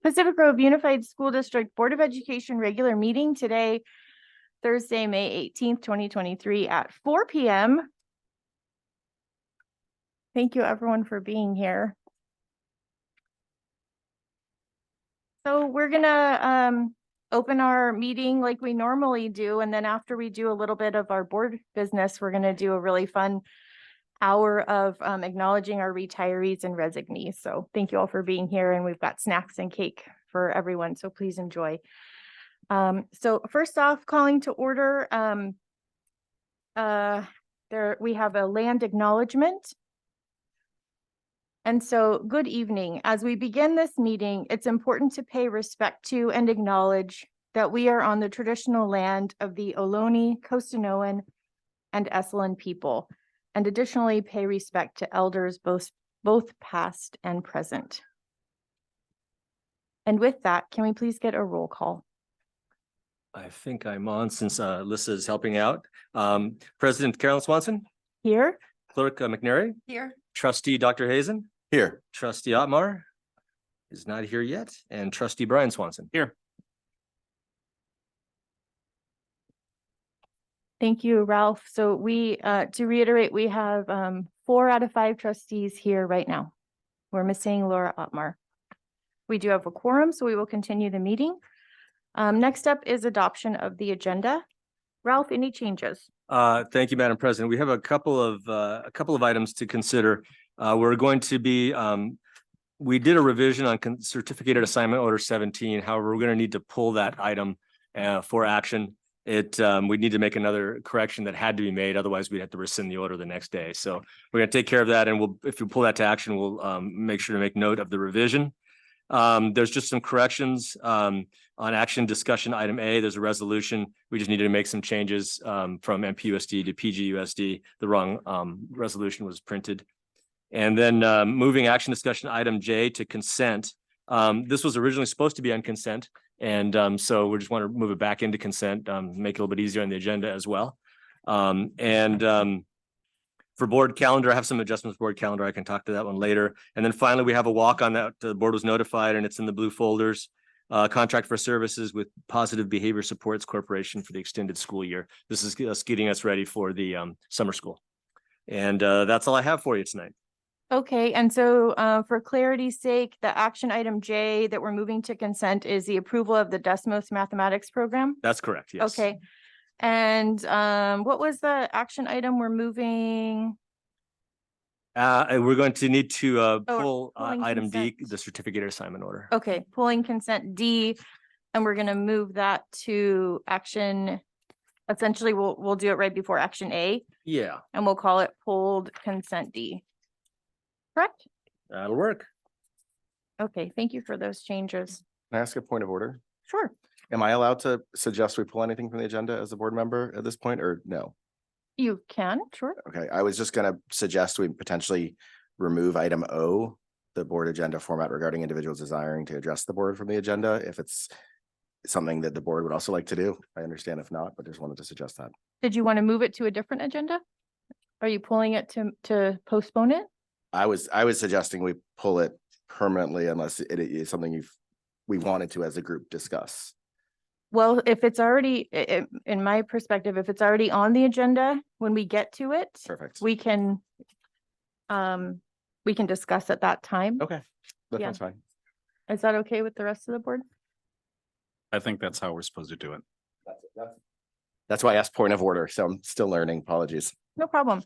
Pacific Grove Unified School District Board of Education regular meeting today, Thursday, May 18th, 2023 at 4 p.m. Thank you everyone for being here. So we're gonna open our meeting like we normally do, and then after we do a little bit of our board business, we're gonna do a really fun hour of acknowledging our retirees and resignees. So thank you all for being here, and we've got snacks and cake for everyone, so please enjoy. So first off, calling to order, we have a land acknowledgement. And so good evening. As we begin this meeting, it's important to pay respect to and acknowledge that we are on the traditional land of the Ohlone, Costanoan, and Esalen people, and additionally pay respect to elders both past and present. And with that, can we please get a roll call? I think I'm on since Lissa is helping out. President Carolyn Swanson. Here. Clerk McNary. Here. Trustee Dr. Hazen. Here. Trustee Otmar is not here yet. And Trustee Brian Swanson. Here. Thank you, Ralph. So we, to reiterate, we have 4 out of 5 trustees here right now. We're missing Laura Otmar. We do have a quorum, so we will continue the meeting. Next up is adoption of the agenda. Ralph, any changes? Thank you, Madam President. We have a couple of items to consider. We're going to be, we did a revision on certificated assignment order 17. However, we're going to need to pull that item for action. We need to make another correction that had to be made. Otherwise, we'd have to rescind the order the next day. So we're going to take care of that. And if we pull that to action, we'll make sure to make note of the revision. There's just some corrections on action discussion item A. There's a resolution. We just needed to make some changes from PGUSD to PGUSD. The wrong resolution was printed. And then moving action discussion item J to consent. This was originally supposed to be on consent. And so we just want to move it back into consent, make it a little bit easier on the agenda as well. For board calendar, I have some adjustments for board calendar. I can talk to that one later. And then finally, we have a walk on that. The board was notified and it's in the blue folders. Contract for services with Positive Behavior Supports Corporation for the extended school year. This is getting us ready for the summer school. And that's all I have for you tonight. Okay, and so for clarity's sake, the action item J that we're moving to consent is the approval of the Desmos mathematics program? That's correct, yes. Okay. And what was the action item we're moving? We're going to need to pull item consent. D, the certificate assignment order. Okay, pulling consent D, and we're going to move that to action. Essentially, we'll do it right before action A. Yeah. And we'll call it pulled consent D. Correct? That'll work. Okay, thank you for those changes. Can I ask a point of order? Sure. Am I allowed to suggest we pull anything from the agenda as a board member at this point, or no? You can, sure. Okay, I was just gonna suggest we potentially remove item O, the board agenda format regarding individuals desiring to address the board from the agenda, if it's something that the board would also like to do. I understand if not, but just wanted to suggest that. Did you want to move it to a different agenda? Are you pulling it to postpone it? I was suggesting we pull it permanently unless it is something we wanted to as a group discuss. Well, if it's already, in my perspective, if it's already on the agenda, when we get to it, Perfect. we can discuss at that time. Okay, that Yeah. sounds fine. Is that okay with the rest of the board? I think that's how we're supposed to do it. That's why I asked point of order, so I'm still learning. Apologies. No problem.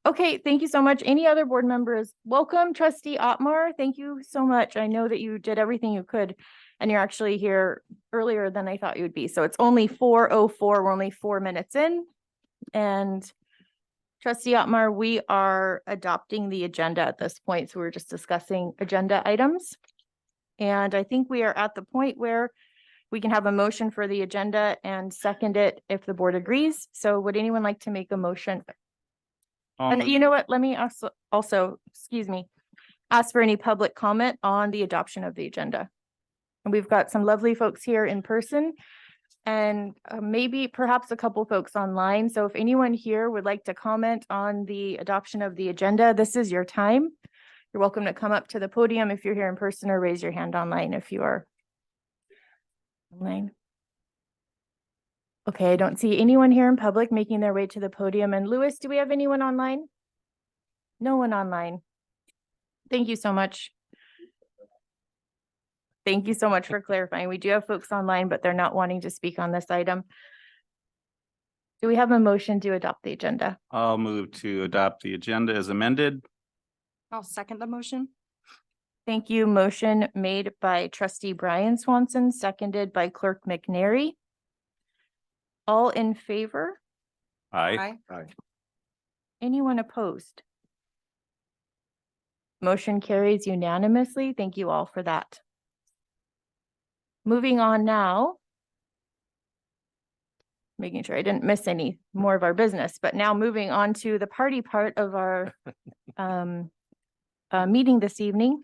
Okay, thank you so much. Any other board members? Welcome, Trustee Otmar. Thank you so much. I know that you did everything you could, and you're actually here earlier than I thought you would be. So it's only 4:04. We're only 4 minutes in. And Trustee Otmar, we are adopting the agenda at this point. So we're just discussing agenda items. And I think we are at the point where we can have a motion for the agenda and second it if the board agrees. So would anyone like to make a motion? And you know what, let me also, excuse me, ask for any public comment on the adoption of the agenda. And we've got some lovely folks here in person and maybe perhaps a couple folks online. So if anyone here would like to comment on the adoption of the agenda, this is your time. You're welcome to come up to the podium if you're here in person or raise your hand online if you are Online. Okay, I don't see anyone here in public making their way to the podium. And Louis, do we have anyone online? No one online. Thank you so much. Thank you so much for clarifying. We do have folks online, but they're not wanting to speak on this item. Do we have a motion to adopt the agenda? I'll move to adopt the agenda as amended. I'll second the motion. Thank you. Motion made by trustee Brian Swanson, seconded by clerk McNary. All in favor? Aye. Anyone opposed? Motion carries unanimously. Thank you all for that. Moving on now. Making sure I didn't miss any more of our business, but now moving on to the party part of our meeting this evening.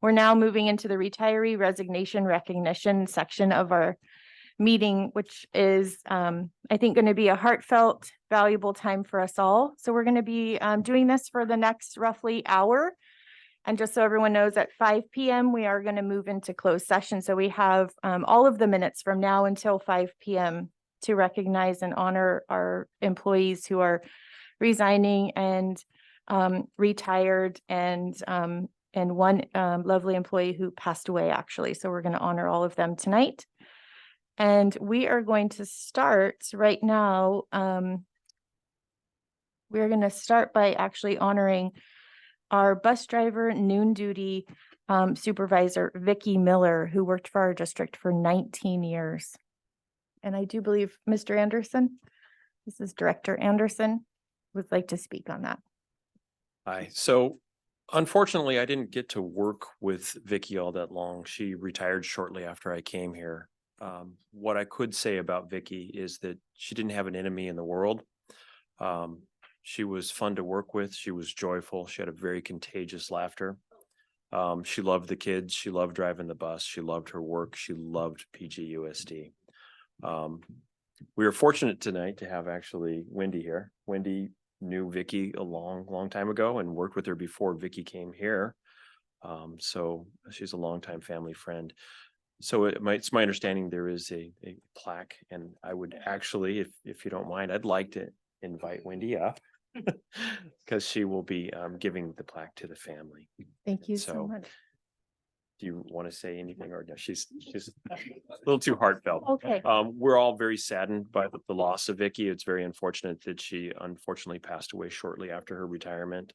We're now moving into the retiree resignation recognition section of our meeting, which is, I think, going to be a heartfelt, valuable time for us all. So we're going to be doing this for the next roughly hour. And just so everyone knows, at 5 p.m., we are going to move into closed session. So we have all of the minutes from now until 5 p.m. to recognize and honor our employees who are resigning and retired, and one lovely employee who passed away, actually. So we're going to honor all of them tonight. And we are going to start right now. We're going to start by actually honoring our bus driver, noon duty supervisor, Vicki Miller, who worked for our district for 19 years. And I do believe Mr. Anderson, this is Director Anderson, would like to speak on that. Hi. So unfortunately, I didn't get to work with Vicki all that long. She retired shortly after I came here. What I could say about Vicki is that she didn't have an enemy in the world. She was fun to work with. She was joyful. She had a very contagious laughter. She loved the kids. She loved driving the bus. She loved her work. She loved PGUSD. We were fortunate tonight to have actually Wendy here. Wendy knew Vicki a long time ago and worked with her before Vicki came here. So she's a longtime family friend. So it's my understanding there is a plaque, and I would actually, if you don't mind, I'd like to invite Wendy up because she will be giving the plaque to the family. Thank you so So, much. Do you want to say anything, or no? She's a little too heartfelt. Okay. We're all very saddened by the loss of Vicki. It's very unfortunate that she unfortunately passed away shortly after her retirement.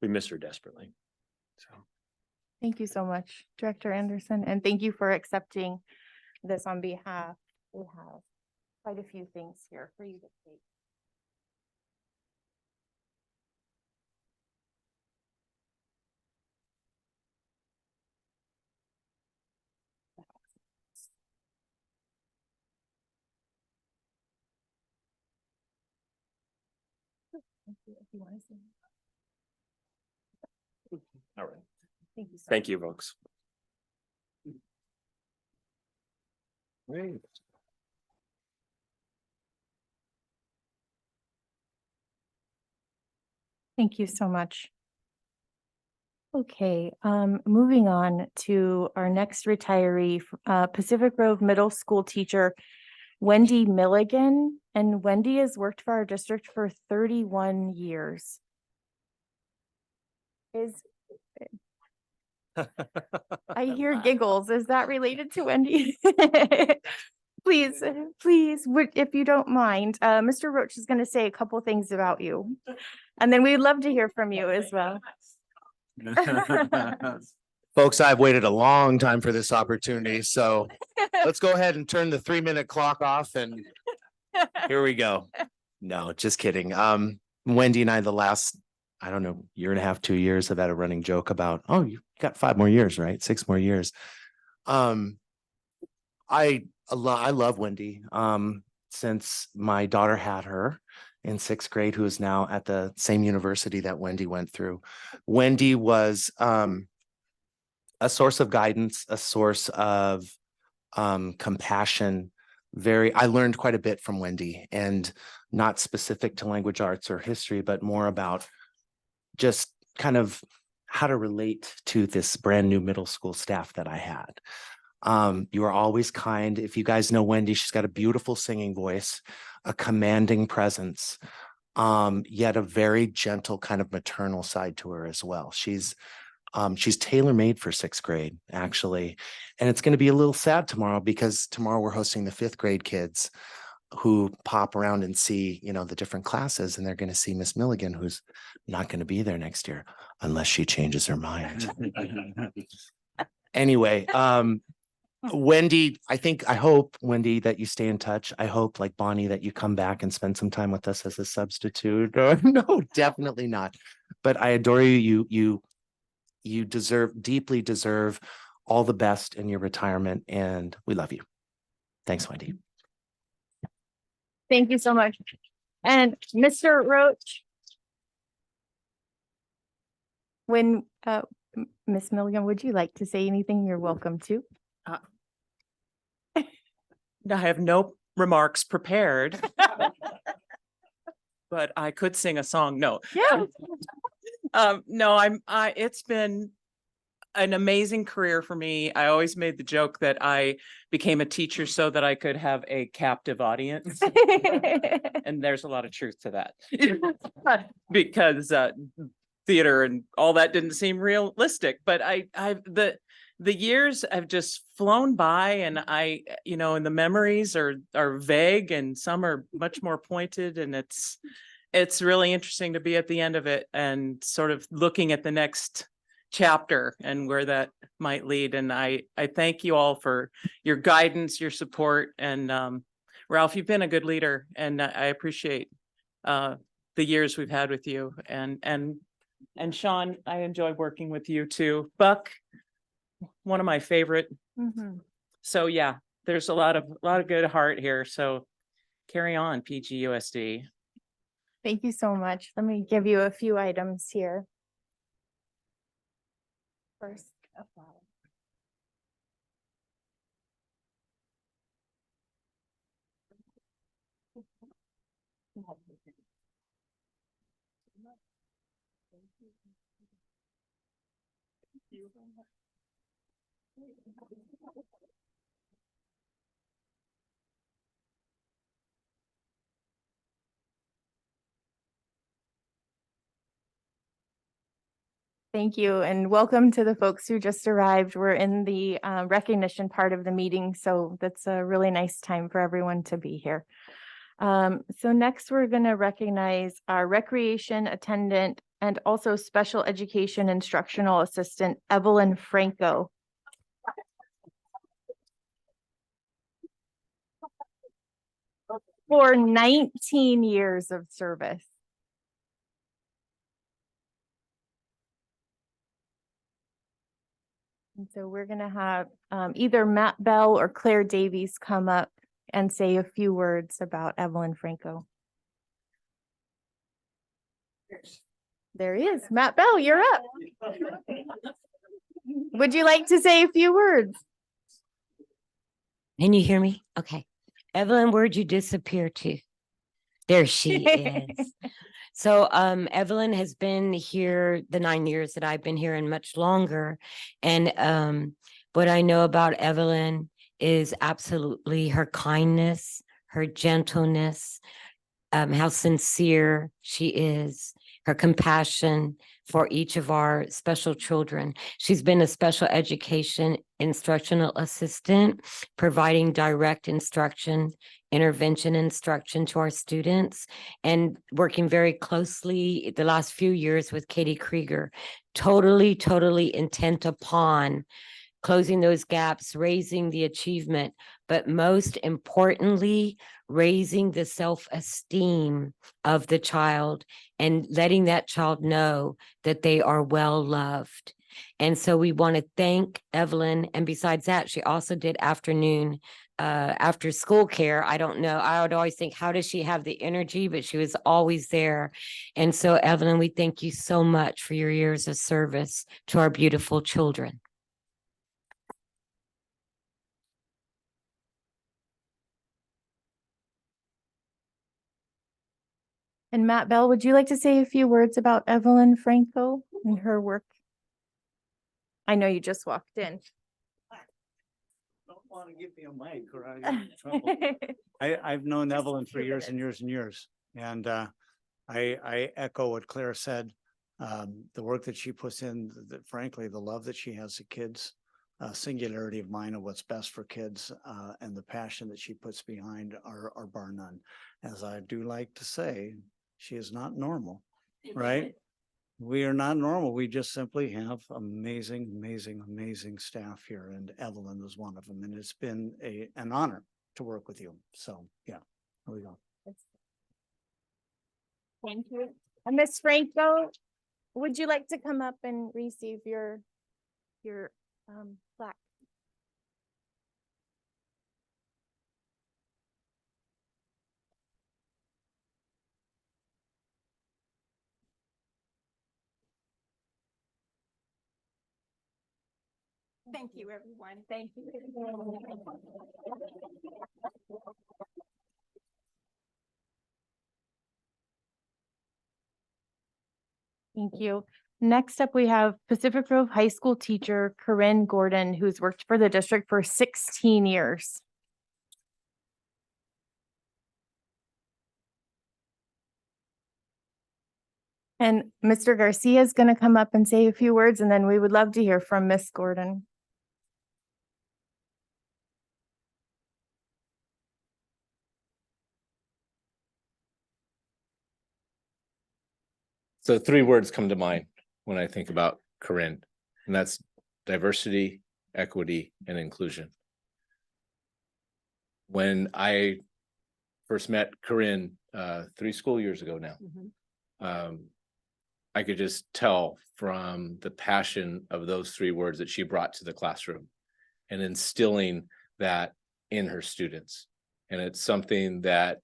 We miss her desperately. So. Thank you so much, Director Anderson, and thank you for accepting this on behalf. We have quite a few things here for you to take. If you want to say. All right. Thank you. Thank you, folks. Thank you so much. Okay, moving on to our next retiree, Pacific Grove Middle School teacher, Wendy Milligan. And Wendy has worked for our district for 31 years. I hear giggles. Is that related to Wendy? Please, if you don't mind, Mr. Roach is going to say a couple things about you. And then we'd love to hear from you as well. Folks, I've waited a long time for this opportunity, so let's go ahead and turn the 3-minute clock off, and here we go. No, just kidding. Wendy and I, the last, I don't know, year and a half, 2 years, have had a running joke about, oh, you got 5 more years, right? 6 more years. I love Wendy. Since my daughter had her in 6th grade, who is now at the same university that Wendy went through. Wendy was a source of guidance, a source of compassion. I learned quite a bit from Wendy, and not specific to language arts or history, but more about just kind of how to relate to this brand new middle school staff that I had. You are always kind. If you guys know Wendy, she's got a beautiful singing voice, a commanding presence, yet a very gentle kind of maternal side to her as well. She's tailor-made for sixth grade, actually. And it's going to be a little sad tomorrow because tomorrow we're hosting the fifth grade kids who pop around and see, you know, the different classes, and they're going to see Miss Milligan, who's not going to be there next year unless she changes her mind. Anyway, Wendy, I hope, Wendy, that you stay in touch. I hope, like Bonnie, that you come back and spend some time with us as a substitute. No, definitely not. But I adore you. You deeply deserve all the best in your retirement, and we love you. Thanks, Wendy. Thank you so much. And Mr. Roach, when, Miss Milligan, would you like to say anything? You're welcome to. I have no remarks prepared. But I could sing a song. No. Yeah. No, it's been an amazing career for me. I always made the joke that I became a teacher so that I could have a captive audience. And there's a lot of truth to that. Because theater and all that didn't seem realistic, but the years have just flown by, and and the memories are vague and some are much more pointed, and it's really interesting to be at the end of it and sort of looking at the next chapter and where that might lead. And I thank you all for your guidance, your support, and Ralph, you've been a good leader, and I appreciate the years we've had with you, and Sean, I enjoy working with you too. Buck, one of my favorite. Mhm. So yeah, there's a lot of good heart here. So carry on, PGUSD. Thank you so much. Let me give you a few items here. First, a flower. Thank you, and welcome to the folks who just arrived. We're in the recognition part of the meeting, so that's a really nice time for everyone to be here. So next, we're going to recognize our recreation attendant and also special education instructional assistant, Evelyn Franco. For 19 years of service. And so we're going to have either Matt Bell or Claire Davies come up and say a few words about Evelyn Franco. There he is. Matt Bell, you're up. Would you like to say a few words? Can you hear me? Okay. Evelyn, where'd you disappear to? There she is. So Evelyn has been here the 9 years that I've been here and much longer. And what I know about Evelyn is absolutely her kindness, her gentleness, how sincere she is, her compassion for each of our special children. She's been a special education instructional assistant, providing direct instruction, intervention instruction to our students, and working very closely the last few years with Katie Krieger, totally intent upon closing those gaps, raising the achievement, but most importantly, raising the self-esteem of the child and letting that child know that they are well loved. And so we want to thank Evelyn. And besides that, she also did afternoon after school care. I don't know. I would always think, how does she have the energy? But she was always there. And so, Evelyn, we thank you so much for your years of service to our beautiful children. And Matt Bell, would you like to say a few words about Evelyn Franco and her work? I know you just walked in. Want to give me a mic or I get in trouble. I've known Evelyn for years and years and years, and I echo what Claire said. The work that she puts in, frankly, the love that she has to kids, singularity of mind of what's best for kids, and the passion that she puts behind are bar none. As I do like to say, she is not normal, right? We are not normal. We just simply have amazing, amazing, amazing staff here, and Evelyn is one of them. And it's been an honor to work with you. So, yeah, here we go. Thank you. And Ms. Franco, would you like to come up and receive your plaque? Thank you, everyone. Thank you. Thank you. Next up, we have Pacific Grove High School teacher Corinne Gordon, who's worked for the district for 16 years. And Mr. Garcia is going to come up and say a few words, and then we would love to hear from Miss Gordon. So 3 words come to mind when I think about Corinne, and that's diversity, equity, and inclusion. When I first met Corinne 3 school years ago now, I could just tell from the passion of those 3 words that she brought to the classroom and instilling that in her students. And it's something that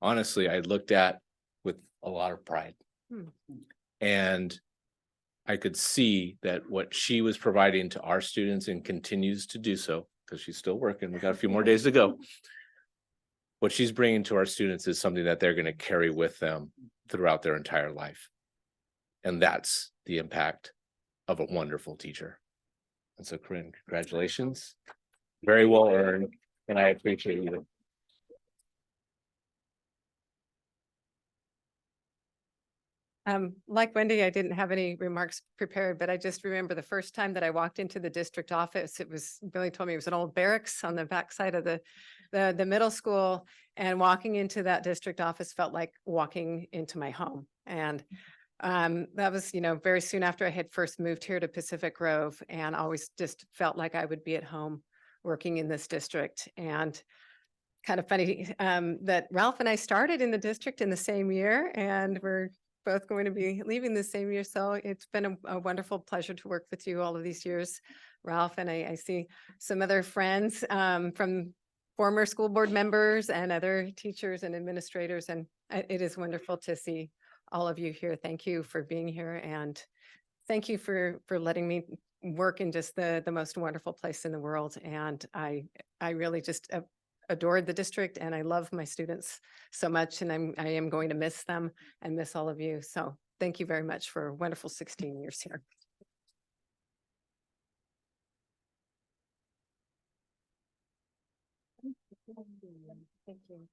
honestly I looked at with a lot of pride. And I could see that what she was providing to our students and continues to do so, because she's still working, we got a few more days to go. What she's bringing to our students is something that they're going to carry with them throughout their entire life. And that's the impact of a wonderful teacher. And so, Corinne, congratulations. Very well earned, and I appreciate you. Like Wendy, I didn't have any remarks prepared, but I just remember the first time that I walked into the district office, Billy told me it was an old barracks on the backside of the middle school, and walking into that district office felt like walking into my home. And that was, very soon after I had first moved here to Pacific Grove, and always just felt like I would be at home working in this district. And kind of funny that Ralph and I started in the district in the same year, and we're both going to be leaving the same year. So it's been a wonderful pleasure to work with you all of these years, Ralph. And I see some other friends from former school board members and other teachers and administrators. And it is wonderful to see all of you here. Thank you for being here. And thank you for letting me work in just the most wonderful place in the world. And I really just adored the district, and I love my students so much, and I am going to miss them and miss all of you. So thank you very much for a wonderful 16 years here. Thank you.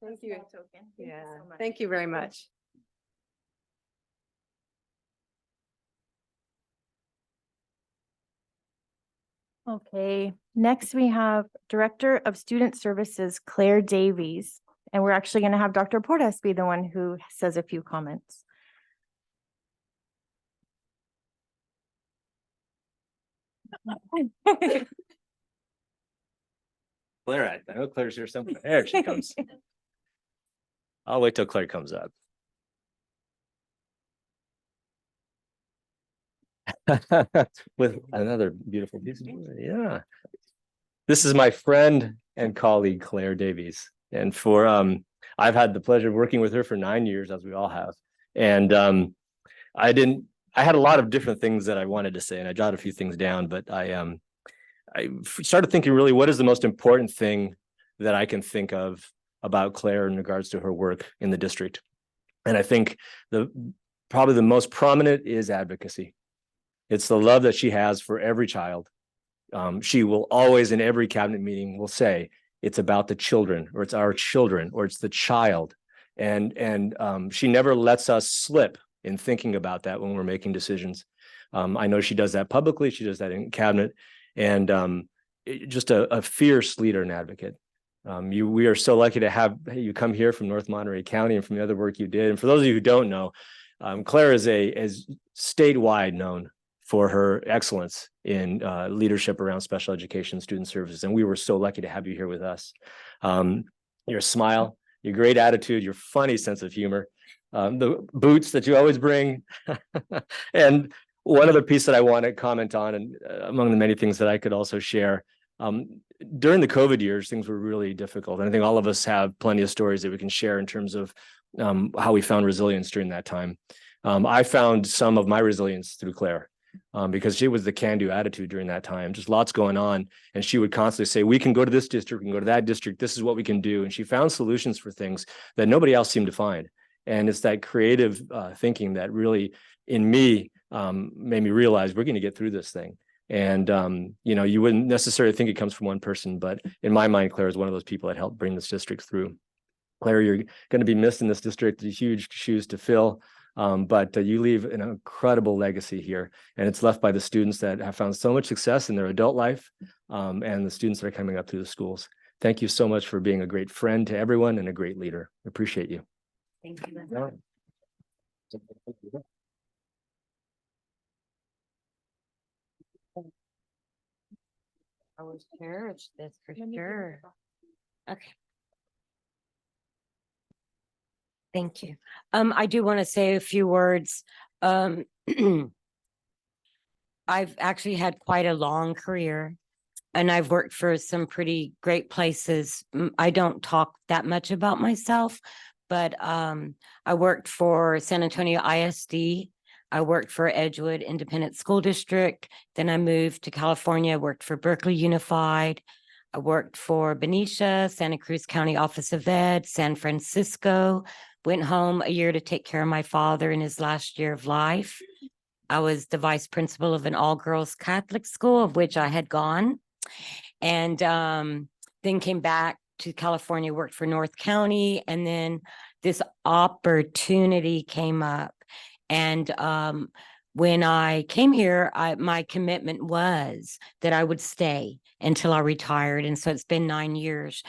Thank you. Yeah, thank you very much. Okay, next we have Director of Student Services, Claire Davies. And we're actually going to have Dr. Portas be the one who says a few comments. Claire, I know Claire's here somewhere. There she comes. I'll wait till Claire comes up. With another beautiful piece of wood. Yeah. This is my friend and colleague, Claire Davies. And I've had the pleasure of working with her for 9 years, as we all have. And I had a lot of different things that I wanted to say, and I jotted a few things down, but I started thinking, really, what is the most important thing that I can think of about Claire in regards to her work in the district? And I think probably the most prominent is advocacy. It's the love that she has for every child. She will always, in every cabinet meeting, will say, it's about the children, or it's our children, or it's the child. And she never lets us slip in thinking about that when we're making decisions. I know she does that publicly. She does that in cabinet, and just a fierce leader and advocate. We are so lucky to have you come here from North Monterey County and from the other work you did. And for those of you who don't know, Claire is statewide known for her excellence in leadership around special education student services. And we were so lucky to have you here with us. Your smile, your great attitude, your funny sense of humor, the boots that you always bring. And one other piece that I want to comment on, and among the many things that I could also share, during the COVID years, things were really difficult. And I think all of us have plenty of stories that we can share in terms of how we found resilience during that time. I found some of my resilience through Claire. Because she was the can-do attitude during that time, just lots going on. And she would constantly say, we can go to this district, we can go to that district, this is what we can do. And she found solutions for things that nobody else seemed to find. And it's that creative thinking that really, in me, made me realize we're going to get through this thing. And, you wouldn't necessarily think it comes from one person, but in my mind, Claire is one of those people that helped bring this district through. Claire, you're going to be missed in this district, huge shoes to fill. But you leave an incredible legacy here, and it's left by the students that have found so much success in their adult life, and the students that are coming up through the schools. Thank you so much for being a great friend to everyone and a great leader. I appreciate you. Thank you. I will cherish this for sure. Okay. Thank you. I do want to say a few words. I've actually had quite a long career, and I've worked for some pretty great places. I don't talk that much about myself, but I worked for San Antonio ISD. I worked for Edgewood Independent School District. Then I moved to California, worked for Berkeley Unified. I worked for Benicia, Santa Cruz County Office of Ed, San Francisco. Went home a year to take care of my father in his last year of life. I was the vice principal of an all-girls Catholic school, of which I had gone. And then came back to California, worked for North County. And then this opportunity came up. And when I came here, my commitment was that I would stay until I retired. And so it's been 9 years.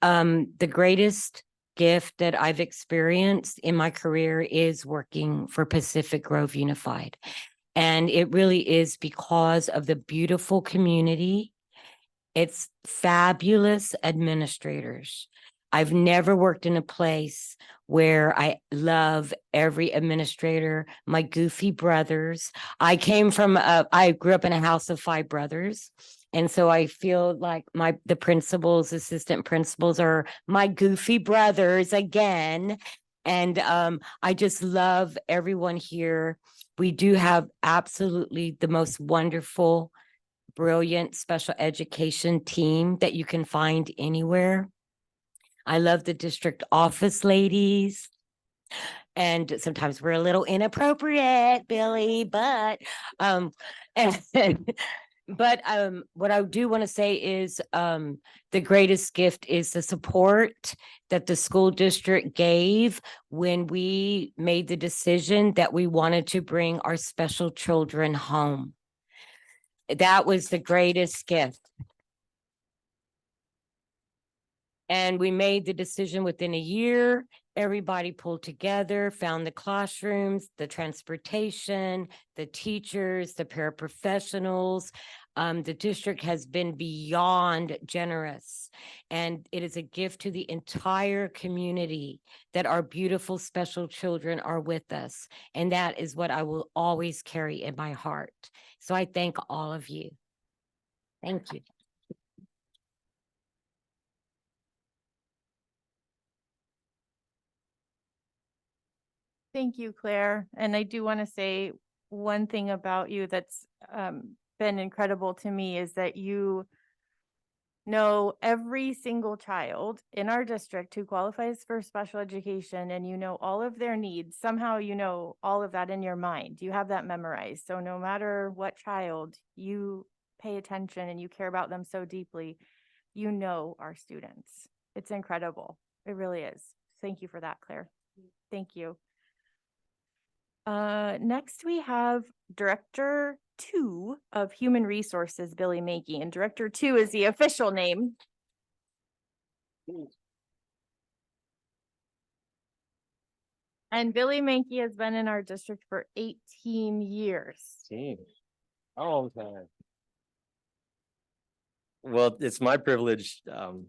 The greatest gift that I've experienced in my career is working for Pacific Grove Unified. And it really is because of the beautiful community. It's fabulous administrators. I've never worked in a place where I love every administrator, my goofy brothers. I grew up in a house of 5 brothers. And so I feel like the principals, assistant principals are my goofy brothers again. And I just love everyone here. We do have absolutely the most wonderful, brilliant special education team that you can find anywhere. I love the district office ladies. And sometimes we're a little inappropriate, Billy, but but what I do want to say is the greatest gift is the support that the school district gave when we made the decision that we wanted to bring our special children home. That was the greatest gift. And we made the decision within a year. Everybody pulled together, found the classrooms, the transportation, the teachers, the paraprofessionals. The district has been beyond generous, and it is a gift to the entire community that our beautiful special children are with us. And that is what I will always carry in my heart. So I thank all of you. Thank you. Thank you, Claire. And I do want to say one thing about you that's been incredible to me is that you know every single child in our district who qualifies for special education, and you know all of their needs. Somehow you know all of that in your mind. You have that memorized. So no matter what child, you pay attention and you care about them so deeply. You know our students. It's incredible. It really is. Thank you for that, Claire. Thank you. Next we have Director 2 of Human Resources, Billy Mackey, and Director 2 is the official name. And Billy Mankey has been in our district for 18 years. Oh, man. Well, it's my privilege to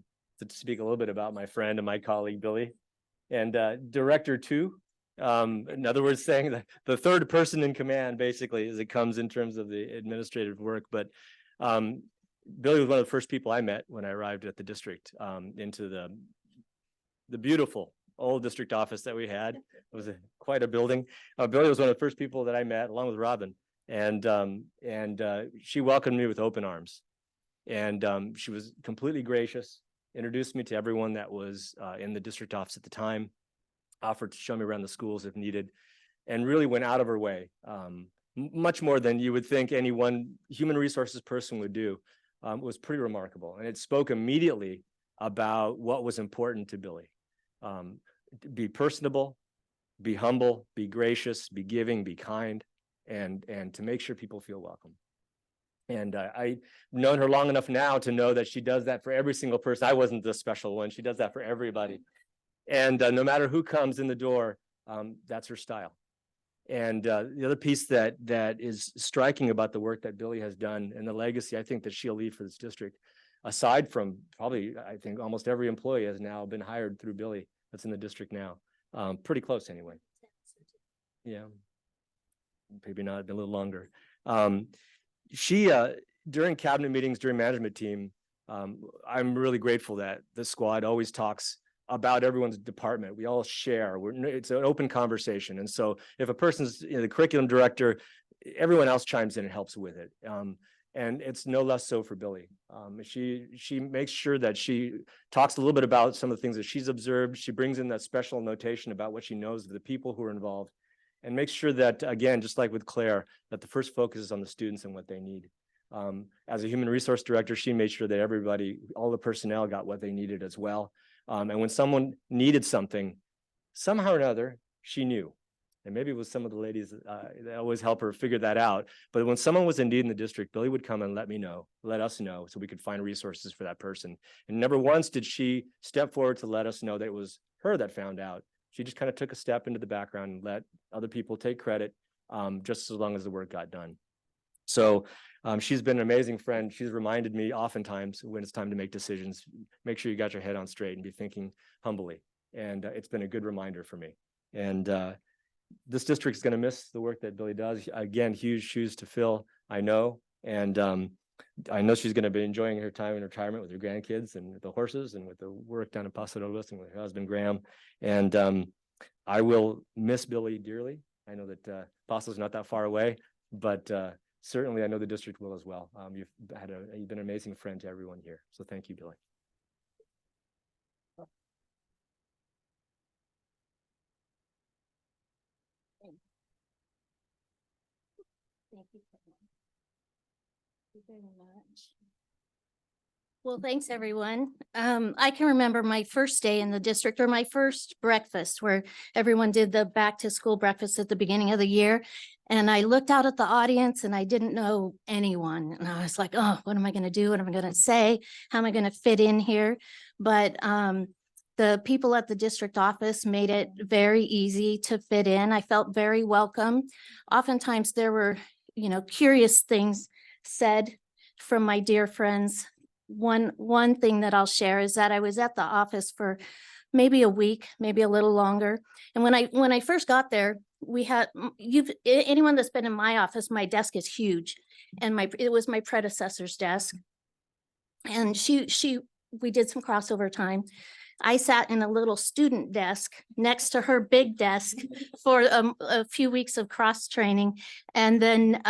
speak a little bit about my friend and my colleague, Billy. And Director 2, in other words, saying that the third person in command, basically, as it comes in terms of the administrative work. But Billy was one of the first people I met when I arrived at the district, into the beautiful old district office that we had. It was quite a building. Billy was one of the first people that I met, along with Robin. And she welcomed me with open arms. And she was completely gracious, introduced me to everyone that was in the district office at the time, offered to show me around the schools if needed, and really went out of her way, much more than you would think any one human resources person would do. It was pretty remarkable. And it spoke immediately about what was important to Billy. Be personable, be humble, be gracious, be giving, be kind, and to make sure people feel welcome. And I've known her long enough now to know that she does that for every single person. I wasn't the special one. She does that for everybody. And no matter who comes in the door, that's her style. And the other piece that is striking about the work that Billy has done and the legacy I think that she'll leave for this district, aside from probably, I think almost every employee has now been hired through Billy that's in the district now. Pretty close anyway. Yeah, maybe not, a little longer. She, during cabinet meetings, during management team, I'm really grateful that the squad always talks about everyone's department. We all share. It's an open conversation. And so if a person's the curriculum director, everyone else chimes in and helps with it. And it's no less so for Billy. She makes sure that she talks a little bit about some of the things that she's observed. She brings in that special notation about what she knows of the people who are involved, and make sure that, again, just like with Claire, that the first focus is on the students and what they need. As a human resource director, she made sure that everybody, all the personnel got what they needed as well. And when someone needed something, somehow or another, she knew. And maybe it was some of the ladies that always help her figure that out. But when someone was in need in the district, Billy would come and let us know, so we could find resources for that person. And never once did she step forward to let us know that it was her that found out. She just kind of took a step into the background and let other people take credit, just as long as the work got done. So she's been an amazing friend. She's reminded me oftentimes when it's time to make decisions, make sure you got your head on straight and be thinking humbly. And it's been a good reminder for me. And this district is going to miss the work that Billy does. Again, huge shoes to fill, I know. And I know she's going to be enjoying her time in retirement with her grandkids and with the horses and with the work down in Paso Robles and with her husband, Graham. And I will miss Billy dearly. I know that Paso's not that far away, but certainly I know the district will as well. You've been an amazing friend to everyone here. So thank you, Billy. Thank you very much. Well, thanks, everyone. I can remember my first day in the district, or my first breakfast, where everyone did the back to school breakfast at the beginning of the year. And I looked out at the audience and I didn't know anyone. And I was like, oh, what am I going to do? What am I going to say? How am I going to fit in here? But the people at the district office made it very easy to fit in. I felt very welcome. Oftentimes there were, curious things said from my dear friends. One thing that I'll share is that I was at the office for maybe a week, maybe a little longer. And when I first got there, we had anyone that's been in my office, my desk is huge, and it was my predecessor's desk. And we did some crossover time. I sat in a little student desk next to her big desk for a few weeks of cross training. And then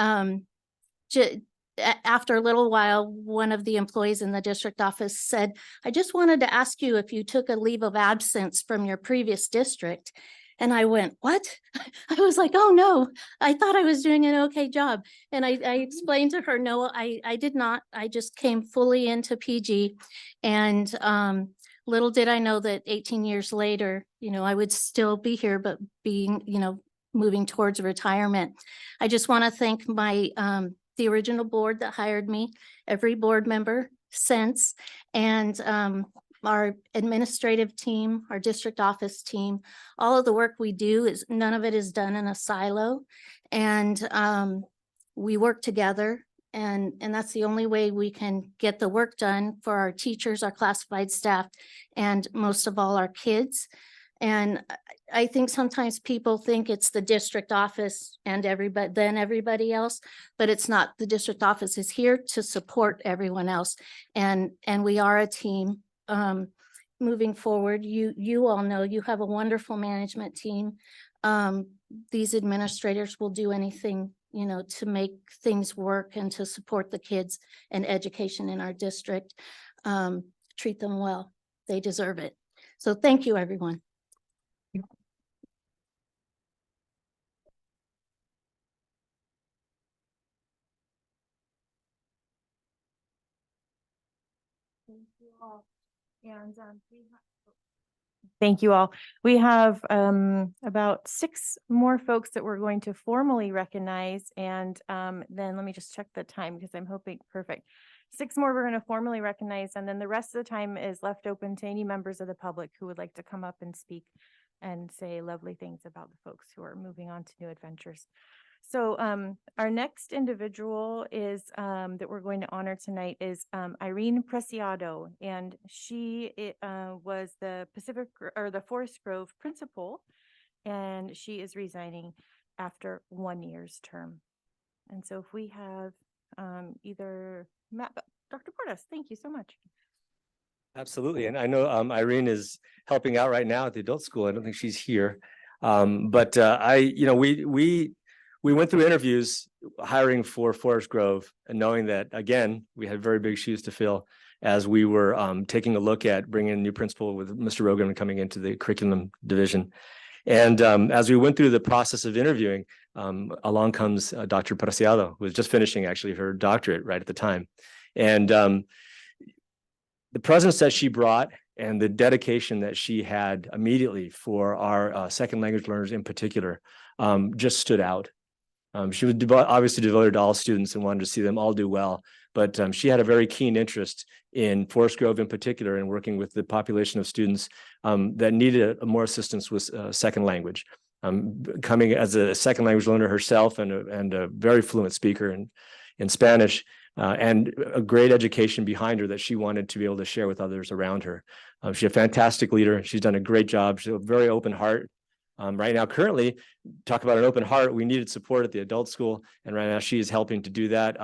after a little while, one of the employees in the district office said, I just wanted to ask you if you took a leave of absence from your previous district. And I went, what? I was like, oh no, I thought I was doing an okay job. And I explained to her, no, I did not. I just came fully into PG. And little did I know that 18 years later, I would still be here, but being, moving towards retirement. I just want to thank my the original board that hired me, every board member since, and our administrative team, our district office team. All of the work we do is, none of it is done in a silo. And we work together, and that's the only way we can get the work done for our teachers, our classified staff, and most of all, our kids. And I think sometimes people think it's the district office and everybody else, but it's not. The district office is here to support everyone else. And we are a team. Moving forward, you all know you have a wonderful management team. These administrators will do anything, to make things work and to support the kids and education in our district. Treat them well. They deserve it. So thank you, everyone. Thank you all. And thank you all. We have about 6 more folks that we're going to formally recognize. And then let me just check the time because I'm hoping, perfect. 6 more we're going to formally recognize. And then the rest of the time is left open to any members of the public who would like to come up and speak and say lovely things about the folks who are moving on to new adventures. So our next individual is that we're going to honor tonight is Irene Preciado, and she was the the Forest Grove principal, and she is resigning after 1 year's term. And so if we have either Dr. Portas, thank you so much. Absolutely. And I know Irene is helping out right now at the adult school. I don't think she's here. But we went through interviews hiring for Forest Grove and knowing that, again, we had very big shoes to fill as we were taking a look at bringing in a new principal with Mr. Rogan coming into the curriculum division. And as we went through the process of interviewing, along comes Dr. Preciado, who was just finishing actually her doctorate right at the time. And the presence that she brought and the dedication that she had immediately for our second language learners in particular just stood out. She was obviously devoted to all students and wanted to see them all do well, but she had a very keen interest in Forest Grove in particular and working with the population of students that needed more assistance with second language. Coming as a second language learner herself and a very fluent speaker in Spanish, and a great education behind her that she wanted to be able to share with others around her. She's a fantastic leader. She's done a great job. She's a very open heart. Right now, currently, talk about an open heart. We needed support at the adult school, and right now she is helping to do that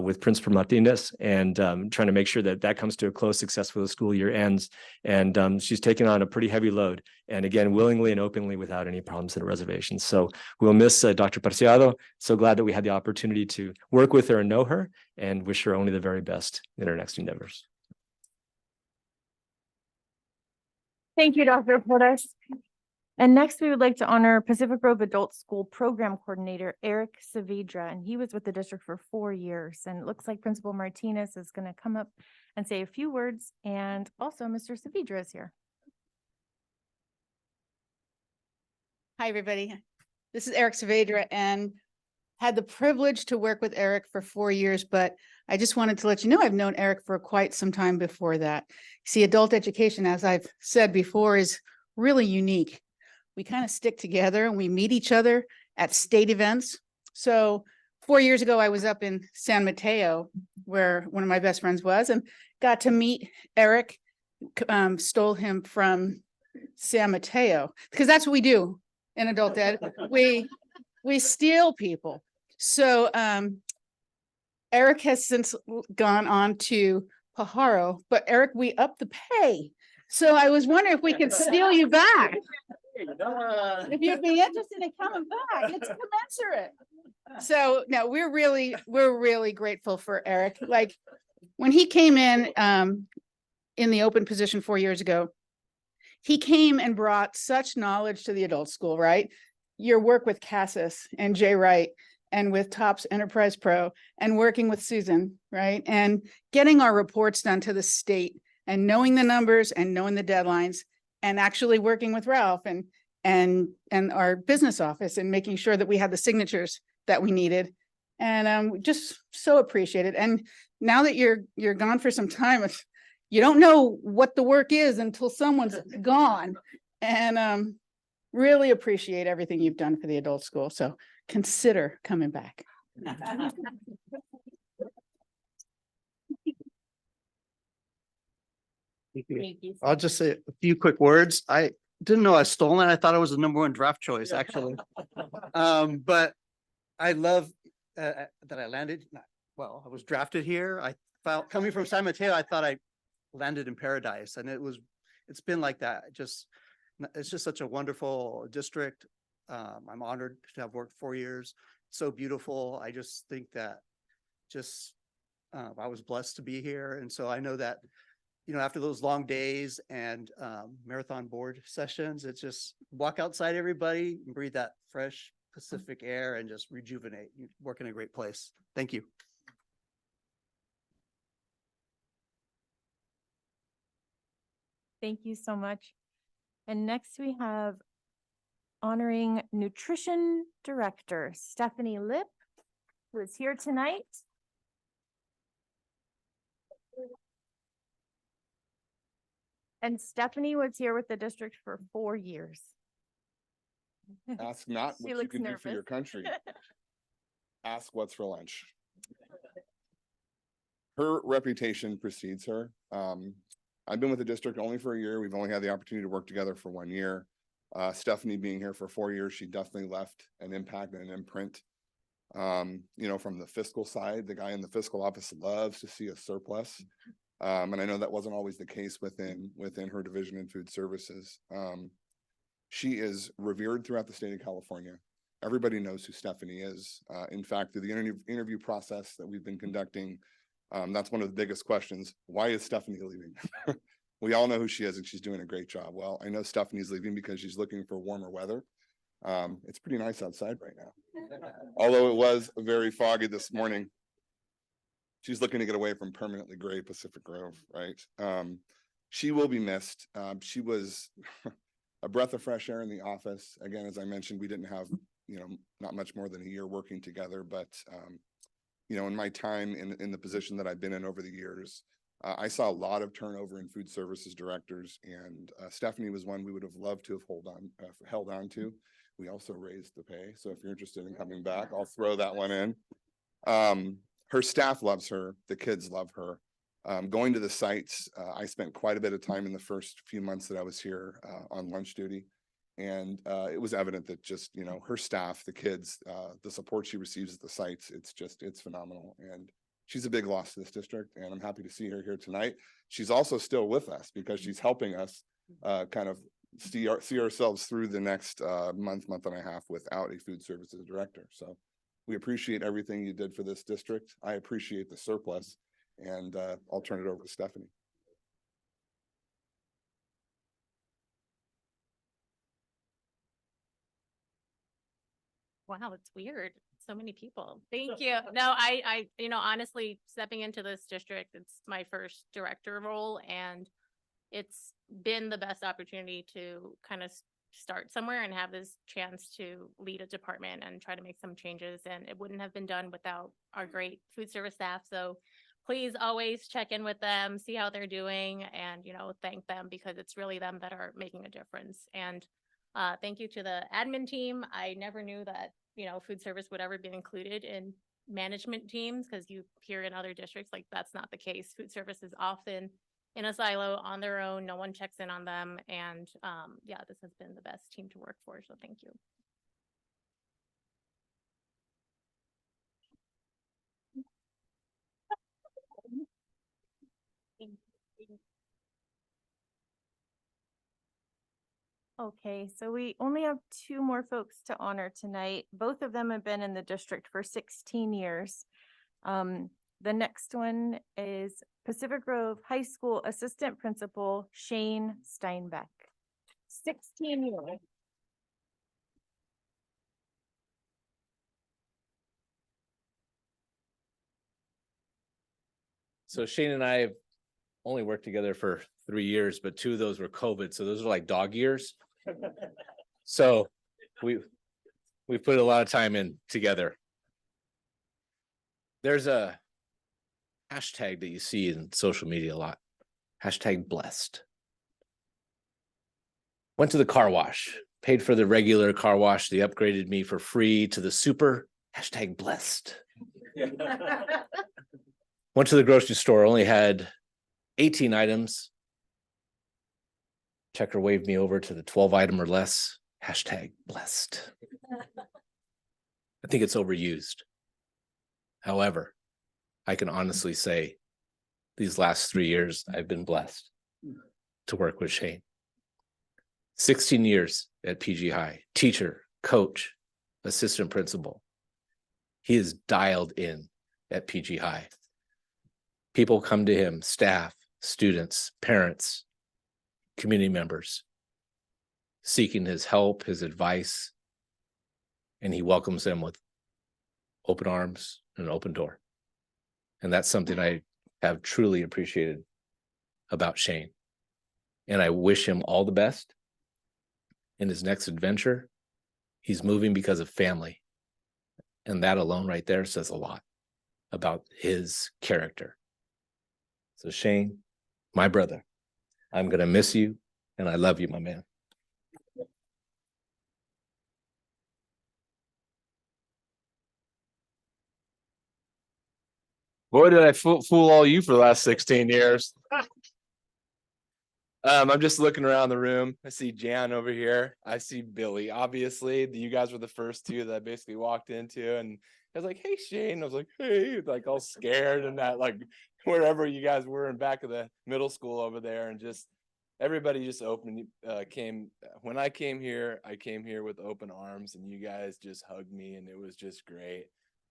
with Principal Martinez and trying to make sure that that comes to a close, successful the school year ends. And she's taken on a pretty heavy load, and again, willingly and openly without any problems and reservations. So we'll miss Dr. Preciado. So glad that we had the opportunity to work with her and know her, and wish her only the very best in her next endeavors. Thank you, Dr. Portas. And next, we would like to honor Pacific Grove Adult School Program Coordinator Eric Saavedra, and he was with the district for 4 years. And it looks like Principal Martinez is going to come up and say a few words, and also Mr. Saavedra is here. Hi, everybody. This is Eric Saavedra, and had the privilege to work with Eric for 4 years, but I just wanted to let you know I've known Eric for quite some time before that. See, adult education, as I've said before, is really unique. We kind of stick together and we meet each other at state events. So 4 years ago, I was up in San Mateo, where one of my best friends was, and got to meet Eric, stole him from San Mateo, because that's what we do in adult ed. We steal people. So Eric has since gone on to Pajaro, but Eric, we upped the pay. So I was wondering if we could steal you back. If you'd be interested in coming back, it's commensurate. So no, we're really grateful for Eric. Like when he came in the open position 4 years ago, he came and brought such knowledge to the adult school, right? Your work with Cassis and Jay Wright and with Tops Enterprise Pro and working with Susan, right? And getting our reports done to the state and knowing the numbers and knowing the deadlines and actually working with Ralph and our business office and making sure that we had the signatures that we needed. And just so appreciated. And now that you're gone for some time, you don't know what the work is until someone's gone. And really appreciate everything you've done for the adult school. So consider coming back. I'll just say a few quick words. I didn't know I was stolen. I thought I was the number one draft choice, actually. But I love that I landed. Well, I was drafted here. I felt coming from San Mateo, I thought I landed in paradise, and it's been like that. It's just such a wonderful district. I'm honored to have worked 4 years. So beautiful. I just think that I was blessed to be here. And so I know that, after those long days and marathon board sessions, it's just walk outside, everybody, and breathe that fresh Pacific air and just rejuvenate. You work in a great place. Thank you. Thank you so much. And next we have honoring Nutrition Director Stephanie Lip, who is here tonight. And Stephanie was here with the district for 4 years. Ask not what you can do for your country. Ask what's for lunch. Her reputation precedes her. I've been with the district only for a year. We've only had the opportunity to work together for 1 year. Stephanie being here for 4 years, she definitely left an impact and an imprint. From the fiscal side, the guy in the fiscal office loves to see a surplus. And I know that wasn't always the case within her division in food services. She is revered throughout the state of California. Everybody knows who Stephanie is. In fact, through the interview process that we've been conducting, that's one of the biggest questions. Why is Stephanie leaving? We all know who she is and she's doing a great job. Well, I know Stephanie's leaving because she's looking for warmer weather. It's pretty nice outside right now. Although it was very foggy this morning. She's looking to get away from permanently gray Pacific Grove, right? She will be missed. She was a breath of fresh air in the office. Again, as I mentioned, we didn't have, not much more than a year working together, but in my time in the position that I've been in over the years, I saw a lot of turnover in food services directors, and Stephanie was one we would have loved to have held on to. We also raised the pay. So if you're interested in coming back, I'll throw that one in. Her staff loves her. The kids love her. Going to the sites, I spent quite a bit of time in the first few months that I was here on lunch duty. And it was evident that just, her staff, the kids, the support she receives at the sites, it's phenomenal. And she's a big loss to this district, and I'm happy to see her here tonight. She's also still with us because she's helping us kind of see ourselves through the next month and a half without a food services director. So we appreciate everything you did for this district. I appreciate the surplus, and I'll turn it over to Stephanie. Wow, it's weird. So many people. Thank you. No, I, honestly, stepping into this district, it's my first director role, and it's been the best opportunity to kind of start somewhere and have this chance to lead a department and try to make some changes. And it wouldn't have been done without our great food service staff. So please always check in with them, see how they're doing, and, thank them, because it's really them that are making a difference. And thank you to the admin team. I never knew that, food service would ever be included in management teams, because you hear in other districts, like, that's not the case. Food service is often in a silo on their own. No one checks in on them. And this has been the best team to work for. So thank you. Okay, so we only have two more folks to honor tonight. Both of them have been in the district for 16 years. The next one is Pacific Grove High School Assistant Principal Shane Steinbeck. 16 years. So Shane and I have only worked together for 3 years, but 2 of those were COVID. So those are like dog years. So we put a lot of time in together. There's a hashtag that you see in social media a lot. Hashtag blessed. Went to the car wash, paid for the regular car wash. They upgraded me for free to the super. Hashtag blessed. Went to the grocery store, only had 18 items. Checker waved me over to the 12 item or less. Hashtag blessed. I think it's overused. However, I can honestly say these last 3 years, I've been blessed to work with Shane. 16 years at PG High, teacher, coach, assistant principal. He is dialed in at PG High. People come to him, staff, students, parents, community members, seeking his help, his advice, and he welcomes them with open arms and an open door. And that's something I have truly appreciated about Shane. And I wish him all the best in his next adventure. He's moving because of family. And that alone right there says a lot about his character. So Shane, my brother, I'm going to miss you and I love you, my man. Boy, did I fool all you for the last 16 years. I'm just looking around the room. I see Jan over here. I see Billy. Obviously, you guys were the first two that I basically walked into, and I was like, "Hey, Shane." I was like, "Hey," like all scared and that, like wherever you guys were in back of the middle school over there, and just everybody just opened. Came when I came here with open arms, and you guys just hugged me, and it was just great.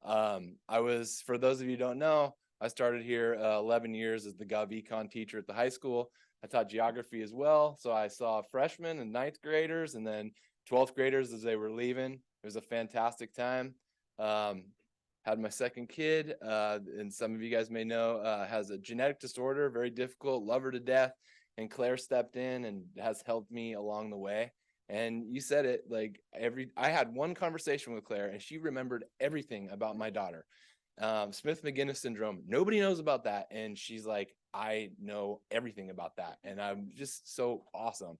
I was, for those of you who don't know, I started here 11 years as the Gov Econ teacher at the high school. I taught geography as well. So I saw freshmen and 9th graders and then 12th graders as they were leaving. It was a fantastic time. Had my second kid, and some of you guys may know, has a genetic disorder, very difficult, love her to death. And Claire stepped in and has helped me along the way. And you said it, like I had one conversation with Claire and she remembered everything about my daughter. Smith-Magenis syndrome. Nobody knows about that. And she's like, I know everything about that. And I'm just so awesome.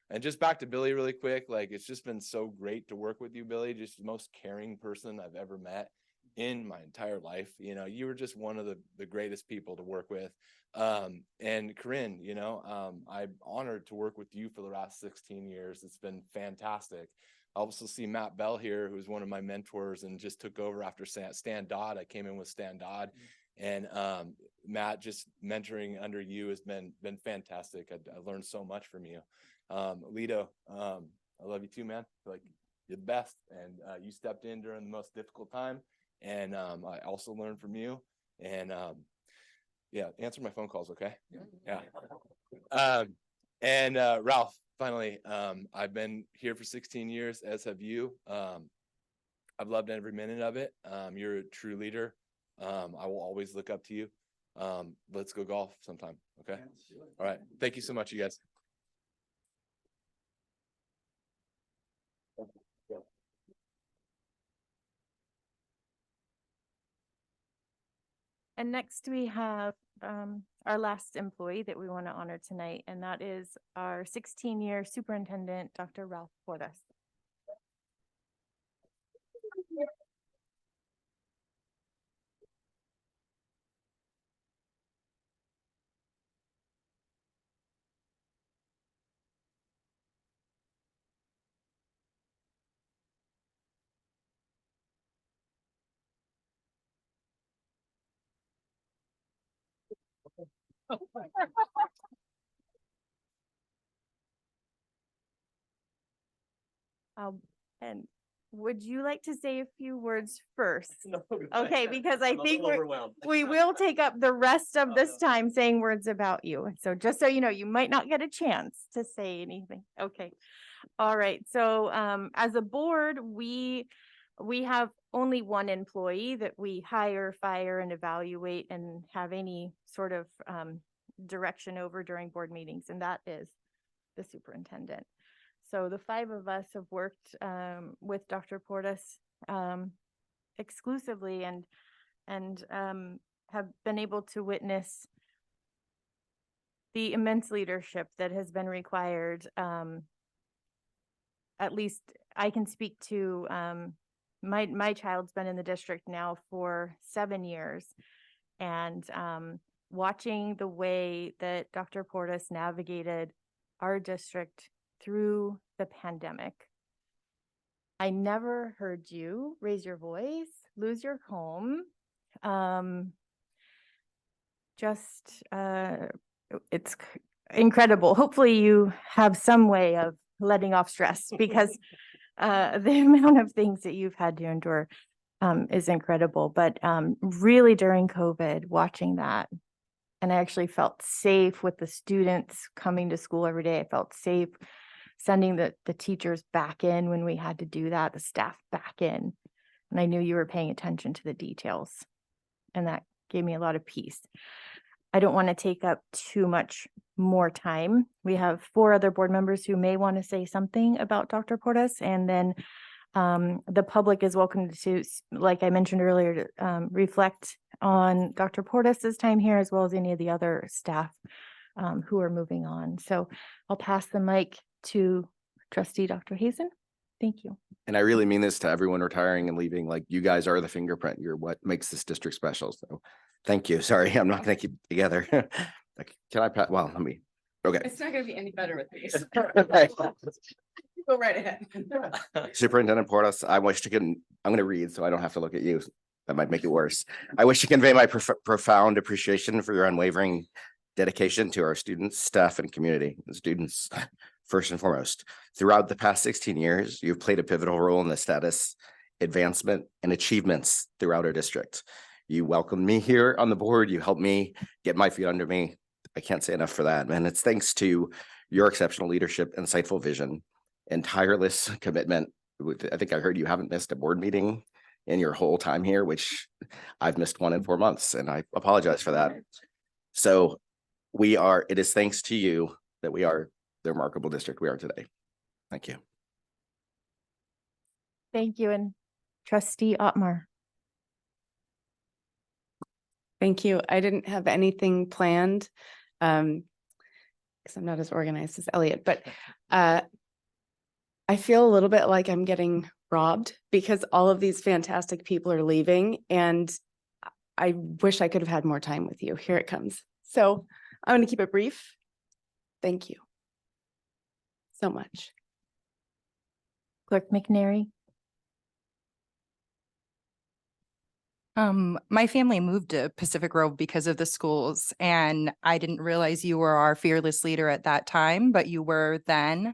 And just back to Billy really quick, like it's just been so great to work with you, Billy. Just the most caring person I've ever met in my entire life. You know, you were just one of the greatest people to work with. And Corinne, you know, I'm honored to work with you for the last 16 years. It's been fantastic. I also see Matt Bell here, who's one of my mentors and just took over after Stan Dodd. I came in with Stan Dodd, and Matt, just mentoring under you has been fantastic. I learned so much from you. Lito, I love you too, man. Like you're the best, and you stepped in during the most difficult time, and I also learned from you. And yeah, answer my phone calls, okay? Yeah. And Ralph, finally, I've been here for 16 years, as have you. I've loved every minute of it. You're a true leader. I will always look up to you. Let's go golf sometime, okay? All right. Thank you so much, you guys. And next we have our last employee that we want to honor tonight, and that is our 16-year superintendent, Dr. Ralph Portas. And would you like to say a few words first? Okay, because I think we will take up the rest of this time saying words about you. So just so you know, you might not get a chance to say anything. Okay. All right. So as a board, we have only one employee that we hire, fire, and evaluate and have any sort of direction over during board meetings, and that is the superintendent. So the five of us have worked with Dr. Portis exclusively and have been able to witness the immense leadership that has been required. At least I can speak to my child's been in the district now for 7 years, and watching the way that Dr. Portis navigated our district through the pandemic. I never heard you raise your voice, lose your home. It's incredible. Hopefully you have some way of letting off stress because the amount of things that you've had to endure is incredible. But really during COVID, watching that, and I actually felt safe with the students coming to school every day. I felt safe sending the teachers back in when we had to do that, the staff back in. And I knew you were paying attention to the details, and that gave me a lot of peace. I don't want to take up too much more time. We have 4 other board members who may want to say something about Dr. Portis, and then the public is welcome to, like I mentioned earlier, to reflect on Dr. Portis's time here, as well as any of the other staff who are moving on. So I'll pass the mic to Trustee Dr. Hazen. Thank you. And I really mean this to everyone retiring and leaving. Like, you guys are the fingerprint. You're what makes this district special. So thank you. Sorry, I'm not going to keep it together. Like, can I pat? Well, let me. Okay. It's not gonna be any better with these. Okay. Go right ahead. Superintendent Portis, I wish to I'm going to read so I don't have to look at you. That might make it worse. I wish to convey my profound appreciation for your unwavering dedication to our students, staff, and community. The students, first and foremost. Throughout the past 16 years, you've played a pivotal role in the status, advancement, and achievements throughout our district. You welcomed me here on the board. You helped me get my feet under me. I can't say enough for that, man. It's thanks to your exceptional leadership, insightful vision, and tireless commitment. I think I heard you haven't missed a board meeting in your whole time here, which I've missed 1 in 4 months, and I apologize for that. So it is thanks to you that we are the remarkable district we are today. Thank you. Thank you. And Trustee Ottmar. Thank you. I didn't have anything planned because I'm not as organized as Elliot, but I feel a little bit like I'm getting robbed because all of these fantastic people are leaving, and I wish I could have had more time with you. Here it comes. So I'm going to keep it brief. Thank you so much. Clerk McNary. My family moved to Pacific Grove because of the schools, and I didn't realize you were our fearless leader at that time, but you were then,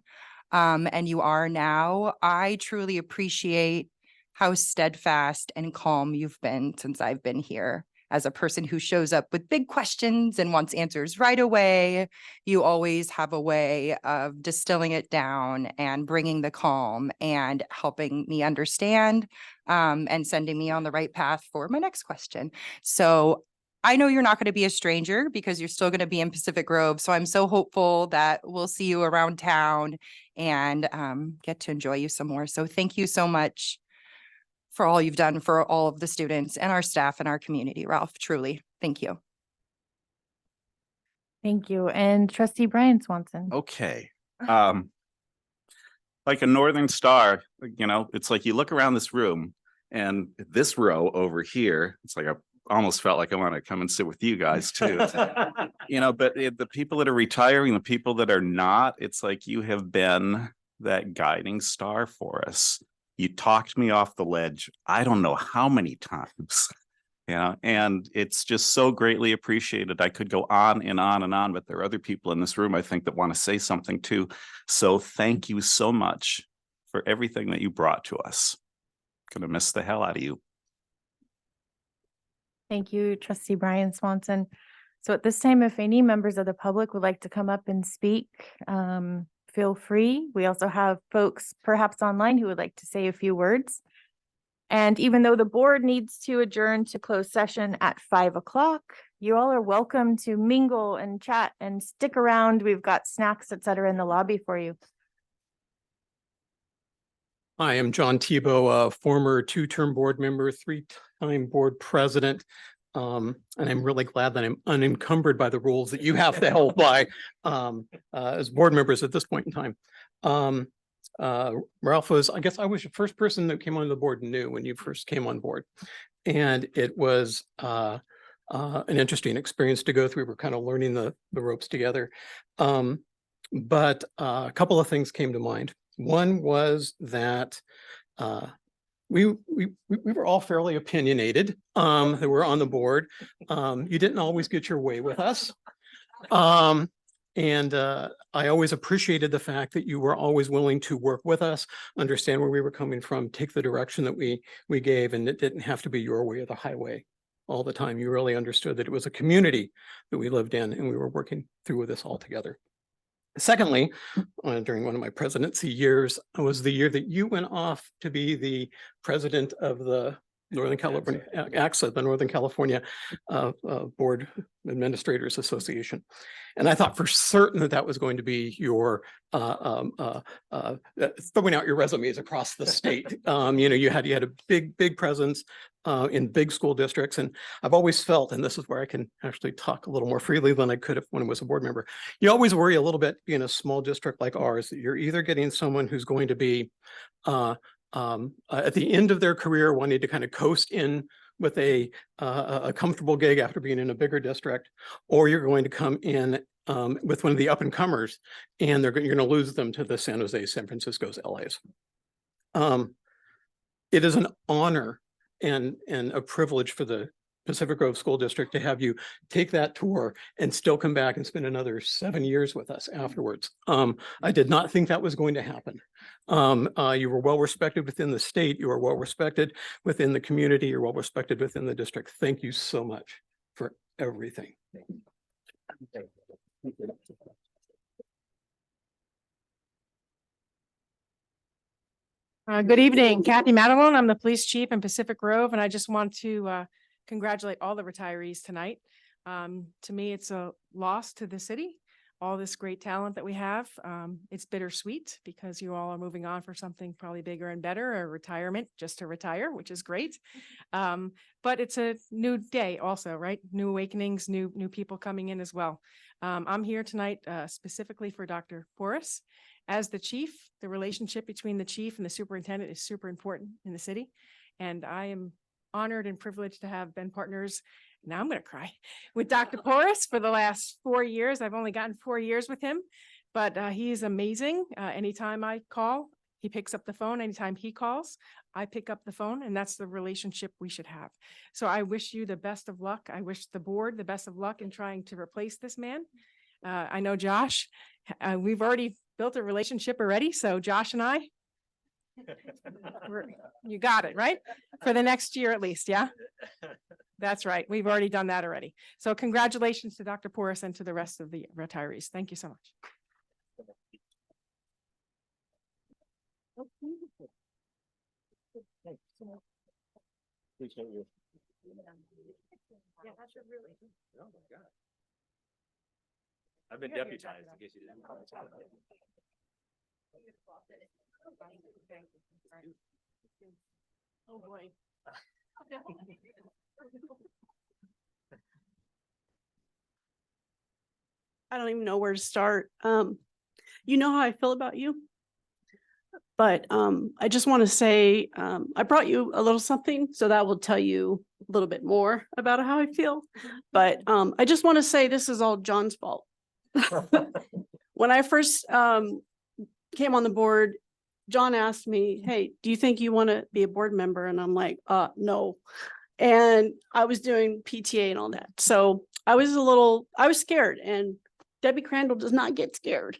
and you are now. I truly appreciate how steadfast and calm you've been since I've been here. As a person who shows up with big questions and wants answers right away, you always have a way of distilling it down and bringing the calm and helping me understand and sending me on the right path for my next question. So I know you're not going to be a stranger because you're still going to be in Pacific Grove. So I'm so hopeful that we'll see you around town and get to enjoy you some more. So thank you so much for all you've done for all of the students and our staff and our community, Ralph, truly. Thank you. Thank you. And Trustee Brian Swanson. Okay. Like a northern star, you know, it's like you look around this room and this row over here, it's like I almost felt like I want to come and sit with you guys too. You know, but the people that are retiring, the people that are not, it's like you have been that guiding star for us. You talked me off the ledge. I don't know how many times, you know, and it's just so greatly appreciated. I could go on and on and on, but there are other people in this room, I think, that want to say something too. So thank you so much for everything that you brought to us. Gonna miss the hell out of you. Thank you, Trustee Brian Swanson. So at this time, if any members of the public would like to come up and speak, feel free. We also have folks perhaps online who would like to say a few words. And even though the board needs to adjourn to closed session at 5 o'clock, you all are welcome to mingle and chat and stick around. We've got snacks, et cetera, in the lobby for you. I am John Tebow, a former two-term board member, three-time board president. And I'm really glad that I'm unencumbered by the rules that you have to hold by as board members at this point in time. Ralph I guess I was the first person that came on the board new when you first came on board. And it was an interesting experience to go through. We're kind of learning the ropes together. But a couple of things came to mind. One was that we were all fairly opinionated that were on the board. You didn't always get your way with us. And I always appreciated the fact that you were always willing to work with us, understand where we were coming from, take the direction that we gave, and it didn't have to be your way or the highway all the time. You really understood that it was a community that we lived in and we were working through this all together. Secondly, during one of my presidency years, was the year that you went off to be the president of the Northern California, AXA, the Northern California Board Administrators Association. And I thought for certain that was going to be your throwing out your resumes across the state. You had a big presence in big school districts. And I've always felt, and this is where I can actually talk a little more freely than I could have when I was a board member. You always worry a little bit in a small district like ours that you're either getting someone who's going to be at the end of their career wanting to kind of coast in with a comfortable gig after being in a bigger district, or you're going to come in with one of the up and comers and you're going to lose them to the San Jose, San Francisco's, LA's. It is an honor and a privilege for the Pacific Grove School District to have you take that tour and still come back and spend another 7 years with us afterwards. I did not think that was going to happen. You were well respected within the state. You are well respected within the community. You're well respected within the district. Thank you so much for everything. Good evening, Kathy Madelon. I'm the police chief in Pacific Grove, and I just want to congratulate all the retirees tonight. To me, it's a loss to the city, all this great talent that we have. It's bittersweet because you all are moving on for something probably bigger and better, a retirement just to retire, which is great. But it's a new day also, right? New awakenings, new people coming in as well. I'm here tonight specifically for Dr. Porras. As the chief, the relationship between the chief and the superintendent is super important in the city. And I am honored and privileged to have been partners. Now I'm going to cry with Dr. Porras for the last 4 years. I've only gotten 4 years with him, but he's amazing. Anytime I call, he picks up the phone. Anytime he calls, I pick up the phone, and that's the relationship we should have. So I wish you the best of luck. I wish the board the best of luck in trying to replace this man. I know Josh, we've already built a relationship already. So Josh and I, you got it, right? For the next year at least, yeah? That's right. We've already done that already. So congratulations to Dr. Porras and to the rest of the retirees. Thank you so much. Appreciate you. Yeah, that's really. Oh my God. I've been deputized in case you didn't know. Oh, boy. I don't even know where to start. You know how I feel about you, but I just want to say I brought you a little something, so that will tell you a little bit more about how I feel. But I just want to say this is all John's fault. When I first came on the board, John asked me, "Hey, do you think you want to be a board member?" And I'm like, no. And I was doing PTA and all that. So I was scared, and Debbie Crandall does not get scared.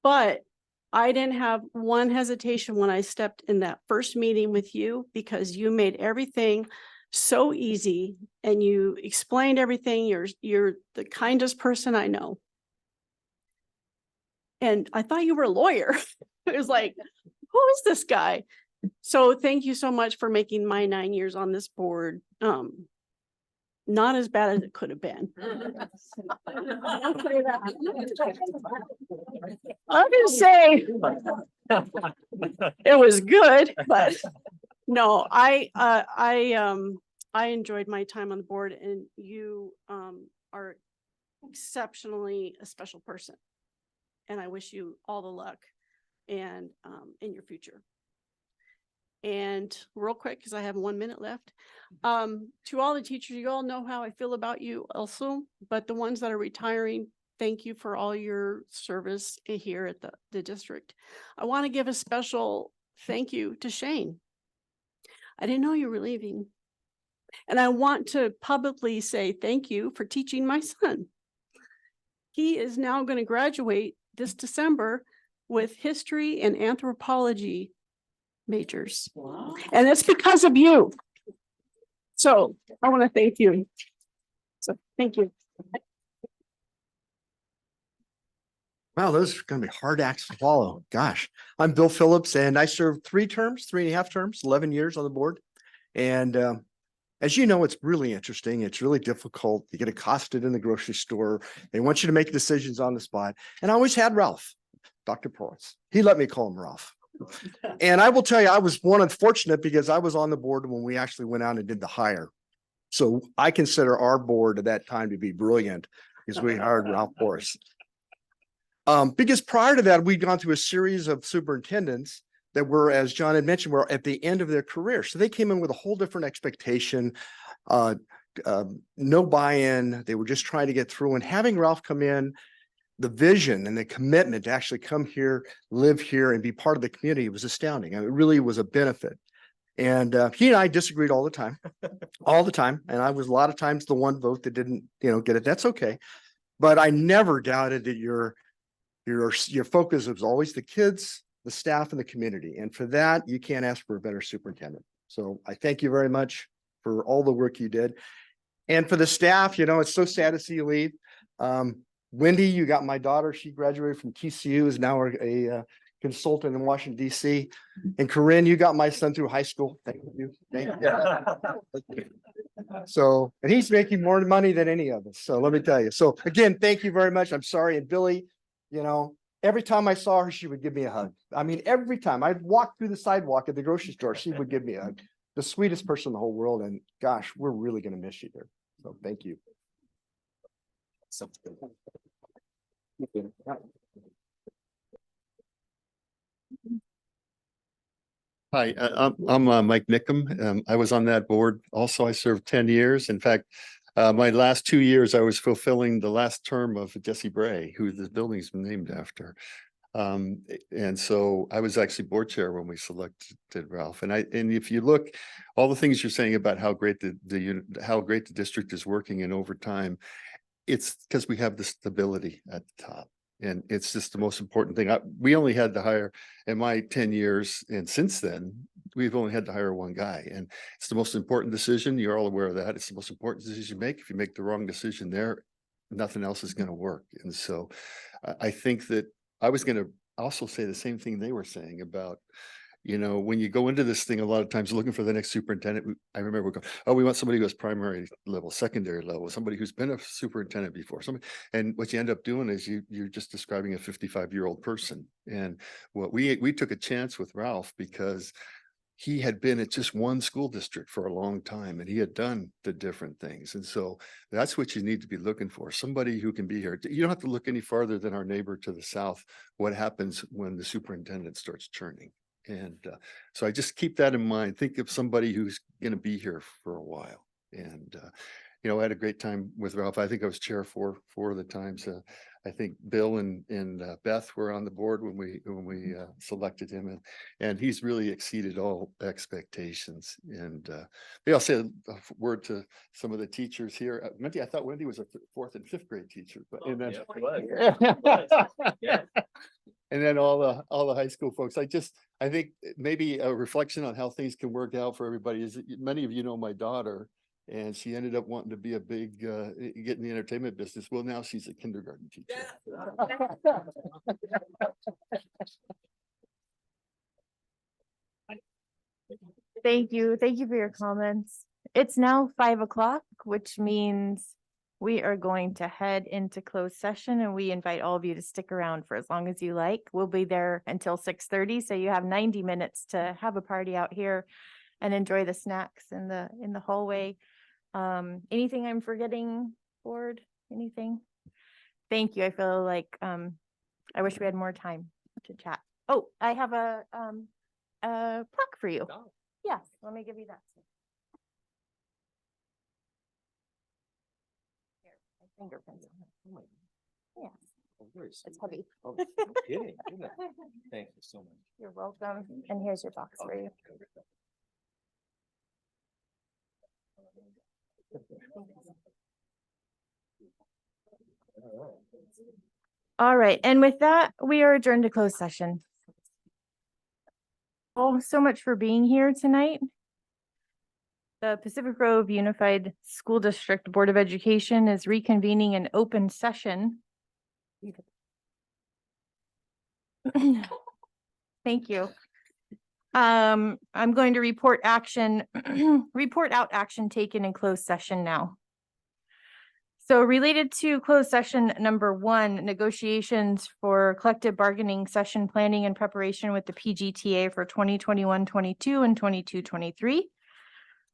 But I didn't have one hesitation when I stepped in that first meeting with you because you made everything so easy and you explained everything. You're the kindest person I know. And I thought you were a lawyer. It was like, who is this guy? So thank you so much for making my 9 years on this board not as bad as it could have been. I'm gonna say it was good, but no, I enjoyed my time on the board, and you are exceptionally a special person. And I wish you all the luck and in your future. And real quick, because I have 1 minute left, to all the teachers, you all know how I feel about you also, but the ones that are retiring, thank you for all your service here at the district. I want to give a special thank you to Shane. I didn't know you were leaving. And I want to publicly say thank you for teaching my son. He is now going to graduate this December with history and anthropology majors. Wow. And it's because of you. So I want to thank you. So thank you. Wow, those are going to be hard acts to follow. Gosh, I'm Bill Phillips and I served 3.5 terms, 11 years on the board. And as you know, it's really interesting. It's really difficult. You get accosted in the grocery store. They want you to make decisions on the spot. And I always had Ralph, Dr. Porras. He let me call him Ralph. And I will tell you, I was one unfortunate because I was on the board when we actually went out and did the hire. So I consider our board at that time to be brilliant because we hired Ralph Porras. Because prior to that, we'd gone through a series of superintendents that were, as John had mentioned, were at the end of their career. So they came in with a whole different expectation, no buy-in. They were just trying to get through, and having Ralph come in, the vision and the commitment to actually come here, live here, and be part of the community was astounding. I mean, it really was a benefit. And he and I disagreed all the time, all the time. And I was a lot of times the one vote that didn't, get it. That's okay. But I never doubted that your focus was always the kids, the staff, and the community. And for that, you can't ask for a better superintendent. So I thank you very much for all the work you did. And for the staff, it's so sad to see you leave. Wendy, you got my daughter. She graduated from TCU, is now a consultant in Washington, D.C. And Corinne, you got my son through high school. Thank you. Thank you. So, and he's making more money than any of us. So let me tell you. So again, thank you very much. I'm sorry. And Billy, every time I saw her, she would give me a hug. I mean, every time I'd walk through the sidewalk at the grocery store, she would give me a hug. The sweetest person in the whole world. And gosh, we're really going to miss you there. So thank you. Hi, I'm Mike Nickum. I was on that board. Also, I served 10 years. In fact, my last 2 years, I was fulfilling the last term of Jesse Bray, who the building's been named after. And so I was actually board chair when we selected Ralph. And if you look, all the things you're saying about how great the district is working in over time, it's because we have the stability at the top. And it's just the most important thing. We only had to hire in my 10 years. And since then, we've only had to hire one guy. And it's the most important decision. You're all aware of that. It's the most important decision you make. If you make the wrong decision there, nothing else is going to work. And so I think that I was going to also say the same thing they were saying about, when you go into this thing, a lot of times looking for the next superintendent, I remember we go, oh, we want somebody who has primary level, secondary level, somebody who's been a superintendent before. And what you end up doing is you're just describing a 55-year-old person. And what we took a chance with Ralph because he had been at just one school district for a long time and he had done the different things. And so that's what you need to be looking for. Somebody who can be here. You don't have to look any farther than our neighbor to the south. What happens when the superintendent starts churning? And so I just keep that in mind. Think of somebody who's going to be here for a while. And, I had a great time with Ralph. I think I was chair four of the times. I think Bill and Beth were on the board when we selected him, and he's really exceeded all expectations. And maybe I'll say a word to some of the teachers here. Wendy, I thought Wendy was a 4th and 5th grade teacher, but And then all the high school folks. I think maybe a reflection on how things can work out for everybody is that many of you know my daughter, and she ended up wanting to be a big, get in the entertainment business. Well, now she's a kindergarten teacher. Thank you. Thank you for your comments. It's now 5 o'clock, which means we are going to head into closed session, and we invite all of you to stick around for as long as you like. We'll be there until 6:30, so you have 90 minutes to have a party out here and enjoy the snacks in the hallway. Anything I'm forgetting, board? Anything? Thank you. I feel like I wish we had more time to chat. Oh, I have a plaque for you. Yes, let me give you that. Here, my fingerprints on it. Yes. It's heavy. Thank you so much. You're welcome. And here's your box for you. All right, and with that, we are adjourned to closed session. Oh, so much for being here tonight. The Pacific Grove Unified School District Board of Education is reconvening an open session. Thank you. I'm going to report out action taken in closed session now. So related to closed session number 1, negotiations for collective bargaining session planning and preparation with the PGTA for 2021-22 and 22-23.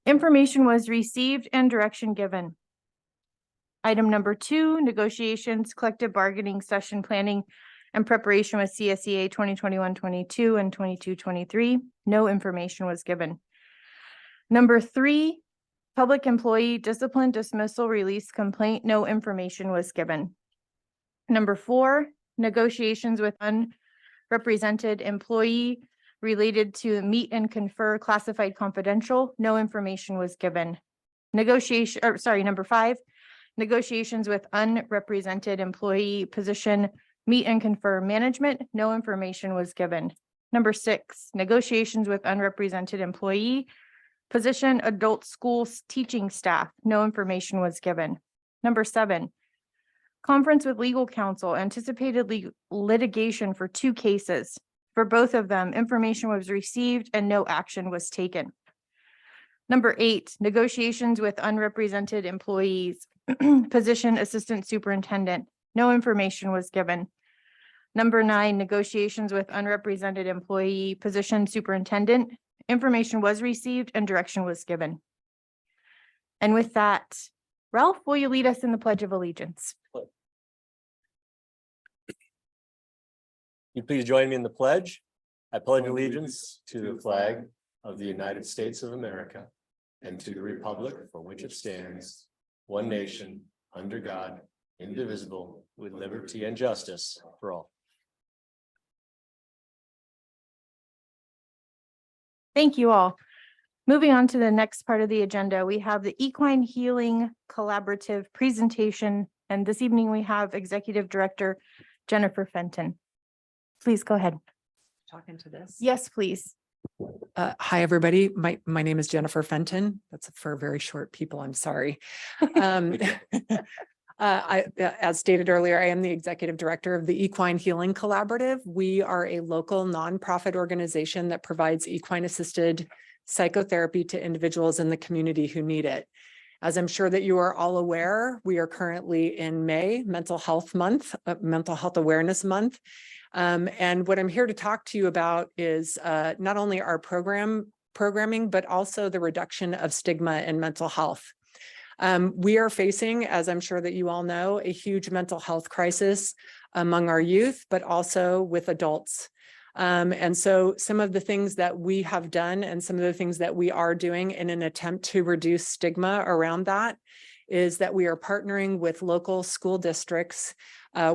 Information was received and direction given. Item number 2, negotiations, collective bargaining session planning and preparation with CSEA 2021-22 and 22-23. No information was given. Number 3, public employee discipline, dismissal, release, complaint. No information was given. Number 4, negotiations with unrepresented employee related to meet and confer classified confidential. No information was given. Number 5, negotiations with unrepresented employee position, meet and confer management. No information was given. Number 6, negotiations with unrepresented employee position, adult schools teaching staff. No information was given. Number 7, conference with legal counsel, anticipated litigation for 2 cases. For both of them, information was received and no action was taken. Number 8, negotiations with unrepresented employees, position assistant superintendent. No information was given. Number 9, negotiations with unrepresented employee, position superintendent. Information was received and direction was given. And with that, Ralph, will you lead us in the Pledge of Allegiance? You please join me in the pledge. I pledge allegiance to the flag of the United States of America and to the republic for which it stands, one nation, under God, indivisible, with liberty and justice for all. Thank you all. Moving on to the next part of the agenda, we have the Equine Healing Collaborative presentation. And this evening we have Executive Director Jennifer Fenton. Please go ahead. Talking to this? Yes, please. Hi, everybody. My name is Jennifer Fenton. That's for very short people. I'm sorry. As stated earlier, I am the Executive Director of the Equine Healing Collaborative. We are a local nonprofit organization that provides equine assisted psychotherapy to individuals in the community who need it. As I'm sure that you are all aware, we are currently in May, Mental Health Month, Mental Health Awareness Month. And what I'm here to talk to you about is not only our programming, but also the reduction of stigma in mental health. We are facing, as I'm sure that you all know, a huge mental health crisis among our youth, but also with adults. And so some of the things that we have done and some of the things that we are doing in an attempt to reduce stigma around that is that we are partnering with local school districts.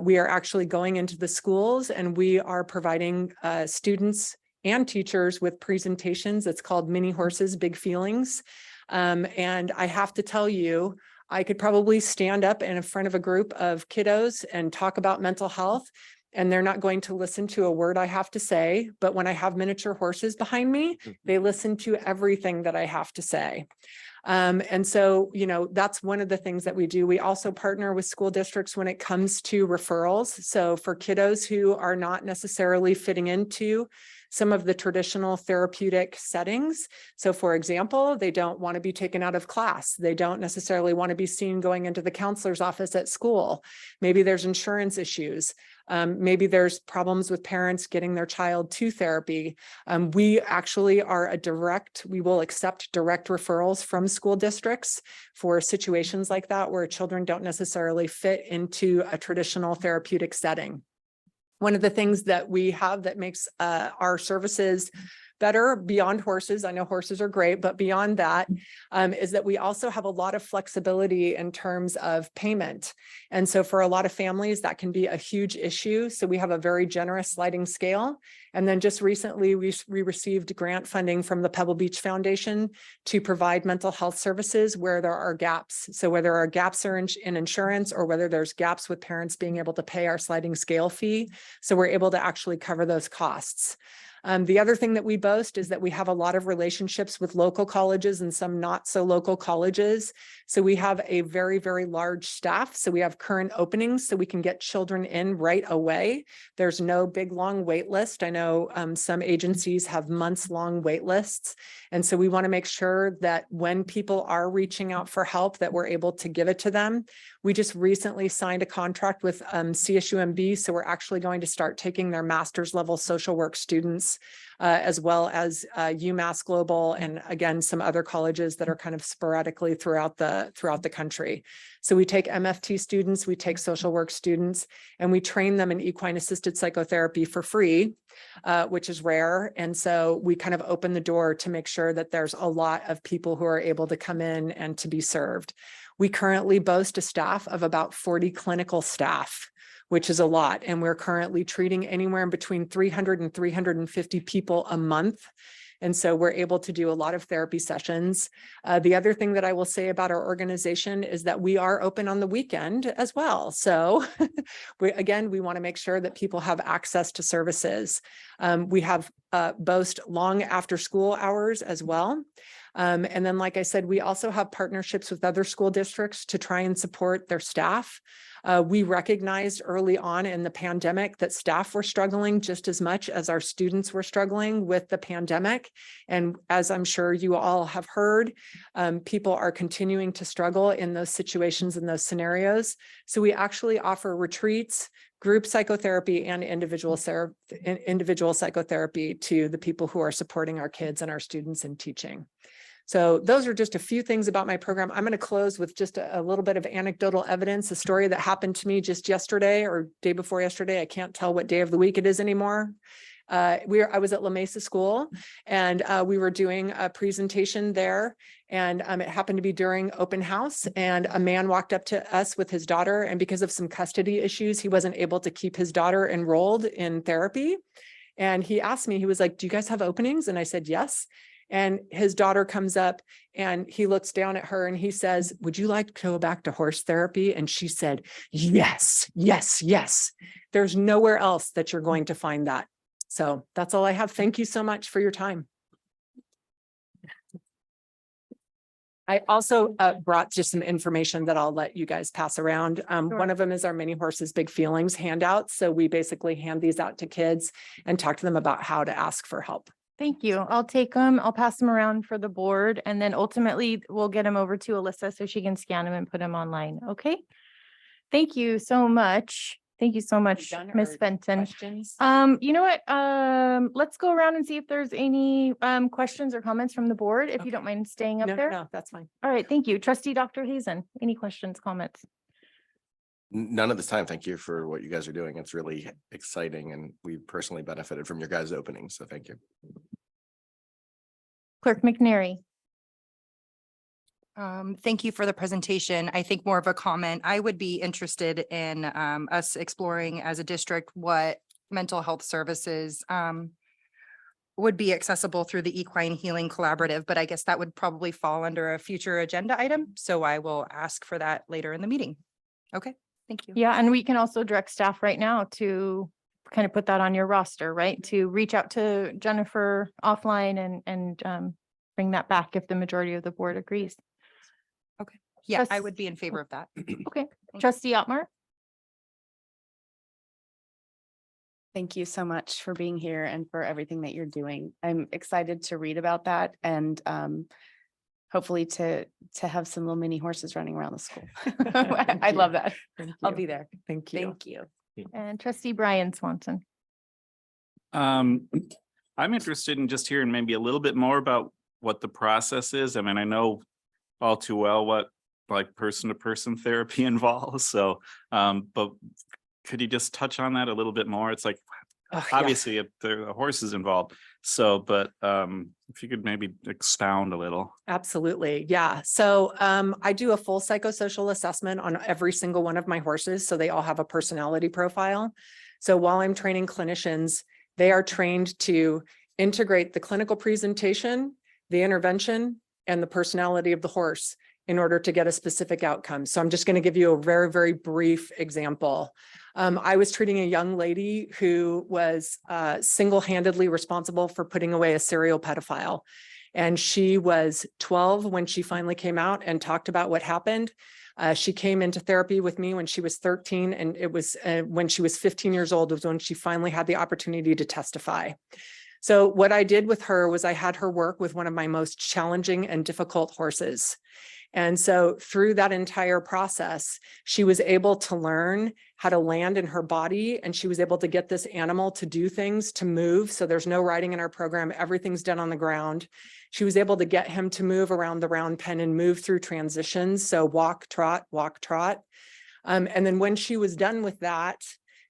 We are actually going into the schools and we are providing students and teachers with presentations. It's called Mini Horses, Big Feelings. And I have to tell you, I could probably stand up in front of a group of kiddos and talk about mental health. and they're not going to listen to a word I have to say. But when I have miniature horses behind me, they listen to everything that I have to say. And so, you know, that's one of the things that we do. We also partner with school districts when it comes to referrals. So for kiddos who are not necessarily fitting into some of the traditional therapeutic settings. So for example, they don't want to be taken out of class. They don't necessarily want to be seen going into the counselor's office at school. Maybe there's insurance issues. Maybe there's problems with parents getting their child to therapy. We actually are we will accept direct referrals from school districts for situations like that, where children don't necessarily fit into a traditional therapeutic setting. One of the things that we have that makes our services better beyond horses, I know horses are great, but beyond that, is that we also have a lot of flexibility in terms of payment. And so for a lot of families, that can be a huge issue. So we have a very generous sliding scale. And then just recently, we received grant funding from the Pebble Beach Foundation to provide mental health services where there are gaps. So whether there are gaps in insurance, or whether there's gaps with parents being able to pay our sliding scale fee. So we're able to actually cover those costs. The other thing that we boast is that we have a lot of relationships with local colleges and some not so local colleges. So we have a very, very large staff. So we have current openings so we can get children in right away. There's no big, long wait list. I know some agencies have months-long wait lists. And so we want to make sure that when people are reaching out for help, that we're able to give it to them. We just recently signed a contract with CSUMB. So we're actually going to start taking their master's level social work students, as well as UMass Global, and again, some other colleges that are kind of sporadically throughout the country. So we take MFT students, we take social work students, and we train them in equine assisted psychotherapy for free, which is rare. And so we kind of open the door to make sure that there's a lot of people who are able to come in and to be served. We currently boast a staff of about 40 clinical staff, which is a lot. And we're currently treating anywhere in between 300 and 350 people a month. And so we're able to do a lot of therapy sessions. The other thing that I will say about our organization is that we are open on the weekend as well. So we want to make sure that people have access to services. We have boast long after school hours as well. And then, like I said, we also have partnerships with other school districts to try and support their staff. We recognized early on in the pandemic that staff were struggling just as much as our students were struggling with the pandemic. And as I'm sure you all have heard, people are continuing to struggle in those situations, in those scenarios. So we actually offer retreats, group psychotherapy, and individual psychotherapy to the people who are supporting our kids and our students in teaching. So those are just a few things about my program. I'm going to close with just a little bit of anecdotal evidence, a story that happened to me just yesterday or day before yesterday. I can't tell what day of the week it is anymore. I was at La Mesa School, and we were doing a presentation there, and it happened to be during open house, and a man walked up to us with his daughter, and because of some custody issues, he wasn't able to keep his daughter enrolled in therapy. And he asked me, he was like, "Do you guys have openings?" And I said, "Yes." And his daughter comes up and he looks down at her and he says, "Would you like to go back to horse therapy?" And she said, "Yes, yes, yes." There's nowhere else that you're going to find that. So that's all I have. Thank you so much for your time. I also brought just some information that I'll let you guys pass around. One of them is our Many Horses, Big Feelings handout. So we basically hand these out to kids and talk to them about how to ask for help. Thank you. I'll take them. I'll pass them around for the board, and then ultimately we'll get them over to Alyssa so she can scan them and put them online. Okay. Thank you so much. Thank you so much, Ms. Fenton. Questions? You know what? Let's go around and see if there's any questions or comments from the board, if you don't mind staying up there. No, that's fine. All right. Thank you. Trustee Dr. Hazen, any questions, comments? None at this time. Thank you for what you guys are doing. It's really exciting, and we personally benefited from your guys' openings. So thank you. Clerk McNary. Thank you for the presentation. I think more of a comment. I would be interested in us exploring as a district what mental health services would be accessible through the Equine Healing Collaborative, but I guess that would probably fall under a future agenda item. So I will ask for that later in the meeting. Okay, thank you. Yeah, and we can also direct staff right now to kind of put that on your roster, right? To reach out to Jennifer offline and bring that back if the majority of the board agrees. Okay. Yeah, I Trust- would be in favor of that. Okay, trustee Otmar? Thank you so much for being here and for everything that you're doing. I'm excited to read about that and hopefully to have some little mini horses running around the school. I love that. I'll be there. Thank you. Thank you. And trustee Brian Swanson. I'm interested in just hearing maybe a little bit more about what the process is. I mean, I know all too well what like person-to-person therapy involves. So, but could you just touch on that a little bit more? It's like, obviously if there are horses involved. So, but if you could maybe expound a little. Absolutely. Yeah. So I do a full psychosocial assessment on every single one of my horses. So they all have a personality profile. So while I'm training clinicians, they are trained to integrate the clinical presentation, the intervention, and the personality of the horse in order to get a specific outcome. So I'm just going to give you a very, very brief example. I was treating a young lady who was single-handedly responsible for putting away a serial pedophile. And she was 12 when she finally came out and talked about what happened. She came into therapy with me when she was 13, and it was when she was 15 years old was when she finally had the opportunity to testify. So what I did with her was I had her work with one of my most challenging and difficult horses. And so through that entire process, she was able to learn how to land in her body, and she was able to get this animal to do things, to move. So there's no riding in our program. Everything's done on the ground. She was able to get him to move around the round pen and move through transitions. So walk, trot, walk, trot. And then when she was done with that,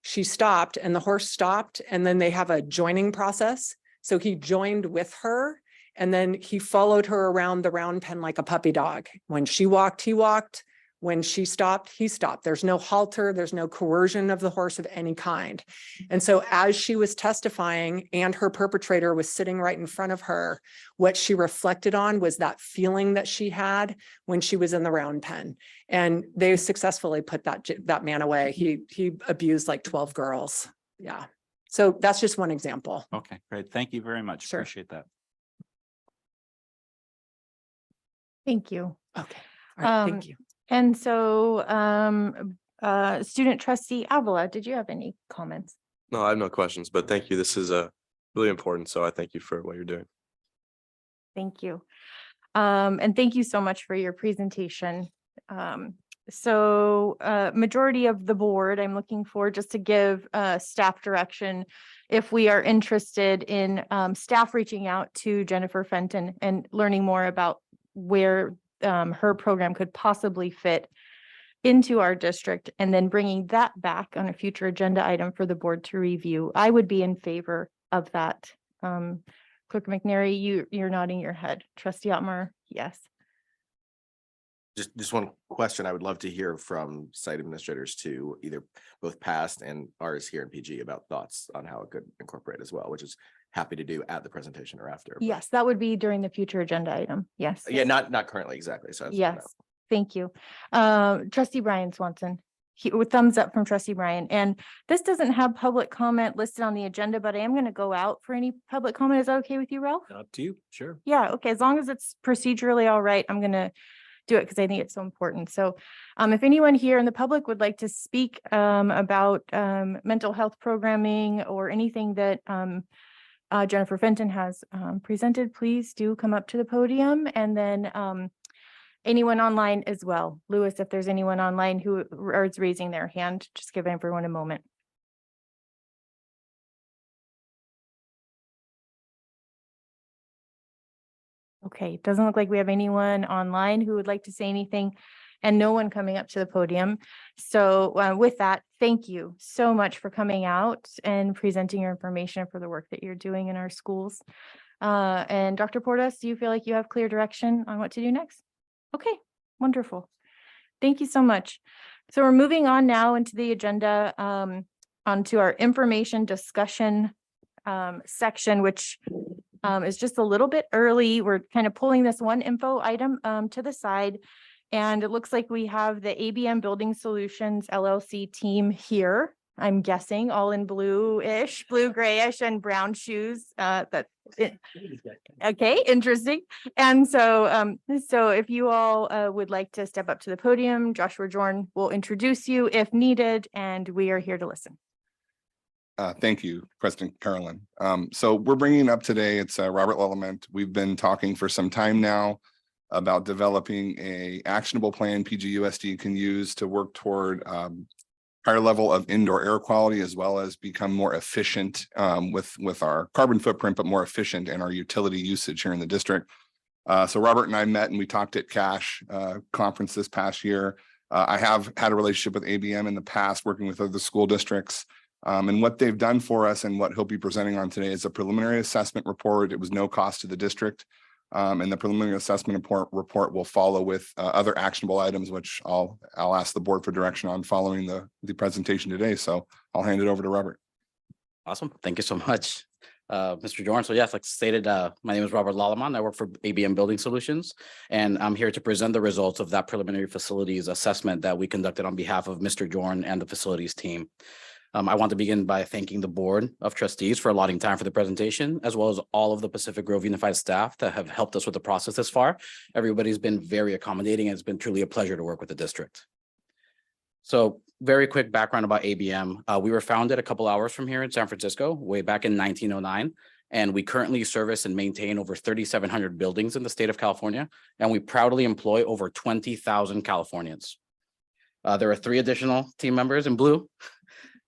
she stopped and the horse stopped, and then they have a joining process. So he joined with her, and then he followed her around the round pen like a puppy dog. When she walked, he walked. When she stopped, he stopped. There's no halter, there's no coercion of the horse of any kind. And so as she was testifying and her perpetrator was sitting right in front of her, what she reflected on was that feeling that she had when she was in the round pen. And they successfully put that man away. He abused like 12 girls. Yeah. So that's just one example. Okay, great. Thank you very much. Sure. Appreciate that. Thank you. Okay. All right, Um, thank you. And so, student trustee Avila, did you have any comments? No, I have no questions, but thank you. This is really important. So I thank you for what you're doing. Thank you. And thank you so much for your presentation. Majority of the board, I'm looking for just to give staff direction if we are interested in staff reaching out to Jennifer Fenton and learning more about where her program could possibly fit into our district, and then bringing that back on a future agenda item for the board to review. I would be in favor of that. Clerk McNary, you're nodding your head. Trustee Otmar, yes. Just one question I would love to hear from site administrators too, either both past and ours here in PG, about thoughts on how it could incorporate as well, which is happy to do at the presentation or after. but- Yes, that would be during the future agenda item. Yes. Yeah, not currently, exactly. So. Yes, thank you. Trustee Brian Swanson, with thumbs up from trustee Brian. And this doesn't have public comment listed on the agenda, but I am going to go out for any public comment. Is that okay with you, Ralph? Up to you. Sure. Yeah, okay. As long as it's procedurally all right, I'm going to do it because I think it's so important. So if anyone here in the public would like to speak about mental health programming or anything that Jennifer Fenton has presented, please do come up to the podium. And then anyone online as well. Lewis, if there's anyone online who is raising their hand, just give everyone a moment. Okay, it doesn't look like we have anyone online who would like to say anything, and no one coming up to the podium. So with that, thank you so much for coming out and presenting your information for the work that you're doing in our schools. And Dr. Portas, do you feel like you have clear direction on what to do next? Okay, wonderful. Thank you so much. So we're moving on now into the agenda, onto our information discussion section, which is just a little bit early. We're kind of pulling this one info item to the side. And it looks like we have the ABM Building Solutions LLC team here I'm guessing all in blue-ish, blue-grayish and brown shoes. Okay, interesting. And so, so if you all would like to step up to the podium, Joshua Jorn will introduce you if needed, and we are here to listen. Thank you, President Carolyn. So we're bringing up today, it's Robert Lillament. We've been talking for some time now about developing a actionable plan PGUSD can use to work toward higher level of indoor air quality, as well as become more efficient with our carbon footprint, but more efficient in our utility usage here in the district. So Robert and I met and we talked at CASH conference this past year. I have had a relationship with ABM in the past, working with other school districts. And what they've done for us and what he'll be presenting on today is a preliminary assessment report. It was no cost to the district. And the preliminary assessment report will follow with other actionable items, which I'll ask the board for direction on following the presentation today. So I'll hand it over to Robert. Awesome. Thank you so much, Mr. Jorn. So yes, like stated, my name is Robert Lalaman. I work for ABM Building Solutions, and I'm here to present the results of that preliminary facilities assessment that we conducted on behalf of Mr. Jorn and the facilities team. I want to begin by thanking the Board of Trustees for allotting time for the presentation, as well as all of the Pacific Grove Unified staff that have helped us with the process this far. Everybody's been very accommodating, and it's been truly a pleasure to work with the district. So very quick background about ABM. We were founded a couple hours from here in San Francisco, way back in 1909. And we currently service and maintain over 3,700 buildings in the state of California. And we proudly employ over 20,000 Californians. There are 3 additional team members in blue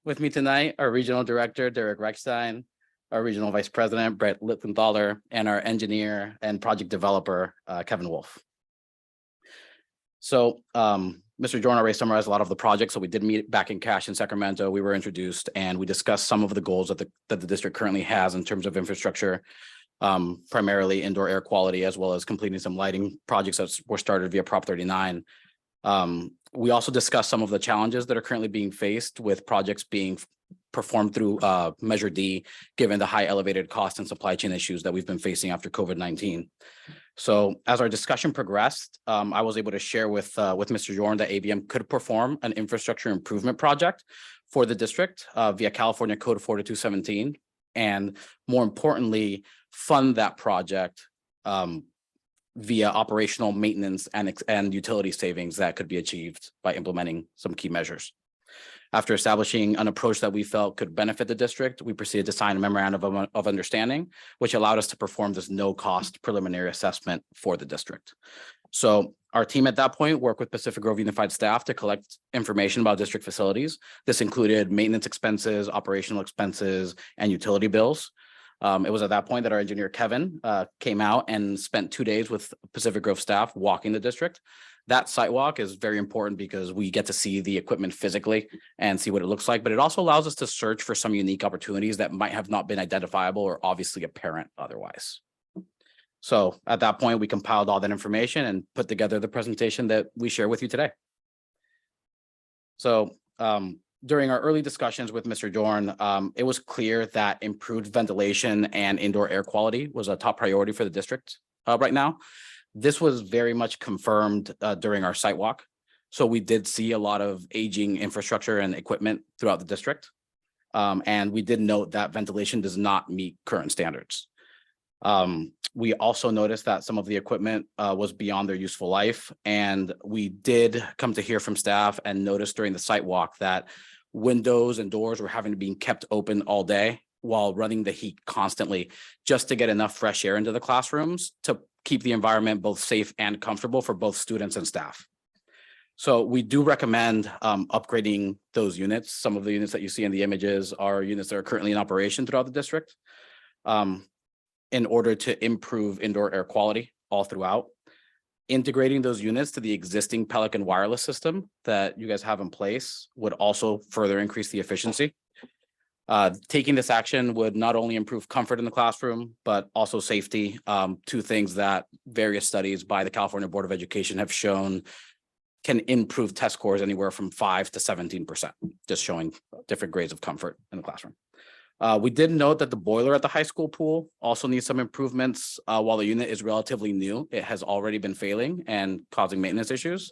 with me tonight: our regional director, Derek Rechstein, our regional vice president, Brett Littenthaler, and our engineer and project developer, Kevin Wolf. So Mr. Jorn already summarized a lot of the projects. So we did meet back in CASH in Sacramento. We were introduced and we discussed some of the goals that the district currently has in terms of infrastructure, primarily indoor air quality, as well as completing some lighting projects that were started via Prop 39. We also discussed some of the challenges that are currently being faced with projects being performed through Measure D, given the high elevated cost and supply chain issues that we've been facing after COVID-19. So as our discussion progressed, I was able to share with Mr. Jorn that ABM could perform an infrastructure improvement project for the district via California Code 4217, and more importantly, fund that project via operational maintenance and utility savings that could be achieved by implementing some key measures. After establishing an approach that we felt could benefit the district, we proceeded to sign a memorandum of understanding, which allowed us to perform this no-cost preliminary assessment for the district. So our team at that point worked with Pacific Grove Unified staff to collect information about district facilities. This included maintenance expenses, operational expenses, and utility bills. It was at that point that our engineer, Kevin, came out and spent 2 days with Pacific Grove staff walking the district. That site walk is very important because we get to see the equipment physically and see what it looks like, but it also allows us to search for some unique opportunities that might have not been identifiable or obviously apparent otherwise. So at that point, we compiled all that information and put together the presentation that we share with you today. So during our early discussions with Mr. Jorn, it was clear that improved ventilation and indoor air quality was a top priority for the district right now. This was very much confirmed during our site walk. So we did see a lot of aging infrastructure and equipment throughout the district. And we did note that ventilation does not meet current standards. We also noticed that some of the equipment was beyond their useful life. And we did come to hear from staff and notice during the site walk that windows and doors were having to be kept open all day while running the heat constantly just to get enough fresh air into the classrooms to keep the environment both safe and comfortable for both students and staff. So we do recommend upgrading those units. Some of the units that you see in the images are units that are currently in operation throughout the district in order to improve indoor air quality all throughout. Integrating those units to the existing Pelican wireless system that you guys have in place would also further increase the efficiency. Taking this action would not only improve comfort in the classroom, but also safety. 2 things that various studies by the California Board of Education have shown can improve test scores anywhere from 5 to 17%, just showing different grades of comfort in the classroom. We did note that the boiler at the high school pool also needs some improvements. While the unit is relatively new, it has already been failing and causing maintenance issues.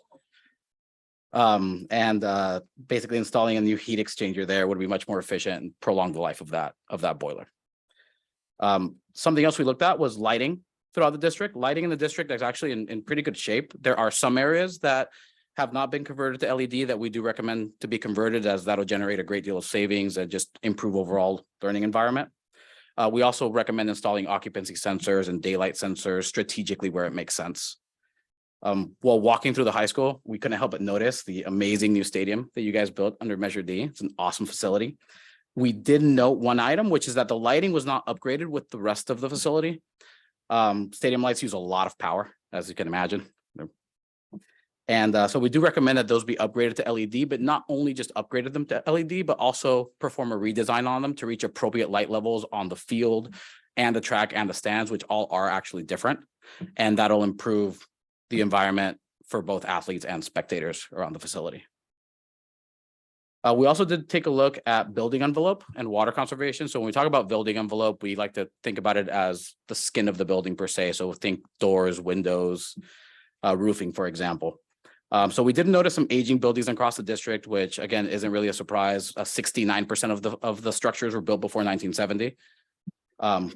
Basically installing a new heat exchanger there would be much more efficient and prolong the life of that boiler. Something else we looked at was lighting throughout the district. Lighting in the district is actually in pretty good shape. There are some areas that have not been converted to LED that we do recommend to be converted, as that'll generate a great deal of savings and just improve overall learning environment. We also recommend installing occupancy sensors and daylight sensors strategically where it makes sense. While walking through the high school, we couldn't help but notice the amazing new stadium that you guys built under Measure D. It's an awesome facility. We did note one item, which is that the lighting was not upgraded with the rest of the facility. Stadium lights use a lot of power, as you can imagine. So we do recommend that those be upgraded to LED, but not only just upgraded them to LED, but also perform a redesign on them to reach appropriate light levels on the field and the track and the stands, which all are actually different. And that'll improve the environment for both athletes and spectators around the facility. We also did take a look at building envelope and water conservation. So when we talk about building envelope, we like to think about it as the skin of the building per se. So think doors, windows, roofing, for example. So we did notice some aging buildings across the district, which again, isn't really a surprise. 69% of the structures were built before 1970.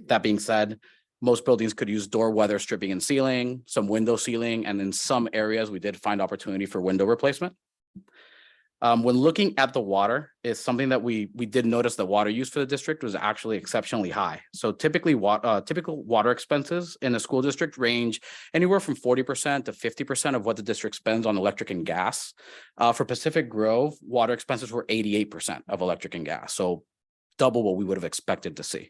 That being said, most buildings could use door weather stripping and sealing, some window sealing, and in some areas, we did find opportunity for window replacement. When looking at the water, is something that we did notice that water use for the district was actually exceptionally high. So typically, typical water expenses in a school district range anywhere from 40% to 50% of what the district spends on electric and gas. For Pacific Grove, water expenses were 88% of electric and gas, so double what we would have expected to see.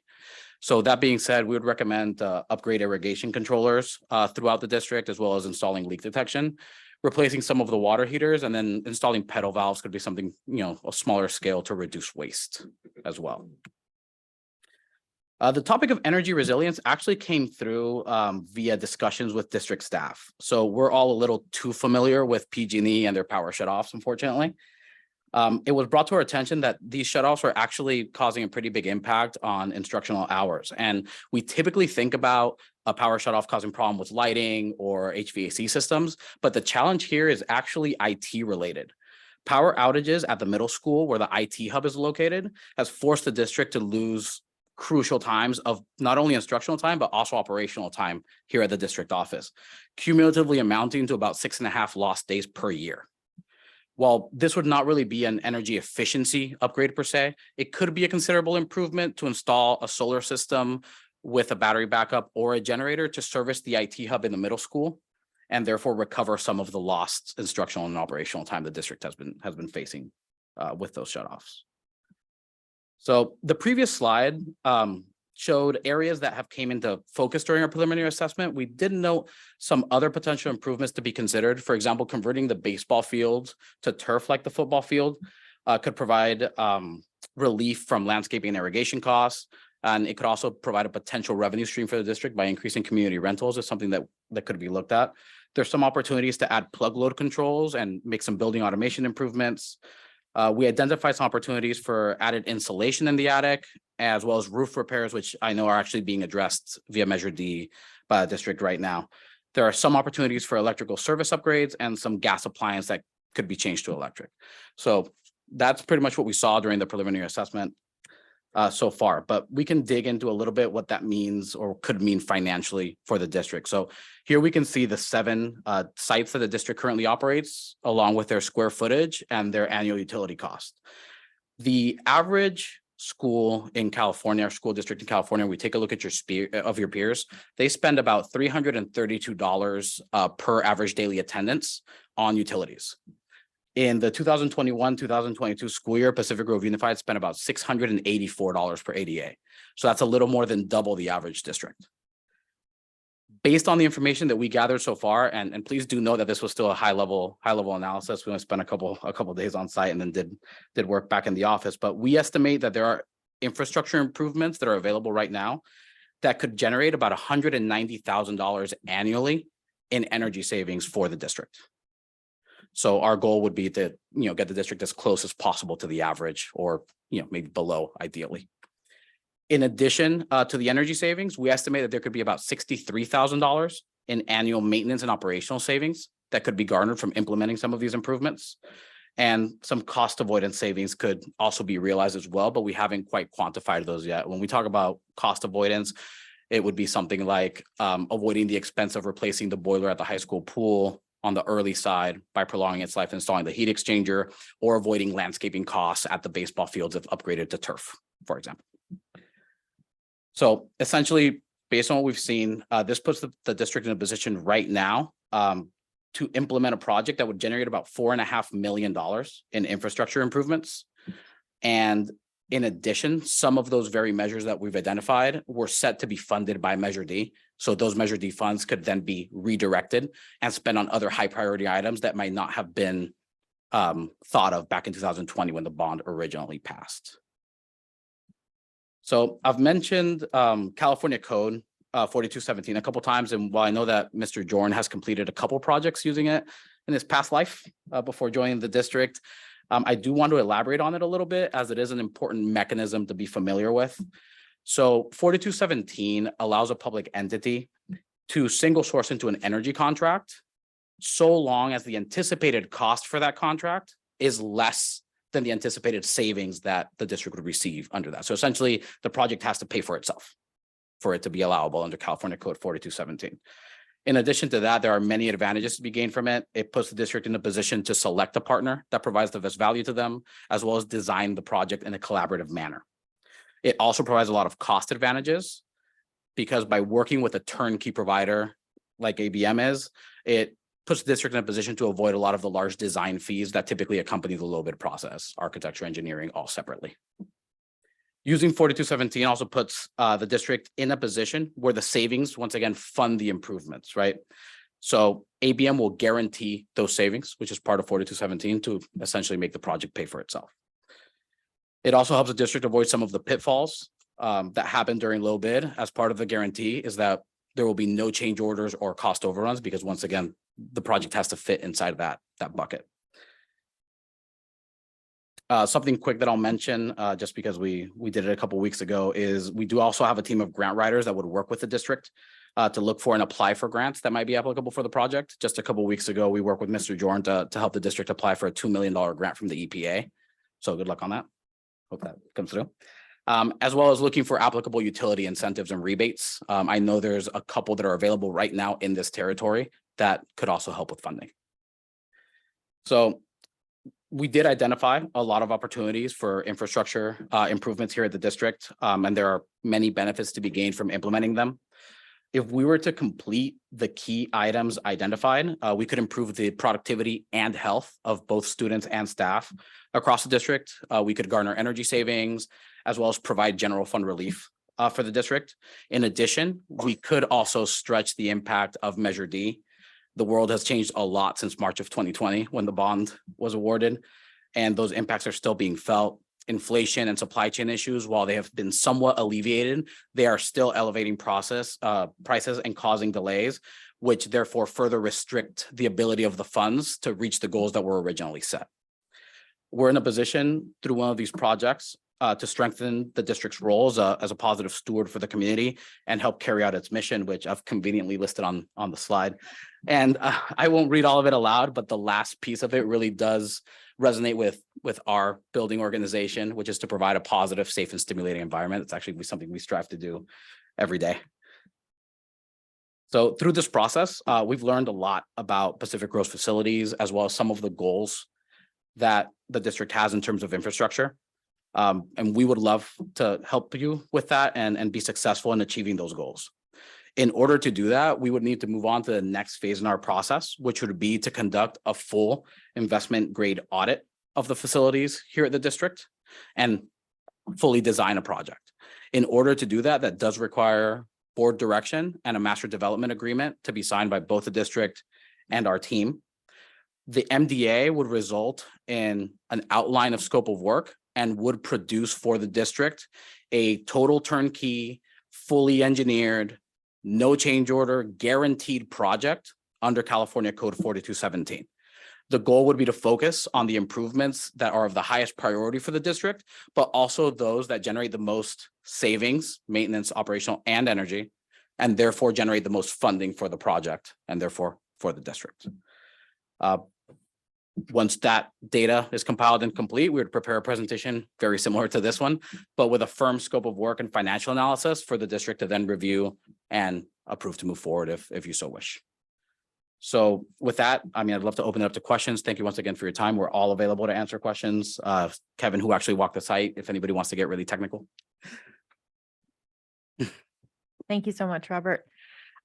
So that being said, we would recommend upgrade irrigation controllers throughout the district, as well as installing leak detection. Replacing some of the water heaters and then installing pedal valves could be something, a smaller scale to reduce waste as well. The topic of energy resilience actually came through via discussions with district staff. So we're all a little too familiar with PG&E and their power shutoffs, unfortunately. It was brought to our attention that these shutoffs were actually causing a pretty big impact on instructional hours. And we typically think about a power shutoff causing problem with lighting or HVAC systems, but the challenge here is actually IT related. Power outages at the middle school, where the IT hub is located, has forced the district to lose crucial times of not only instructional time, but also operational time here at the district office, cumulatively amounting to about 6.5 lost days per year. While this would not really be an energy efficiency upgrade per se, it could be a considerable improvement to install a solar system with a battery backup or a generator to service the IT hub in the middle school, and therefore recover some of the lost instructional and operational time the district has been facing with those shutoffs. So the previous slide showed areas that have came into focus during our preliminary assessment. We did note some other potential improvements to be considered. For example, converting the baseball field to turf like the football field could provide relief from landscaping and irrigation costs. And it could also provide a potential revenue stream for the district by increasing community rentals. Is something that could be looked at. There's some opportunities to add plug load controls and make some building automation improvements. We identified some opportunities for added insulation in the attic, as well as roof repairs, which I know are actually being addressed via Measure D by the district right now. There are some opportunities for electrical service upgrades and some gas appliance that could be changed to electric. So that's pretty much what we saw during the preliminary assessment so far, but we can dig into a little bit what that means or could mean financially for the district. So here we can see the 7 sites that the district currently operates, along with their square footage and their annual utility cost. The average school in California, or school district in California, we take a look at your peers, they spend about $332 per average daily attendance on utilities. In the 2021-2022 school year, Pacific Grove Unified spent about $684 per ADA. So that's a little more than double the average district. Based on the information that we gathered so far, and please do know that this was still a high level analysis. We only spent a couple days on site and then did work back in the office. But we estimate that there are infrastructure improvements that are available right now that could generate about $190,000 annually in energy savings for the district. So our goal would be to, get the district as close as possible to the average, or, maybe below ideally. In addition to the energy savings, we estimate that there could be about $63,000 in annual maintenance and operational savings that could be garnered from implementing some of these improvements. And some cost avoidance savings could also be realized as well, but we haven't quite quantified those yet. When we talk about cost avoidance, it would be something like avoiding the expense of replacing the boiler at the high school pool on the early side by prolonging its life, installing the heat exchanger, or avoiding landscaping costs at the baseball fields if upgraded to turf, for example. So essentially, based on what we've seen, this puts the district in a position right now to implement a project that would generate about $4.5 million in infrastructure improvements. And in addition, some of those very measures that we've identified were set to be funded by Measure D. So those Measure D funds could then be redirected and spent on other high priority items that might not have been thought of back in 2020 when the bond originally passed. So I've mentioned California Code 4217 a couple times, and while I know that Mr. Jorn has completed a couple projects using it in his past life before joining the district, I do want to elaborate on it a little bit, as it is an important mechanism to be familiar with. So 4217 allows a public entity to single source into an energy contract so long as the anticipated cost for that contract is less than the anticipated savings that the district would receive under that. So essentially, the project has to pay for itself for it to be allowable under California Code 4217. In addition to that, there are many advantages to be gained from it. It puts the district in a position to select a partner that provides the best value to them, as well as design the project in a collaborative manner. It also provides a lot of cost advantages, because by working with a turnkey provider like ABM is, it puts the district in a position to avoid a lot of the large design fees that typically accompany the low bid process, architecture, engineering, all separately. Using 4217 also puts the district in a position where the savings, once again, fund the improvements, right? So ABM will guarantee those savings, which is part of 4217, to essentially make the project pay for itself. It also helps the district avoid some of the pitfalls that happen during low bid. As part of the guarantee is that there will be no change orders or cost overruns, because once again, the project has to fit inside that bucket. Something quick that I'll mention, just because we did it a couple of weeks ago, is we do also have a team of grant writers that would work with the district to look for and apply for grants that might be applicable for the project. Just a couple of weeks ago, we worked with Mr. Jorn to help the district apply for a $2 million grant from the EPA. So good luck on that. Hope that comes through. As well as looking for applicable utility incentives and rebates. I know there's a couple that are available right now in this territory that could also help with funding. So we did identify a lot of opportunities for infrastructure improvements here at the district, and there are many benefits to be gained from implementing them. If we were to complete the key items identified, we could improve the productivity and health of both students and staff across the district. We could garner energy savings, as well as provide general fund relief for the district. In addition, we could also stretch the impact of Measure D. The world has changed a lot since March of 2020 when the bond was awarded, and those impacts are still being felt. Inflation and supply chain issues, while they have been somewhat alleviated, they are still elevating prices and causing delays, which therefore further restrict the ability of the funds to reach the goals that were originally set. We're in a position through one of these projects to strengthen the district's role as a positive steward for the community and help carry out its mission, which I've conveniently listed on the slide. And I won't read all of it aloud, but the last piece of it really does resonate with our building organization, which is to provide a positive, safe, and stimulating environment. It's actually something we strive to do every day. So through this process, we've learned a lot about Pacific Grove's facilities, as well as some of the goals that the district has in terms of infrastructure. And we would love to help you with that and be successful in achieving those goals. In order to do that, we would need to move on to the next phase in our process, which would be to conduct a full investment grade audit of the facilities here at the district and fully design a project. In order to do that, that does require board direction and a master development agreement to be signed by both the district and our team. The MDA would result in an outline of scope of work and would produce for the district a total turnkey, fully engineered, no change order, guaranteed project under California Code 4217. The goal would be to focus on the improvements that are of the highest priority for the district, but also those that generate the most savings, maintenance, operational, and energy, and therefore generate the most funding for the project and therefore for the district. Once that data is compiled and complete, we would prepare a presentation very similar to this one, but with a firm scope of work and financial analysis for the district to then review and approve to move forward if you so wish. So with that, I mean, I'd love to open it up to questions. Thank you once again for your time. We're all available to answer questions. Kevin, who actually walked the site, if anybody wants to get really technical. Thank you so much, Robert.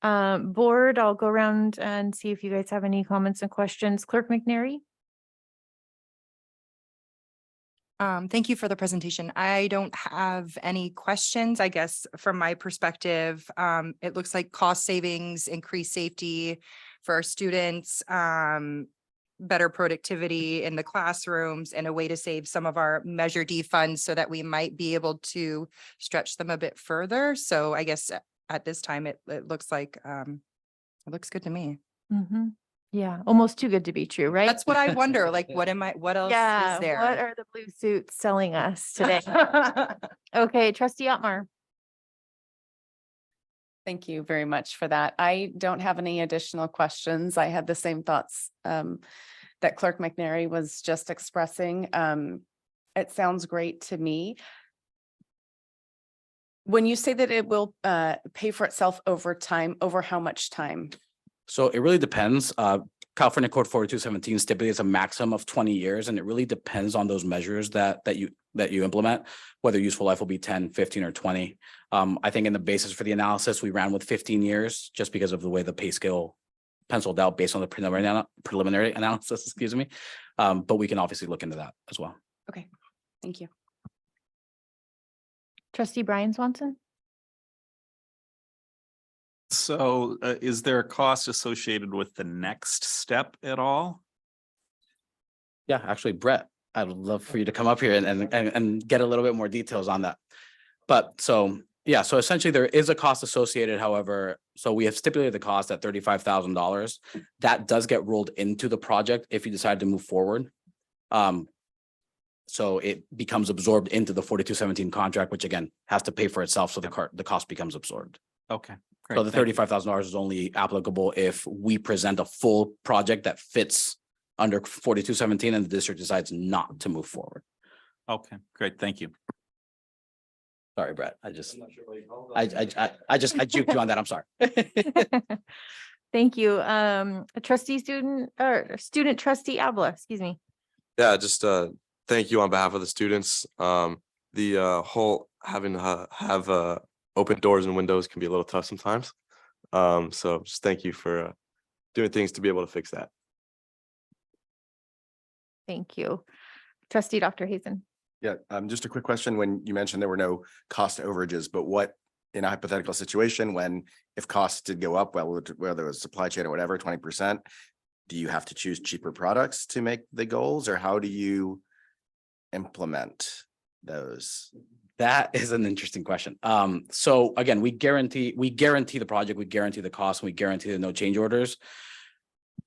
Board, I'll go around and see if you guys have any comments and questions. Clerk McNary? Thank you for the presentation. I don't have any questions. I guess from my perspective, it looks like cost savings, increased safety for our students, better productivity in the classrooms, and a way to save some of our Measure D funds so that we might be able to stretch them a bit further. So I guess at this time, it looks like, it looks good to me. Mm-hmm. Yeah, almost too good to be true, right? That's what I wonder, like, what else Yeah, is there? what are the blue suits selling us today? Okay, trustee Otmar. Thank you very much for that. I don't have any additional questions. I had the same thoughts that Clerk McNary was just expressing. It sounds great to me. When you say that it will pay for itself over time, over how much time? So it really depends. California Code 4217 stipulates a maximum of 20 years, and it really depends on those measures that you implement, whether useful life will be 10, 15, or 20. I think in the basis for the analysis, we ran with 15 years just because of the way the pay scale penciled out based on the preliminary analysis, excuse me. But we can obviously look into that as well. Okay, thank you. Trustee Brian Swanson? So is there a cost associated with the next step at all? Yeah, actually, Brett, I would love for you to come up here and get a little bit more details on that. But so, yeah, so essentially there is a cost associated, however, so we have stipulated the cost at $35,000. That does get rolled into the project if you decide to move forward. So it becomes absorbed into the 4217 contract, which again, has to pay for itself. So the cost becomes absorbed. Okay. So the $35,000 is only applicable if we present a full project that fits under 4217 and the district decides not to move forward. Okay, great. Thank you. Sorry, Brett. I juked you on that. I'm sorry. Thank you. Student trustee Abla, excuse me. Yeah, just thank you on behalf of the students. The whole having to have open doors and windows can be a little tough sometimes. So just thank you for doing things to be able to fix that. Thank you. Trustee Dr. Hazen. Yeah, just a quick question. When you mentioned there were no cost overages, but what in a hypothetical situation when if costs did go up, well, whether it was supply chain or whatever, 20%, do you have to choose cheaper products to make the goals, or how do you implement those? That is an interesting question. So again, we guarantee the project, we guarantee the cost, and we guarantee the no change orders.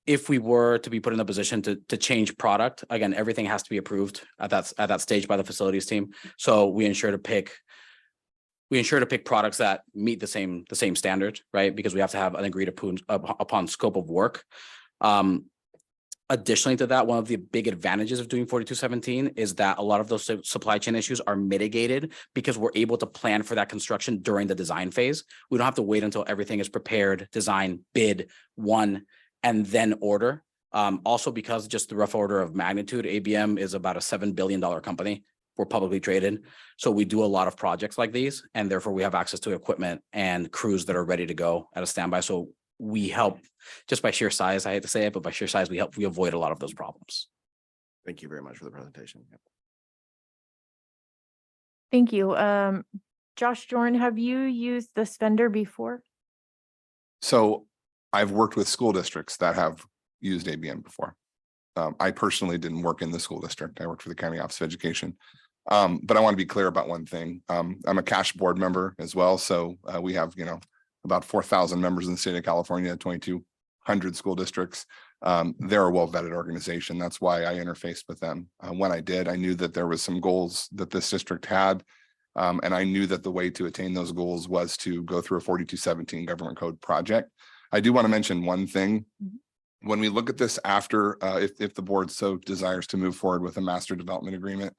If we were to be put in a position to change product, again, everything has to be approved at that stage by the facilities team. So we ensure to pick products that meet the same standards, right? Because we have to have an agreed upon scope of work. Additionally to that, one of the big advantages of doing 4217 is that a lot of those supply chain issues are mitigated because we're able to plan for that construction during the design phase. We don't have to wait until everything is prepared, design, bid, won, and then order. Also because just the rough order of magnitude, ABM is about a $7 billion company. We're publicly traded. So we do a lot of projects like these, and therefore we have access to equipment and crews that are ready to go at a standby. So we help just by sheer size, I hate to say it, but by sheer size, we avoid a lot of those problems. Thank you very much for the presentation. Thank you. Josh Jordan, have you used this vendor before? So I've worked with school districts that have used ABM before. I personally didn't work in the school district. I worked for the County Office of Education. But I want to be clear about one thing. I'm a CASH board member as well. So we have, about 4,000 members in the state of California, 2,200 school districts. They're a well-vetted organization. That's why I interfaced with them. When I did, I knew that there was some goals that this district had. And I knew that the way to attain those goals was to go through a 4217 government code project. I do want to mention one thing. when we look at this after, if the board so desires to move forward with a master development agreement,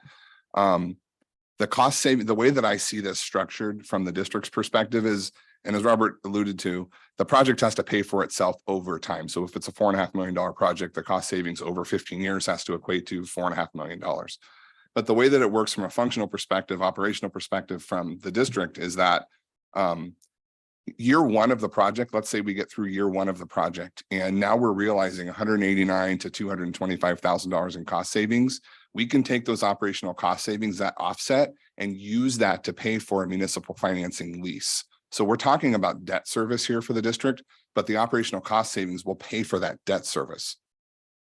the cost saving, the way that I see this structured from the district's perspective is, and as Robert alluded to, the project has to pay for itself over time. So if it's a $4.5 million project, the cost savings over 15 years has to equate to $4.5 million. But the way that it works from a functional perspective, operational perspective from the district is that year one of the project, let's say we get through year one of the project, and now we're realizing $189,000 to $225,000 in cost savings. We can take those operational cost savings, that offset, and use that to pay for a municipal financing lease. So we're talking about debt service here for the district, but the operational cost savings will pay for that debt service.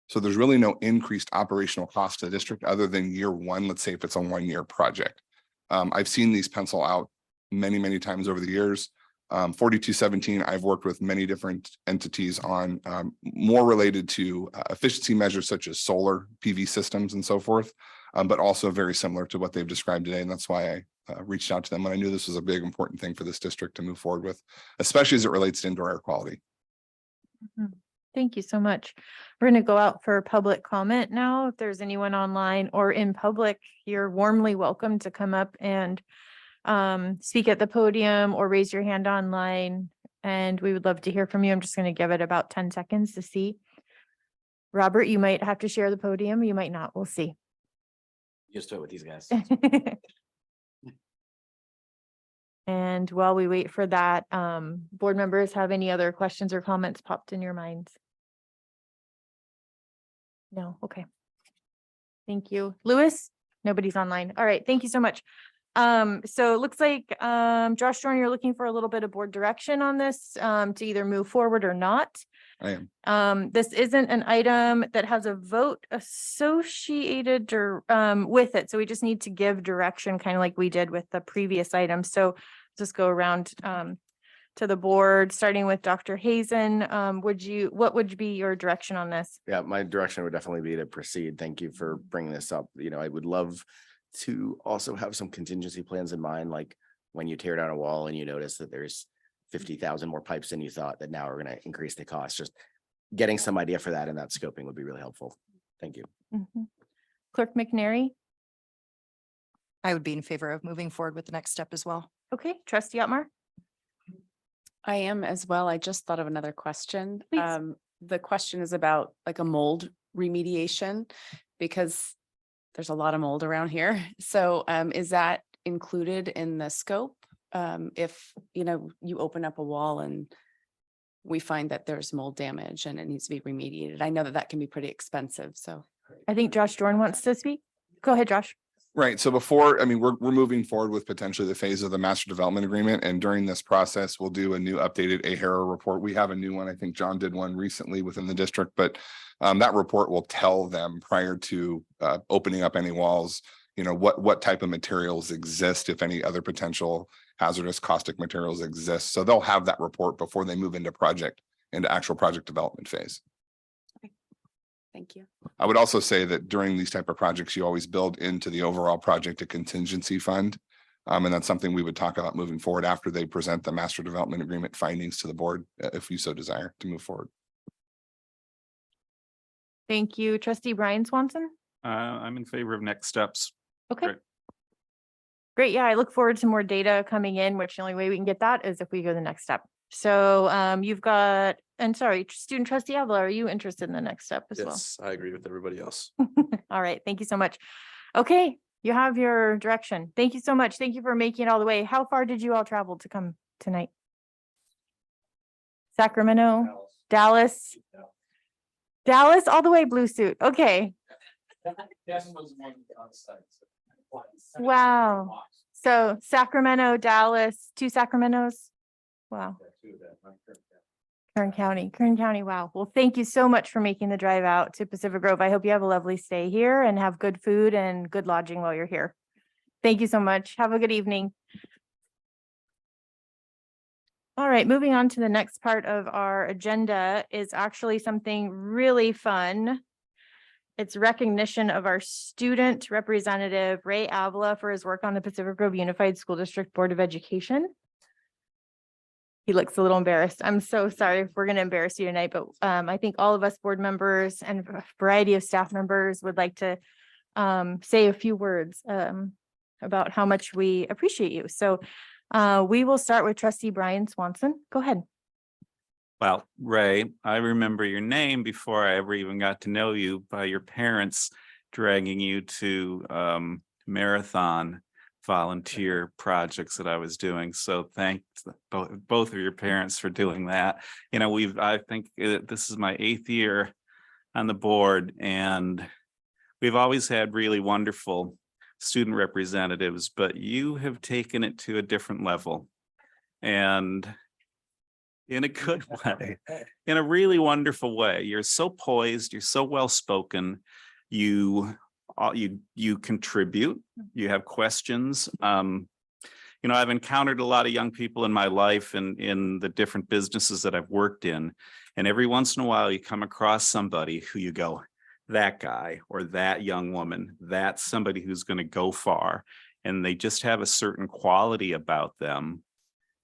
So there's really no increased operational cost to the district other than year one. Let's say if it's a 1-year project. I've seen these pencil out many, many times over the years. 4217, I've worked with many different entities on more related to efficiency measures such as solar PV systems and so forth, but also very similar to what they've described today. And that's why I reached out to them when I knew this was a big important thing for this district to move forward with, especially as it relates to indoor air quality. Thank you so much. We're going to go out for public comment now. If there's anyone online or in public, you're warmly welcome to come up and speak at the podium or raise your hand online. And we would love to hear from you. I'm just going to give it about 10 seconds to see. Robert, you might have to share the podium. You might not. We'll see. Used to it with these guys. And while we wait for that, board members have any other questions or comments popped in your minds? No, okay. Thank you. Lewis, nobody's online. All right, thank you so much. So it looks like Josh Jordan, you're looking for a little bit of board direction on this to either move forward or not. I am. This isn't an item that has a vote associated with it. So we just need to give direction, kind of like we did with the previous item. So just go around to the board, starting with Dr. Hazen. What would be your direction on this? Yeah, my direction would definitely be to proceed. Thank you for bringing this up. You know, I would love to also have some contingency plans in mind, like when you tear down a wall and you notice that there's 50,000 more pipes than you thought that now are going to increase the cost. Just getting some idea for that and that scoping would be really helpful. Thank you. Clerk McNary. I would be in favor of moving forward with the next step as well. Okay, Trustee Otmar. I am as well. I just thought of another question. Please. The question is about like a mold remediation, because there's a lot of mold around here. So is that included in the scope? If, you know, you open up a wall and we find that there's mold damage and it needs to be remediated. I know that that can be pretty expensive. So I think Josh Jordan wants to speak. Go ahead, Josh. Right. So before, I mean, we're moving forward with potentially the phase of the master development agreement. And during this process, we'll do a new updated AHERA report. We have a new one. I think John did one recently within the district, but that report will tell them prior to opening up any walls, you know, what type of materials exist, if any other potential hazardous caustic materials exist. So they'll have that report before they move into actual project development phase. thank you. I would also say that during these type of projects, you always build into the overall project a contingency fund. And that's something we would talk about moving forward after they present the master development agreement findings to the board, if you so desire to move forward. Thank you. Trustee Brian Swanson. I'm in favor of next steps. Okay. Great. Great. Yeah, I look forward to more data coming in, which the only way we can get that is if we go the next step. So you've got, and sorry, student trustee Avila, are you interested in the next step as well? Yes, I agree with everybody else. All right. Thank you so much. Okay. You have your direction. Thank you so much. Thank you for making it all the way. How far did you all travel to come tonight? Sacramento, Dallas, all the way blue suit. Okay. Wow. So Sacramento, Dallas, 2 Sacramentos. Wow. Kern County. Wow. Well, thank you so much for making the drive out to Pacific Grove. I hope you have a lovely stay here and have good food and good lodging while you're here. Thank you so much. Have a good evening. All right, moving on to the next part of our agenda is actually something really fun. It's recognition of our student representative, Ray Avila, for his work on the Pacific Grove Unified School District Board of Education. He looks a little embarrassed. I'm so sorry if we're going to embarrass you tonight, but I think all of us board members and a variety of staff members would like to say a few words about how much we appreciate you. So we will start with trustee Brian Swanson. Go ahead. Well, Ray, I remember your name before I ever even got to know you by your parents dragging you to marathon volunteer projects that I was doing. So thank both of your parents for doing that. You know, I think this is my 8th year on the board, and we've always had really wonderful student representatives, but you have taken it to a different level. And in a good way, in a really wonderful way. You're so poised, you're so well-spoken, you contribute, you have questions. You know, I've encountered a lot of young people in my life and in the different businesses that I've worked in. And every once in a while you come across somebody who you go, that guy or that young woman, that's somebody who's going to go far. And they just have a certain quality about them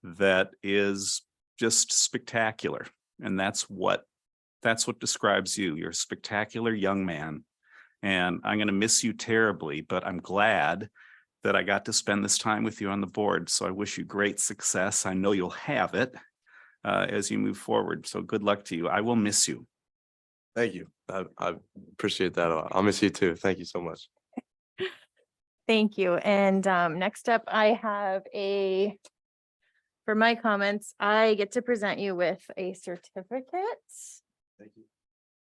that is just spectacular. And that's what describes you. You're a spectacular young man. And I'm going to miss you terribly, but I'm glad that I got to spend this time with you on the board. So I wish you great success. I know you'll have it as you move forward. So good luck to you. I will miss you. Thank you. I appreciate that a lot. I'll miss you too. Thank you so much. Thank you. And next up, I have for my comments, I get to present you with a certificate. Thank you.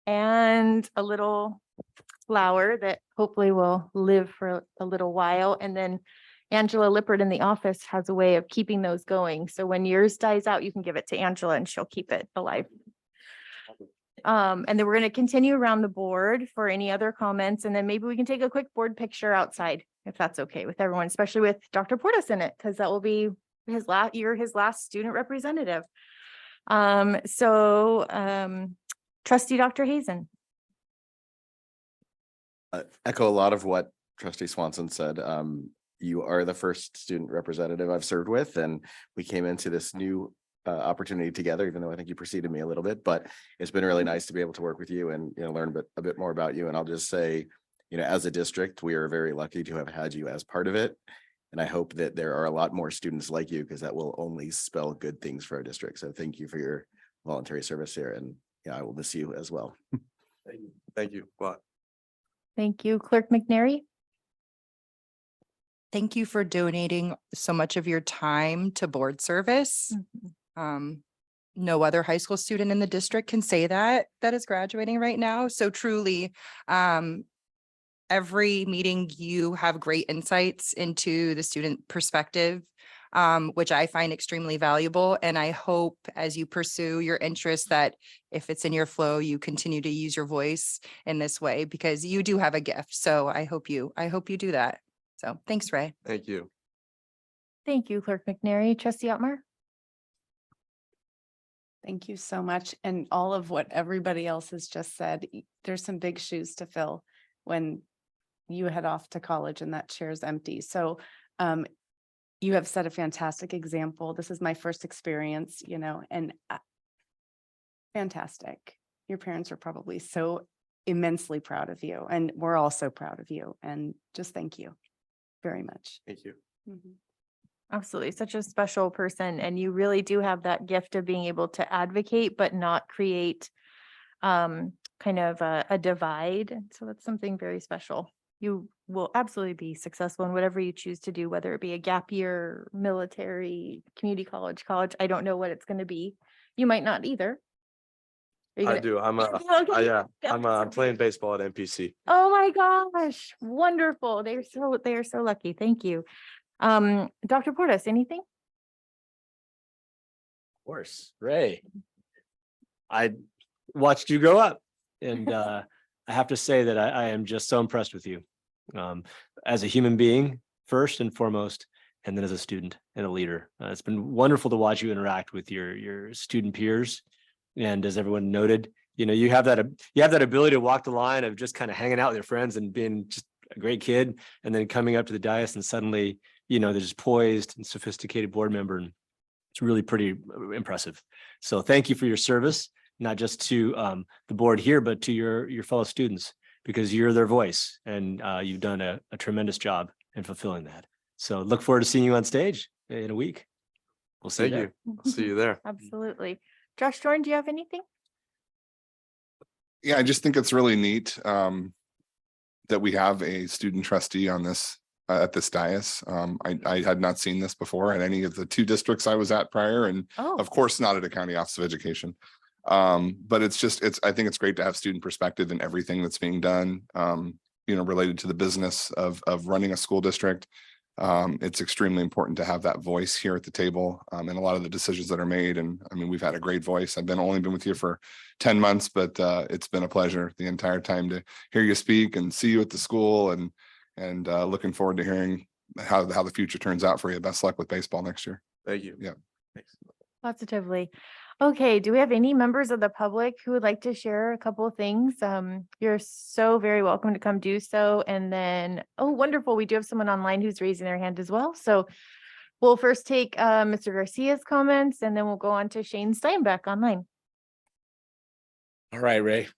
And a little flower that hopefully will live for a little while. And then Angela Lippert in the office has a way of keeping those going. So when yours dies out, you can give it to Angela and she'll keep it alive. And then we're going to continue around the board for any other comments. And then maybe we can take a quick board picture outside, if that's okay with everyone, especially with Dr. Portis in it, because that will be his last student representative. Trustee Dr. Hazen. Echo a lot of what Trustee Swanson said. You are the first student representative I've served with, and we came into this new opportunity together, even though I think you preceded me a little bit, but it's been really nice to be able to work with you and, you know, learn a bit more about you. And I'll just say, you know, as a district, we are very lucky to have had you as part of it. And I hope that there are a lot more students like you, because that will only spell good things for our district. So thank you for your voluntary service here. And yeah, I will miss you as well. Thank you. Thank you. Bye. Thank you, Clerk McNary. Thank you for donating so much of your time to board service. No other high school student in the district can say that is graduating right now. So truly, every meeting you have great insights into the student perspective, which I find extremely valuable. And I hope as you pursue your interests that if it's in your flow, you continue to use your voice in this way, because you do have a gift. So I hope you do that. So thanks, Ray. Thank you. Thank you, Clerk McNary. Trustee Otmar. Thank you so much. And all of what everybody else has just said, there's some big shoes to fill when you head off to college and that chair is empty. So you have set a fantastic example. This is my first experience, you know, and fantastic. Your parents are probably so immensely proud of you, and we're all so proud of you. And just thank you very much. Thank you. Absolutely. Such a special person. And you really do have that gift of being able to advocate, but not create kind of a divide. And so that's something very special. You will absolutely be successful in whatever you choose to do, whether it be a gap year, military, community college. I don't know what it's going to be. You might not either. I do. I'm playing baseball at NPC. Oh my gosh. Wonderful. They are so lucky. Thank you. Dr. Portis, anything? Of course, Ray. I watched you grow up, and I have to say that I am just so impressed with you as a human being, first and foremost, and then as a student and a leader. It's been wonderful to watch you interact with your student peers. And as everyone noted, you know, you have that ability to walk the line of just kind of hanging out with your friends and being just a great kid, and then coming up to the dais and suddenly, you know, they're just poised and sophisticated board member. And It's really pretty impressive. So thank you for your service, not just to the board here, but to your fellow students, because you're their voice and you've done a tremendous job in fulfilling that. So look forward to seeing you on stage in a week. We'll see you Thank there. you. See you there. Absolutely. Josh Jordan, do you have anything? Yeah, I just think it's really neat that we have a student trustee on this at this dais. I had not seen this before at any of the 2 districts I was at prior, and of course not at a county office of education. But I think it's great to have student perspective in everything that's being done, related to the business of running a school district. It's extremely important to have that voice here at the table, and a lot of the decisions that are made. And I mean, we've had a great voice. I've only been with you for 10 months, but it's been a pleasure the entire time to hear you speak and see you at the school, and looking forward to hearing how the future turns out for you. Best luck with baseball next year. Thank you. Yeah. Thanks. Positively. Okay, do we have any members of the public who would like to share a couple of things? You're so very welcome to come do so. And then, oh, wonderful. We do have someone online who's raising their hand as well. So we'll first take Mr. Garcia's comments, and then we'll go on to Shane Steinbeck online. All right, Ray.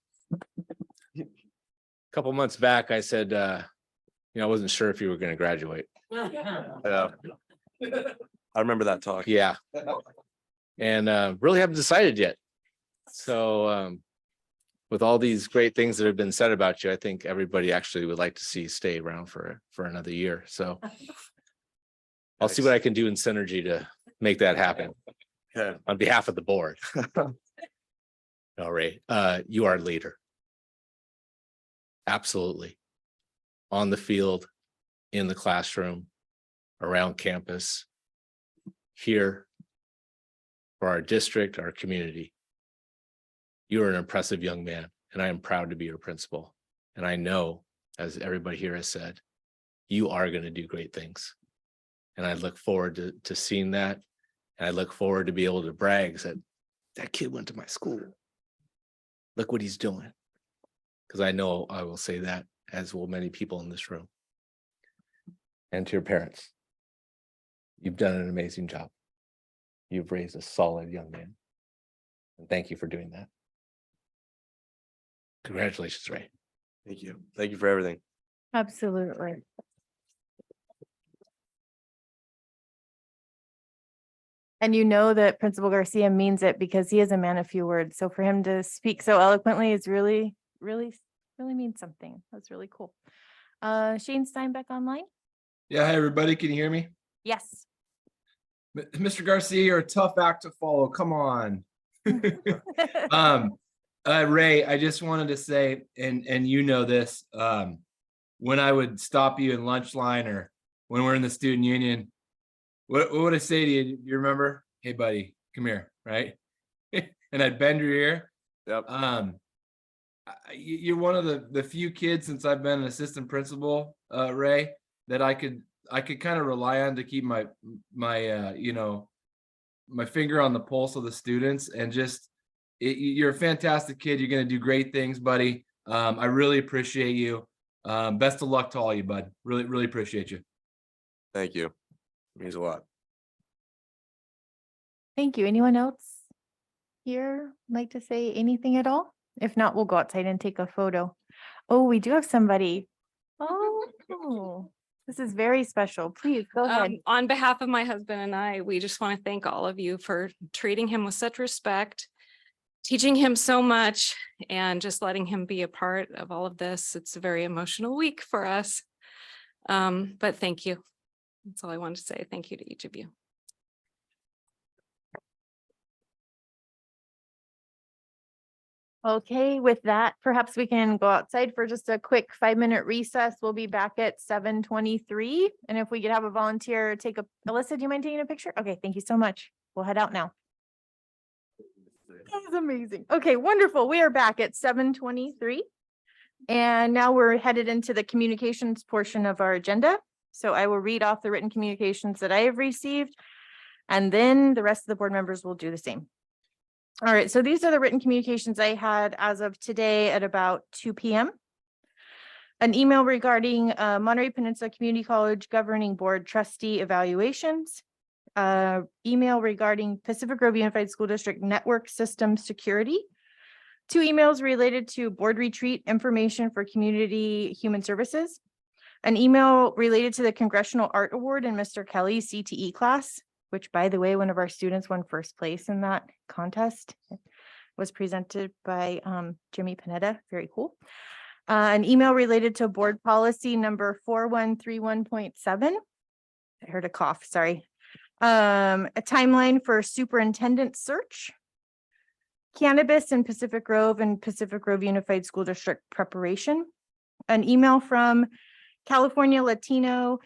A couple months back, I said, I wasn't sure if you were going to graduate. Yeah. I remember that talk. Yeah. And really haven't decided yet. So with all these great things that have been said about you, I think everybody actually would like to see you stay around for another year. So I'll see what I can do in synergy to make that happen. Okay. On behalf of the board. All right. You are a leader. Absolutely. On the field, in the classroom, around campus, here, for our district, our community. You are an impressive young man, and I am proud to be your principal. And I know, as everybody here has said, you are going to do great things. And I look forward to seeing that. And I look forward to be able to brag that kid went to my school. Look what he's doing. Because I know I will say that, as will many people in this room. And to your parents, you've done an amazing job. You've raised a solid young man. And thank you for doing that. Congratulations, Ray. Thank you. Thank you for everything. Absolutely. And you know that Principal Garcia means it, because he is a man of few words. So for him to speak so eloquently is really, really, really means something. That's really cool. Shane Steinbeck online. Yeah, hi everybody. Can you hear me? Yes. Mr. Garcia, you're a tough act to follow. Come on. Ray, I just wanted to say, and you know this, when I would stop you in lunch line or when we're in the student union, what would I say to you? You remember? Hey, buddy, come here, right? And I'd bend your ear. Yep. You're one of the few kids since I've been an assistant principal, Ray, that I could kind of rely on to keep my finger on the pulse of the students. And just you're a fantastic kid. You're going to do great things, buddy. I really appreciate you. Best of luck to all you, bud. Really, really appreciate you. Thank you. It means a lot. Thank you. Anyone else here like to say anything at all? If not, we'll go outside and take a photo. Oh, we do have somebody. Oh, this is very special. Please go ahead. On behalf of my husband and I, we just want to thank all of you for treating him with such respect, teaching him so much, and just letting him be a part of all of this. It's a very emotional week for us. But thank you. That's all I wanted to say. Thank you to each of you. Okay, with that, perhaps we can go outside for just a quick 5-minute recess. We'll be back at 7:23. And if we could have a volunteer take Alyssa, do you mind taking a picture? Okay, thank you so much. We'll head out now. That was amazing. Okay, wonderful. We are back at 7:23. And now we're headed into the communications portion of our agenda. So I will read off the written communications that I have received, and then the rest of the board members will do the same. All right, so these are the written communications I had as of today at about 2 p.m. An email regarding Monterey Peninsula Community College Governing Board Trustee evaluations, email regarding Pacific Grove Unified School District Network System Security. 2 emails related to board retreat information for community human services. An email related to the Congressional Art Award in Mr. Kelly's CTE class, which, by the way, one of our students won first place in that contest. It was presented by Jimmy Panetta. Very cool. An email related to board policy number 4131.7. I heard a cough, sorry. A timeline for superintendent search. Cannabis in Pacific Grove and Pacific Grove Unified School District preparation. An email from California Latino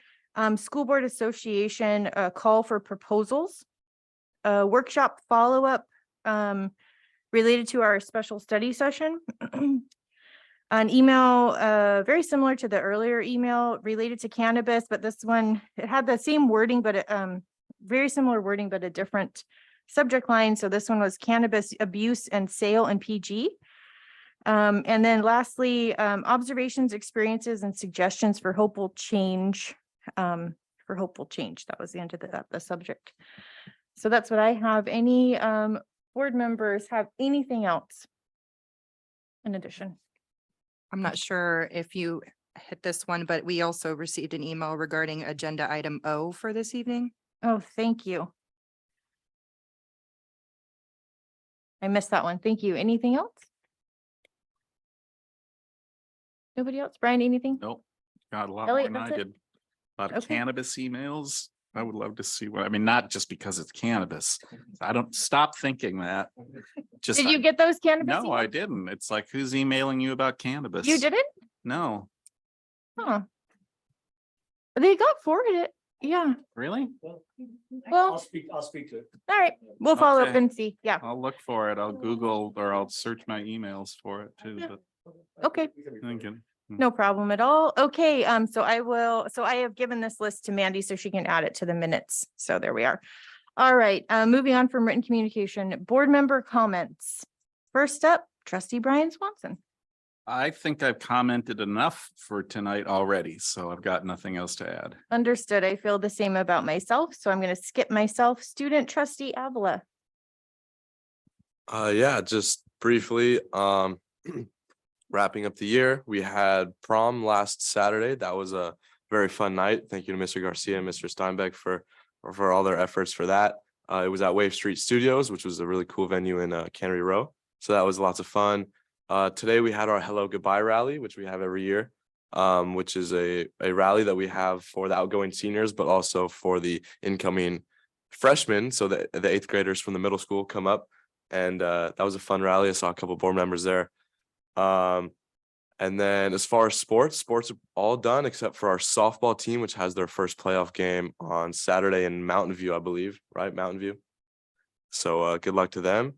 School Board Association, a call for proposals. A workshop follow-up related to our special study session. An email very similar to the earlier email related to cannabis, but this one, it had the same wording, but very similar wording, but a different subject line. So this one was cannabis abuse and sale in PG. And then lastly, observations, experiences, and suggestions for hopeful change. That was the end of the subject. So that's what I have. Any board members have anything else in addition? I'm not sure if you hit this one, but we also received an email regarding agenda item O for this evening. Oh, thank you. I missed that one. Thank you. Anything else? Nobody else? Brian, anything? Nope. Got a lot more Elliot, than I that's it? did. A lot of Okay. cannabis emails. I would love to see what, I mean, not just because it's cannabis. I don't stop thinking that. Just, Did you get those cannabis? no, I emails? didn't. It's like, who's emailing you about cannabis? You didn't? No, Huh. They got forwarded. Yeah. really? Well, I'll speak to it. all right. We'll follow up Okay. and see. Yeah. I'll look for it. I'll Google or I'll search my emails for it too, but Okay. thinking. No problem at all. Okay, so I have given this list to Mandy so she can add it to the minutes. So there we are. All right, moving on from written communication, board member comments. First up, trustee Brian Swanson. I think I've commented enough for tonight already, so I've got nothing else to add. Understood. I feel the same about myself, so I'm going to skip myself. Student trustee Avila. Yeah, just briefly, wrapping up the year, we had prom last Saturday. That was a very fun night. Thank you to Mr. Garcia and Mr. Steinbeck for all their efforts for that. It was at Wave Street Studios, which was a really cool venue in Cannery Row. So that was lots of fun. Today we had our Hello Goodbye rally, which we have every year, which is a rally that we have for the outgoing seniors, but also for the incoming freshmen. So the 8th graders from the middle school come up, and that was a fun rally. I saw a couple board members there. And then as far as sports are all done except for our softball team, which has their first playoff game on Saturday in Mountain View, I believe, right? Mountain View. So good luck to them.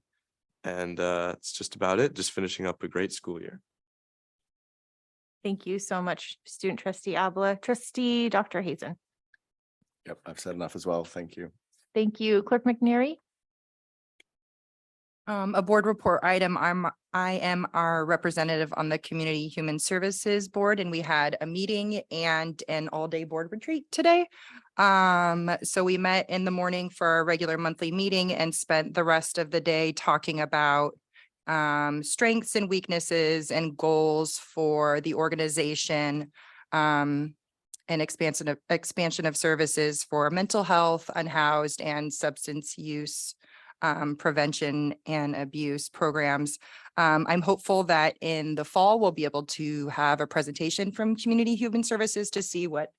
And it's just about it. Just finishing up a great school year. Thank you so much, student trustee Avila. Trustee Dr. Hazen. Yep, I've said enough as well. Thank you. Thank you. Clerk McNary. A board report item. I am our representative on the Community Human Services Board, and we had a meeting and an all-day board retreat today. So we met in the morning for our regular monthly meeting and spent the rest of the day talking about strengths and weaknesses and goals for the organization, and expansion of services for mental health, unhoused, and substance use prevention and abuse programs. I'm hopeful that in the fall, we'll be able to have a presentation from Community Human Services to see what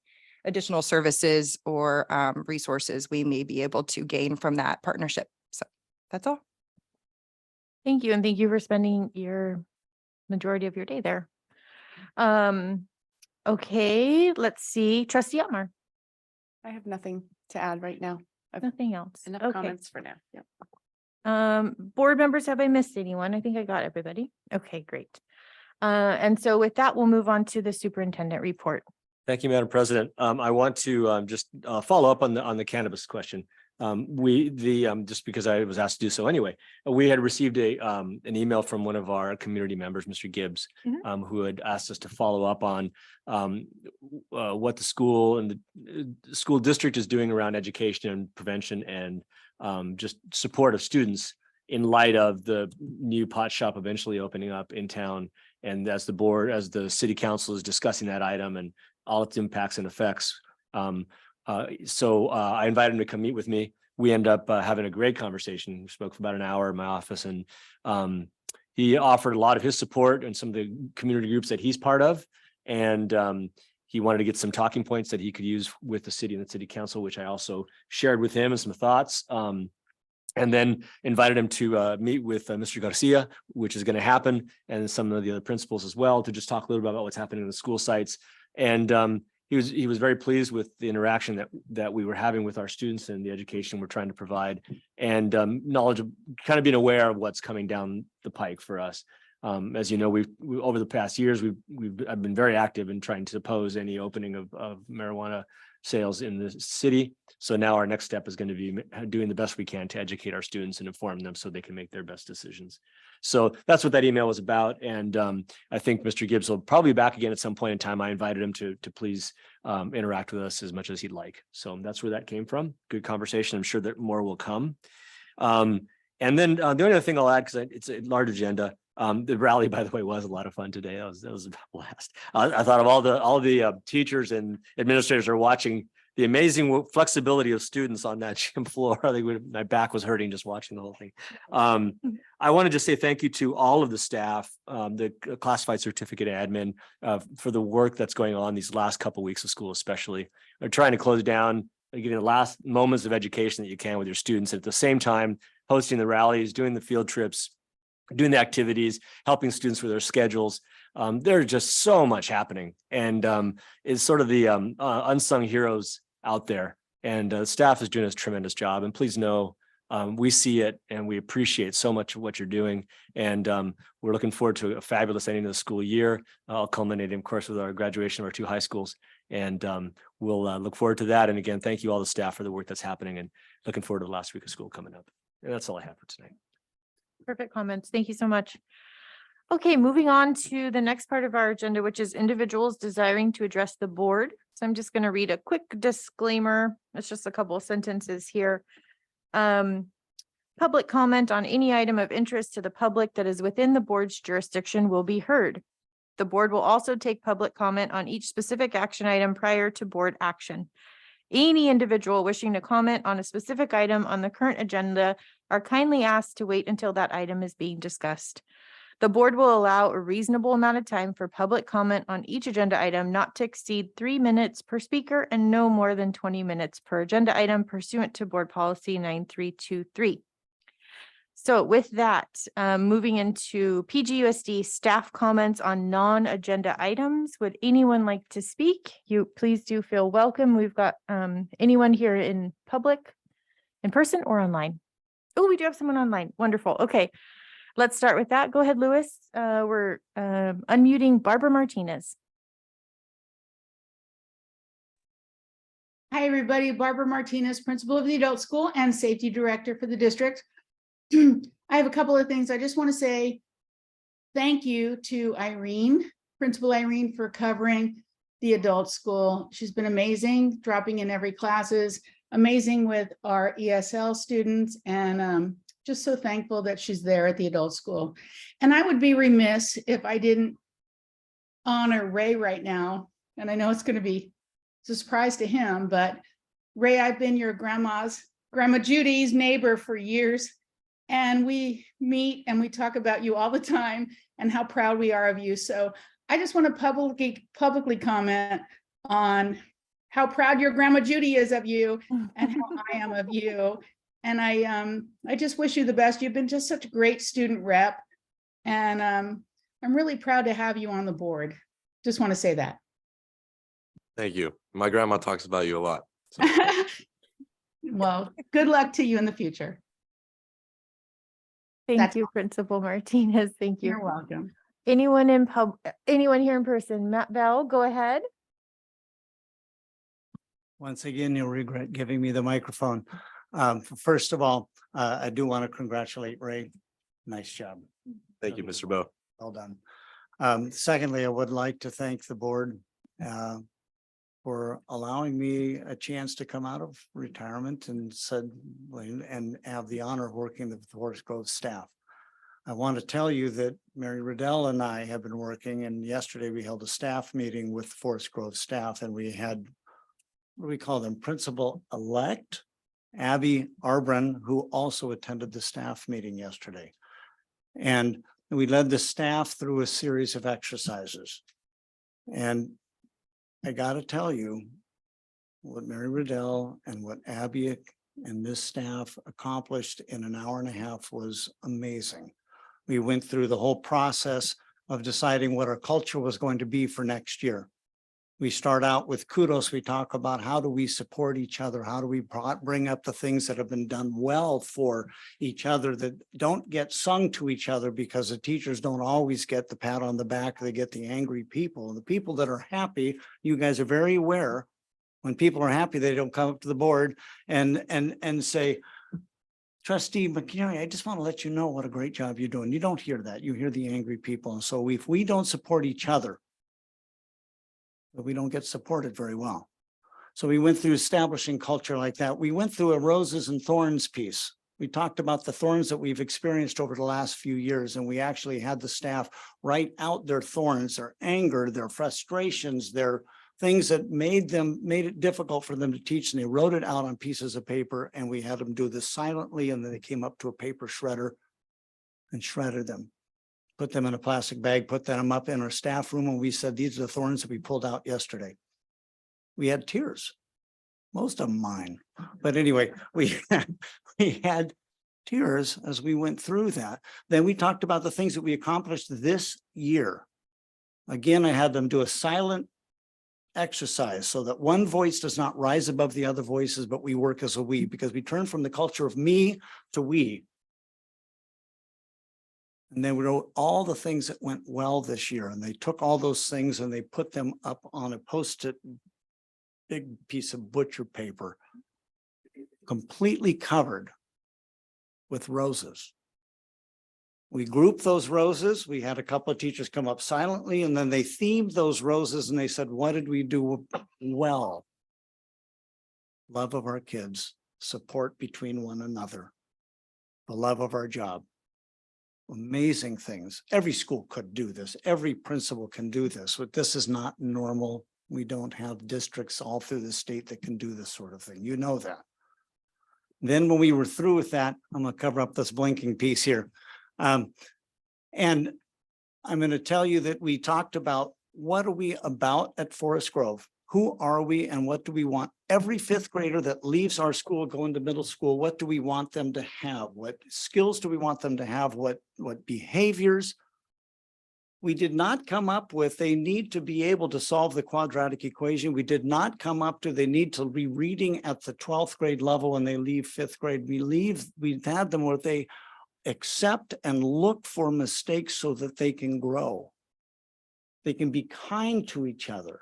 additional services or resources we may be able to gain from that partnership. So that's all. Thank you. And thank you for spending your majority of your day there. Okay, let's see. Trustee Otmar. I have nothing to add right now. Nothing else. Enough Okay. comments for now. Yep. Board members, have I missed anyone? I think I got everybody. Okay, great. And so with that, we'll move on to the superintendent report. Thank you, Madam President. I want to just follow up on the cannabis question. just because I was asked to do so anyway, we had received an email from one of our community members, Mr. Gibbs, who had asked us to follow up on what the school and the school district is doing around education and prevention and just support of students in light of the new pot shop eventually opening up in town. And as the city council is discussing that item and all its impacts and effects. So I invited him to come meet with me. We ended up having a great conversation. We spoke for about an hour in my office, and he offered a lot of his support and some of the community groups that he's part of. And he wanted to get some talking points that he could use with the city and the city council, which I also shared with him and some thoughts. And then invited him to meet with Mr. Garcia, which is going to happen, and some of the other principals as well, to just talk a little bit about what's happening in the school sites. And he was very pleased with the interaction that we were having with our students and the education we're trying to provide, and knowledge of kind of being aware of what's coming down the pike for us. As you know, we over the past years, I've been very active in trying to oppose any opening of marijuana sales in the city. So now our next step is going to be doing the best we can to educate our students and inform them so they can make their best decisions. So that's what that email was about. And I think Mr. Gibbs will probably be back again at some point in time. I invited him to please interact with us as much as he'd like. So that's where that came from. Good conversation. I'm sure that more will come. And then the only other thing I'll add, because it's a large agenda. The rally, by the way, was a lot of fun today. That was a blast. I thought of all the teachers and administrators are watching the amazing flexibility of students on that gym floor. I think my back was hurting just watching the whole thing. I want to just say thank you to all of the staff, the classified certificate admin, for the work that's going on these last couple of weeks of school, especially. We're trying to close down, getting the last moments of education that you can with your students, and at the same time hosting the rallies, doing the field trips, doing the activities, helping students with their schedules. There's just so much happening, and it's sort of the unsung heroes out there. And staff is doing a tremendous job. And please know, we see it and we appreciate so much of what you're doing. And we're looking forward to a fabulous ending of the school year, culminating, of course, with our graduation of our 2 high schools. And we'll look forward to that. And again, thank you all the staff for the work that's happening, and looking forward to the last week of school coming up. And that's all I have for tonight. Perfect comments. Thank you so much. Okay, moving on to the next part of our agenda, which is individuals desiring to address the board. So I'm just going to read a quick disclaimer. It's just a couple of sentences here. Public comment on any item of interest to the public that is within the board's jurisdiction will be heard. The board will also take public comment on each specific action item prior to board action. Any individual wishing to comment on a specific item on the current agenda are kindly asked to wait until that item is being discussed. The board will allow a reasonable amount of time for public comment on each agenda item, not to exceed 3 minutes per speaker and no more than 20 minutes per agenda item pursuant to board policy 9323. So with that, moving into PGUSD staff comments on non-agenda items. Would anyone like to speak? You please do feel welcome. We've got anyone here in public, in person or online? Oh, we do have someone online. Wonderful. Okay, let's start with that. Go ahead, Lewis. We're unmuting Barbara Martinez. Hi, everybody. Barbara Martinez, principal of the adult school and safety director for the district. I have a couple of things. I just want to say thank you to Irene, Principal Irene, for covering the adult school. She's been amazing, dropping in every classes, amazing with our ESL students, and just so thankful that she's there at the adult school. And I would be remiss if I didn't honor Ray right now. And I know it's going to be a surprise to him, but Ray, I've been your Grandma Judy's neighbor for years. And we meet and we talk about you all the time and how proud we are of you. So I just want to publicly comment on how proud your Grandma Judy is of you and how I am of you. And I just wish you the best. You've been just such a great student rep. And I'm really proud to have you on the board. Just want to say that. Thank you. My grandma talks about you a lot. So. Well, good luck to you in the future. Thank you, Principal Martinez. Thank you. You're welcome. Anyone here in person? Matt Bell, go ahead. Once again, you'll regret giving me the microphone. First of all, I do want to congratulate Ray. Nice job. Thank you, Mr. Bo. Well done. Secondly, I would like to thank the board for allowing me a chance to come out of retirement and have the honor of working with the Forest Grove staff. I want to tell you that Mary Riddell and I have been working, and yesterday we held a staff meeting with Forest Grove staff, and we had, what do we call them, Principal-elect Abby Arbron, who also attended the staff meeting yesterday. And we led the staff through a series of exercises. And I got to tell you, what Mary Riddell and what Abby and this staff accomplished in an hour and a half was amazing. We went through the whole process of deciding what our culture was going to be for next year. We start out with kudos. We talk about how do we support each other? How do we bring up the things that have been done well for each other that don't get sung to each other, because the teachers don't always get the pat on the back. They get the angry people. The people that are happy, you guys are very aware, when people are happy, they don't come up to the board and say, Trustee McCary, I just want to let you know what a great job you're doing. You don't hear that. You hear the angry people. And so if we don't support each other, we don't get supported very well. So we went through establishing culture like that. We went through a roses and thorns piece. We talked about the thorns that we've experienced over the last few years, and we actually had the staff write out their thorns, their anger, their frustrations, their things that made it difficult for them to teach, and they wrote it out on pieces of paper, and we had them do this silently, and then they came up to a paper shredder and shredded them, put them in a plastic bag, put them up in our staff room, and we said, these are the thorns that we pulled out yesterday. We had tears, most of them mine, but anyway, we had tears as we went through that. Then we talked about the things that we accomplished this year. Again, I had them do a silent exercise so that one voice does not rise above the other voices, but we work as a we, because we turn from the culture of me to we. And then we wrote all the things that went well this year, and they took all those things and they put them up on a post-it big piece of butcher paper, completely covered with roses. We grouped those roses. We had a couple of teachers come up silently, and then they themed those roses and they said, what did we do well? Love of our kids, support between one another, the love of our job. Amazing things. Every school could do this. Every principal can do this, but this is not normal. We don't have districts all through the state that can do this sort of thing. You know that. Then when we were through with that, I'm going to cover up this blinking piece here. And I'm going to tell you that we talked about what are we about at Forest Grove? Who are we and what do we want? Every fifth grader that leaves our school going to middle school, what do we want them to have? What skills do we want them to have? What behaviors? We did not come up with they need to be able to solve the quadratic equation. We did not come up to they need to be reading at the 12th grade level when they leave fifth grade. We've had them where they accept and look for mistakes so that they can grow. They can be kind to each other.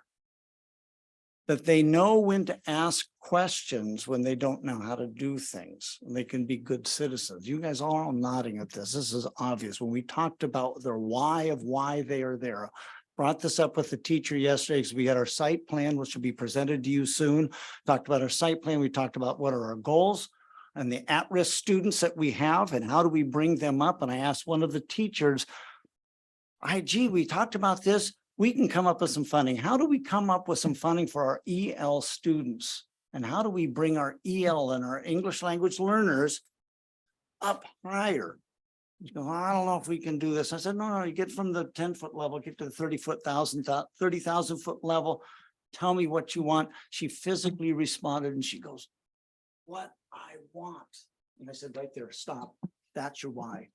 That they know when to ask questions when they don't know how to do things, and they can be good citizens. You guys are all nodding at this. This is obvious. When we talked about their why of why they are there, brought this up with the teacher yesterday because we had our site plan, which will be presented to you soon. Talked about our site plan. We talked about what are our goals and the at-risk students that we have and how do we bring them up. And I asked one of the teachers, gee, we talked about this. We can come up with some funding. How do we come up with some funding for our EL students? And how do we bring our EL and our English language learners up higher? You go, I don't know if we can do this. I said, no, you get from the 10-foot level, get to the 30,000 foot level. Tell me what you want. She physically responded and she goes, what I want. And I said, right there, stop. That's your why.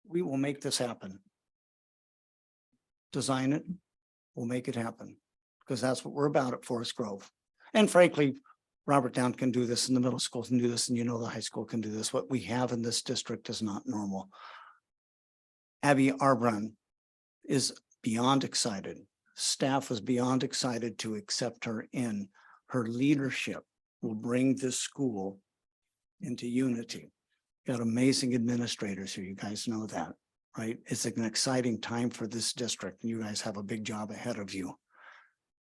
We will make this happen. Design it, we'll make it happen, because that's what we're about at Forest Grove. And frankly, Robert Down can do this, and the middle school can do this, and you know the high school can do this. What we have in this district is not normal. Abby Arbron is beyond excited. Staff is beyond excited to accept her in. Her leadership will bring this school into unity. Got amazing administrators here. You guys know that, right? It's an exciting time for this district. And you guys have a big job ahead of you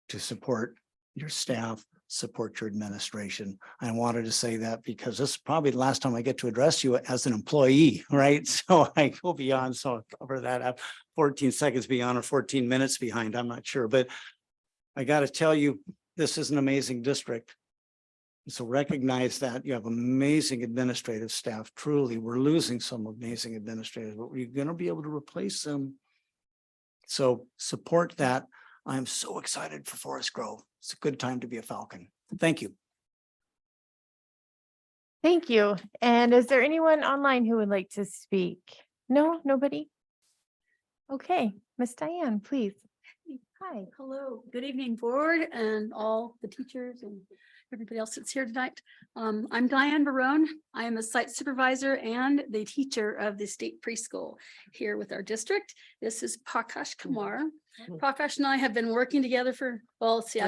to support your staff, support your administration. I wanted to say that because this is probably the last time I get to address you as an employee, right? So I go beyond, so I'll cover that up 14 seconds beyond or 14 minutes behind, I'm not sure, but I got to tell you, this is an amazing district. So recognize that you have amazing administrative staff. Truly, we're losing some amazing administrators, but we're going to be able to replace them. So support that. I'm so excited for Forest Grove. It's a good time to be a Falcon. Thank you. Thank you. And is there anyone online who would like to speak? No, nobody? Okay, Miss Diane, please. Hi, hello, good evening, board and all the teachers and everybody else that's here tonight. I'm Diane Barone. I am a site supervisor and the teacher of the state preschool here with our district. This is Prakash Kumar. Prakash and I have been working together for, well, see,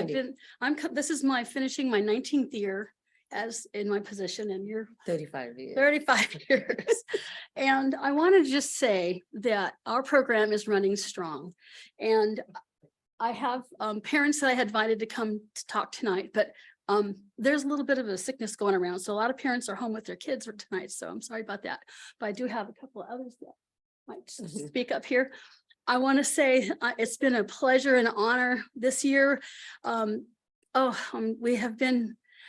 this is finishing my 19th year as in my position, and you're 35 years. 35 years. And I wanted to just say that our program is running strong. And I have parents that I had invited to come to talk tonight, but there's a little bit of a sickness going around. So a lot of parents are home with their kids for tonight. So I'm sorry about that. But I do have a couple of others that might speak up here. I want to say it's been a pleasure and honor this year.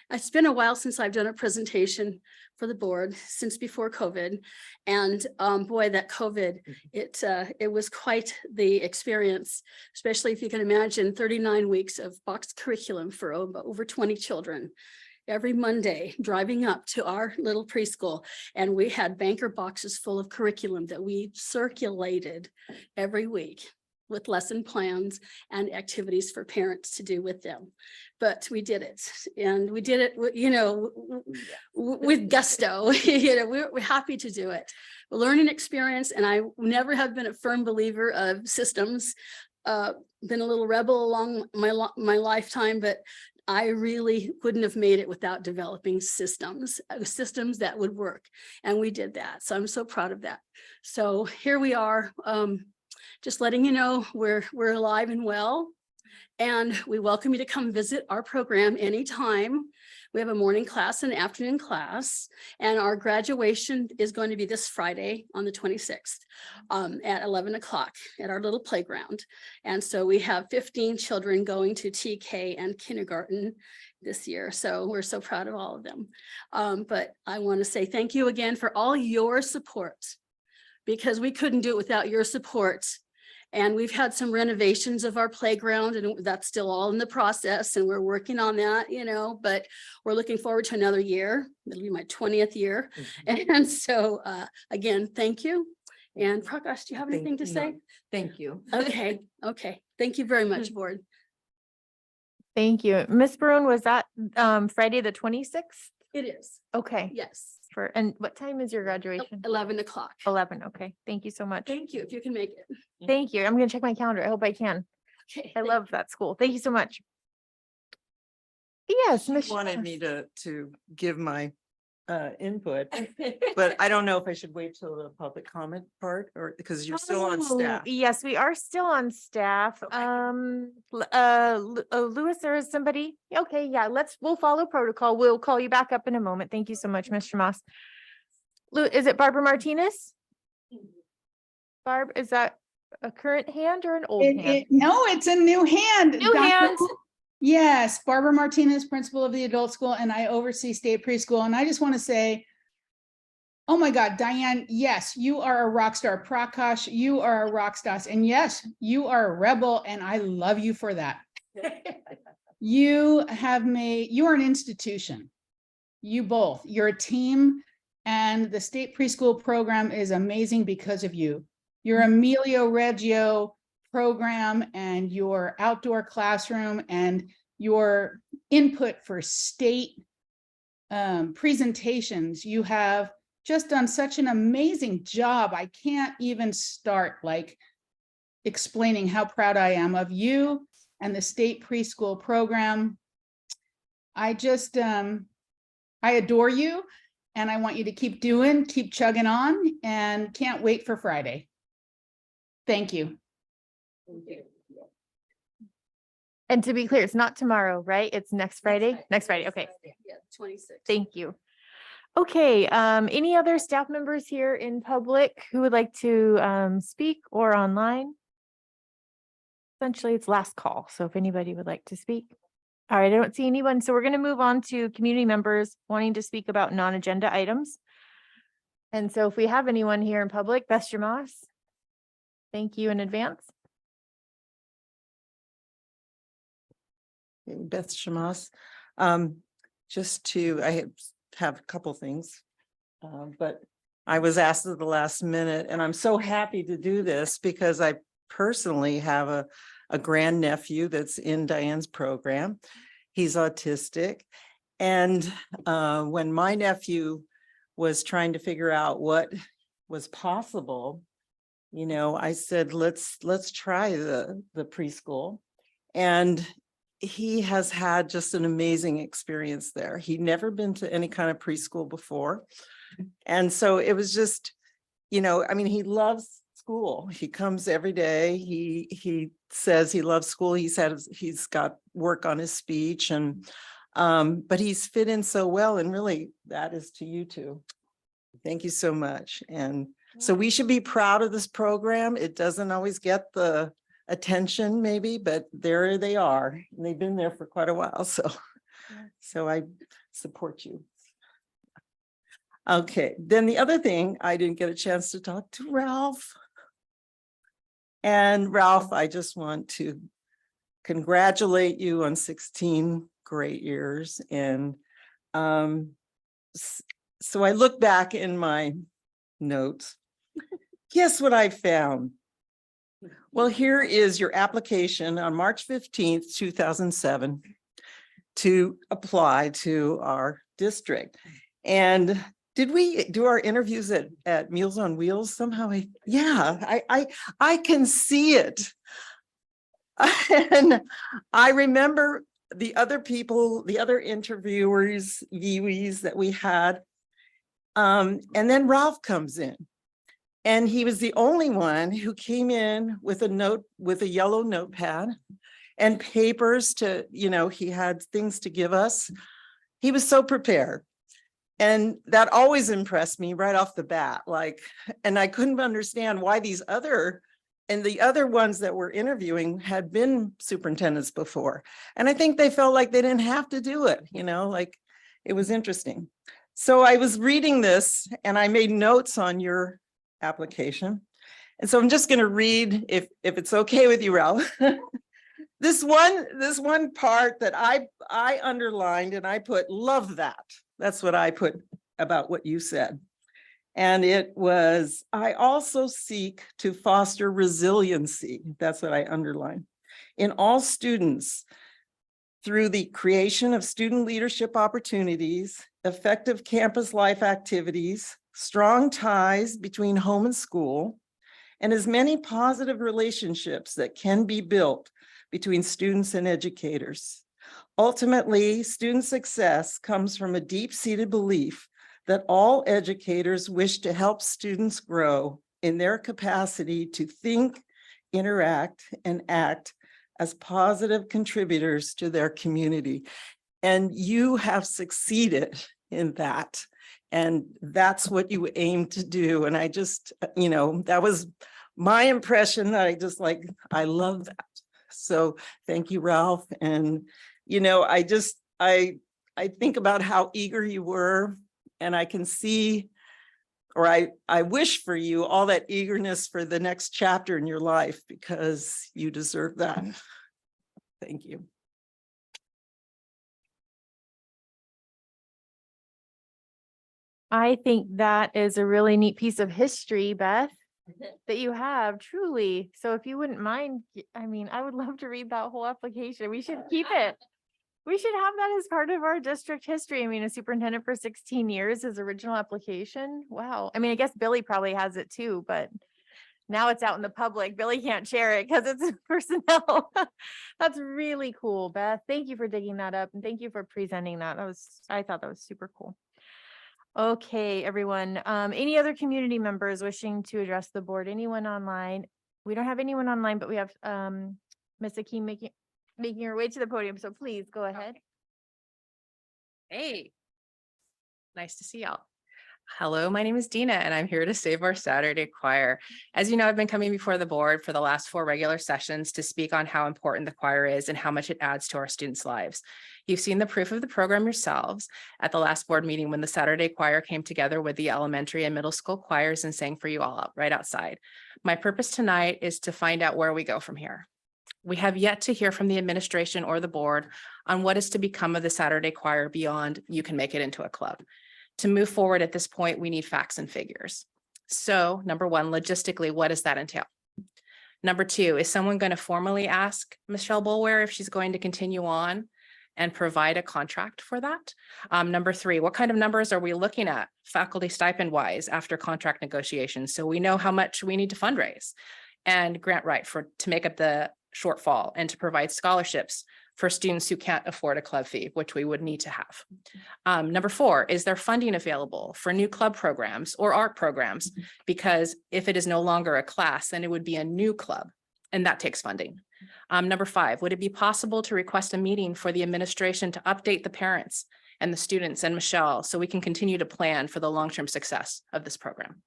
It's been a while since I've done a presentation for the board, since before COVID. And boy, that COVID, it was quite the experience, especially if you can imagine 39 weeks of boxed curriculum for over 20 children. Every Monday, driving up to our little preschool, and we had banker boxes full of curriculum that we circulated every week with lesson plans and activities for parents to do with them. But we did it, and we did it, with gusto. We're happy to do it. A learning experience, and I never have been a firm believer of systems. Been a little rebel along my lifetime, but I really wouldn't have made it without developing systems that would work. And we did that. So I'm so proud of that. So here we are, just letting you know we're alive and well. And we welcome you to come visit our program anytime. We have a morning class and afternoon class, and our graduation is going to be this Friday on the 26th at 11 o'clock at our little playground. And so we have 15 children going to TK and kindergarten this year. So we're so proud of all of them. But I want to say thank you again for all your support, because we couldn't do it without your support. And we've had some renovations of our playground, and that's still all in the process, and we're working on that, but we're looking forward to another year. It'll be my 20th year. And so again, thank you. And Prakash, do you have anything to say? Thank you. Okay. Thank you very much, board. Thank you. Miss Barone, was that Friday the 26th? It is. Okay. Yes. And what time is your graduation? 11 o'clock. 11. Okay. Thank you so much. Thank you. If you can make it. Thank you. I'm going to check my calendar. I hope I can. Okay. I love that school. Thank you so much. Yes, Miss. Wanted me to give my input, but I don't know if I should wait till the public comment part, or because you're still on staff. Yes, we are still on staff. Lewis, there is somebody. Okay, yeah, we'll follow protocol. We'll call you back up in a moment. Thank you so much, Mr. Moss. Is it Barbara Martinez? Barb, is that a current hand or an old hand? No, it's a new hand. New hand. Yes, Barbara Martinez, principal of the adult school, and I oversee state preschool. And I just want to say, oh my God, Diane, yes, you are a rock star. Prakash, you are a rock star. And yes, you are a rebel, and I love you for that. You are an institution. You both, you're a team, and the state preschool program is amazing because of you. Your Emilio Reggio program and your outdoor classroom and your input for state presentations. You have just done such an amazing job. I can't even start explaining how proud I am of you and the state preschool program. I adore you. and I want you to keep keep chugging on, and can't wait for Friday. Thank you. And to be clear, it's not tomorrow, right? It's next Friday? Next Friday, okay. Yeah, 26. Thank you. Okay, any other staff members here in public who would like to speak or online? Essentially, it's last call, so if anybody would like to speak. All right, I don't see anyone, so we're going to move on to community members wanting to speak about non-agenda items. And so if we have anyone here in public, Beth Jamas, thank you in advance. Beth Shamas. I have a couple things. But I was asked at the last minute, and I'm so happy to do this because I personally have a grandnephew that's in Diane's program. He's autistic. And when my nephew was trying to figure out what was possible, you know, I said, let's try the preschool. And he has had just an amazing experience there. He'd never been to any kind of preschool before. And so it was just, you know, I mean, he loves school. He comes every day. He says he loves school. He's got work on his speech, and but he's fit in so well. And really, that is to you two. Thank you so much. And so we should be proud of this program. It doesn't always get the attention maybe, but there they are. And they've been there for quite a while. So I support you. Okay, then the other thing, I didn't get a chance to talk to Ralph. And Ralph, I just want to congratulate you on 16 great years. And so I look back in my notes. Guess what I found? Well, here is your application on March 15th, 2007 to apply to our district. And did we do our interviews at Meals on Wheels somehow? I can see it. And I remember the other people, the other interviewers, viewers that we had. And then Ralph comes in. And he was the only one who came in with a note, with a yellow notepad and papers to, you know, he had things to give us. He was so prepared. And that always impressed me right off the bat. Like, and I couldn't understand why the other ones that were interviewing had been superintendents before. And I think they felt like they didn't have to do it, you know, like it was interesting. So I was reading this and I made notes on your application. And so I'm just going to read, if it's okay with you, Ralph. This one part that I underlined and I put, love that. That's what I put about what you said. And it was, I also seek to foster resiliency. That's what I underlined in all students through the creation of student leadership opportunities, effective campus life activities, strong ties between home and school, and as many positive relationships that can be built between students and educators. Ultimately, student success comes from a deep-seated belief that all educators wish to help students grow in their capacity to think, interact, and act as positive contributors to their community. And you have succeeded in that. And that's what you aim to do. And I just, you know, that was my impression. I love that. So thank you, Ralph. And, you know, I think about how eager you were, and I can see, or I wish for you all that eagerness for the next chapter in your life, because you deserve that. Thank you. I think that is a really neat piece of history, Beth, that you have, truly. So if you wouldn't mind, I mean, I would love to read that whole application. We should keep it. We should have that as part of our district history. I mean, a superintendent for 16 years, his original application. Wow. I mean, I guess Billy probably has it too, but now it's out in the public. Billy can't share it because it's personnel. That's really cool, Beth. Thank you for digging that up, and thank you for presenting that. I thought that was super cool. Okay, everyone, any other community members wishing to address the board? Anyone online? We don't have anyone online, but we have, Ms. Akeem making her way to the podium, so please go ahead. Hey, nice to see y'all. Hello, my name is Dina and I'm here to save our Saturday choir. As you know, I've been coming before the board for the last 4 regular sessions to speak on how important the choir is and how much it adds to our students' lives. You've seen the proof of the program yourselves at the last board meeting when the Saturday choir came together with the elementary and middle school choirs and sang for you all up right outside. My purpose tonight is to find out where we go from here. We have yet to hear from the administration or the board on what is to become of the Saturday choir beyond you can make it into a club. To move forward at this point, we need facts and figures. So number one, logistically, what does that entail? Number two, is someone going to formally ask Michelle Boulware if she's going to continue on and provide a contract for that? Number three, what kind of numbers are we looking at faculty stipend wise after contract negotiations? So we know how much we need to fundraise and grant write to make up the shortfall and to provide scholarships for students who can't afford a club fee, which we would need to have. Number four, is there funding available for new club programs or art programs? Because if it is no longer a class, then it would be a new club and that takes funding. Number five, would it be possible to request a meeting for the administration to update the parents and the students and Michelle so we can continue to plan for the long-term success of this program?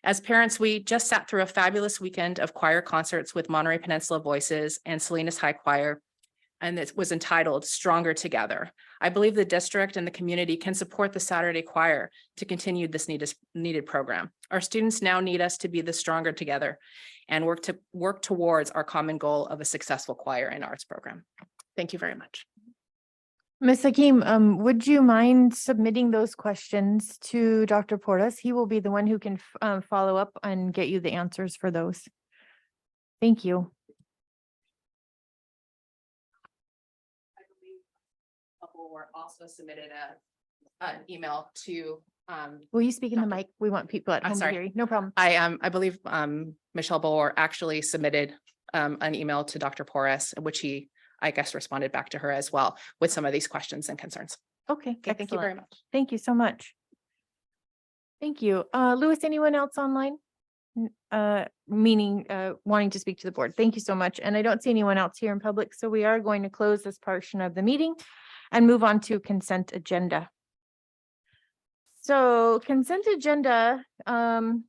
As parents, we just sat through a fabulous weekend of choir concerts with Monterey Peninsula Voices and Salinas High Choir, and it was entitled Stronger Together. I believe the district and the community can support the Saturday choir to continue this needed program. Our students now need us to be the stronger together and work towards our common goal of a successful choir and arts program. Thank you very much. Ms. Hakeem, would you mind submitting those questions to Dr. Portas? He will be the one who can follow up and get you the answers for those. Thank you. I believe a couple were also submitted an email to. Will you speak in the mic? We want people at I'm home to sorry. hear you. No problem. I believe Michelle Boer actually submitted an email to Dr. Porras, which he, I guess, responded back to her as well with some of these questions and concerns. Okay, Okay, thank you very excellent. much. Thank you so much. Thank you. Louis, anyone else online? Meaning wanting to speak to the board. Thank you so much. And I don't see anyone else here in public, so we are going to close this portion of the meeting and move on to consent agenda. So consent agenda, I'm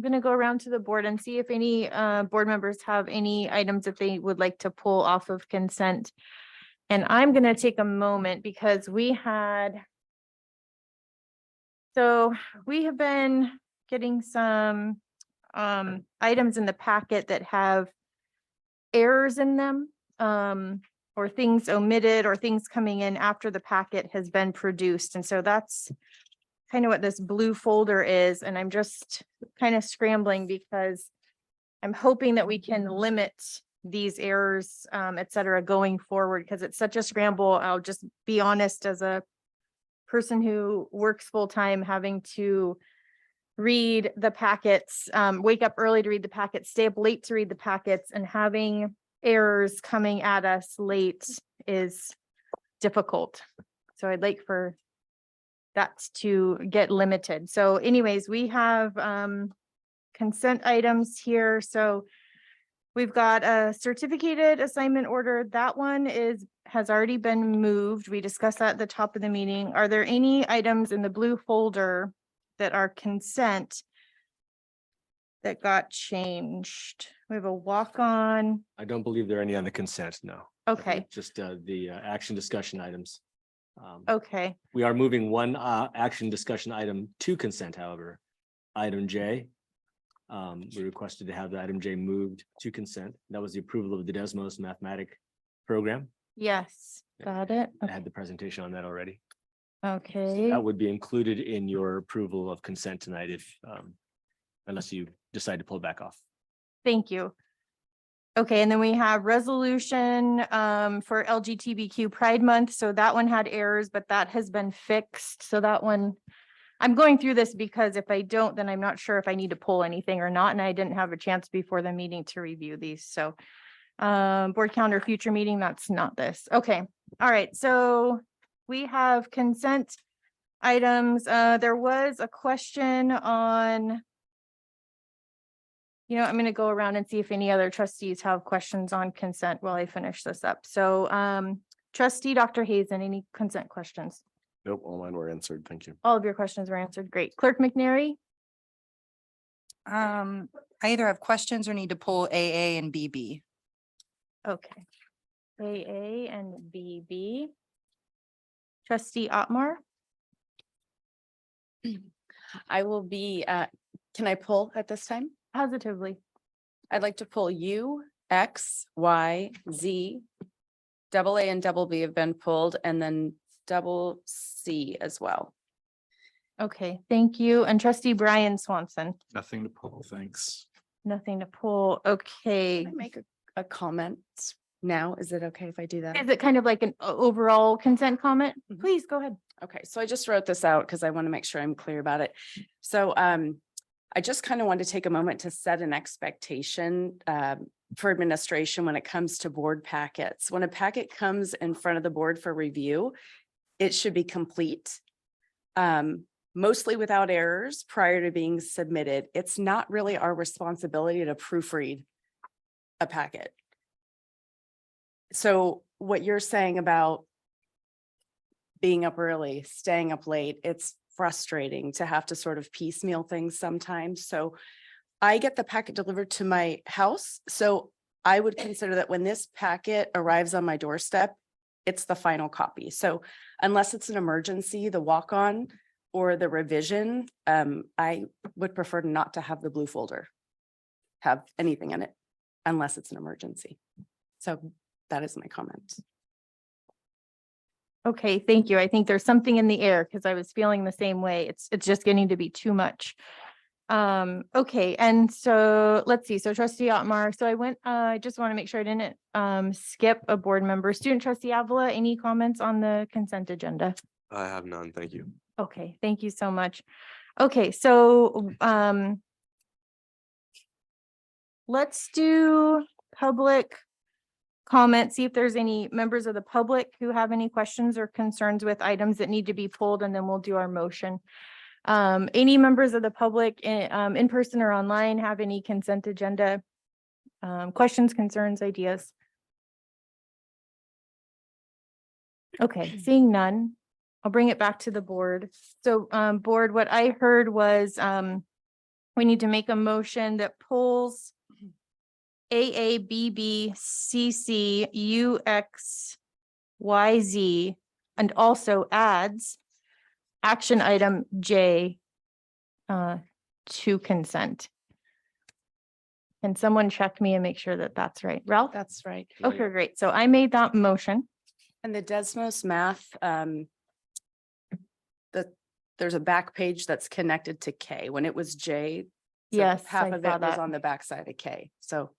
going to go around to the board and see if any board members have any items that they would like to pull off of consent. And I'm going to take a moment because we have been getting some items in the packet that have errors in them, or things omitted or things coming in after the packet has been produced. And so that's kind of what this blue folder is. And I'm just kind of scrambling because I'm hoping that we can limit these errors, et cetera, going forward, because it's such a scramble. I'll just be honest, as a person who works full time, having to read the packets, wake up early to read the packets, stay up late to read the packets, and having errors coming at us late is difficult. So I'd like for that to get limited. So anyways, we have consent items here. So we've got a certificated assignment order. That one has already been moved. We discussed that at the top of the meeting. Are there any items in the blue folder that are consent that got changed? We have a walk-on. I don't believe there are any on the consent, no. Okay. Just the action discussion items. Okay. We are moving one action discussion item to consent, however. Item J. We requested to have the item J moved to consent. That was the approval of the Desmos mathematic program. Yes, got it. I had the presentation on that already. Okay. That would be included in your approval of consent tonight if unless you decide to pull it back off. Thank you. Okay, and then we have resolution for LGBTQ Pride Month. So that one had errors, but that has been fixed. So that one, I'm going through this because if I don't, then I'm not sure if I need to pull anything or not. And I didn't have a chance before the meeting to review these. So board calendar future meeting, that's not this. Okay. All right. So we have consent items. There was a question on. I'm going to go around and see if any other trustees have questions on consent while I finish this up. So, trustee Dr. Hazen, any consent questions? Nope, all mine were answered. Thank you. All of your questions were answered. Great. Clerk McNary? I either have questions or need to pull AA and BB. Okay. AA and BB. Trustee Otmar? I will be, can I pull at this time? Positively. I'd like to pull U, X, Y, Z. Double A and double B have been pulled, and then double C as well. Okay, thank you. And trustee Brian Swanson? Nothing to pull, thanks. Nothing to pull. Okay. Can I make a comment now? Is it okay if I do that? Is it kind of like an overall consent comment? Please go ahead. Okay, so I just wrote this out because I want to make sure I'm clear about it. So I just kind of want to take a moment to set an expectation for administration when it comes to board packets. When a packet comes in front of the board for review, it should be complete, mostly without errors prior to being submitted. It's not really our responsibility to proofread a packet. So what you're saying about being up early, staying up late, it's frustrating to have to sort of piecemeal things sometimes. So I get the packet delivered to my house. So I would consider that when this packet arrives on my doorstep, it's the final copy. So unless it's an emergency, the walk-on or the revision, I would prefer not to have the blue folder have anything in it unless it's an emergency. So that is my comment. Okay, thank you. I think there's something in the air because I was feeling the same way. It's just getting to be too much. Okay, and so let's see. So trustee Otmar, so I just want to make sure I didn't skip a board member. Student trustee Avila, any comments on the consent agenda? I have none. Thank you. Okay, thank you so much. Okay, so let's do public comment, see if there's any members of the public who have any questions or concerns with items that need to be pulled, and then we'll do our motion. Any members of the public in person or online have any consent agenda questions, concerns, ideas? Okay, seeing none, I'll bring it back to the board. So board, what I heard was we need to make a motion that pulls AA, BB, CC, UX, YZ, and also adds action item J to consent. Can someone check me and make sure that that's right? Ralph? That's right. Okay, great. So I made that motion. And the Desmos math, there's a back page that's connected to K. When it was J, so Yes, half I of saw it was that. on the backside of K. So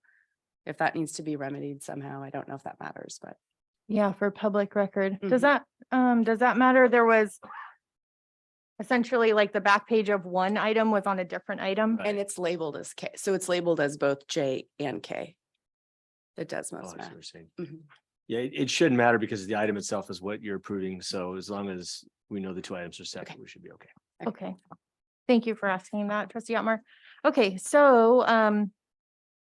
if that needs to be remedied somehow, I don't know if that matters, but. Yeah, for public record. Mhm. Does that matter? There was essentially like the back page of one item was on a different item. And it's labeled as K, so it's labeled as both J and K. The Oh, I Desmos see what math. you're saying. Mhm. Yeah, it shouldn't matter because the item itself is what you're approving. So as long as we know the two items are separate, we should be okay. Okay. Thank you for asking that, trustee Otmar. Okay, so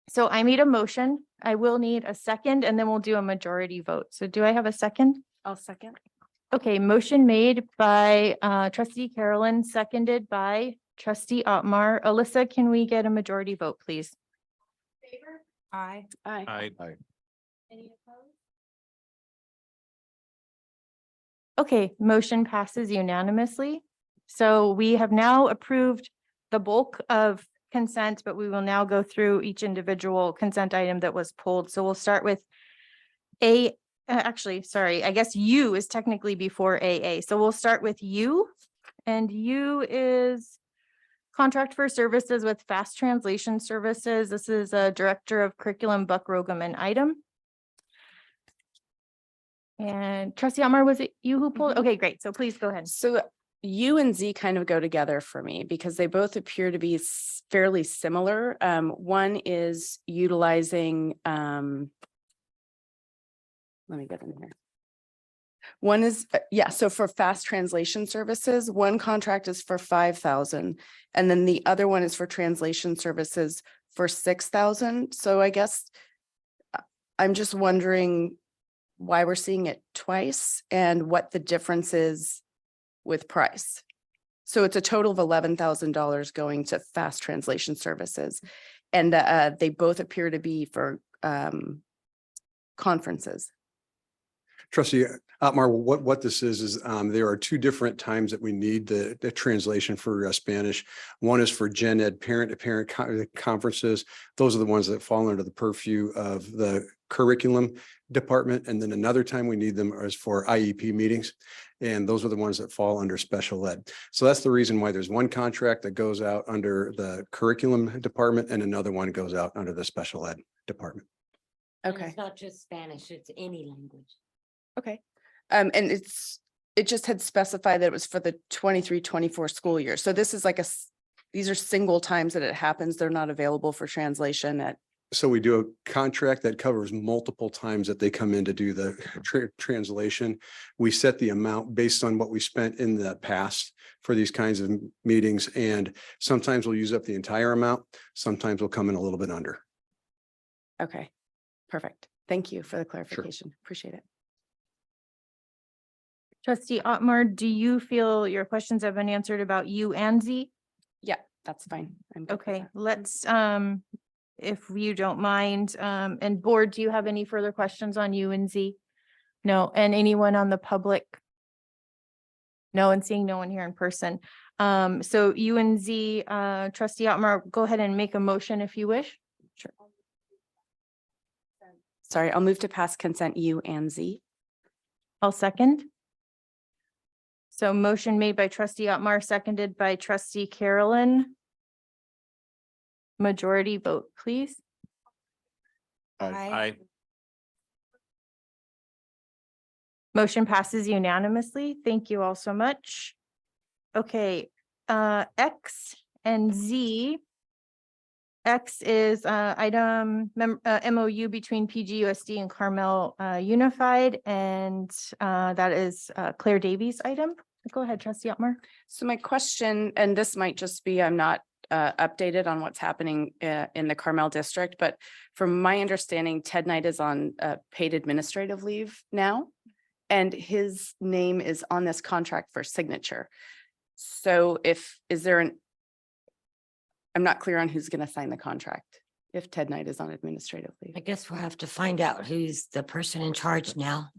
so I made a motion. I will need a second and then we'll do a majority vote. So do I have a second? I'll second. Okay, motion made by trustee Carolyn, seconded by trustee Otmar. Alyssa, can we get a majority vote, please? Favor? Aye. Aye. Any opposed? Okay, motion passes unanimously. So we have now approved the bulk of consent, but we will now go through each individual consent item that was pulled. So we'll start with actually, sorry, I guess U is technically before AA. So we'll start with U, and U is contract for services with Fast Translation Services. This is a Director of Curriculum, Buck Rogum and item. And trustee Otmar, was it you who pulled? Okay, great. So please go ahead. So U and Z kind of go together for me because they both appear to be fairly similar. One is utilizing, let me get in here. One is, yeah, so for fast translation services, one contract is for 5,000. And then the other one is for translation services for 6,000. So I guess I'm just wondering why we're seeing it twice and what the difference is with price. So it's a total of $11,000 going to fast translation services. And they both appear to be for conferences. Trustee Otmar, what this is there are two different times that we need the translation for Spanish. One is for Gen Ed parent-to-parent conferences. Those are the ones that fall under the purview of the curriculum department. And then another time we need them is for IEP meetings. And those are the ones that fall under special ed. So that's the reason why there's one contract that goes out under the curriculum department and another one goes out under the special ed department. Okay. It's not just Spanish, it's any language. Okay. And it just had specified that it was for the 23-24 school year. So this is like these are single times that it happens. They're not available for translation at. So we do a contract that covers multiple times that they come in to do the translation. We set the amount based on what we spent in the past for these kinds of meetings. And sometimes we'll use up the entire amount. Sometimes we'll come in a little bit under. Okay, perfect. Thank you for the clarification. Appreciate it. Trustee Otmar, do you feel your questions have been answered about U and Z? Yeah, that's fine. I'm good with Okay, that. let's, if you don't mind, and board, do you have any further questions on U and Z? No, and anyone on the public? No, and seeing no one here in person. So U and Z, Trustee Otmar, go ahead and make a motion if you wish. Sure. Sorry, I'll move to pass consent U and Z. I'll second. So motion made by Trustee Otmar, seconded by Trustee Carolyn. Majority vote, please. Aye. Motion passes unanimously. Thank you all so much. Okay, X and Z. X is item MOU between PGUSD and Carmel Unified, and that is Claire Davies' item. Go ahead, Trustee Otmar. So my question, and this might just be, I'm not updated on what's happening in the Carmel district, but from my understanding, Ted Knight is on paid administrative leave now, and his name is on this contract for signature. So I'm not clear on who's going to sign the contract if Ted Knight is on administrative leave. I guess we'll have to find out who's the person in charge now.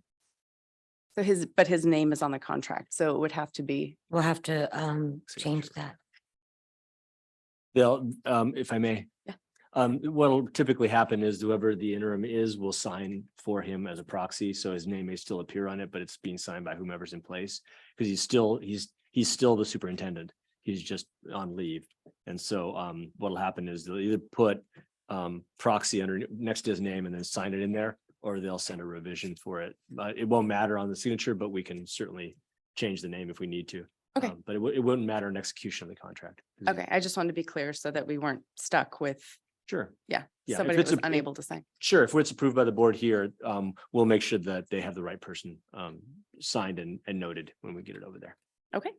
So his name is on the contract, so it would have to be. We'll have to change that. They'll, if I may. Yeah. What'll typically happen is whoever the interim is will sign for him as a proxy, so his name may still appear on it, but it's being signed by whomever's in place. Because he's still the superintendent. He's just on leave. And so what'll happen is they'll either put proxy under next to his name and then sign it in there, or they'll send a revision for it. But it won't matter on the signature, but we can certainly change the name if we need to. Okay. But it wouldn't matter in execution of the contract. Okay, I just wanted to be clear so that we weren't stuck with, Sure. yeah, Yeah, if somebody that it's was a- unable to sign. Sure. If it's approved by the board here, we'll make sure that they have the right person signed and noted when we get it over there. Okay.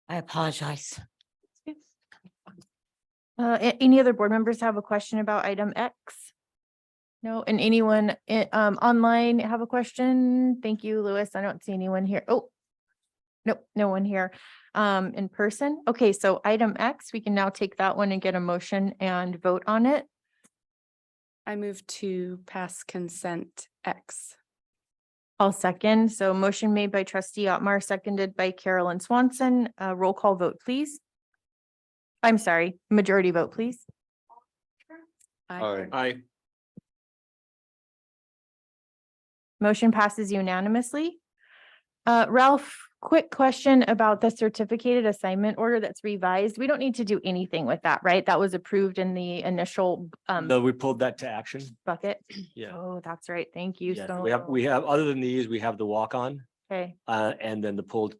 I apologize. Any other board members have a question about item X? No, and anyone online have a question? Thank you, Louis. I don't see anyone here. Oh, nope, no one here in person. Okay, so item X, we can now take that one and get a motion and vote on it. I move to pass consent X. I'll second. So motion made by Trustee Otmar, seconded by Carolyn Swanson. Roll call vote, please. I'm sorry, majority vote, please. Aye. Motion passes unanimously. Ralph, quick question about the certificated assignment order that's revised. We don't need to do anything with that, right? That was approved in the initial No, we pulled that to action. bucket. Yeah. Oh, that's right. Thank you. Yeah, So we have, other than these, we have the walk-on okay, and then the pulled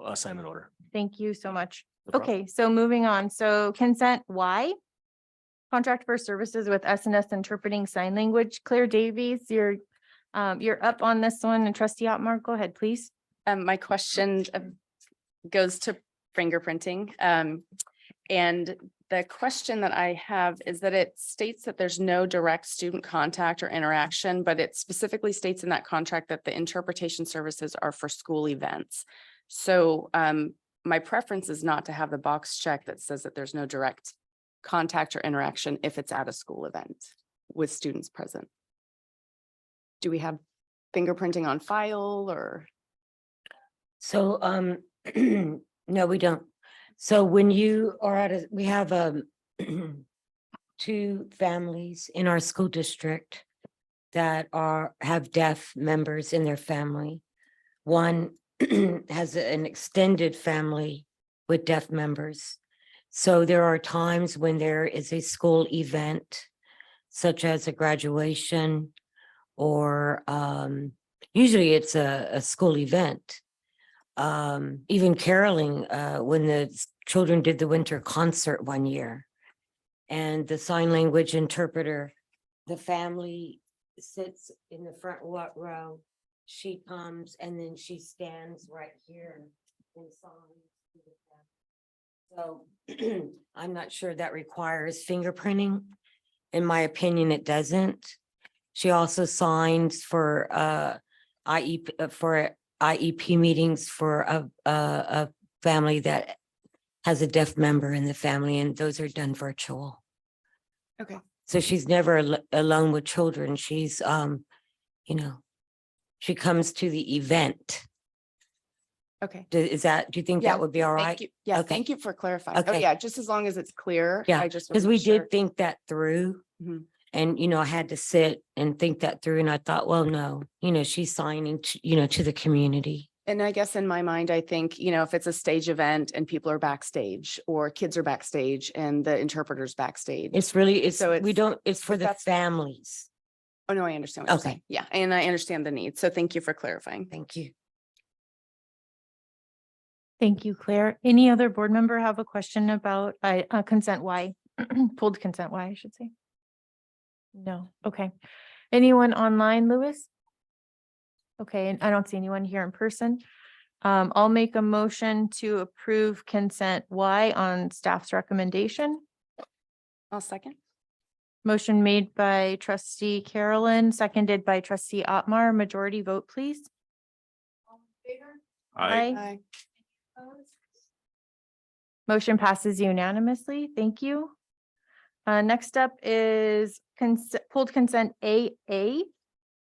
assignment order. thank you so much. No problem. Okay, so moving on. So consent Y. Contract for services with S&S Interpreting Sign Language. Claire Davies, you're You're up on this one, and trustee Otmar, go ahead, please. My question goes to fingerprinting. And the question that I have is that it states that there's no direct student contact or interaction, but it specifically states in that contract that the interpretation services are for school events. So my preference is not to have the box check that says that there's no direct contact or interaction if it's at a school event with students present. Do we have fingerprinting on file or? So, no, we don't. So when you are we have 2 families in our school district that have deaf members in their family. One has an extended family with deaf members. So there are times when there is a school event, such as a graduation, or usually it's a school event. Even caroling, when the children did the winter concert one year. And the sign language interpreter, the family sits in the front row. She comes and then she stands right here and signs. So I'm not sure that requires fingerprinting. In my opinion, it doesn't. She also signs for IEP meetings for a family that has a deaf member in the family, and those are done virtual. Okay. So she's never alone with children. She's, she comes to the event. Okay. Do you think Yeah, that would be all thank right? you. Yeah, Okay. thank you for clarifying. Oh, Okay. yeah, just as long as it's clear. Yeah, I just because wasn't we sure. did think that through. Mhm. And, I had to sit and think that through, and I thought, well, no, she's signing, to the community. And I guess in my mind, I think, if it's a stage event and people are backstage or kids are backstage and the interpreter's backstage. It's really, So it's for but the that's- families. Oh, no, I understand what you're Okay. saying. Yeah, and I understand the need. So thank you for clarifying. Thank you. Thank you, Claire. Any other board member have a question about consent Y? Pulled consent Y, I should say. No, okay. Anyone online, Louis? Okay, and I don't see anyone here in person. I'll make a motion to approve consent Y on staff's recommendation. I'll second. Motion made by trustee Carolyn, seconded by trustee Otmar. Majority vote, please. Aye. Motion passes unanimously. Thank you. Next up is pulled consent AA.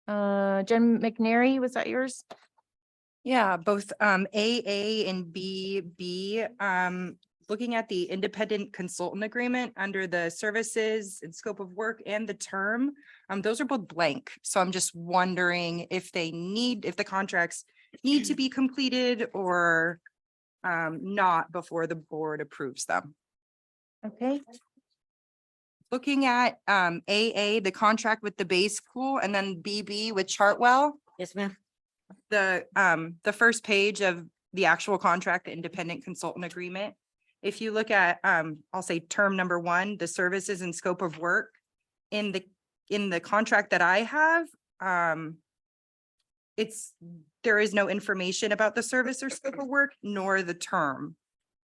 Jen McNary, was that yours? Yeah, both AA and BB. Looking at the independent consultant agreement under the services and scope of work and the term, those are both blank. So I'm just wondering if the contracts need to be completed or not before the board approves them. Okay. Looking at AA, the contract with the Bay School, and then BB with Chartwell. Yes, ma'am. The first page of the actual contract, the independent consultant agreement. If you look at, I'll say term number 1, the services and scope of work in the contract that I have, there is no information about the service or scope of work nor the term.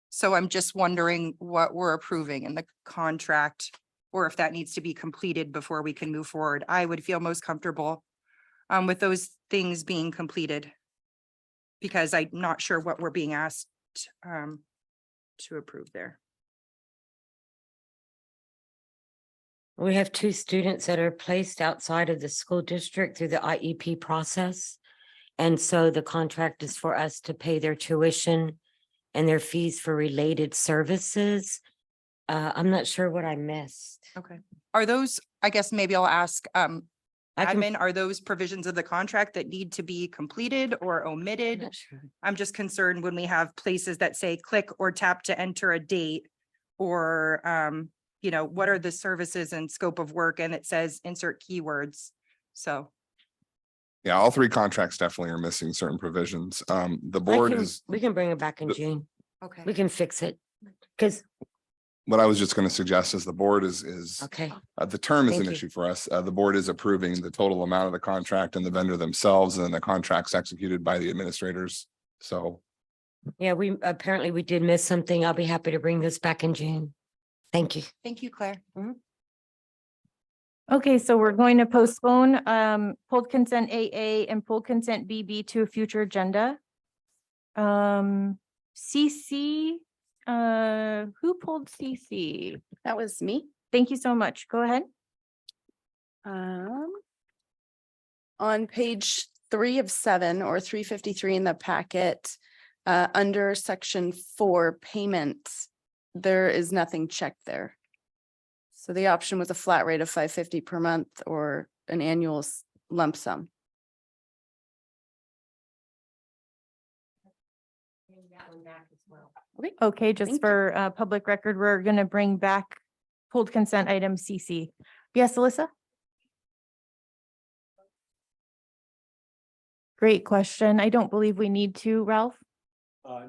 So I'm just wondering what we're approving in the contract, or if that needs to be completed before we can move forward. I would feel most comfortable with those things being completed, because I'm not sure what we're being asked to approve there. We have 2 students that are placed outside of the school district through the IEP process. And so the contract is for us to pay their tuition and their fees for related services. I'm not sure what I missed. Okay. Are those, I guess maybe I'll ask, I can- admin, are those provisions of the contract that need to be completed or I'm omitted? not sure. I'm just concerned when we have places that say click or tap to enter a date, or, what are the services and scope of work, and it says insert keywords. So, Yeah, all 3 contracts definitely are missing certain provisions. The board is, We can bring it back in June. okay. We can fix it. Because what I was just going to suggest is the board is Okay, the term is Thank an you. issue for us. The board is approving the total amount of the contract and the vendor themselves, and then the contract's executed by the administrators. So yeah, we did miss something. I'll be happy to bring this back in June. Thank you. Thank you, Claire. Okay, so we're going to postpone pulled consent AA and pulled consent BB to a future agenda. CC, who pulled CC? That was me. Thank you so much. Go ahead. On page 3 of 7 or 353 in the packet, under section 4 payments, there is nothing checked there. So the option was a flat rate of $550 per month or an annual lump sum. Okay, just for public record, we're gonna bring back pulled consent item CC. Yes, Alyssa? Great question. I don't believe we need to, Ralph.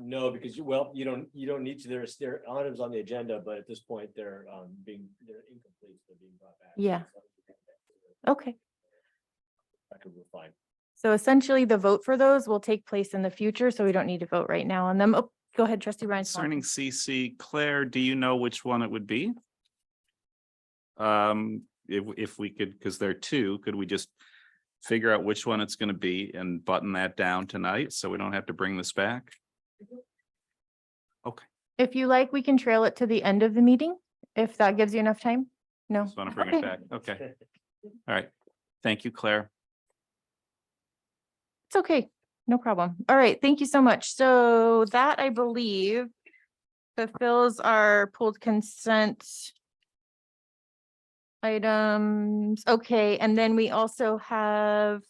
No, because you don't need to, there are items on the agenda, but at this point, they're incomplete, they're being brought back. Yeah. Okay, Record, we're fine. so essentially the vote for those will take place in the future, so we don't need to vote right now on them. Oh, go ahead, trustee Ryan. Concerning CC, Claire, do you know which one it would be? If we could, because there are two, could we just figure out which one it's going to be and button that down tonight so we don't have to bring this back? Okay, If you like, we can trail it to the end of the meeting, if that gives you enough time. No? just want to bring Okay. it back. Okay. All right. Thank you, Claire. It's okay, no problem. All right, thank you so much. So that, I believe, fulfills our pulled consent items. Okay, and then we also have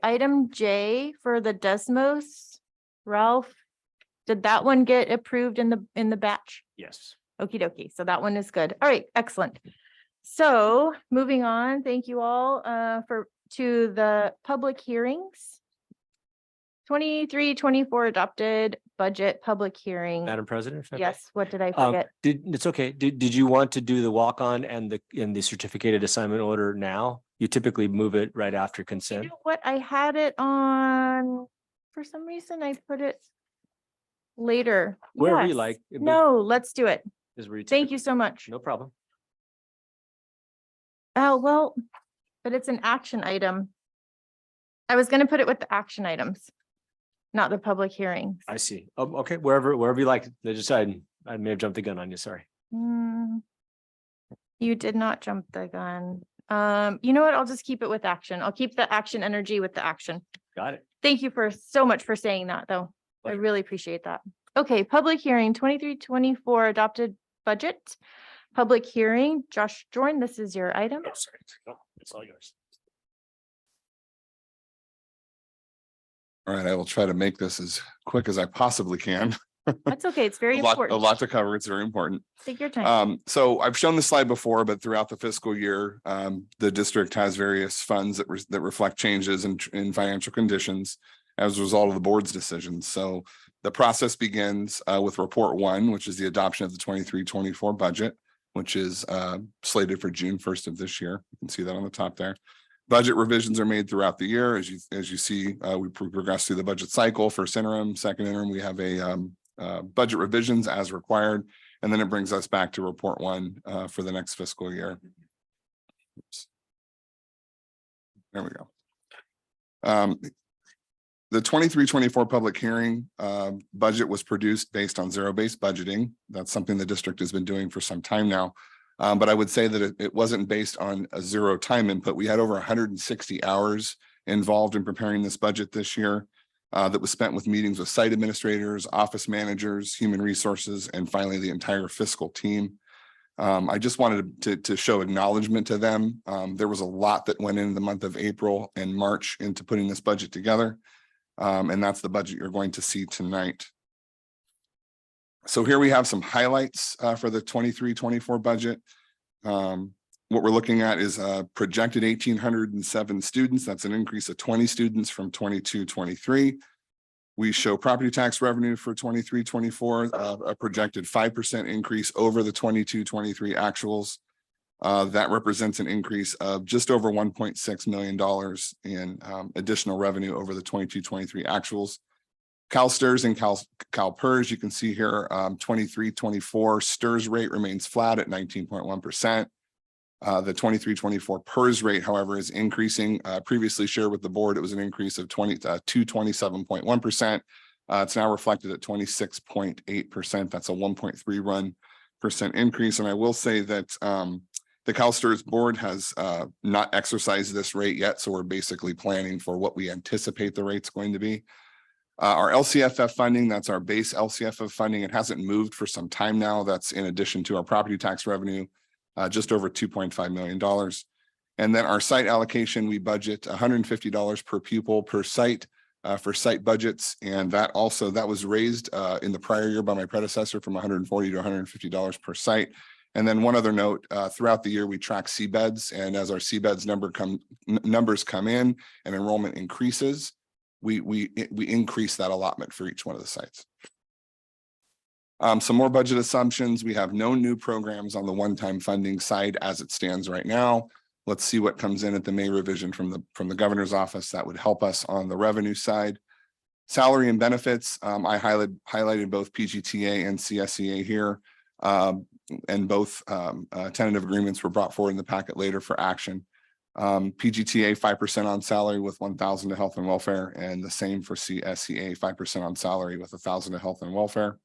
item J for the Desmos. Ralph, did that one get approved in the batch? Yes. Okie dokie, so that one is good. All right, excellent. So moving on, thank you all to the public hearings. 23-24 adopted budget public hearing. Madam President? if I may? Yes, what did I forget? It's okay. Did you want to do the walk-on and the certificated assignment order now? You typically move it right after You consent. know what? I had it on, for some reason I put it later. Wherever you Yes. like, but- No, let's do it. Is where you Thank you so much. No problem. Oh, well, but it's an action item. I was gonna put it with the action items, not the public hearings. I see. Okay, wherever you like. I decided I may have jumped the gun on you. Sorry. You did not jump the gun. You know what? I'll just keep it with action. I'll keep the action energy with the action. Got it. Thank you for so much for saying that, though. I Pleasure. really appreciate that. Okay, public hearing 23-24 adopted budget. Public hearing, Josh Jordan, this is your item. Oh, sorry. No, it's all yours. all right, I will try to make this as quick as I possibly can. That's okay. It's very A lot important. to cover. It's very important. Take your time. So I've shown this slide before, but throughout the fiscal year, the district has various funds that reflect changes in financial conditions as a result of the board's decisions. So the process begins with report 1, which is the adoption of the 23-24 budget, which is slated for June 1st of this year. You can see that on the top there. Budget revisions are made throughout the year. As you see, we progress through the budget cycle. First interim, second interim, we have a budget revisions as required, and then it brings us back to report 1 for the next fiscal year. Oops. There we go. The 23-24 public hearing budget was produced based on zero-based budgeting. That's something the district has been doing for some time now. But I would say that it wasn't based on a zero time input. We had over 160 hours involved in preparing this budget this year. That was spent with meetings with site administrators, office managers, human resources, and finally the entire fiscal team. I just wanted to show acknowledgement to them. There was a lot that went in the month of April and March into putting this budget together. And that's the budget you're going to see tonight. So here we have some highlights for the 23-24 budget. What we're looking at is projected 1,807 students. That's an increase of 20 students from 22-23. We show property tax revenue for 23-24, a projected 5% increase over the 22-23 actuals. That represents an increase of just over $1.6 million in additional revenue over the 22-23 actuals. CalSTRS and CalPERS, you can see here, 23-24 STRS rate remains flat at 19.1%. The 23-24 PERS rate, however, is increasing. Previously shared with the board, it was an increase of 27.1%. It's now reflected at 26.8%. That's a 1.31% increase. And I will say that the CalSTRS board has not exercised this rate yet, so we're basically planning for what we anticipate the rate's going to be. Our LCFF funding, that's our base LCFF funding. It hasn't moved for some time now. That's in addition to our property tax revenue, just over $2.5 million. And then our site allocation, we budget $150 per pupil per site for site budgets. And that was raised in the prior year by my predecessor from $140 to $150 per site. And then one other note, throughout the year, we track CBEDs, and as our CBEDs numbers come in and enrollment increases, we increase that allotment for each one of the sites. Some more budget assumptions. We have no new programs on the one-time funding side as it stands right now. Let's see what comes in at the May revision from the governor's office. That would help us on the revenue side. Salary and benefits. I highlighted both PGTA and CSEA here. And both tentative agreements were brought forward in the packet later for action. PGTA 5% on salary with $1,000 to health and welfare, and the same for CSEA 5% on salary with $1,000 to health and welfare.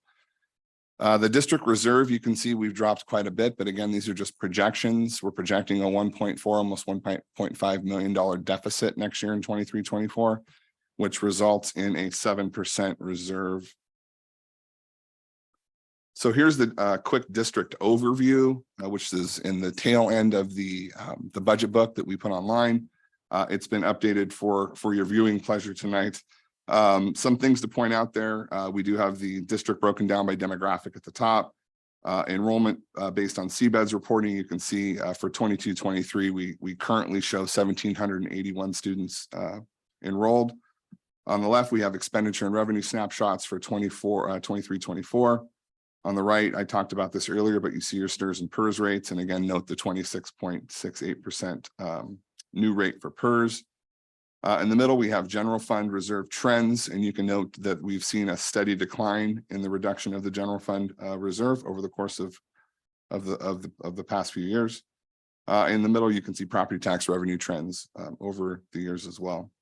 The district reserve, you can see we've dropped quite a bit, but again, these are just projections. We're projecting a 1.4, almost $1.5 million deficit next year in 23-24, which results in a 7% reserve. So here's the quick district overview, which is in the tail end of the budget book that we put online. It's been updated for your viewing pleasure tonight. Some things to point out there. We do have the district broken down by demographic at the top. Enrollment based on CBEDS reporting, you can see for 22-23, we currently show 1,781 students enrolled. On the left, we have expenditure and revenue snapshots for 23-24. On the right, I talked about this earlier, but you see your STRS and PERS rates. And again, note the 26.68% new rate for PERS. In the middle, we have general fund reserve trends, and you can note that we've seen a steady decline in the reduction of the general fund reserve over the course of the past few years. In the middle, you can see property tax revenue trends over the years as well.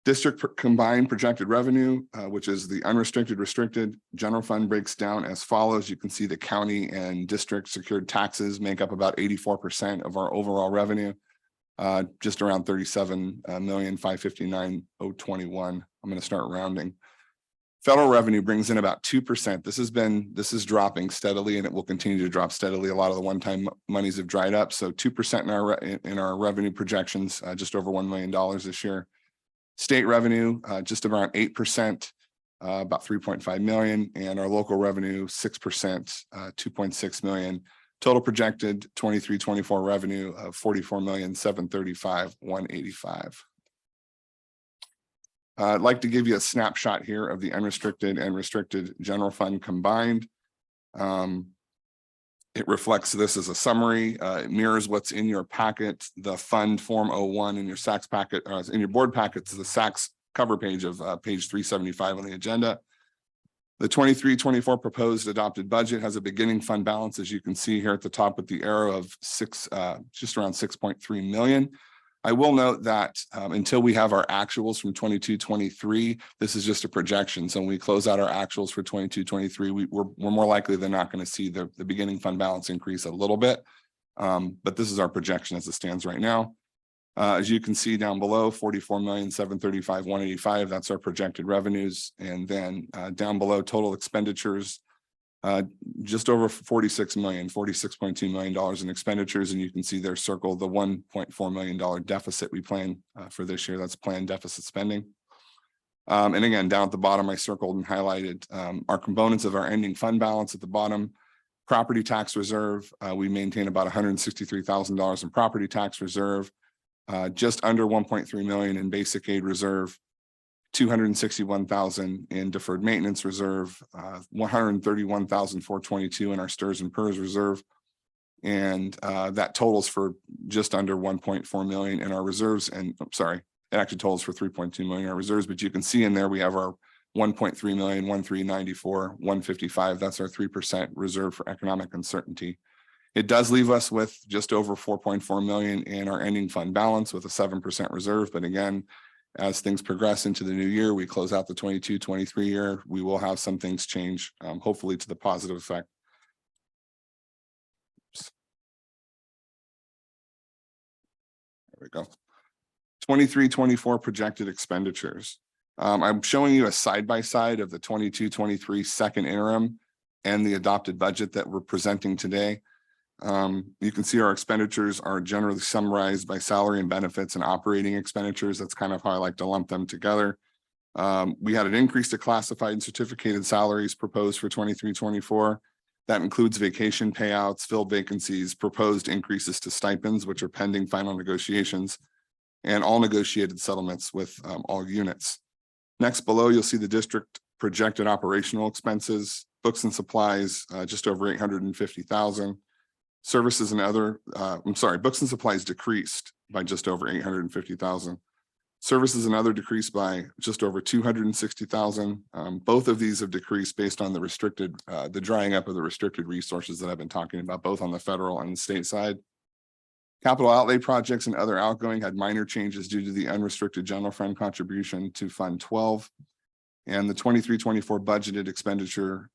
District combined projected revenue, which is the unrestricted, restricted general fund, breaks down as follows. You can see the county and district secured taxes make up about 84% of our overall revenue, just around 37,559,021. I'm going to start rounding. Federal revenue brings in about 2%. This is dropping steadily, and it will continue to drop steadily. A lot of the one-time monies have dried up, so 2% in our revenue projections, just over $1 million this year. State revenue, just around 8%, about 3.5 million, and our local revenue, 6%, 2.6 million. Total projected 23-24 revenue of 44,735,185. I'd like to give you a snapshot here of the unrestricted and restricted general fund combined. It reflects this as a summary. It mirrors what's in your packet, the fund form 01 in your SACS packet, in your board packets, the SACS cover page of page 375 on the agenda. The 23-24 proposed adopted budget has a beginning fund balance, as you can see here at the top with the arrow of just around 6.3 million. I will note that until we have our actuals from 22-23, this is just a projection. So when we close out our actuals for 22-23, we're more likely than not going to see the beginning fund balance increase a little bit. But this is our projection as it stands right now. As you can see down below, 44,735,185, that's our projected revenues. And then down below, total expenditures, just over 46 million, $46.2 million in expenditures. And you can see there circled the $1.4 million deficit we plan for this year. That's planned deficit spending. And again, down at the bottom, I circled and highlighted our components of our ending fund balance at the bottom. Property tax reserve, we maintain about $163,000 in property tax reserve, just under 1.3 million in basic aid reserve. 261,000 in deferred maintenance reserve, 131,422 in our STRS and PERS reserve. And that totals for just under 1.4 million in our reserves. And I'm sorry, it actually totals for 3.2 million in our reserves, but you can see in there we have our 1.3 million, 1,394, 155. That's our 3% reserve for economic uncertainty. It does leave us with just over 4.4 million in our ending fund balance with a 7% reserve. But again, as things progress into the new year, we close out the 22-23 year, we will have some things change, hopefully to the positive effect. There we go. 23-24 projected expenditures. I'm showing you a side-by-side of the 22-23 second interim and the adopted budget that we're presenting today. You can see our expenditures are generally summarized by salary and benefits and operating expenditures. That's kind of how I like to lump them together. We had an increase to classified and certificated salaries proposed for 23-24. That includes vacation payouts, filled vacancies, proposed increases to stipends, which are pending final negotiations, and all negotiated settlements with all units. Next below, you'll see the district projected operational expenses, books and supplies, just over 850,000. Services and other, books and supplies decreased by just over 850,000. Services and other decreased by just over 260,000. Both of these have decreased based on the restricted, the drying up of the restricted resources that I've been talking about, both on the federal and the state side. Capital outlay projects and other outgoing had minor changes due to the unrestricted general fund contribution to Fund 12. And the 23-24 budgeted expenditure,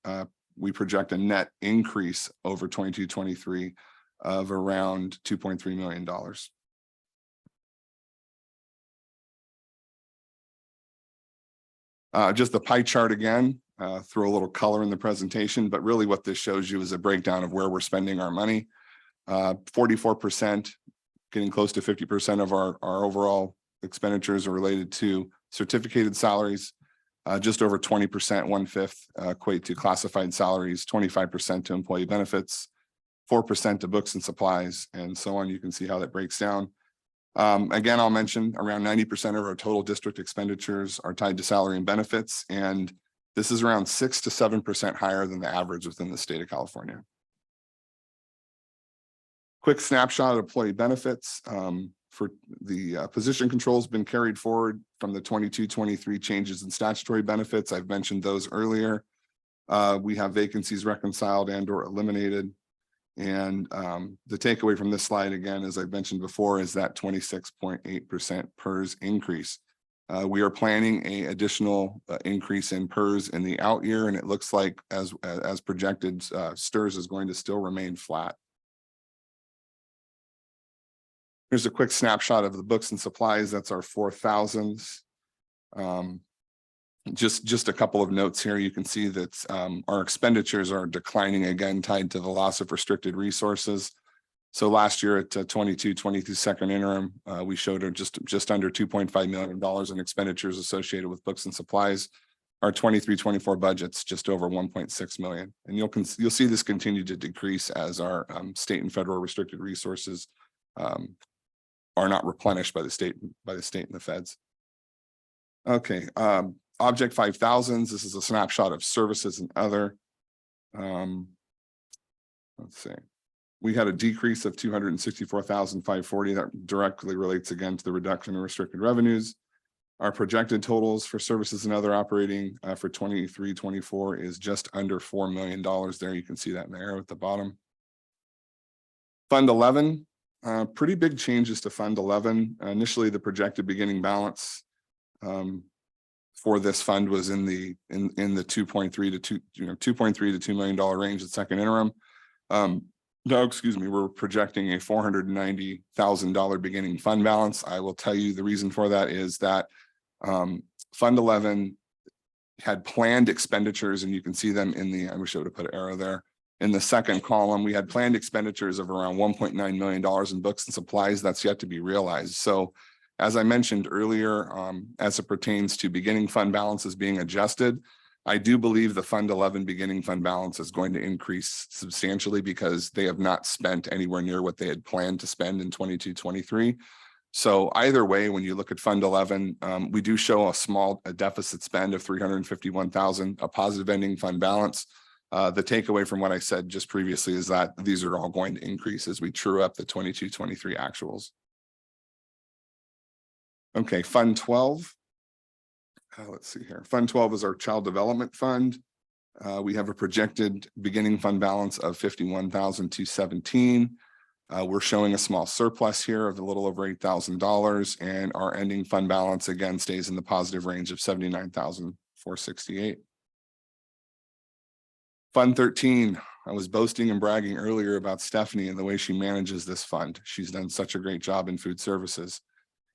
we project a net increase over 22-23 of around $2.3 million. Just the pie chart again, throw a little color in the presentation, but really what this shows you is a breakdown of where we're spending our money. 44%, getting close to 50% of our overall expenditures are related to certificated salaries. Just over 20%, 1/5 equate to classified salaries, 25% to employee benefits, 4% to books and supplies, and so on. You can see how that breaks down. Again, I'll mention around 90% of our total district expenditures are tied to salary and benefits, and this is around 6 to 7% higher than the average within the state of California. Quick snapshot of employee benefits. For the position controls been carried forward from the 22-23 changes in statutory benefits. I've mentioned those earlier. We have vacancies reconciled and or eliminated. And the takeaway from this slide, again, as I've mentioned before, is that 26.8% PERS increase. We are planning an additional increase in PERS in the out year, and it looks like as projected, STRS is going to still remain flat. Here's a quick snapshot of the books and supplies. That's our 4,000s. Just a couple of notes here. You can see that our expenditures are declining again, tied to the loss of restricted resources. So last year at 22-23 second interim, we showed just under $2.5 million in expenditures associated with books and supplies. Our 23-24 budget's just over 1.6 million. And you'll see this continue to decrease as our state and federal restricted resources are not replenished by the state and the feds. Okay, Object 5000s. This is a snapshot of services and other. Let's see. We had a decrease of 264,540. That directly relates again to the reduction in restricted revenues. Our projected totals for services and other operating for 23-24 is just under $4 million. There you can see that in the arrow at the bottom. Fund 11. Pretty big changes to Fund 11. Initially, the projected beginning balance for this fund was in the 2.3 to $2 million range at second interim. No, excuse me, we're projecting a $490,000 beginning fund balance. I will tell you the reason for that is that Fund 11 had planned expenditures, and you can see them in the, I wish I would have put an arrow there. In the second column, we had planned expenditures of around $1.9 million in books and supplies. That's yet to be realized. So as I mentioned earlier, as it pertains to beginning fund balances being adjusted, I do believe the Fund 11 beginning fund balance is going to increase substantially because they have not spent anywhere near what they had planned to spend in 22-23. So either way, when you look at Fund 11, we do show a deficit spend of 351,000, a positive ending fund balance. The takeaway from what I said just previously is that these are all going to increase as we true up the 22-23 actuals. Okay, Fund 12. Let's see here. Fund 12 is our Child Development Fund. We have a projected beginning fund balance of 51,217. We're showing a small surplus here of a little over $8,000, and our ending fund balance again stays in the positive range of 79,468. Fund 13. I was boasting and bragging earlier about Stephanie and the way she manages this fund. She's done such a great job in food services.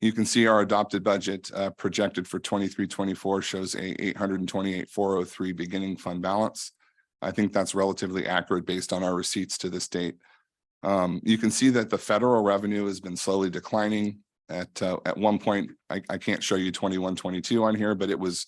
You can see our adopted budget projected for 23-24 shows a 828,403 beginning fund balance. I think that's relatively accurate based on our receipts to this date. You can see that the federal revenue has been slowly declining. At one point, I can't show you 21-22 on here, but it was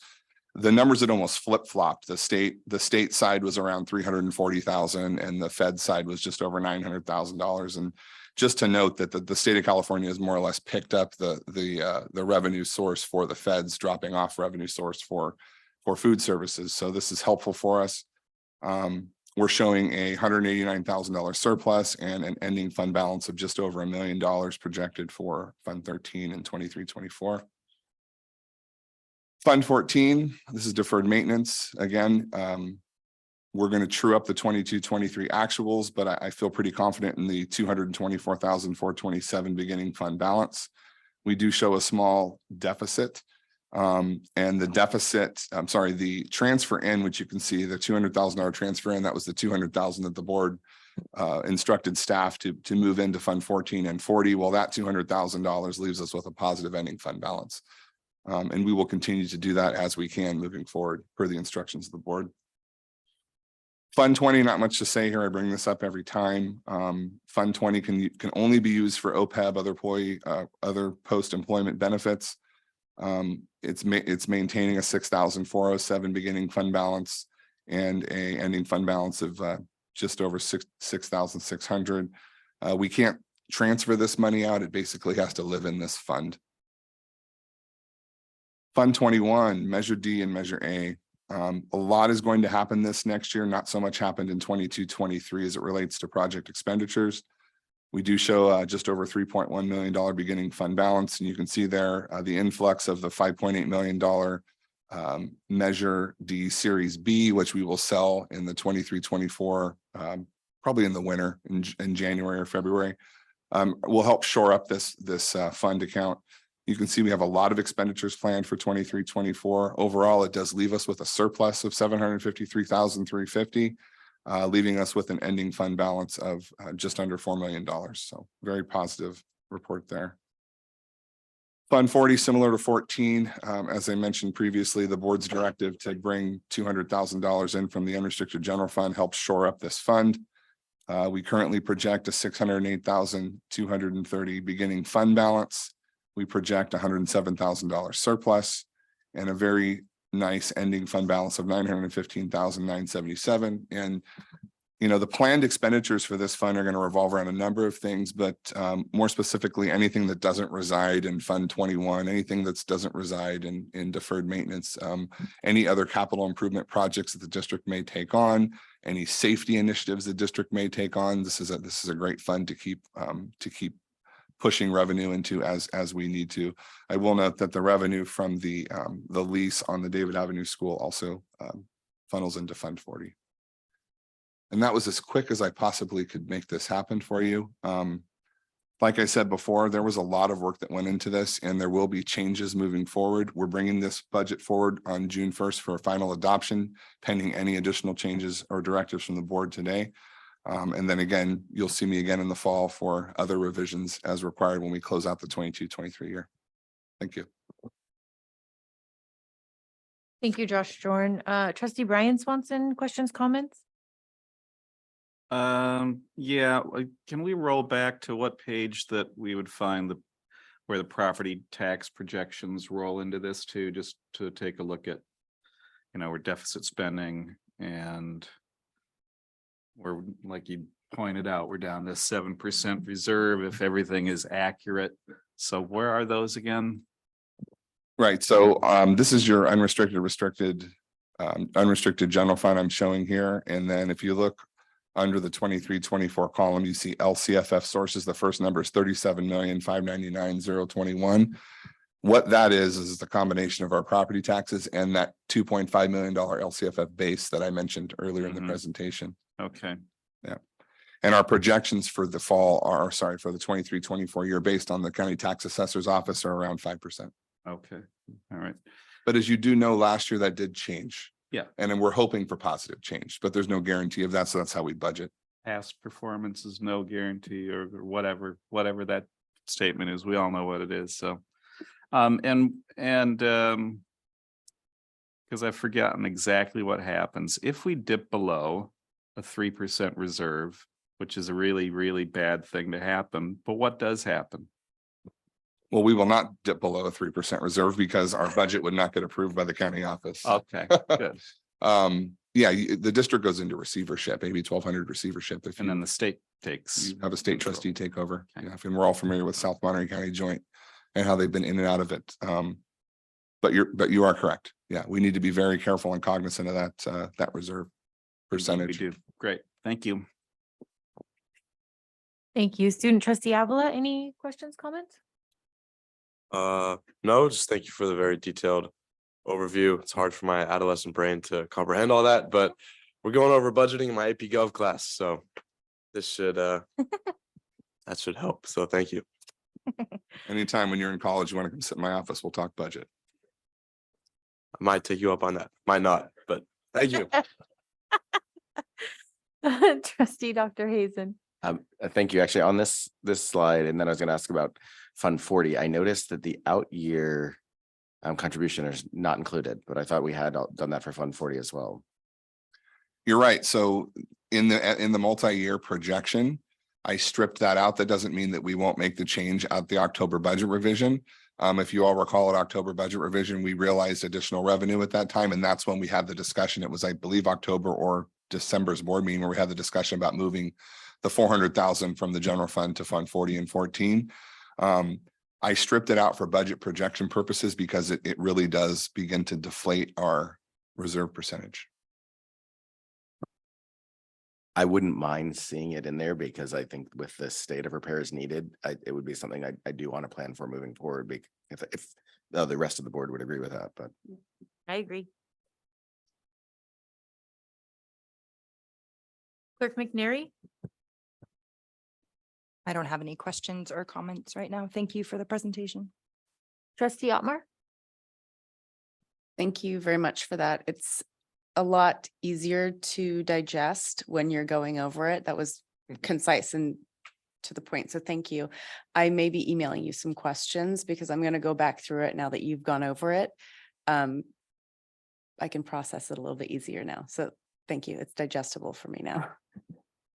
the numbers that almost flip-flopped. The state side was around 340,000 and the Fed side was just over $900,000. And just to note that the state of California has more or less picked up the revenue source for the Feds, dropping off revenue source for food services. So this is helpful for us. We're showing a $189,000 surplus and an ending fund balance of just over $1 million projected for Fund 13 and 23-24. Fund 14, this is deferred maintenance. Again, we're going to true up the 22-23 actuals, but I feel pretty confident in the 224,427 beginning fund balance. We do show a small deficit. And the deficit, the transfer in, which you can see the $200,000 transfer in, that was the $200,000 that the board instructed staff to move into Fund 14 and 40. Well, that $200,000 leaves us with a positive ending fund balance. And we will continue to do that as we can moving forward per the instructions of the board. Fund 20, not much to say here. I bring this up every time. Fund 20 can only be used for OPEB, other post-employment benefits. It's maintaining a 6,407 beginning fund balance and a ending fund balance of just over 6,600. We can't transfer this money out. It basically has to live in this fund. Fund 21, Measure D and Measure A. A lot is going to happen this next year. Not so much happened in 22-23 as it relates to project expenditures. We do show just over $3.1 million beginning fund balance. And you can see there the influx of the $5.8 million Measure D Series B, which we will sell in the 23-24, probably in the winter in January or February, will help shore up this fund account. You can see we have a lot of expenditures planned for 23-24. Overall, it does leave us with a surplus of $753,350. Leaving us with an ending fund balance of just under $4 million. So very positive report there. Fund 40, similar to 14, as I mentioned previously, the board's directive to bring $200,000 in from the unrestricted general fund helps shore up this fund. We currently project a $608,230 beginning fund balance. We project $107,000 surplus and a very nice ending fund balance of $915,977. And, you know, the planned expenditures for this fund are going to revolve around a number of things, but more specifically, anything that doesn't reside in Fund 21, anything that doesn't reside in deferred maintenance, any other capital improvement projects that the district may take on, any safety initiatives the district may take on. This is a great fund to keep pushing revenue into as we need to. I will note that the revenue from the lease on the David Avenue School also funnels into Fund 40. And that was as quick as I possibly could make this happen for you. Like I said before, there was a lot of work that went into this, and there will be changes moving forward. We're bringing this budget forward on June 1st for a final adoption, pending any additional changes or directives from the board today. And then again, you'll see me again in the fall for other revisions as required when we close out the 22-23 year. Thank you. Thank you, Josh Jorn. Trustee Brian Swanson, questions, comments? Yeah, can we roll back to what page that we would find where the property tax projections roll into this too, just to take a look at, you know, we're deficit spending and we're like you pointed out, we're down to 7% reserve if everything is accurate. So where are those again? Right, so this is your unrestricted, restricted, unrestricted general fund I'm showing here. And then if you look under the 23-24 column, you see LCFF sources. The first number is 37,599,021. What that is the combination of our property taxes and that $2.5 million LCFF base that I mentioned earlier in the presentation. Okay. Yeah. And our projections for the fall are, sorry, for the 23-24 year based on the county tax assessor's office are around 5%. Okay, all right. But as you do know, last year that did change. Yeah. And then we're hoping for positive change, but there's no guarantee of that. So that's how we budget. Past performance is no guarantee or whatever that statement is. We all know what it is. So, because I've forgotten exactly what happens if we dip below a 3% reserve, which is a really, really bad thing to happen. But what does happen? Well, we will not dip below a 3% reserve because our budget would not get approved by the county office. Okay, good. Yeah, the district goes into receivership, AB 1200 receivership. And then the state takes. You have a state trustee take over. Yeah, and we're all familiar with South Monterey County Joint and how they've been in and out of it. But you are correct. Yeah, we need to be very careful and cognizant of that reserve percentage. We do. Great. Thank you. Thank you. Student trustee Avila, any questions, comments? No, just thank you for the very detailed overview. It's hard for my adolescent brain to comprehend all that, but we're going over budgeting in my AP Gov class, so this should that should help. So thank you. Anytime when you're in college, you want to come sit in my office, we'll talk budget. I might take you up on that, might not, but thank you. Trustee Dr. Hazen. Thank you. Actually, on this slide, and then I was going to ask about Fund 40. I noticed that the out year contribution is not included, but I thought we had done that for Fund 40 as well. You're right. So in the multi-year projection, I stripped that out. That doesn't mean that we won't make the change at the October budget revision. If you all recall at October budget revision, we realized additional revenue at that time, and that's when we had the discussion. It was, I believe, October or December's board meeting where we had the discussion about moving the 400,000 from the general fund to Fund 40 and 14. I stripped it out for budget projection purposes because it really does begin to deflate our reserve percentage. I wouldn't mind seeing it in there because I think with the state of repairs needed, it would be something I do want to plan for moving forward. If the rest of the board would agree with that, but I agree. Clerk McNary. I don't have any questions or comments right now. Thank you for the presentation. Trustee Otmar. Thank you very much for that. It's a lot easier to digest when you're going over it. That was concise and to the point. So thank you. I may be emailing you some questions because I'm going to go back through it now that you've gone over it. I can process it a little bit easier now. So thank you. It's digestible for me now.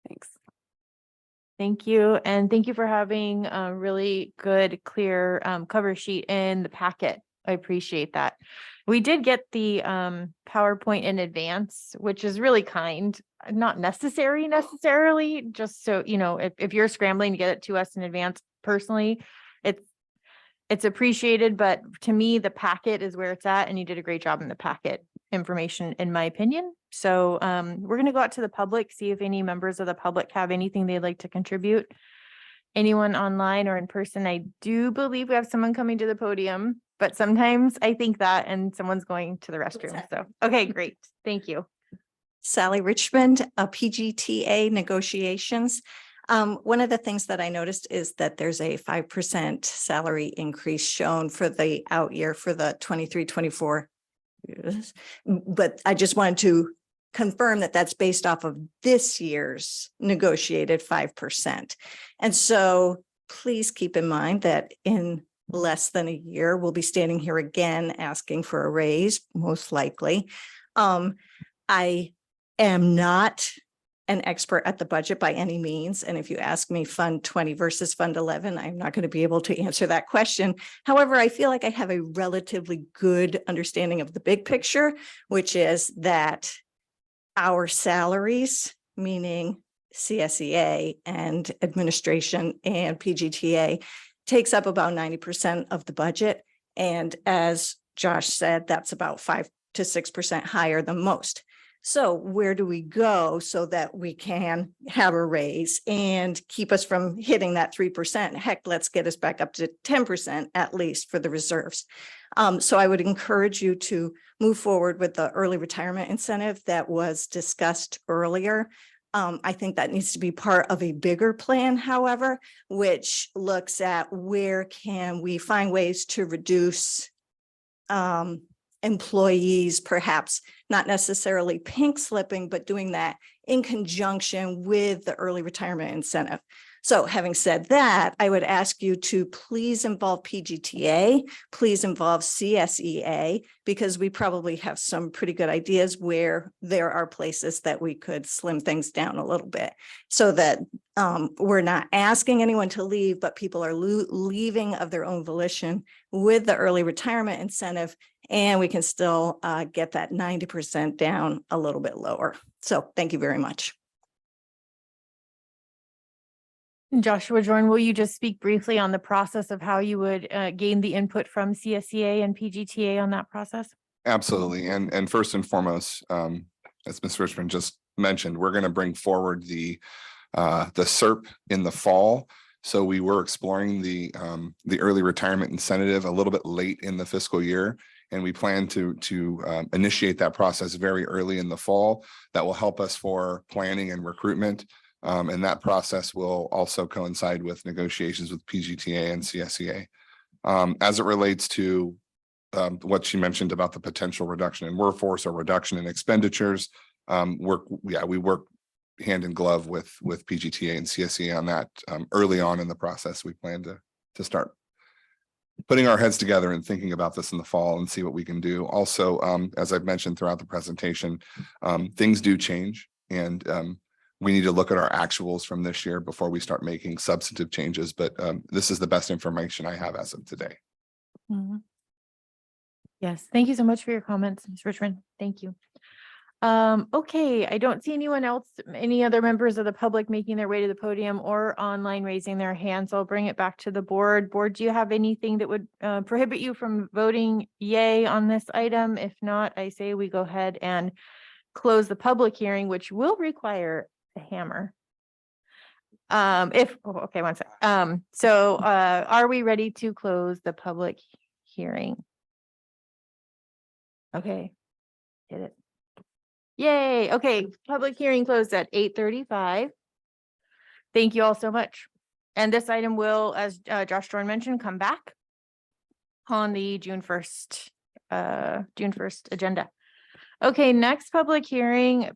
Thanks. Thank you. And thank you for having a really good, clear cover sheet in the packet. I appreciate that. We did get the PowerPoint in advance, which is really kind, not necessary necessarily, just so, you know, if you're scrambling to get it to us in advance, personally, it's appreciated, but to me, the packet is where it's at, and you did a great job in the packet information, in my opinion. So we're going to go out to the public, see if any members of the public have anything they'd like to contribute. Anyone online or in person? I do believe we have someone coming to the podium, but sometimes I think that and someone's going to the restroom. So, okay, great. Thank you. Sally Richmond, PGTA negotiations. One of the things that I noticed is that there's a 5% salary increase shown for the out year for the 23-24 years. But I just wanted to confirm that that's based off of this year's negotiated 5%. And so please keep in mind that in less than a year, we'll be standing here again asking for a raise, most likely. I am not an expert at the budget by any means. And if you ask me Fund 20 versus Fund 11, I'm not going to be able to answer that question. However, I feel like I have a relatively good understanding of the big picture, which is that our salaries, meaning CSEA and administration and PGTA takes up about 90% of the budget. And as Josh said, that's about 5 to 6% higher than most. So where do we go so that we can have a raise and keep us from hitting that 3%? Heck, let's get us back up to 10% at least for the reserves. So I would encourage you to move forward with the early retirement incentive that was discussed earlier. I think that needs to be part of a bigger plan, however, which looks at where can we find ways to reduce employees, perhaps not necessarily pink slipping, but doing that in conjunction with the early retirement incentive. So having said that, I would ask you to please involve PGTA, please involve CSEA, because we probably have some pretty good ideas where there are places that we could slim things down a little bit so that we're not asking anyone to leave, but people are leaving of their own volition with the early retirement incentive, and we can still get that 90% down a little bit lower. So thank you very much. Joshua Jordan, will you just speak briefly on the process of how you would gain the input from CSEA and PGTA on that process? Absolutely. And first and foremost, as Ms. Richmond just mentioned, we're going to bring forward the SERP in the fall. So we were exploring the early retirement incentive a little bit late in the fiscal year. And we plan to initiate that process very early in the fall. That will help us for planning and recruitment. And that process will also coincide with negotiations with PGTA and CSEA. As it relates to what she mentioned about the potential reduction in workforce or reduction in expenditures, we work hand in glove with PGTA and CSEA on that early on in the process. We plan to start putting our heads together and thinking about this in the fall and see what we can do. Also, as I've mentioned throughout the presentation, things do change, and we need to look at our actuals from this year before we start making substantive changes. But this is the best information I have as of today. Mm-hmm. Yes, thank you so much for your comments, Ms. Richmond. Thank you. Okay, I don't see anyone else, any other members of the public making their way to the podium or online raising their hands. I'll bring it back to the board. Board, do you have anything that would prohibit you from voting yay on this item? If not, I say we go ahead and close the public hearing, which will require a hammer. Okay, one sec. Are we ready to close the public hearing? Okay, hit it. Yay. Okay, public hearing closed at 8:35. Thank you all so much. And this item will, as Josh Jordan mentioned, come back on the June 1st agenda. Okay, next public hearing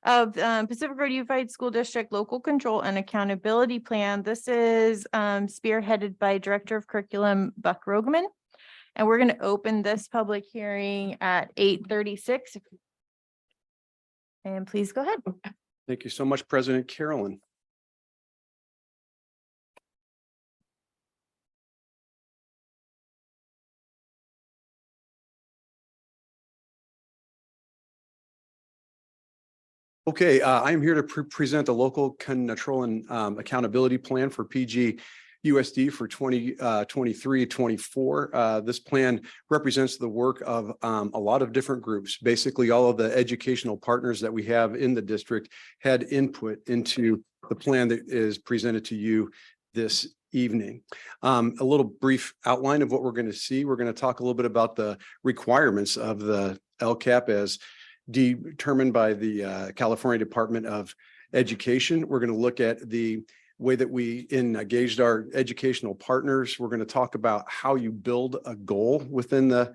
of Pacific Road Unified School District Local Control and Accountability Plan. This is spearheaded by Director of Curriculum Buck Rogeman. And we're going to open this public hearing at 8:36. And please go ahead. Thank you so much, President Carolyn. Okay, I am here to present the local control and accountability plan for PGUSD for 2023-24. This plan represents the work of a lot of different groups. Basically, all of the educational partners that we have in the district had input into the plan that is presented to you this evening. A little brief outline of what we're going to see. We're going to talk a little bit about the requirements of the LCAP as determined by the California Department of Education. We're going to look at the way that we engaged our educational partners. We're going to talk about how you build a goal within the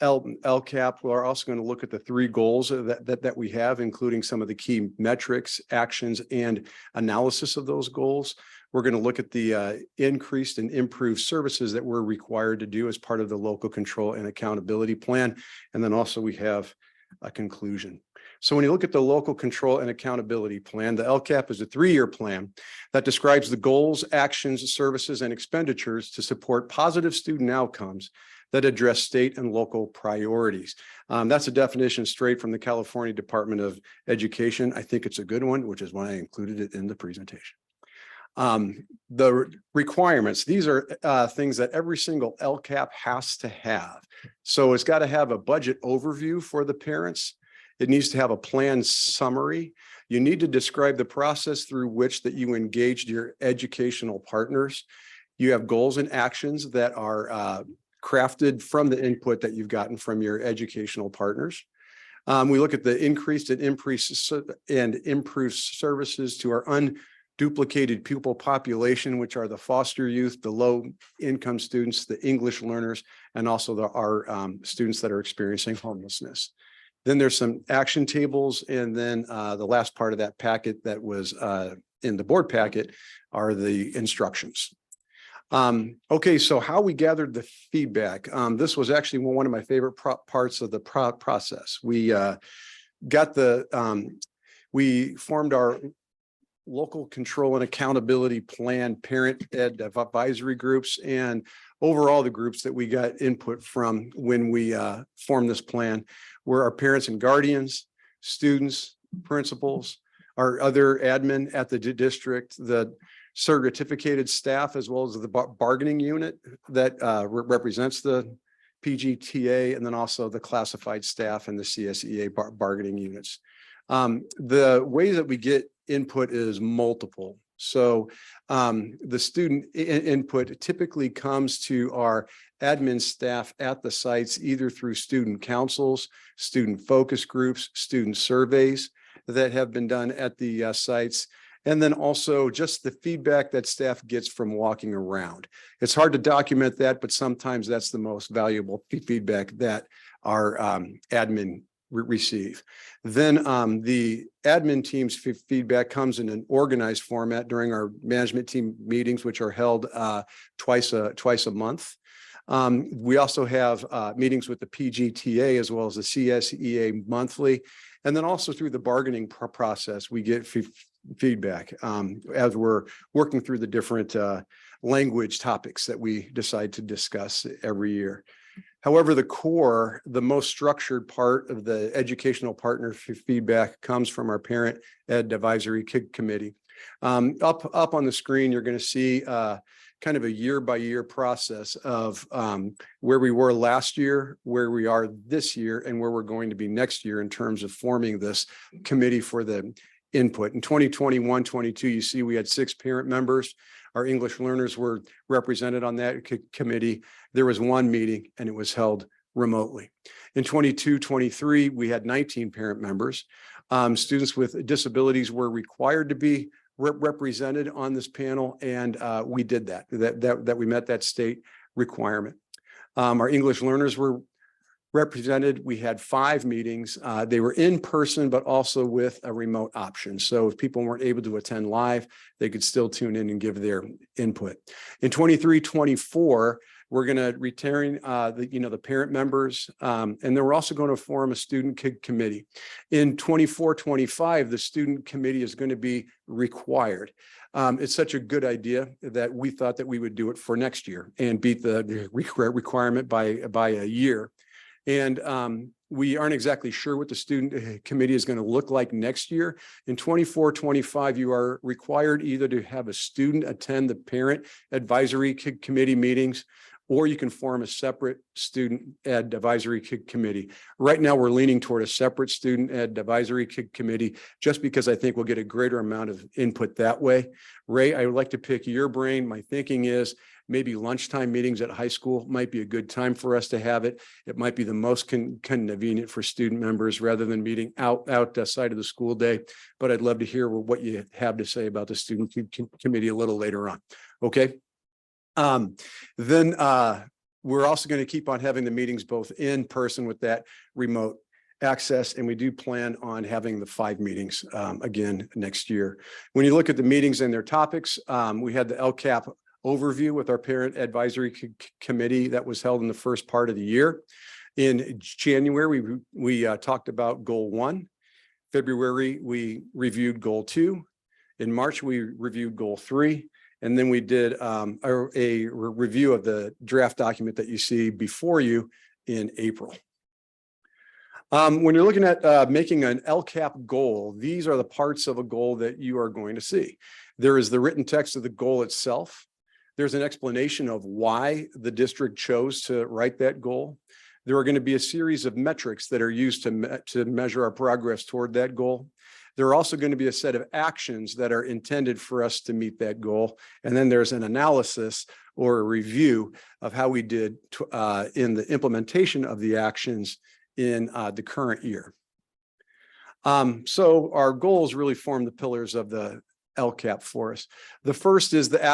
LCAP. We're also going to look at the 3 goals that we have, including some of the key metrics, actions, and analysis of those goals. We're going to look at the increased and improved services that we're required to do as part of the local control and accountability plan. And then also we have a conclusion. So when you look at the local control and accountability plan, the LCAP is a 3-year plan that describes the goals, actions, services, and expenditures to support positive student outcomes that address state and local priorities. That's a definition straight from the California Department of Education. I think it's a good one, which is why I included it in the presentation. The requirements, these are things that every single LCAP has to have. So it's got to have a budget overview for the parents. It needs to have a plan summary. You need to describe the process through which that you engaged your educational partners. You have goals and actions that are crafted from the input that you've gotten from your educational partners. We look at the increased and improved services to our unduplicated pupil population, which are the foster youth, the low income students, the English learners, and also our students that are experiencing homelessness. Then there's some action tables. And then the last part of that packet that was in the board packet are the instructions. Okay, so how we gathered the feedback. This was actually one of my favorite parts of the process. We we formed our local control and accountability plan, parent ed advisory groups, and overall the groups that we got input from when we formed this plan were our parents and guardians, students, principals, our other admin at the district, the certificated staff, as well as the bargaining unit that represents the PGTA, and then also the classified staff and the CSEA bargaining units. The ways that we get input is multiple. So the student input typically comes to our admin staff at the sites, either through student councils, student focus groups, student surveys that have been done at the sites. And then also just the feedback that staff gets from walking around. It's hard to document that, but sometimes that's the most valuable feedback that our admin receive. Then the admin team's feedback comes in an organized format during our management team meetings, which are held twice a month. We also have meetings with the PGTA as well as the CSEA monthly. And then also through the bargaining process, we get feedback as we're working through the different language topics that we decide to discuss every year. However, the most structured part of the educational partner feedback comes from our parent ed advisory committee. Up on the screen, you're going to see kind of a year by year process of where we were last year, where we are this year, and where we're going to be next year in terms of forming this committee for the input. In 2021-22, you see we had 6 parent members. Our English learners were represented on that committee. There was one meeting and it was held remotely. In 22-23, we had 19 parent members. Students with disabilities were required to be represented on this panel, and we did that we met that state requirement. Our English learners were represented. We had 5 meetings. They were in person, but also with a remote option. So if people weren't able to attend live, they could still tune in and give their input. In 23-24, we're going to retain the parent members, and then we're also going to form a student committee. In 24-25, the student committee is going to be required. It's such a good idea that we thought that we would do it for next year and beat the requirement by a year. And we aren't exactly sure what the student committee is going to look like next year. In 24-25, you are required either to have a student attend the parent advisory committee meetings, or you can form a separate student ed advisory committee. Right now, we're leaning toward a separate student ed advisory committee, just because I think we'll get a greater amount of input that way. Ray, I would like to pick your brain. My thinking is maybe lunchtime meetings at high school might be a good time for us to have it. It might be the most convenient for student members rather than meeting outside of the school day. But I'd love to hear what you have to say about the student committee a little later on. Okay. Then we're also going to keep on having the meetings both in person with that remote access, and we do plan on having the 5 meetings again next year. When you look at the meetings and their topics, we had the LCAP overview with our parent advisory committee that was held in the first part of the year. In January, we talked about goal 1. February, we reviewed goal 2. In March, we reviewed goal 3. And then we did a review of the draft document that you see before you in April. When you're looking at making an LCAP goal, these are the parts of a goal that you are going to see. There is the written text of the goal itself. There's an explanation of why the district chose to write that goal. There are going to be a series of metrics that are used to measure our progress toward that goal. There are also going to be a set of actions that are intended for us to meet that goal. And then there's an analysis or a review of how we did in the implementation of the actions in the current year. So our goals really form the pillars of the LCAP for us. The first is the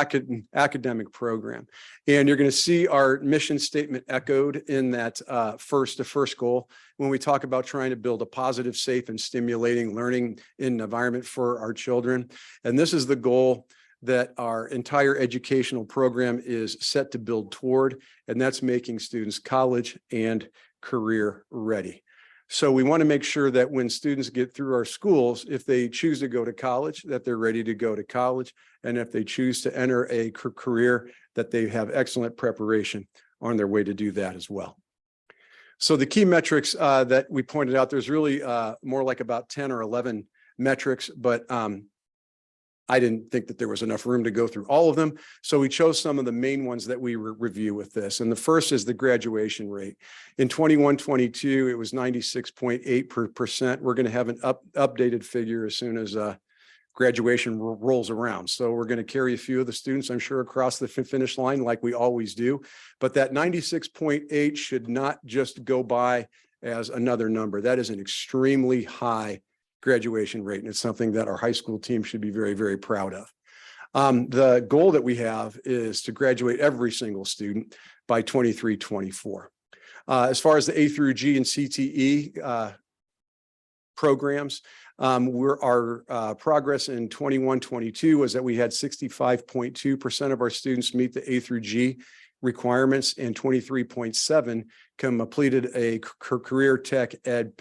academic program. And you're going to see our mission statement echoed in that first goal when we talk about trying to build a positive, safe, and stimulating learning environment for our children. And this is the goal that our entire educational program is set to build toward, and that's making students college and career ready. So we want to make sure that when students get through our schools, if they choose to go to college, that they're ready to go to college. And if they choose to enter a career, that they have excellent preparation on their way to do that as well. So the key metrics that we pointed out, there's really more like about 10 or 11 metrics, but I didn't think that there was enough room to go through all of them. So we chose some of the main ones that we review with this. And the first is the graduation rate. In 21-22, it was 96.8%. We're going to have an updated figure as soon as graduation rolls around. So we're going to carry a few of the students, I'm sure, across the finish line like we always do. But that 96.8 should not just go by as another number. That is an extremely high graduation rate, and it's something that our high school team should be very, very proud of. The goal that we have is to graduate every single student by 23-24. As far as the A through G and CTE programs, our progress in 21-22 was that we had 65.2% of our students meet the A through G requirements, and 23.7 completed a career tech ed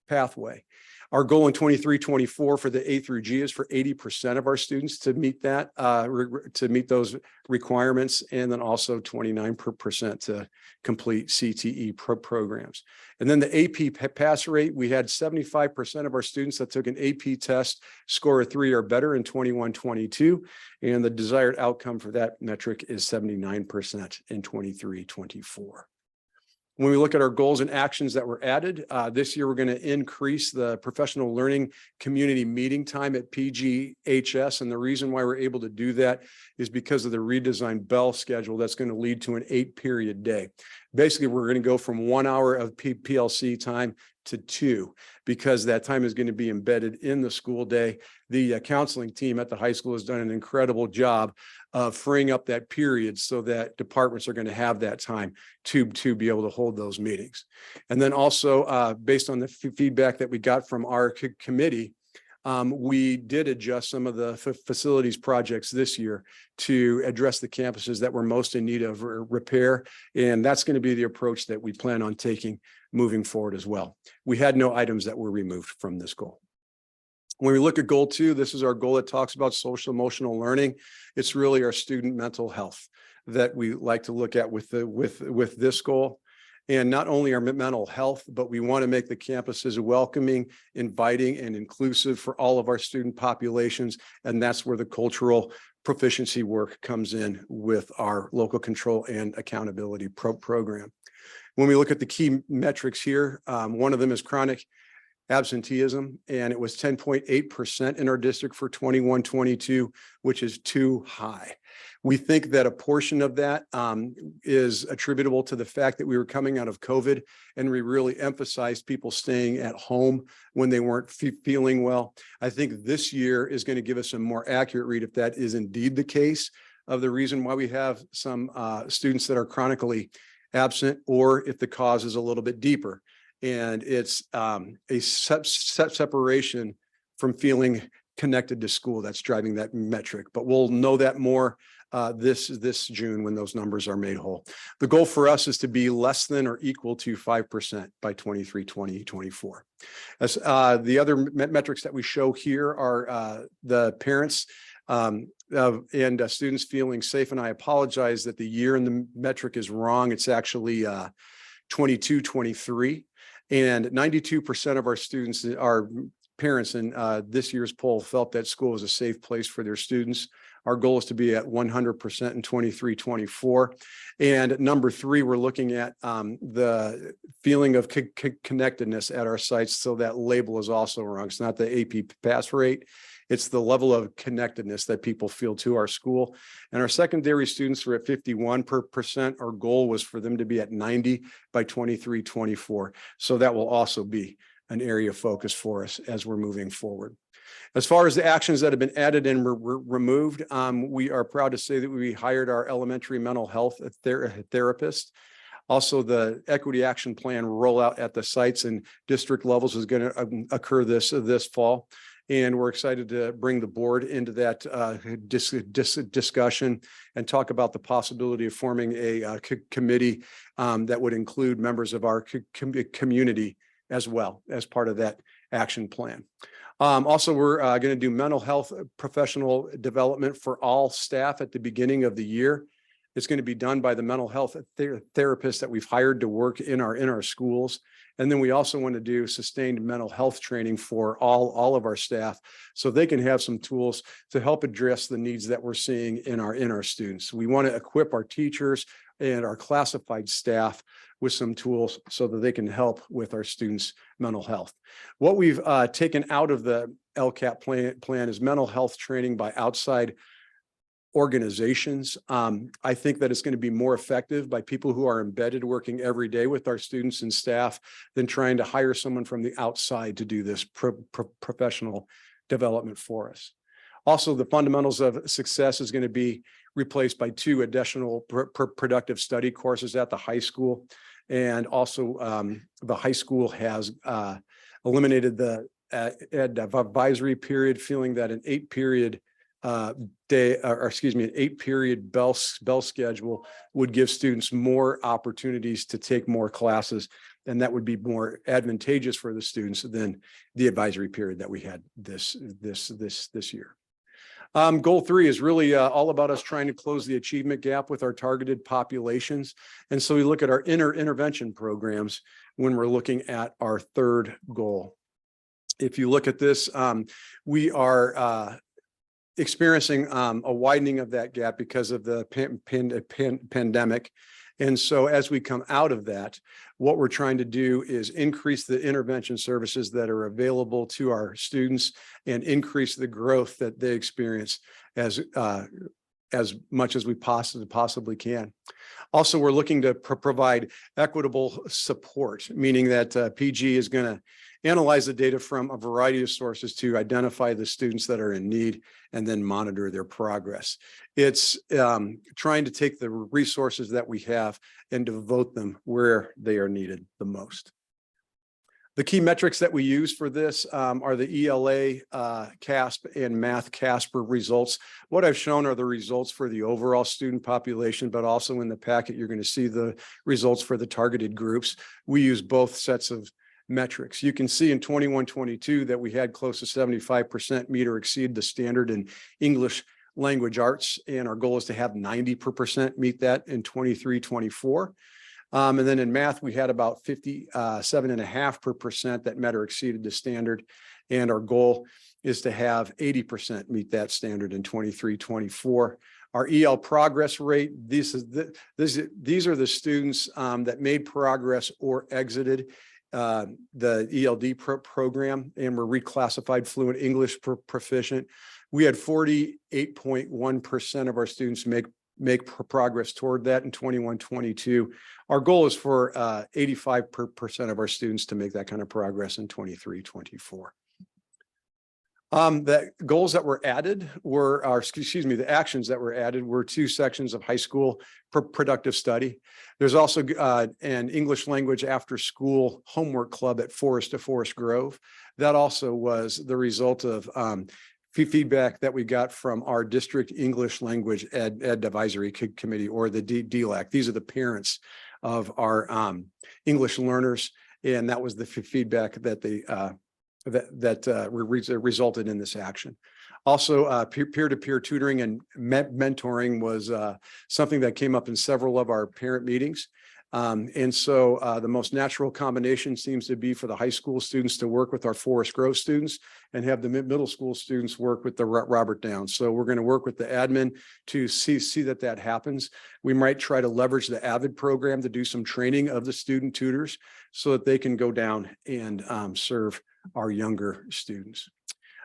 pathway. Our goal in 23-24 for the A through G is for 80% of our students to meet that, to meet those requirements, and then also 29% to complete CTE programs. And then the AP pass rate, we had 75% of our students that took an AP test score of 3 or better in 21-22, and the desired outcome for that metric is 79% in 23-24. When we look at our goals and actions that were added, this year, we're going to increase the professional learning community meeting time at PGHS. And the reason why we're able to do that is because of the redesigned bell schedule that's going to lead to an 8-period day. Basically, we're going to go from 1 hour of PLC time to 2, because that time is going to be embedded in the school day. The counseling team at the high school has done an incredible job of freeing up that period so that departments are going to have that time to be able to hold those meetings. And then also, based on the feedback that we got from our committee, we did adjust some of the facilities projects this year to address the campuses that were most in need of repair. And that's going to be the approach that we plan on taking moving forward as well. We had no items that were removed from this goal. When we look at goal 2, this is our goal that talks about social emotional learning. It's really our student mental health that we like to look at with this goal. And not only our mental health, but we want to make the campuses welcoming, inviting, and inclusive for all of our student populations. And that's where the cultural proficiency work comes in with our local control and accountability program. When we look at the key metrics here, one of them is chronic absenteeism, and it was 10.8% in our district for 21-22, which is too high. We think that a portion of that is attributable to the fact that we were coming out of COVID, and we really emphasized people staying at home when they weren't feeling well. I think this year is going to give us a more accurate read if that is indeed the case of the reason why we have some students that are chronically absent, or if the cause is a little bit deeper. And it's a separation from feeling connected to school that's driving that metric. But we'll know that more this June when those numbers are made whole. The goal for us is to be less than or equal to 5% by 23-24. As the other metrics that we show here are the parents and students feeling safe. And I apologize that the year in the metric is wrong. It's actually 22, 23. And 92% of our students, our parents in this year's poll felt that school is a safe place for their students. Our goal is to be at 100% in 23, 24. And number 3, we're looking at the feeling of connectedness at our sites. So that label is also wrong. It's not the AP pass rate. It's the level of connectedness that people feel to our school. And our secondary students are at 51%. Our goal was for them to be at 90 by 23, 24. So that will also be an area of focus for us as we're moving forward. As far as the actions that have been added and removed, we are proud to say that we hired our elementary mental health therapist. Also, the equity action plan rollout at the sites and district levels is going to occur this fall. And we're excited to bring the board into that discussion and talk about the possibility of forming a committee that would include members of our community as well as part of that action plan. Also, we're going to do mental health professional development for all staff at the beginning of the year. It's going to be done by the mental health therapists that we've hired to work in our schools. And then we also want to do sustained mental health training for all of our staff so they can have some tools to help address the needs that we're seeing in our students. We want to equip our teachers and our classified staff with some tools so that they can help with our students' mental health. What we've taken out of the LCAP plan is mental health training by outside organizations. I think that it's going to be more effective by people who are embedded working every day with our students and staff than trying to hire someone from the outside to do this professional development for us. Also, the fundamentals of success is going to be replaced by 2 additional productive study courses at the high school. And also the high school has eliminated the advisory period, feeling that an 8-period an 8-period bell schedule would give students more opportunities to take more classes, and that would be more advantageous for the students than the advisory period that we had this year. Goal 3 is really all about us trying to close the achievement gap with our targeted populations. And so we look at our intervention programs when we're looking at our 3rd goal. If you look at this, we are experiencing a widening of that gap because of the pandemic. And so as we come out of that, what we're trying to do is increase the intervention services that are available to our students and increase the growth that they experience as much as we possibly can. Also, we're looking to provide equitable support, meaning that PG is going to analyze the data from a variety of sources to identify the students that are in need and then monitor their progress. It's trying to take the resources that we have and devote them where they are needed the most. The key metrics that we use for this are the ELA, CASP, and Math CASPER results. What I've shown are the results for the overall student population, but also in the packet, you're going to see the results for the targeted groups. We use both sets of metrics. You can see in 21-22 that we had close to 75% meet or exceed the standard in English language arts, and our goal is to have 90% meet that in 23-24. And then in math, we had about 57.5% that met or exceeded the standard, and our goal is to have 80% meet that standard in 23-24. Our EL progress rate, these are the students that made progress or exited the ELD program and were reclassified fluent English proficient. We had 48.1% of our students make progress toward that in 21-22. Our goal is for 85% of our students to make that kind of progress in 23-24. The goals that were added were, the actions that were added were 2 sections of high school productive study. There's also an English language after school homework club at Forest Grove. That also was the result of feedback that we got from our district English language ed advisory committee, or the DLAC. These are the parents of our English learners, and that was the feedback that they resulted in this action. Also, peer-to-peer tutoring and mentoring was something that came up in several of our parent meetings. And so the most natural combination seems to be for the high school students to work with our Forest Grove students and have the middle school students work with the Robert Downs. So we're going to work with the admin to see that happens. We might try to leverage the AVID program to do some training of the student tutors so that they can go down and serve our younger students.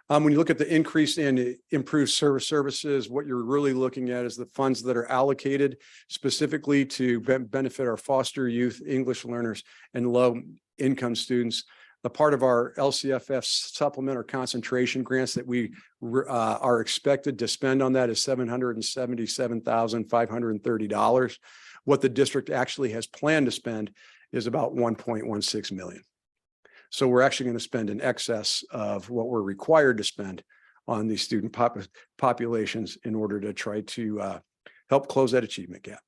When you look at the increase in improved services, what you're really looking at is the funds that are allocated specifically to benefit our foster youth, English learners, and low income students. The part of our LCFF supplement or concentration grants that we are expected to spend on that is $777,530. What the district actually has planned to spend is about $1.16 million. So we're actually going to spend in excess of what we're required to spend on these student populations in order to try to help close that achievement gap.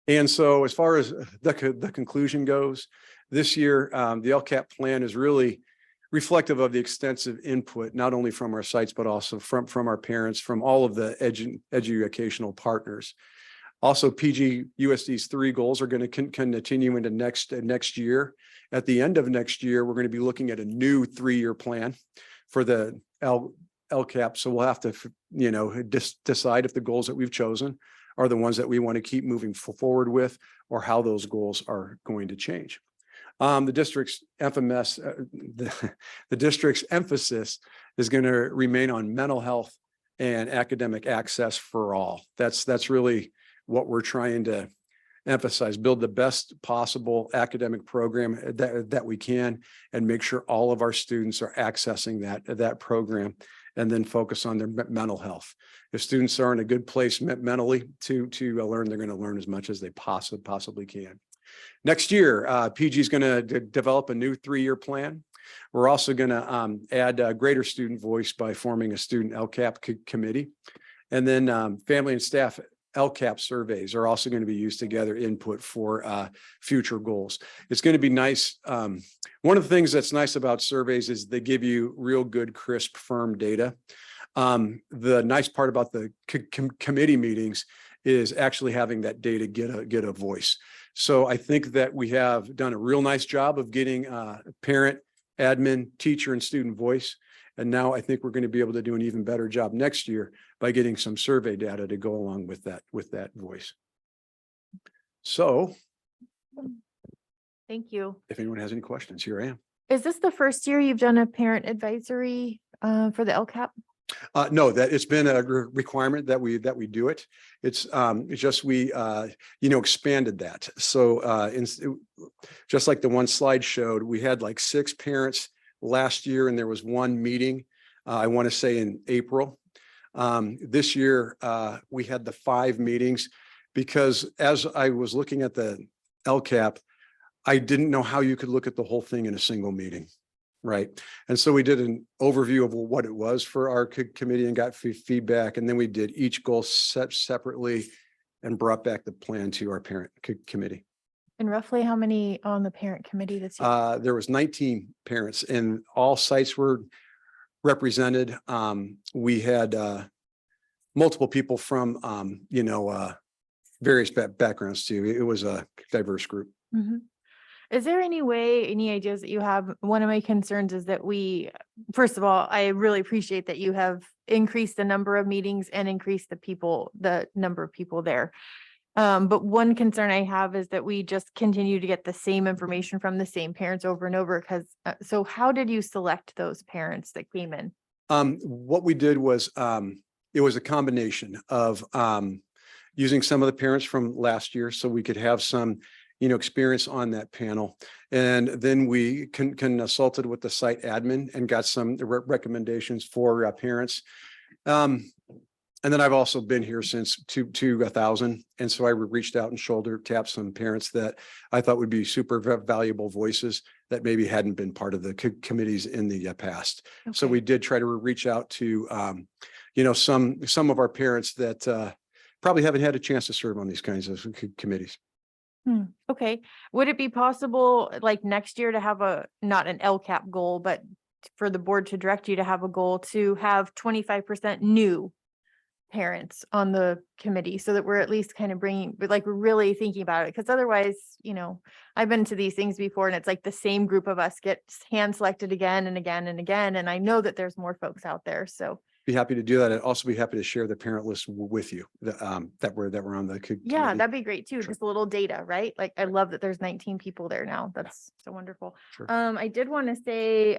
And so as far as the conclusion goes, this year, the LCAP plan is really reflective of the extensive input, not only from our sites, but also from our parents, from all of the educational partners. Also, PGUSD's 3 goals are going to continue into next year. At the end of next year, we're going to be looking at a new 3-year plan for the LCAP. So we'll have to, decide if the goals that we've chosen are the ones that we want to keep moving forward with, or how those goals are going to change. The district's emphasis is going to remain on mental health and academic access for all. That's really what we're trying to emphasize, build the best possible academic program that we can, and make sure all of our students are accessing that program, and then focus on their mental health. If students are in a good place mentally to learn, they're going to learn as much as they possibly can. Next year, PG is going to develop a new 3-year plan. We're also going to add greater student voice by forming a student LCAP committee. And then family and staff LCAP surveys are also going to be used to gather input for future goals. It's going to be nice. One of the things that's nice about surveys is they give you real good, crisp, firm data. The nice part about the committee meetings is actually having that data get a voice. So I think that we have done a real nice job of getting parent, admin, teacher, and student voice. And now I think we're going to be able to do an even better job next year by getting some survey data to go along with that voice. So Thank you. if anyone has any questions, here I am. Is this the first year you've done a parent advisory for the LCAP? No, that it's been a requirement that we do it. It's just we expanded that. So just like the one slide showed, we had like 6 parents last year, and there was 1 meeting, I want to say in April. This year, we had the 5 meetings, because as I was looking at the LCAP, I didn't know how you could look at the whole thing in a single meeting, right? And so we did an overview of what it was for our committee and got feedback, and then we did each goal separately and brought back the plan to our parent committee. And roughly how many on the parent committee this year? There was 19 parents, and all sites were represented. We had multiple people from various backgrounds too. It was a diverse group. Mhm. Is there any ideas that you have? One of my concerns is that first of all, I really appreciate that you have increased the number of meetings and increased the number of people there. But one concern I have is that we just continue to get the same information from the same parents over and over. So how did you select those parents that came in? What we did was, it was a combination of using some of the parents from last year so we could have some experience on that panel. And then we consulted with the site admin and got some recommendations for parents. And then I've also been here since 2000. And so I reached out and shoulder tapped some parents that I thought would be super valuable voices that maybe hadn't been part of the committees in the past. Okay. So we did try to reach out to, some of our parents that probably haven't had a chance to serve on these kinds of committees. Okay. Would it be possible like next year to have not an LCAP goal, but for the board to direct you to have a goal to have 25% new parents on the committee, so that we're at least kind of bringing, but like we're really thinking about it. Because otherwise, I've been to these things before and it's like the same group of us gets hand selected again and again and again. And I know that there's more folks out there. So Be happy to do that. I'd also be happy to share the parent list with you that were on the yeah, committee. that'd be great too. Just a little data, right? Like I love that there's 19 people there now. That's so wonderful. Sure. I did want to say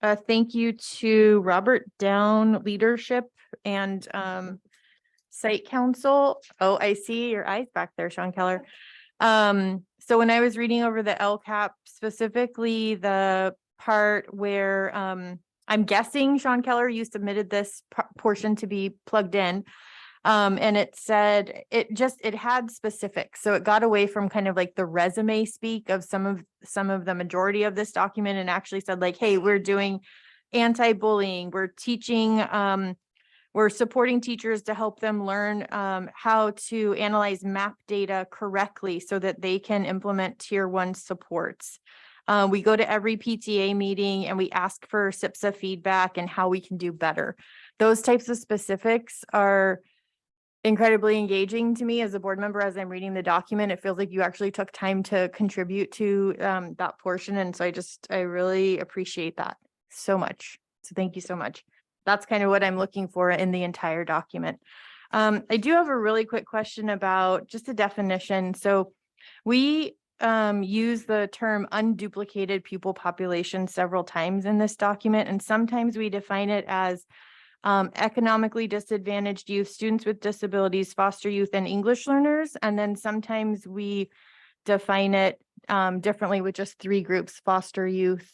thank you to Robert Down Leadership and Site Council. Oh, I see your eyes back there, Sean Keller. So when I was reading over the LCAP, specifically the part where I'm guessing, Sean Keller, you submitted this portion to be plugged in. And it said, it had specifics. So it got away from kind of like the resume speak of some of the majority of this document and actually said like, hey, we're doing anti-bullying, we're teaching, we're supporting teachers to help them learn how to analyze map data correctly so that they can implement tier 1 supports. We go to every PTA meeting and we ask for SIPSA feedback and how we can do better. Those types of specifics are incredibly engaging to me as a board member. As I'm reading the document, it feels like you actually took time to contribute to that portion. And so I really appreciate that so much. So thank you so much. That's kind of what I'm looking for in the entire document. I do have a really quick question about just a definition. So we use the term unduplicated pupil population several times in this document, and sometimes we define it as economically disadvantaged youth, students with disabilities, foster youth, and English learners. And then sometimes we define it differently with just 3 groups: foster youth.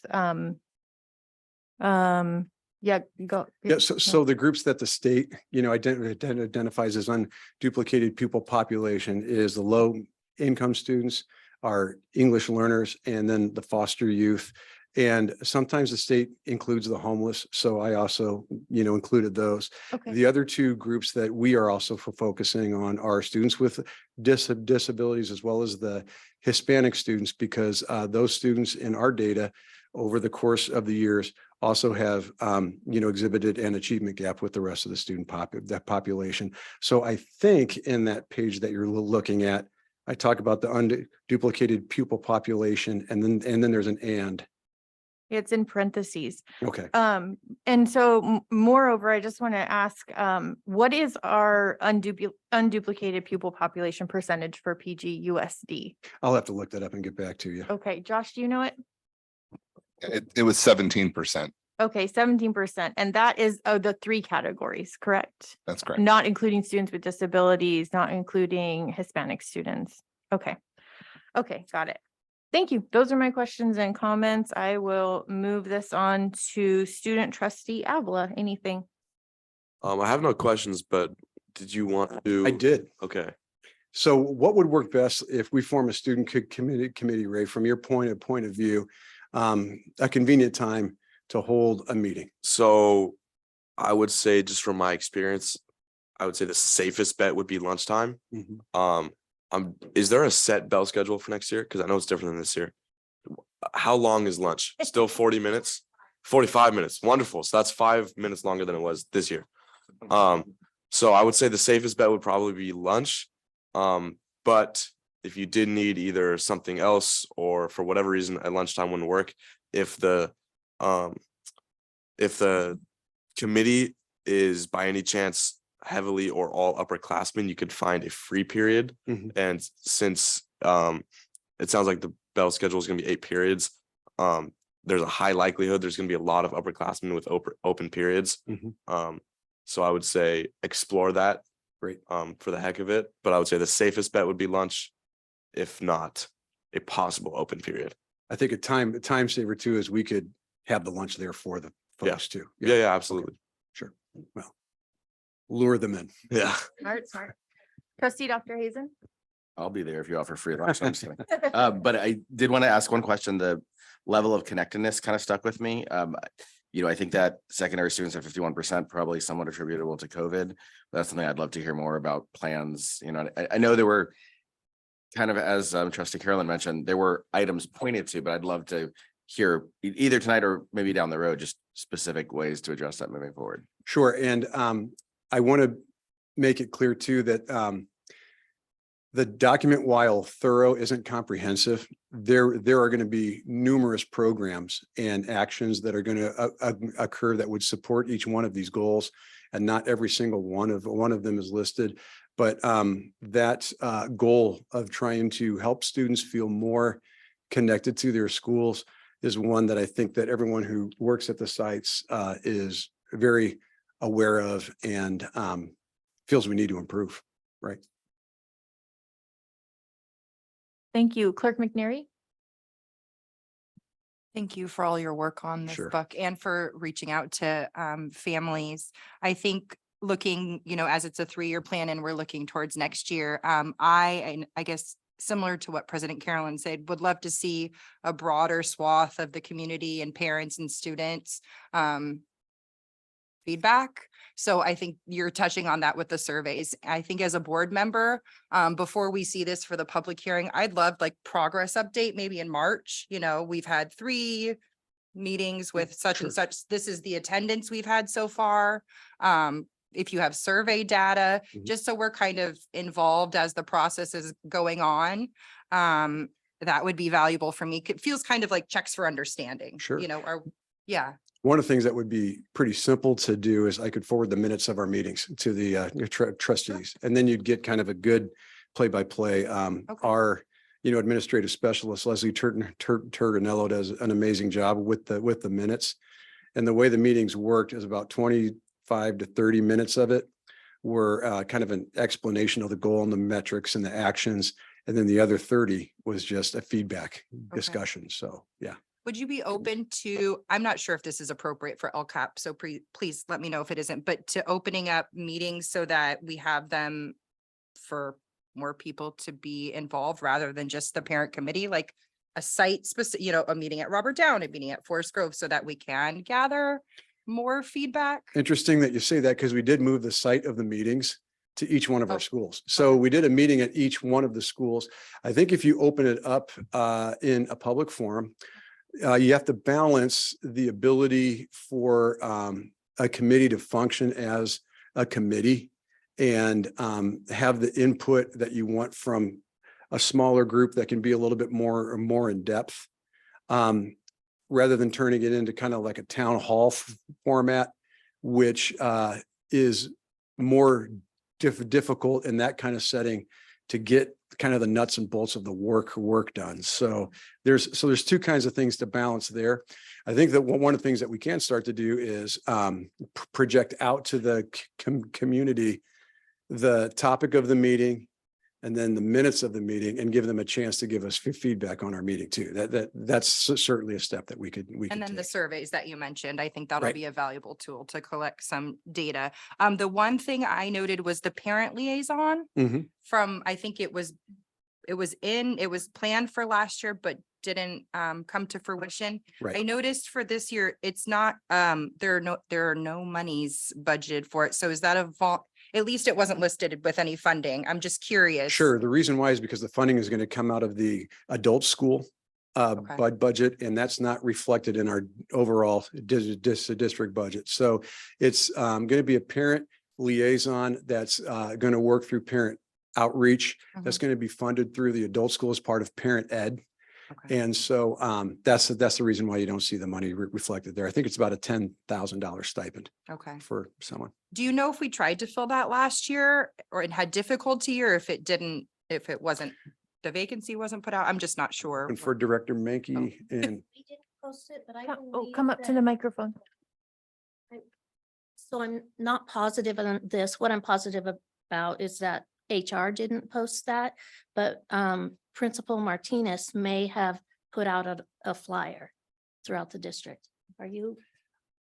Yeah, go. Yeah, so the groups that the state, identifies as unduplicated pupil population is the low income students, our English learners, and then the foster youth. And sometimes the state includes the homeless. So I also, included those. Okay. The other 2 groups that we are also focusing on are students with disabilities, as well as the Hispanic students, because those students in our data over the course of the years also have, exhibited an achievement gap with the rest of the student population. So I think in that page that you're looking at, I talk about the unduplicated pupil population, and then there's an and. It's in parentheses. Okay. And so moreover, I just want to ask, what is our unduplicated pupil population percentage for PGUSD? I'll have to look that up and get back to you. Okay, Josh, do you know it? It was 17%. Okay, 17%. And that is the 3 categories, correct? That's correct. Not including students with disabilities, not including Hispanic students. Okay. Okay, got it. Thank you. Those are my questions and comments. I will move this on to student trustee Avila. Anything? I have no questions, but did you want to? I did. Okay. So what would work best if we form a student committee, Ray, from your point of view, a convenient time to hold a meeting? So I would say, just from my experience, I would say the safest bet would be lunchtime. Is there a set bell schedule for next year? Because I know it's different than this year. How long is lunch? Still 40 minutes? 45 minutes. Wonderful. So that's 5 minutes longer than it was this year. So I would say the safest bet would probably be lunch. But if you did need either something else, or for whatever reason at lunchtime wouldn't work, if the committee is by any chance heavily or all upperclassmen, you could find a free period. And since it sounds like the bell schedule is going to be 8 periods, there's a high likelihood there's going to be a lot of upperclassmen with open periods. So I would say explore that. Great. For the heck of it. But I would say the safest bet would be lunch, if not a possible open period. I think a time saver too is we could have the lunch there for the folks too. Yeah, absolutely. Sure. Well, lure them in. Yeah. Smart. Trustee Dr. Hazen? I'll be there if you offer free lunch. I'm just kidding. But I did want to ask one question. The level of connectedness kind of stuck with me. I think that secondary students at 51%, probably somewhat attributable to COVID. But that's something I'd love to hear more about plans. I know there were kind of, as Trustee Carolyn mentioned, there were items pointed to, but I'd love to hear either tonight or maybe down the road, just specific ways to address that moving forward. Sure, and I want to make it clear too that the document, while thorough, isn't comprehensive. There are going to be numerous programs and actions that are going to occur that would support each one of these goals, and not every single one of them is listed. But that goal of trying to help students feel more connected to their schools is one that I think that everyone who works at the sites is very aware of and feels we need to improve, right? Thank you. Clerk McNary? Thank you for all your work on this Sure. book and for reaching out to families. I think looking, as it's a 3-year plan and we're looking towards next year, I guess similar to what President Carolyn said, would love to see a broader swath of the community and parents and students feedback. So I think you're touching on that with the surveys. I think as a board member, before we see this for the public hearing, I'd love like progress update, maybe in March. We've had 3 meetings with such and such. This is the attendance we've had so far. If you have survey data, just so we're kind of involved as the process is going on, that would be valuable for me. It feels kind of like checks for understanding. Sure. Yeah. One of the things that would be pretty simple to do is I could forward the minutes of our meetings to the trustees, and then you'd get kind of a good play-by-play. Our, administrative specialist, Leslie Turganello, does an amazing job with the minutes. And the way the meetings worked is about 25 to 30 minutes of it were kind of an explanation of the goal and the metrics and the actions. And then the other 30 was just a feedback discussion. So, yeah. Would you be open to, I'm not sure if this is appropriate for LCAP, so please let me know if it isn't, but to opening up meetings so that we have them for more people to be involved rather than just the parent committee, like a site specific, a meeting at Robert Down, a meeting at Forest Grove, so that we can gather more feedback? Interesting that you say that, because we did move the site of the meetings to each one of our schools. So we did a meeting at each one of the schools. I think if you open it up in a public forum, you have to balance the ability for a committee to function as a committee and have the input that you want from a smaller group that can be a little bit more in depth, rather than turning it into kind of like a town hall format, which is more difficult in that kind of setting to get kind of the nuts and bolts of the work done. So there's 2 kinds of things to balance there. I think that one of the things that we can start to do is project out to the community the topic of the meeting and then the minutes of the meeting, and give them a chance to give us feedback on our meeting too. That's certainly a step that we could And then take. the surveys that you mentioned, I think that'll Right. be a valuable tool to collect some data. The one thing I noted was the parent liaison Mhm. from, I think it was planned for last year, but didn't come to fruition. Right. I noticed for this year, it's not, there are no monies budgeted for it. So is that at least it wasn't listed with any funding. I'm just curious. Sure. The reason why is because the funding is going to come out of the adult school budget, and that's not reflected in our overall district budget. So it's going to be a parent liaison that's going to work through parent outreach. That's going to be funded through the adult school as part of parent ed. And so that's the reason why you don't see the money reflected there. I think it's about a $10,000 stipend for someone. Do you know if we tried to fill that last year or it had difficulty, or if the vacancy wasn't put out? I'm just not sure. And for Director Menke and We didn't post it, but I Come up to the microphone. So I'm not positive on this. What I'm positive about is that HR didn't post that, but Principal Martinez may have put out a flyer throughout the district. Are you?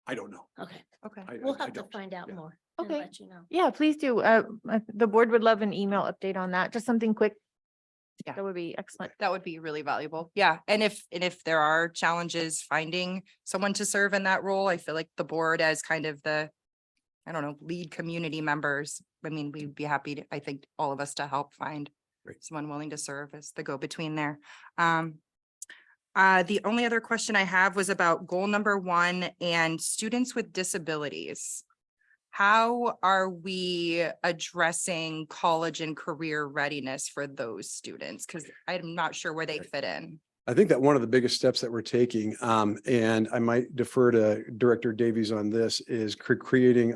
I don't know. Okay. I We'll have to find out more. and Okay. let you know. Yeah, please do. The board would love an email update on that. Just something quick. Yeah. That would be excellent. That would be really valuable. Yeah. And if there are challenges finding someone to serve in that role, I feel like the board as kind of the, I don't know, lead community members. I mean, we'd be happy to, I think, all of us to help find someone willing to serve as the go-between there. The only other question I have was about goal number 1 and students with disabilities. How are we addressing college and career readiness for those students? Because I'm not sure where they fit in. I think that one of the biggest steps that we're taking, and I might defer to Director Davies on this, is creating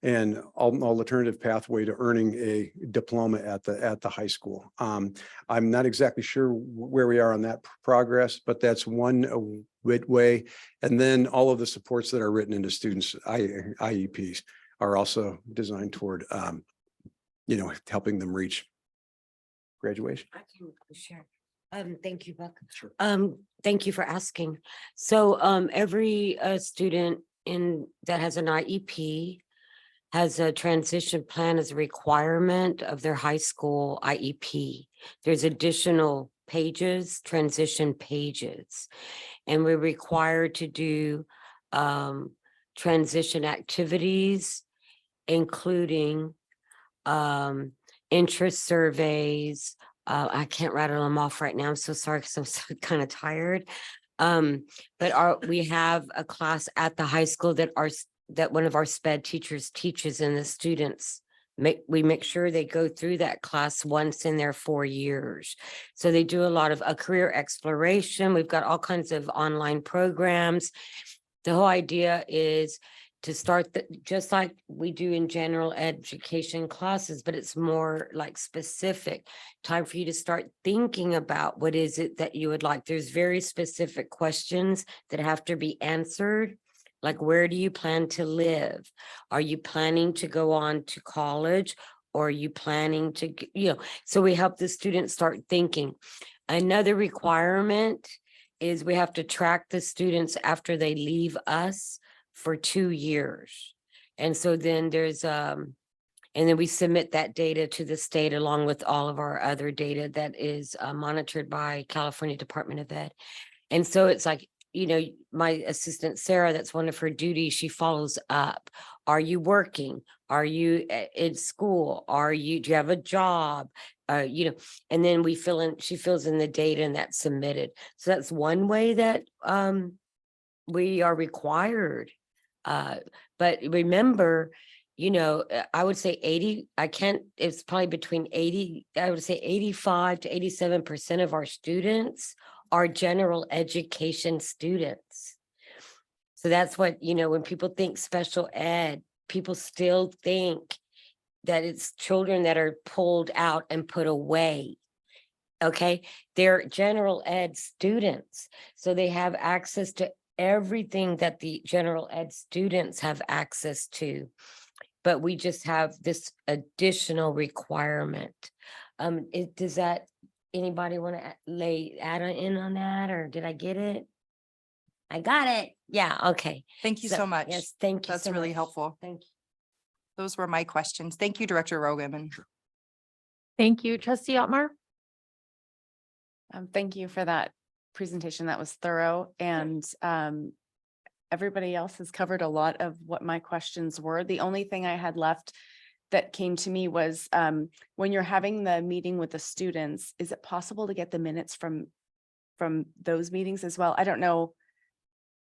an alternative pathway to earning a diploma at the high school. I'm not exactly sure where we are on that progress, but that's one way. And then all of the supports that are written into students' IEPs are also designed toward, helping them reach graduation. I can share. Thank you, Buck. Sure. Thank you for asking. So, every student that has an IEP has a transition plan as a requirement of their high school IEP. There's additional pages, transition pages, and we're required to do transition activities, including interest surveys. I can't rattle them off right now. I'm so sorry because I'm so kind of tired. But we have a class at the high school that one of our SPED teachers teaches, and the students we make sure they go through that class once in their 4 years. So they do a lot of a career exploration. We've got all kinds of online programs. The whole idea is to start just like we do in general education classes, but it's more like specific. Time for you to start thinking about what is it that you would like. There's very specific questions that have to be answered. Like, where do you plan to live? Are you planning to go on to college? Or are you planning to, so we help the students start thinking. Another requirement is we have to track the students after they leave us for 2 years. And so then and then we submit that data to the state along with all of our other data that is monitored by California Department of Ed. And so it's like, my assistant, Sarah, that's one of her duties. She follows up. Are you working? Are you in school? Do you have a job? And then she fills in the data and that's submitted. So that's one way that we are required. But remember, I would say it's probably between 85 to 87% of our students are general education students. So that's what, when people think special ed, people still think that it's children that are pulled out and put away. Okay, they're general ed students. So they have access to everything that the general ed students have access to, but we just have this additional requirement. Does that, anybody want to add in on that, or did I get it? I got it. Yeah, okay. Thank you so much. Yes, thank you. That's so really much. helpful. Thank you. Those were my questions. Thank you, Director Rogan. Thank you, Trustee Otmar. Thank you for that presentation. That was thorough, and everybody else has covered a lot of what my questions were. The only thing I had left that came to me was when you're having the meeting with the students, is it possible to get the minutes from those meetings as well? I don't know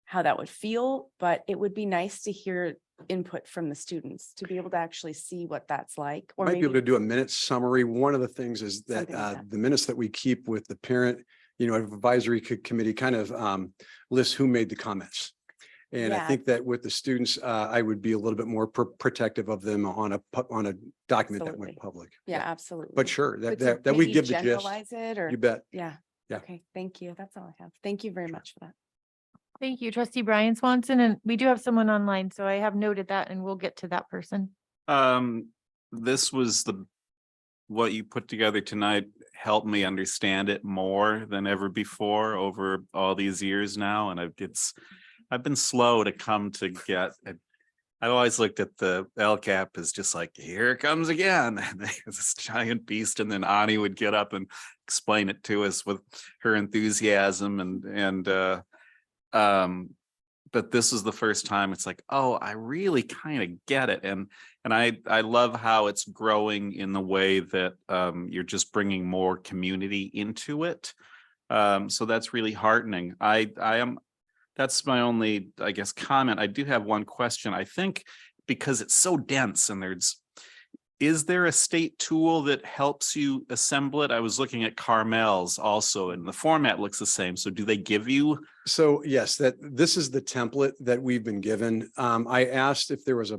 how that would feel, but it would be nice to hear input from the students to be able to actually see what that's like. Or Might be able maybe to do a minute summary. One of the things is that Something like that. the minutes that we keep with the parent, advisory committee kind of lists who made the comments. And I Yeah. think that with the students, I would be a little bit more protective of them on a document that went Absolutely. public. Yeah, absolutely. But sure, But to that we maybe give the gist. generalize it, or You bet. Yeah. Yeah. Okay, thank you. That's all I have. Thank you very much for that. Thank you, Trustee Brian Swanson. And we do have someone online, so I have noted that and we'll get to that person. This was what you put together tonight helped me understand it more than ever before over all these years now. And I've been slow to come to get it. I've always looked at the LCAP as just like, here it comes again. This giant beast. And then Ani would get up and explain it to us with her enthusiasm but this is the first time it's like, oh, I really kind of get it. And I love how it's growing in the way that you're just bringing more community into it. So that's really heartening. That's my only, I guess, comment. I do have one question. I think because it's so dense and is there a state tool that helps you assemble it? I was looking at Carmel's also, and the format looks the same. So do they give you? So yes, this is the template that we've been given. I asked if there was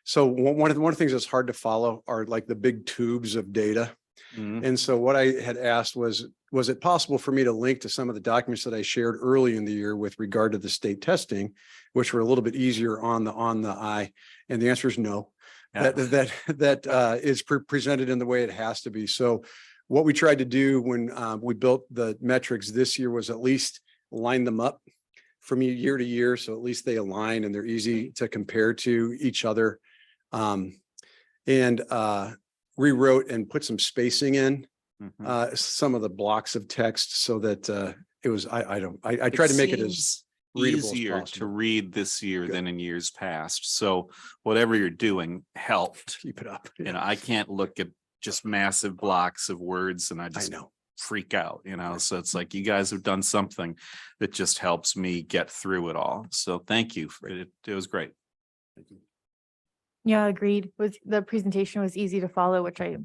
so one of the things that's hard to follow are like the big tubes of data. And so what I had asked was it possible for me to link to some of the documents that I shared early in the year with regard to the state testing, which were a little bit easier on the eye? And the answer is no. Yeah. That is presented in the way it has to be. So what we tried to do when we built the metrics this year was at least line them up from year to year. So at least they align and they're easy to compare to each other. And rewrote and put some spacing in some of the blocks of text so that it was, I tried to make it as readable as easier to possible. read this year than in years past. So whatever you're doing helped. Keep it up. You know, I can't look at just massive blocks of words and I just know. freak out, you know? So it's like, you guys have done something that just helps me get through it all. So thank you. It was great. Yeah, agreed. The presentation was easy to follow, which I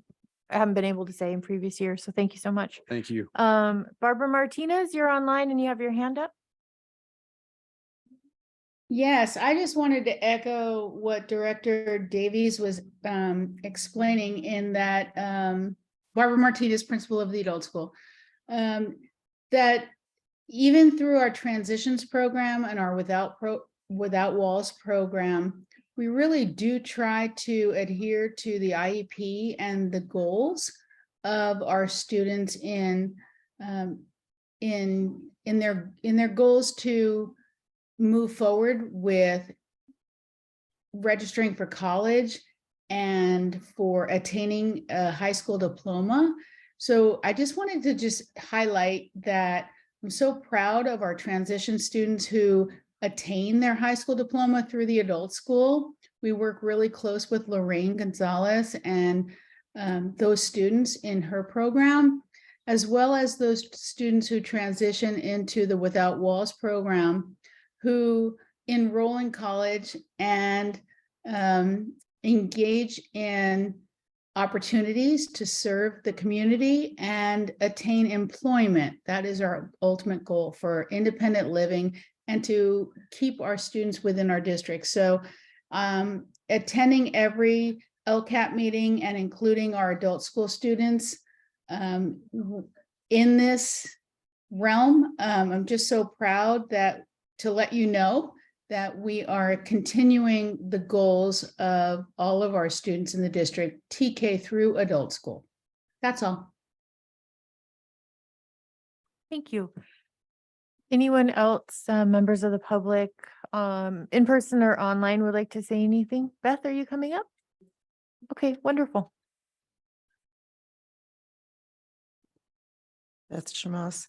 haven't been able to say in previous years. So thank you so much. Thank you. Barbara Martinez, you're online and you have your hand up. Yes, I just wanted to echo what Director Davies was explaining in that Barbara Martinez, principal of the adult school, that even through our transitions program and our Without Walls program, we really do try to adhere to the IEP and the goals of our students in their goals to move forward with registering for college and for attaining a high school diploma. So I just wanted to just highlight that I'm so proud of our transition students who attain their high school diploma through the adult school. We work really close with Lorraine Gonzalez and those students in her program, as well as those students who transition into the Without Walls program, who enroll in college and engage in opportunities to serve the community and attain employment. That is our ultimate goal for independent living and to keep our students within our district. So attending every LCAP meeting and including our adult school students in this realm, I'm just so proud to let you know that we are continuing the goals of all of our students in the district, TK through adult school. That's all. Thank you. Anyone else, members of the public, in person or online, would like to say anything? Beth, are you coming up? Okay, wonderful. That's Shamas.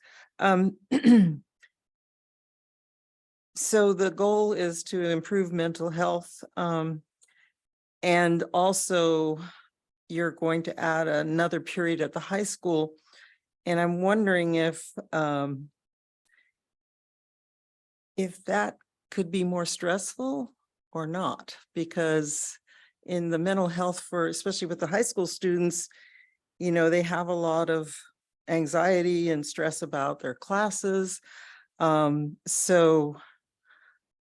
So the goal is to improve mental health. And also you're going to add another period at the high school. And I'm wondering if that could be more stressful or not, because in the mental health especially with the high school students, you know, they have a lot of anxiety and stress about their classes. So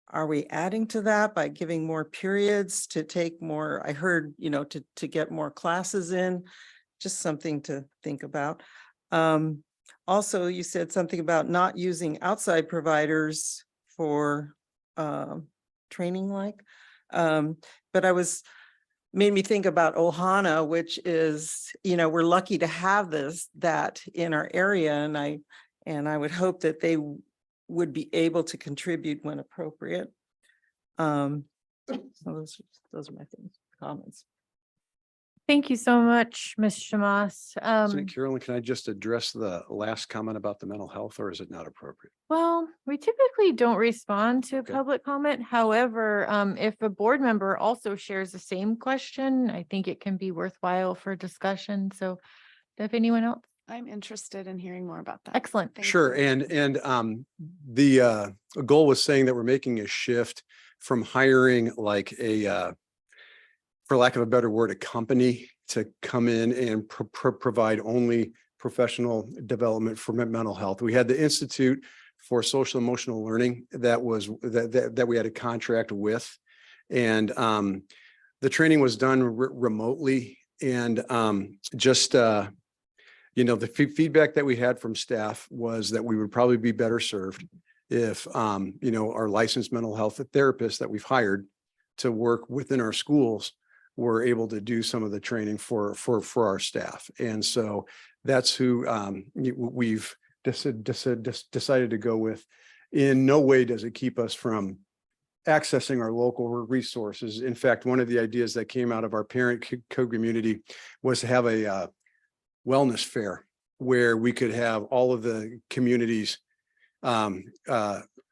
are we adding to that by giving more periods to take more? I heard, you know, to get more classes in, just something to think about. Also, you said something about not using outside providers for training but made me think about Ohana, which is, you know, we're lucky to have that in our area. And I would hope that they would be able to contribute when appropriate. So those are my comments. Thank you so much, Ms. Shamas. So Carolyn, can I just address the last comment about the mental health, or is it not appropriate? Well, we typically don't respond to Okay. public comment. However, if a board member also shares the same question, I think it can be worthwhile for discussion. So if anyone else I'm interested in hearing more about that. Excellent. Thank Sure. you. The goal was saying that we're making a shift from hiring like for lack of a better word, a company to come in and provide only professional development for mental health. We had the Institute for Social Emotional Learning that we had a contract with. And the training was done remotely, and the feedback that we had from staff was that we would probably be better served if, our licensed mental health therapists that we've hired to work within our schools were able to do some of the training for our staff. And so that's who we've decided to go with. In no way does it keep us from accessing our local resources. In fact, one of the ideas that came out of our parent community was to have a wellness fair where we could have all of the communities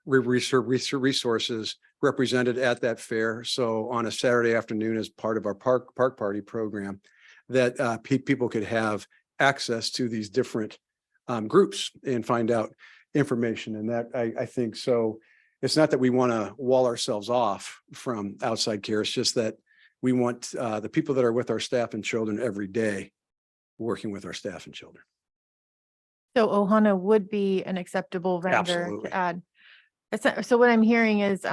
resources represented at that fair. So on a Saturday afternoon, as part of our park party program, that people could have access to these different groups and find out information. And that I think so. It's not that we want to wall ourselves off from outside care. It's just that we want the people that are with our staff and children every day working with our staff and children. So Ohana would be an acceptable vendor Absolutely. to add. So what I'm hearing is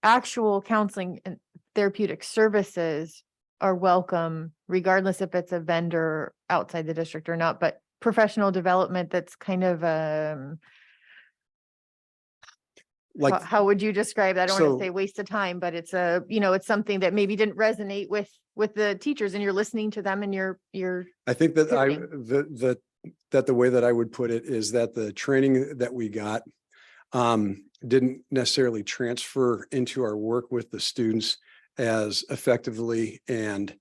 actual counseling and therapeutic services are welcome, regardless if it's a vendor outside the district or not, but professional development that's kind of Like, how would you describe that? I don't want So- to say waste of time, but it's it's something that maybe didn't resonate with the teachers, and you're listening to them and you're I think that pivoting. the way that I would put it is that the training that we got didn't necessarily transfer into our work with the students as effectively and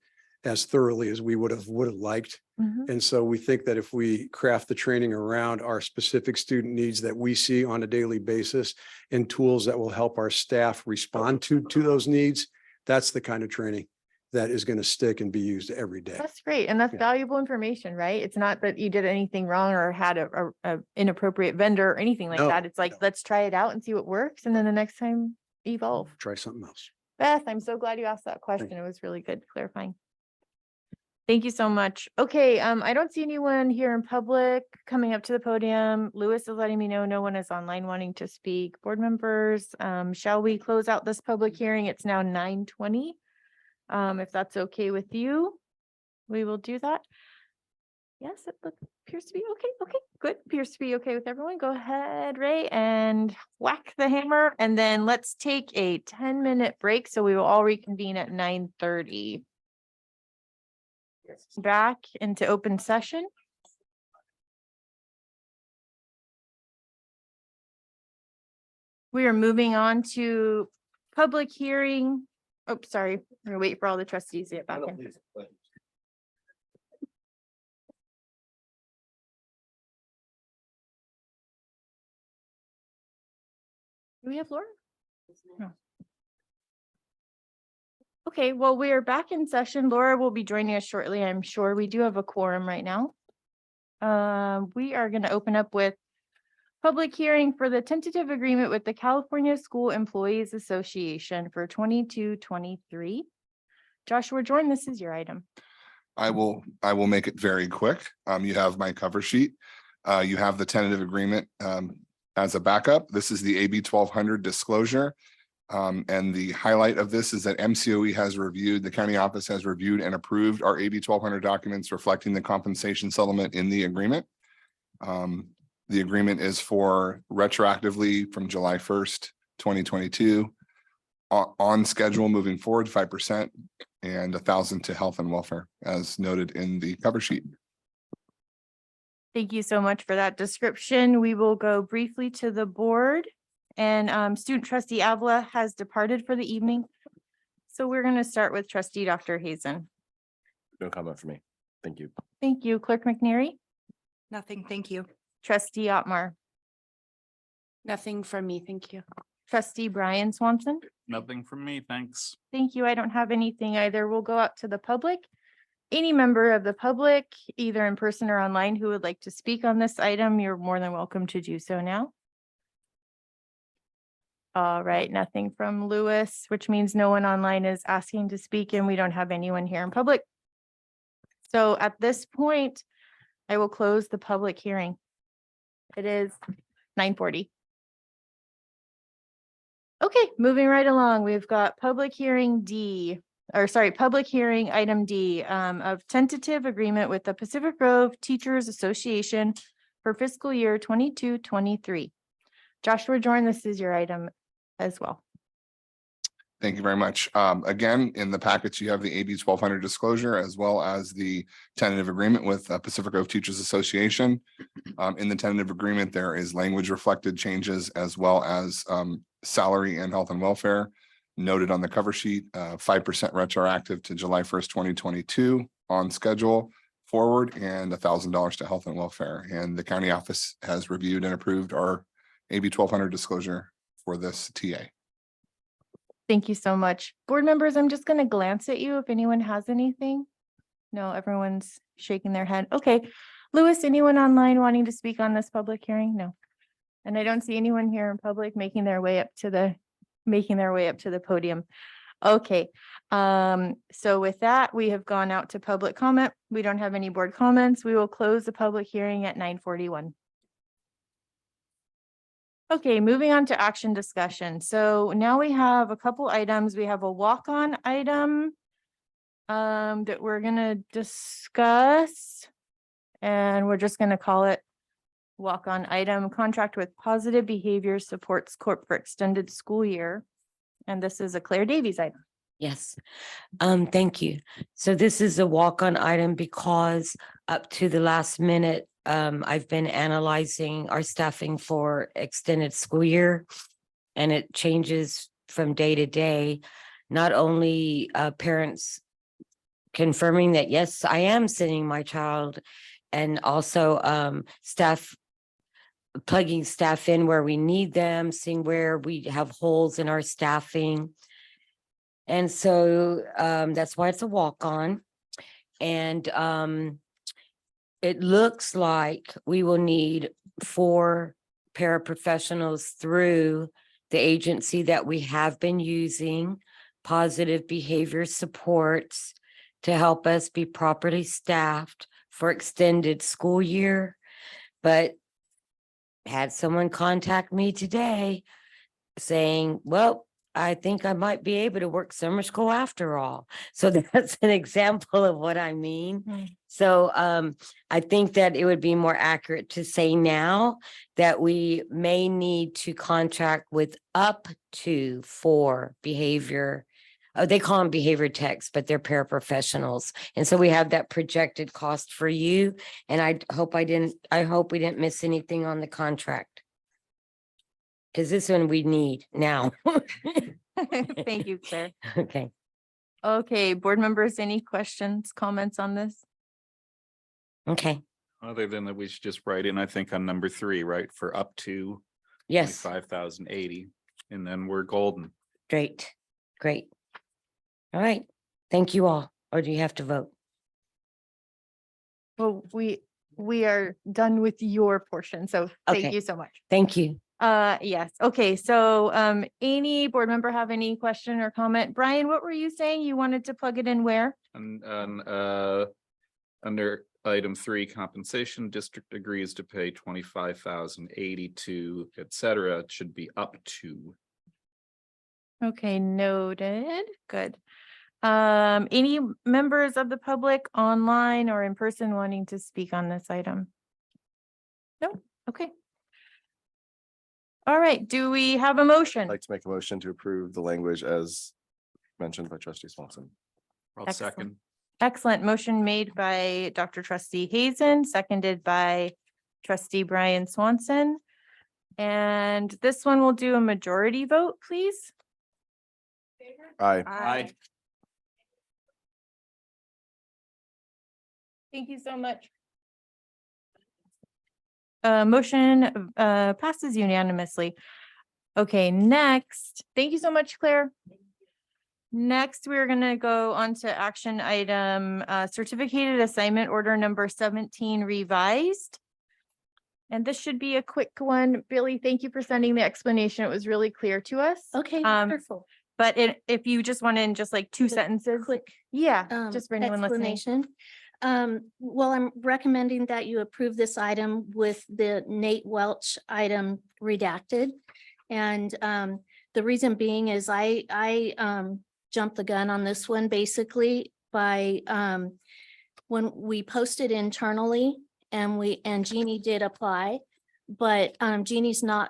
as thoroughly as we would have liked. Mhm. And so we think that if we craft the training around our specific student needs that we see on a daily basis and tools that will help our staff respond to those needs, that's the kind of training that is going to stick and be used every day. That's great. And that's Yeah. valuable information, right? It's not that you did anything wrong or had a inappropriate vendor or anything like No, that. It's like, let's try it out and see what works. And then the next time evolve. Try something else. Beth, I'm so glad you asked that question. It was really good clarifying. Thank you so much. Okay, I don't see anyone here in public coming up to the podium. Lewis is letting me know no one is online wanting to speak. Board members, shall we close out this public hearing? It's now 9:20. If that's okay with you, we will do that. Yes, appears to be okay. Okay, good. Appears to be okay with everyone. Go ahead, Ray, and whack the hammer. And then let's take a 10-minute break. So we will all reconvene at 9:30. Back into open session. We are moving on to public hearing. Oh, sorry. I'm gonna wait for all the trustees to get back in. Do we have Laura? No. Okay, well, we are back in session. Laura will be joining us shortly. I'm sure we do have a quorum right now. We are going to open up with public hearing for the tentative agreement with the California School Employees Association for 22-23. Joshua Jordan, this is your item. I will make it very quick. You have my cover sheet. You have the tentative agreement as a backup. This is the AB 1200 disclosure. And the highlight of this is that MCOE has reviewed, the county office has reviewed and approved our AB 1200 documents reflecting the compensation settlement in the agreement. The agreement is for retroactively from July 1st, 2022, on schedule moving forward 5% and 1,000 to health and welfare as noted in the cover sheet. Thank you so much for that description. We will go briefly to the board. And student trustee Avila has departed for the evening. So we're going to start with trustee Dr. Hazen. No comment for me. Thank you. Thank you. Clerk McNary, Nothing, thank you. trustee Otmar, Nothing from me, thank you. trustee Brian Swanson. Nothing from me, thanks. Thank you. I don't have anything either. We'll go out to the public. Any member of the public, either in person or online, who would like to speak on this item, you're more than welcome to do so now. All right, nothing from Lewis, which means no one online is asking to speak and we don't have anyone here in public. So at this point, I will close the public hearing. It is 9:40. Okay, moving right along, we've got public hearing D, or sorry, public hearing item D, of tentative agreement with the Pacific Grove Teachers Association for fiscal year 22-23. Joshua Jordan, this is your item as well. Thank you very much. Again, in the package, you have the AB 1200 disclosure as well as the tentative agreement with Pacific Grove Teachers Association. In the tentative agreement, there is language reflected changes as well as salary and health and welfare noted on the cover sheet, 5% retroactive to July 1st, 2022 on schedule forward, and $1,000 to health and welfare. And the county office has reviewed and approved our AB 1200 disclosure for this TA. Thank you so much. Board members, I'm just going to glance at you if anyone has anything. No, everyone's shaking their head. Okay. Lewis, anyone online wanting to speak on this public hearing? No. And I don't see anyone here in public making their way up to the podium. Okay. So with that, we have gone out to public comment. We don't have any board comments. We will close the public hearing at 9:41. Okay, moving on to action discussion. So now we have a couple items. We have a walk-on item that we're gonna discuss. And we're just gonna call it walk-on item, contract with Positive Behavior Supports Corp for extended school year. And this is a Claire Davies item. Yes, thank you. So this is a walk-on item because up to the last minute, I've been analyzing our staffing for extended school year. And it changes from day to day, not only parents confirming that, yes, I am sending my child, and also staff plugging staff in where we need them, seeing where we have holes in our staffing. And so that's why it's a walk-on. And it looks like we will need 4 paraprofessionals through the agency that we have been using, Positive Behavior Supports, to help us be properly staffed for extended school year. But had someone contact me today saying, well, I think I might be able to work summer school after all. So that's an example of what I mean. So I think that it would be more accurate to say now that we may need to contract with up to 4 behavior. They call them behavior techs, but they're paraprofessionals. And so we have that projected cost for you. And I hope we didn't miss anything on the contract. Because this one we need now. Thank you, Claire. Okay. Okay, board members, any questions, comments on this? Okay. Other than that, we should just write in, I think, on number 3, right, for up to Yes. 25,080, and then we're golden. Great. Great. All right. Thank you all. Or do you have to vote? Well, we are done with your portion, so thank Okay. you so much. Thank you. Yes, okay, so any board member have any question or comment? Brian, what were you saying? You wanted to plug it in where? And under item 3, compensation, district agrees to pay 25,080 to, et cetera, it should be up to. Okay, noted, good. Any members of the public online or in person wanting to speak on this item? No, okay. All right, do we have a motion? I'd like to make a motion to approve the language as mentioned by trustee Swanson. I'll Excellent. second. Excellent. Motion made by Dr. Trustee Hazen, seconded by Trustee Brian Swanson. And this one will do a majority vote, please. Aye. Aye. Thank you so much. Motion passes unanimously. Okay, next. Thank you so much, Claire. Next, we're gonna go on to action item, certificated assignment order number 17 revised. And this should be a quick one. Billy, thank you for sending the explanation. It was really clear to us. Okay, Um, wonderful. But if you just want in just like two sentences. Quick Yeah, just for anyone listening. explanation. Well, I'm recommending that you approve this item with the Nate Welch item redacted. And the reason being is I jumped the gun on this one basically by when we posted internally and Jeannie did apply, but Jeannie's no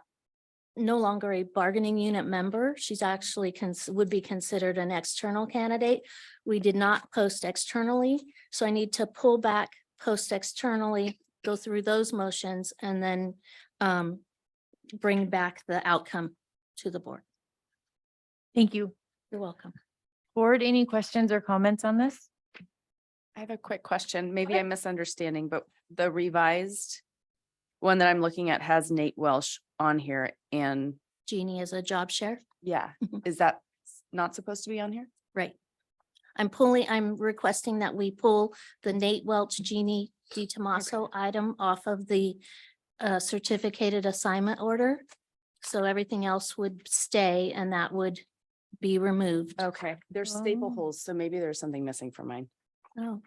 longer a bargaining unit member. She's actually would be considered an external candidate. We did not post externally, so I need to pull back, post externally, go through those motions, and then bring back the outcome to the board. Thank you. You're welcome. Board, any questions or comments on this? I have a quick question. Maybe Okay. I'm misunderstanding, but the revised one that I'm looking at has Nate Welsh on here and Jeannie is a job share. yeah, Mhm. is that not supposed to be on here? Right. I'm requesting that we pull the Nate Welch, Jeannie Di Tomaso item off of the certificated assignment order. So everything else would stay and that would be removed. Okay, there's staple Oh. holes, so maybe there's something missing from mine. Oh,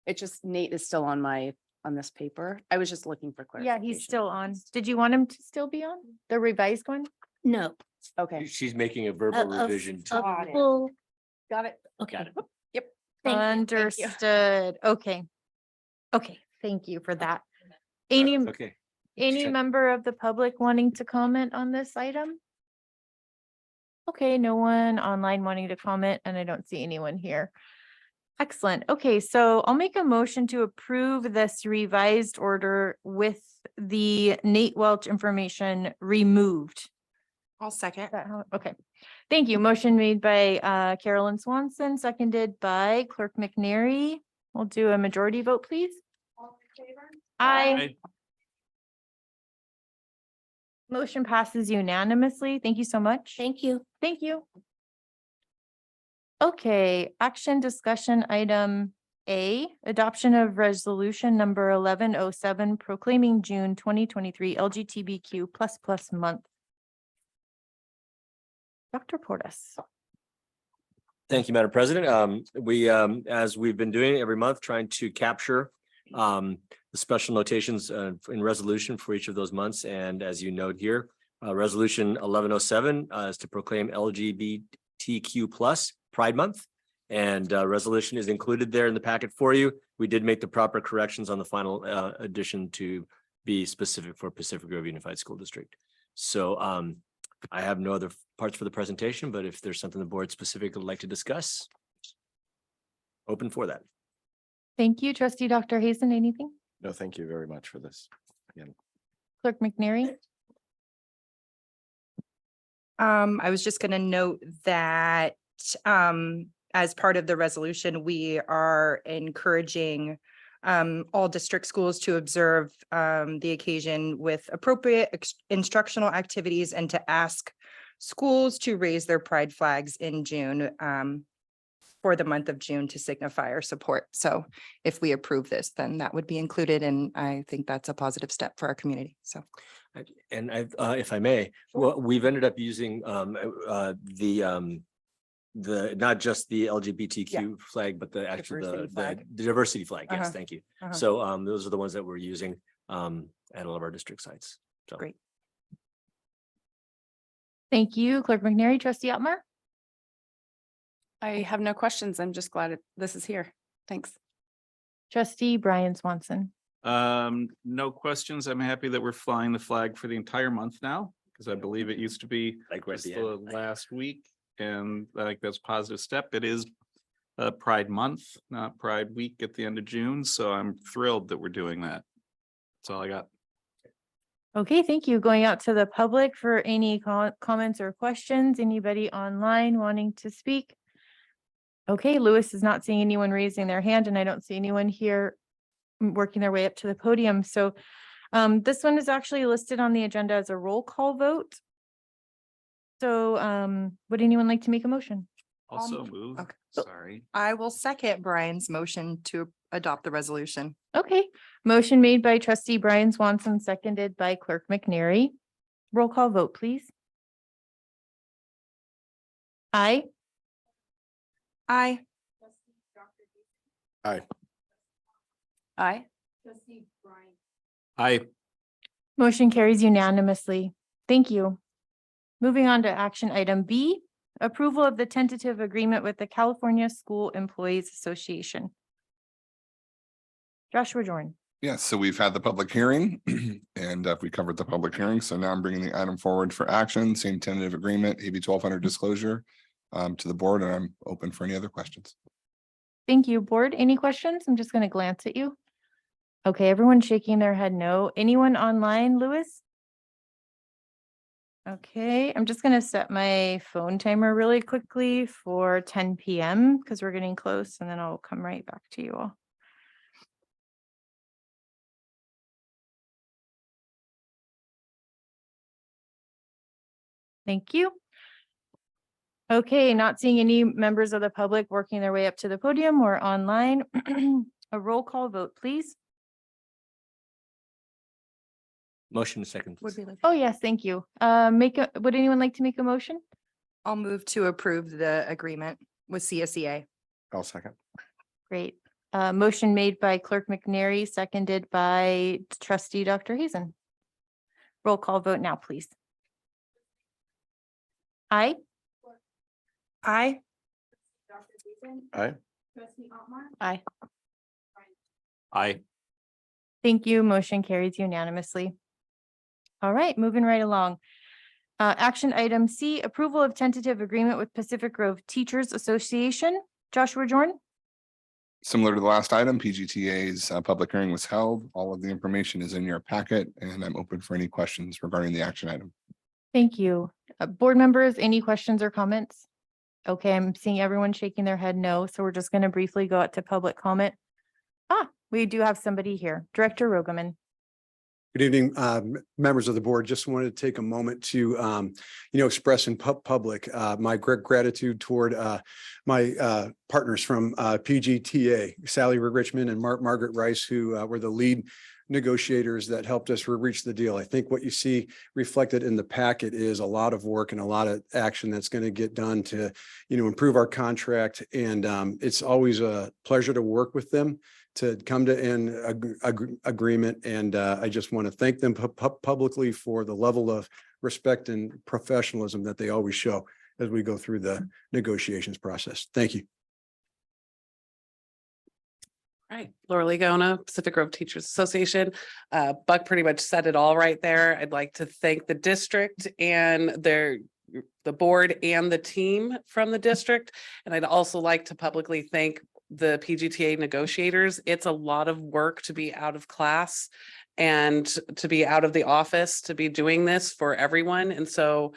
It just Nate is still on this paper. I was just looking for Yeah, clarification. he's still on. Did you want him to still be on the revised one? no. Okay, She's making a A- verbal a- revision. a Got it. full- got it. Okay. Got it. Yep. Thank you. Understood. Okay. Okay, thank you for that. Any, Okay. any Check. member of the public wanting to comment on this item? Okay, no one online wanting to comment, and I don't see anyone here. Excellent. Okay, so I'll make a motion to approve this revised order with the Nate Welch information removed. I'll second. Is that how- Okay, thank you. Motion made by Carolyn Swanson, seconded by Clerk McNary. We'll do a majority vote, please. Aye. Motion passes unanimously. Thank you so much. Thank you. Thank you. Okay, action discussion item A, adoption of resolution number 1107 proclaiming June 2023 LGBTQ++ month. Dr. Portis. Thank you, Madam President. As we've been doing every month, trying to capture the special notations in resolution for each of those months. And as you note here, resolution 1107 is to proclaim LGBTQ+ Pride Month. And resolution is included there in the packet for you. We did make the proper corrections on the final addition to be specific for Pacific Grove Unified School District. So I have no other parts for the presentation, but if there's something the board specifically would like to discuss, open for that. Thank you, trustee Dr. Hazen. Anything? No, thank you very much for this. Again, Clerk McNary? I was just gonna note that as part of the resolution, we are encouraging all district schools to observe the occasion with appropriate instructional activities and to ask schools to raise their pride flags in June for the month of June to signify our support. So if we approve this, then that would be included, and I think that's a positive step for our community. So And if I may, well, we've ended up using the not just the LGBTQ flag, but the actual Diversity flag. the diversity flag. Yes, Uh-huh. thank you. Uh-huh. So those are the ones that we're using at all of our district sites. So Great. Thank you, Clerk McNary. Trustee Otmar? I have no questions. I'm just glad this is here. Thanks. Trustee Brian Swanson? No questions. I'm happy that we're flying the flag for the entire month now, because I believe it used to be like right at just the the end. last week. And I think that's a positive step. It is Pride Month, not Pride Week at the end of June. So I'm thrilled that we're doing that. That's all I got. Okay, thank you. Going out to the public for any comments or questions. Anybody online wanting to speak? Okay, Lewis is not seeing anyone raising their hand, and I don't see anyone here working their way up to the podium. So this one is actually listed on the agenda as a roll call vote. So would anyone like to make a motion? Also move, okay. sorry. I will second Brian's motion to adopt the resolution. Okay, motion made by trustee Brian Swanson, seconded by clerk McNary. Roll call vote, please. Aye. Aye. Aye. Aye. Aye. Motion carries unanimously. Thank you. Moving on to action item B, approval of the tentative agreement with the California School Employees Association. Joshua Jordan. Yes, so we've had the public hearing and we covered the public hearing. So now I'm bringing the item forward for action, same tentative agreement, AB 1200 disclosure to the board, and I'm open for any other questions. Thank you, board. Any questions? I'm just going to glance at you. Okay, everyone shaking their head no. Anyone online, Louis? Okay, I'm just going to set my phone timer really quickly for 10 p.m. because we're getting close, and then I'll come right back to you all. Thank you. Okay, not seeing any members of the public working their way up to the podium or online. A roll call vote, please. Motion second. Would be like, Oh, yes, thank you. Would anyone like to make a motion? I'll move to approve the agreement with CSEA. I'll second. Great. Motion made by clerk McNary, seconded by trustee Dr. Hazen. Roll call vote now, please. Aye. Aye. Aye. Aye. Aye. Thank you. Motion carries unanimously. All right, moving right along. Action item C, approval of tentative agreement with Pacific Grove Teachers Association. Joshua Jordan. Similar to the last item, PGTA's public hearing was held. All of the information is in your packet, and I'm open for any questions regarding the action item. Thank you. Board members, any questions or comments? Okay, I'm seeing everyone shaking their head no, so we're just going to briefly go out to public comment. We do have somebody here. Director Rogoman. Good evening, members of the board. Just wanted to take a moment to, express in public my great gratitude toward my partners from PGTA, Sally Richmond and Margaret Rice, who were the lead negotiators that helped us reach the deal. I think what you see reflected in the packet is a lot of work and a lot of action that's going to get done to, improve our contract. And it's always a pleasure to work with them to come to an agreement. And I just want to thank them publicly for the level of respect and professionalism that they always show as we go through the negotiations process. Thank you. Right, Laura Ligona, Pacific Grove Teachers Association. Buck pretty much said it all right there. I'd like to thank the district and the board and the team from the district. And I'd also like to publicly thank the PGTA negotiators. It's a lot of work to be out of class and to be out of the office, to be doing this for everyone. And so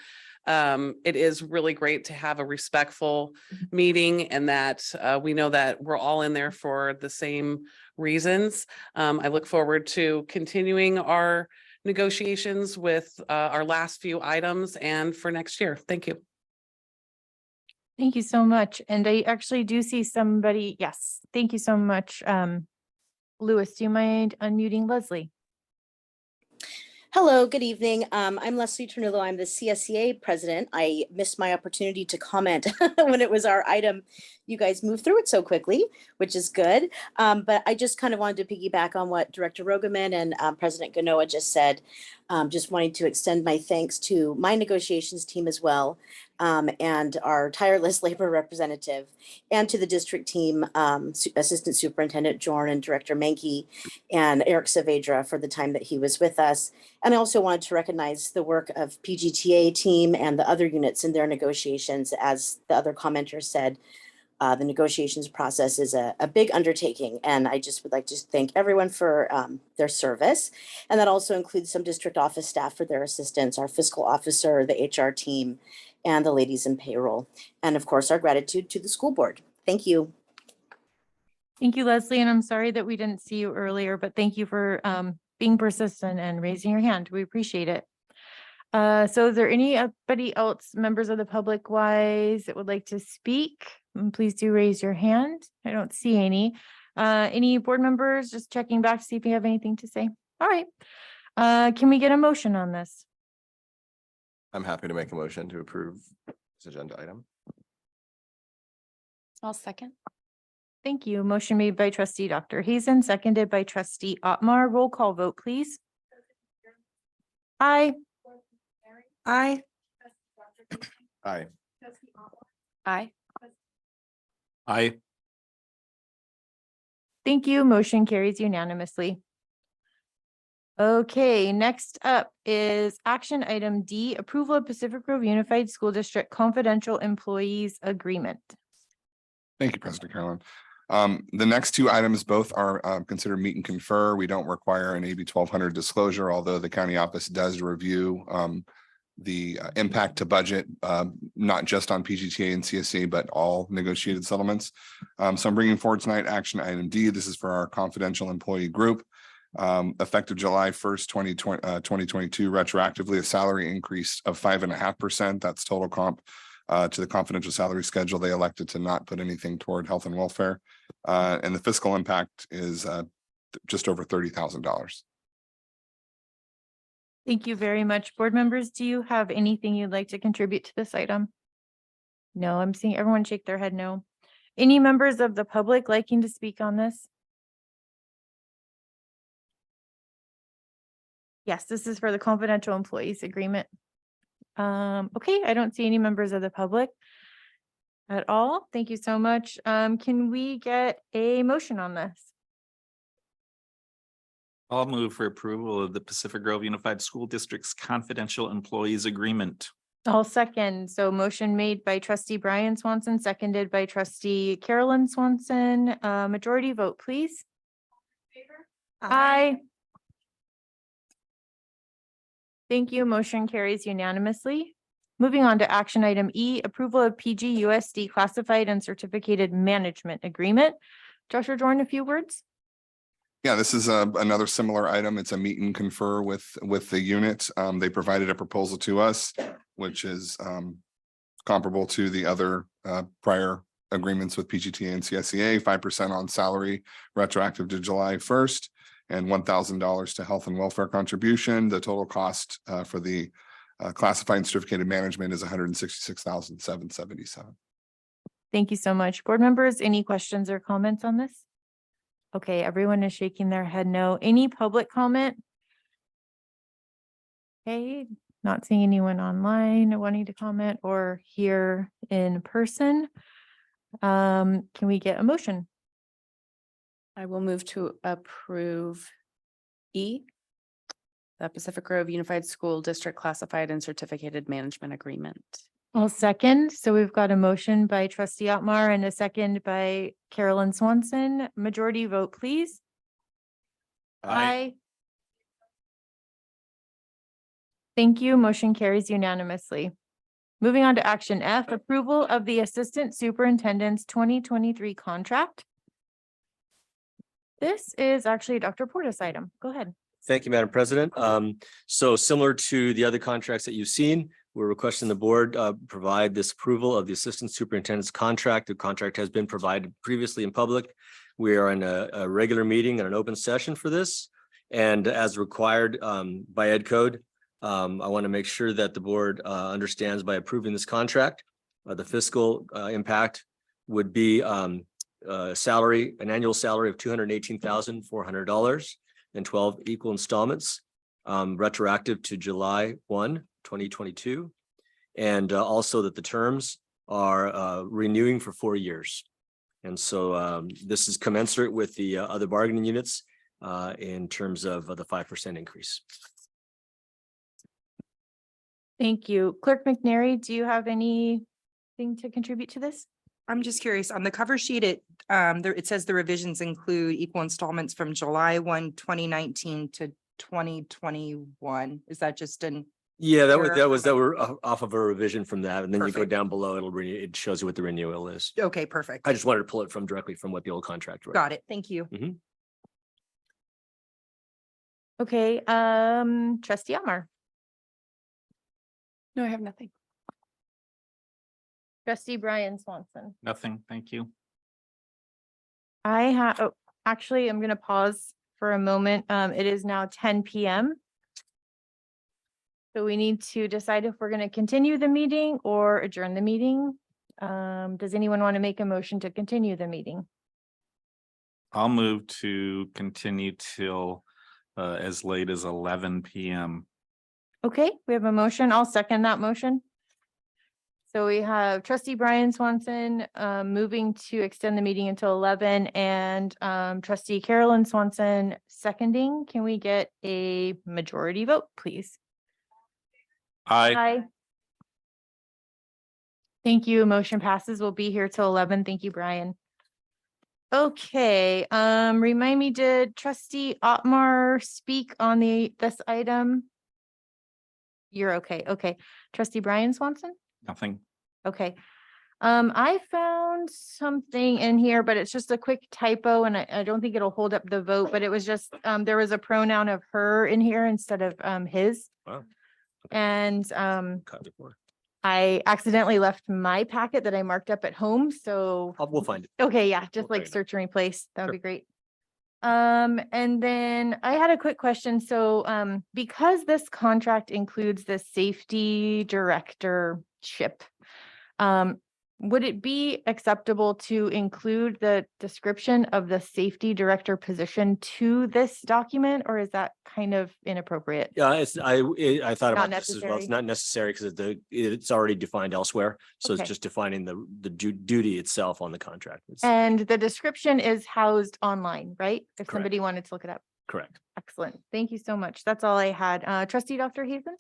it is really great to have a respectful meeting and that we know that we're all in there for the same reasons. I look forward to continuing our negotiations with our last few items and for next year. Thank you. Thank you so much. And I actually do see somebody. Yes, thank you so much. Louis, do you mind unmuting Leslie? Hello, good evening. I'm Leslie Ternillo. I'm the CSEA president. I missed my opportunity to comment when it was our item. You guys moved through it so quickly, which is good. But I just kind of wanted to piggyback on what Director Rogoman and President Ganoa just said. Just wanting to extend my thanks to my negotiations team as well, and our tireless labor representative, and to the district team, Assistant Superintendent Jorn and Director Menke, and Eric Saavedra for the time that he was with us. And I also wanted to recognize the work of PGTA team and the other units in their negotiations. As the other commenter said, the negotiations process is a big undertaking, and I just would like to thank everyone for their service. And that also includes some district office staff for their assistance, our fiscal officer, the HR team, and the ladies in payroll. And of course, our gratitude to the school board. Thank you. Thank you, Leslie. And I'm sorry that we didn't see you earlier, but thank you for being persistent and raising your hand. We appreciate it. So is there anybody else, members of the public wise, that would like to speak? Please do raise your hand. I don't see any. Any board members just checking back to see if you have anything to say? All right. Can we get a motion on this? I'm happy to make a motion to approve this agenda item. I'll second. Thank you. Motion made by trustee Dr. Hazen, seconded by trustee Otmar. Roll call vote, please. Aye. Aye. Aye. Aye. I, Thank you. Motion carries unanimously. Okay, next up is action item D, approval of Pacific Grove Unified School District Confidential Employees Agreement. Thank you, President Carolyn. The next two items both are considered meet and confer. We don't require an AB 1200 disclosure, although the county office does review the impact to budget, not just on PGTA and CSA, but all negotiated settlements. So I'm bringing forward tonight action item D. This is for our confidential employee group. Effective July 1st, 2022, retroactively a salary increase of 5.5%. That's total comp to the confidential salary schedule. They elected to not put anything toward health and welfare. And the fiscal impact is just over $30,000. Thank you very much. Board members, do you have anything you'd like to contribute to this item? No, I'm seeing everyone shake their head no. Any members of the public liking to speak on this? Yes, this is for the confidential employees agreement. Okay, I don't see any members of the public at all. Thank you so much. Can we get a motion on this? I'll move for approval of the Pacific Grove Unified School District's confidential employees agreement. I'll second. So motion made by trustee Brian Swanson, seconded by trustee Carolyn Swanson. Majority vote, please. Aye. Thank you. Motion carries unanimously. Moving on to action item E, approval of PGUSD classified and certificated management agreement. Joshua Jordan, a few words. Yeah, this is another similar item. It's a meet and confer with the unit. They provided a proposal to us, which is comparable to the other prior agreements with PGTA and CSEA, 5% on salary retroactive to July 1st and $1,000 to health and welfare contribution. The total cost for the classified and certificated management is $166,777. Thank you so much. Board members, any questions or comments on this? Okay, everyone is shaking their head no. Any public comment? Okay, not seeing anyone online wanting to comment or here in person. Can we get a motion? I will move to approve E, the Pacific Grove Unified School District Classified and Certificated Management Agreement. I'll second. So we've got a motion by trustee Otmar and a second by Carolyn Swanson. Majority vote, please. Aye. Thank you. Motion carries unanimously. Moving on to action F, approval of the Assistant Superintendent's 2023 contract. This is actually Dr. Portis' item. Go ahead. Thank you, Madam President. So similar to the other contracts that you've seen, we're requesting the board provide this approval of the Assistant Superintendent's contract. The contract has been provided previously in public. We are in a regular meeting and an open session for this. And as required by Ed Code, I want to make sure that the board understands by approving this contract, the fiscal impact would be an annual salary of $218,400 in 12 equal installments, retroactive to July 1, 2022. And also that the terms are renewing for 4 years. And so this is commensurate with the other bargaining units in terms of the 5% increase. Thank you. Clerk McNary, do you have anything to contribute to this? I'm just curious, on the cover sheet, it says the revisions include equal installments from July 1, 2019 to 2021. Is that just an? Yeah, that error? was off of a revision from that. And then you go Perfect. down below, it shows you what the renewal is. Okay, perfect. I just wanted to pull it from directly from what the old contract was. Got it. Thank you. Okay, trustee Elmar. No, I have nothing. Trustee Brian Swanson. Nothing, thank you. I have, oh, actually, I'm gonna pause for a moment. It is now 10 PM. So we need to decide if we're gonna continue the meeting or adjourn the meeting. Does anyone want to make a motion to continue the meeting? I'll move to continue till as late as 11 PM. Okay, we have a motion. I'll second that motion. So we have trustee Brian Swanson moving to extend the meeting until 11 and trustee Carolyn Swanson seconding. Can we get a majority vote, please? Aye. Thank you. Motion passes. We'll be here till 11. Thank you, Brian. Okay, remind me, did trustee Otmar speak on this item? You're okay. Okay. Trustee Brian Swanson? Nothing. Okay. I found something in here, but it's just a quick typo and I don't think it'll hold up the vote, but it was just, there was a pronoun of her in here instead of his. Wow. And, Caught before. I accidentally left my packet that I marked up at home, so. We'll find it. Okay, yeah, just We'll like find it. search and replace. That would Sure. be great. And then I had a quick question. So, because this contract includes the safety directorship, would it be acceptable to include the description of the safety director position to this document, or is that kind of inappropriate? Yeah, I thought Not about this as well. It's necessary. not necessary because it's already defined elsewhere. So Okay. it's just defining the duty itself on the contract. It's And the description is housed online, right? If Correct. somebody wanted to look it up. correct. Excellent. Thank you so much. That's all I had. Trustee Dr. Hazen?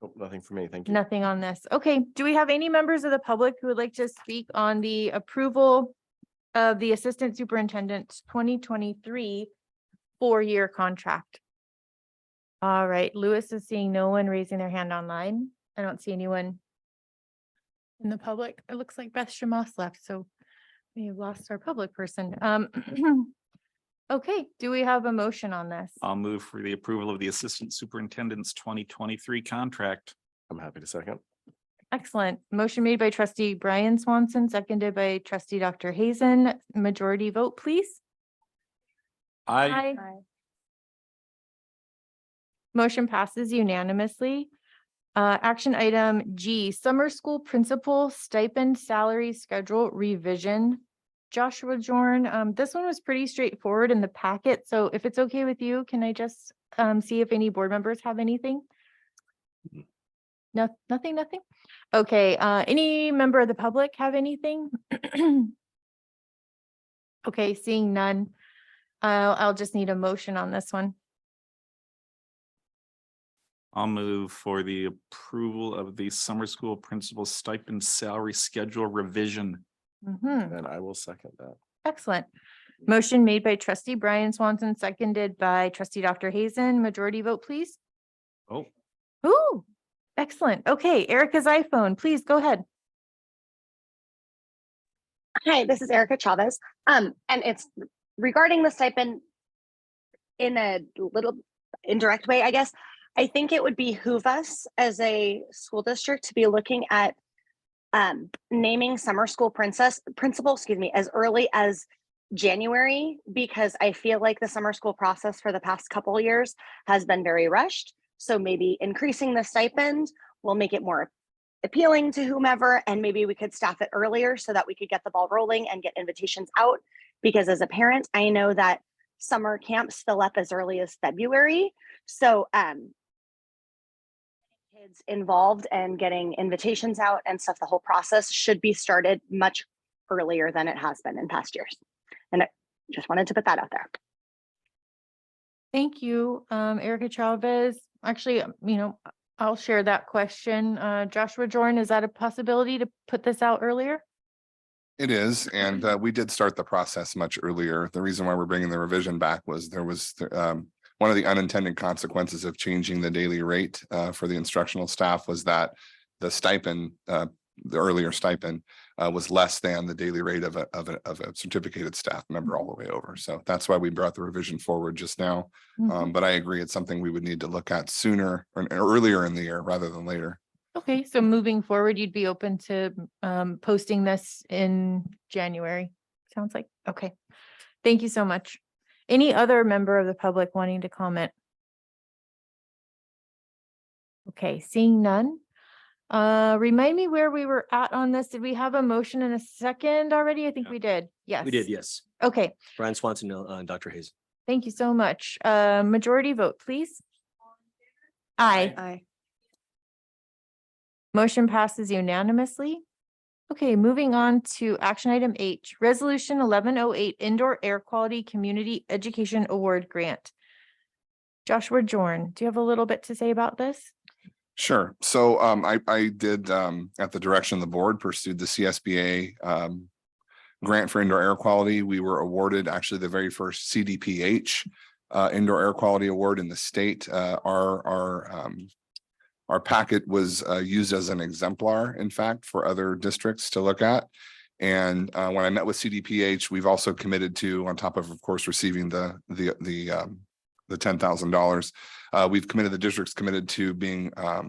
Oh, nothing for me. Thank you. Nothing on this. Okay, do we have any members of the public who would like to speak on the approval of the Assistant Superintendent's 2023 four-year contract? All right, Lewis is seeing no one raising their hand online. I don't see anyone in the public. It looks like Beth Shamas left, so we've lost our public person. Okay, do we have a motion on this? I'll move for the approval of the Assistant Superintendent's 2023 contract. I'm happy to second. Excellent. Motion made by trustee Brian Swanson, seconded by trustee Dr. Hazen. Majority vote, please. Aye. Motion passes unanimously. Action item G, summer school principal stipend salary schedule revision. Joshua Jorn, this one was pretty straightforward in the packet. So if it's okay with you, can I just see if any board members have anything? No, nothing. Okay, any member of the public have anything? Okay, seeing none. I'll just need a motion on this one. I'll move for the approval of the summer school principal stipend salary schedule revision. Mhm. And I will second that. Excellent. Motion made by trustee Brian Swanson, seconded by trustee Dr. Hazen. Majority vote, please. Oh, Ooh, excellent. Okay, Erica's iPhone, please go ahead. Hi, this is Erica Chavez. And it's regarding the stipend in a little indirect way, I guess. I think it would behoove us as a school district to be looking at naming summer school principal, as early as January, because I feel like the summer school process for the past couple of years has been very rushed. So maybe increasing the stipend will make it more appealing to whomever, and maybe we could staff it earlier so that we could get the ball rolling and get invitations out. Because as a parent, I know that summer camps fill up as early as February. So kids involved and getting invitations out and stuff, the whole process should be started much earlier than it has been in past years. And I just wanted to put that out there. Thank you, Erica Chavez. Actually, I'll share that question. Joshua Jordan, is that a possibility to put this out earlier? It is, and we did start the process much earlier. The reason why we're bringing the revision back was there was one of the unintended consequences of changing the daily rate for the instructional staff was that the stipend, the earlier stipend, was less than the daily rate of a certificated staff member all the way over. So that's why we brought the revision forward just now. But I agree, it's something we would need to look at sooner or earlier in the year rather than later. Okay, so moving forward, you'd be open to posting this in January, sounds like, okay. Thank you so much. Any other member of the public wanting to comment? Okay, seeing none. Remind me where we were at on this. Did we have a motion and a second already? I think we did. Yes. We did, yes. Okay, Brian Swanson, Dr. Hayes. thank you so much. Majority vote, please. Aye. Aye. Motion passes unanimously. Okay, moving on to action item H, resolution 1108 Indoor Air Quality Community Education Award Grant. Joshua Jorn, do you have a little bit to say about this? Sure. So I did at the direction of the board pursued the CSBA grant for indoor air quality. We were awarded actually the very first CDPH indoor air quality award in the state. Our packet was used as an exemplar, in fact, for other districts to look at. And when I met with CDPH, we've also committed to, on top of course, receiving the $10,000. We've committed, the district's committed to being a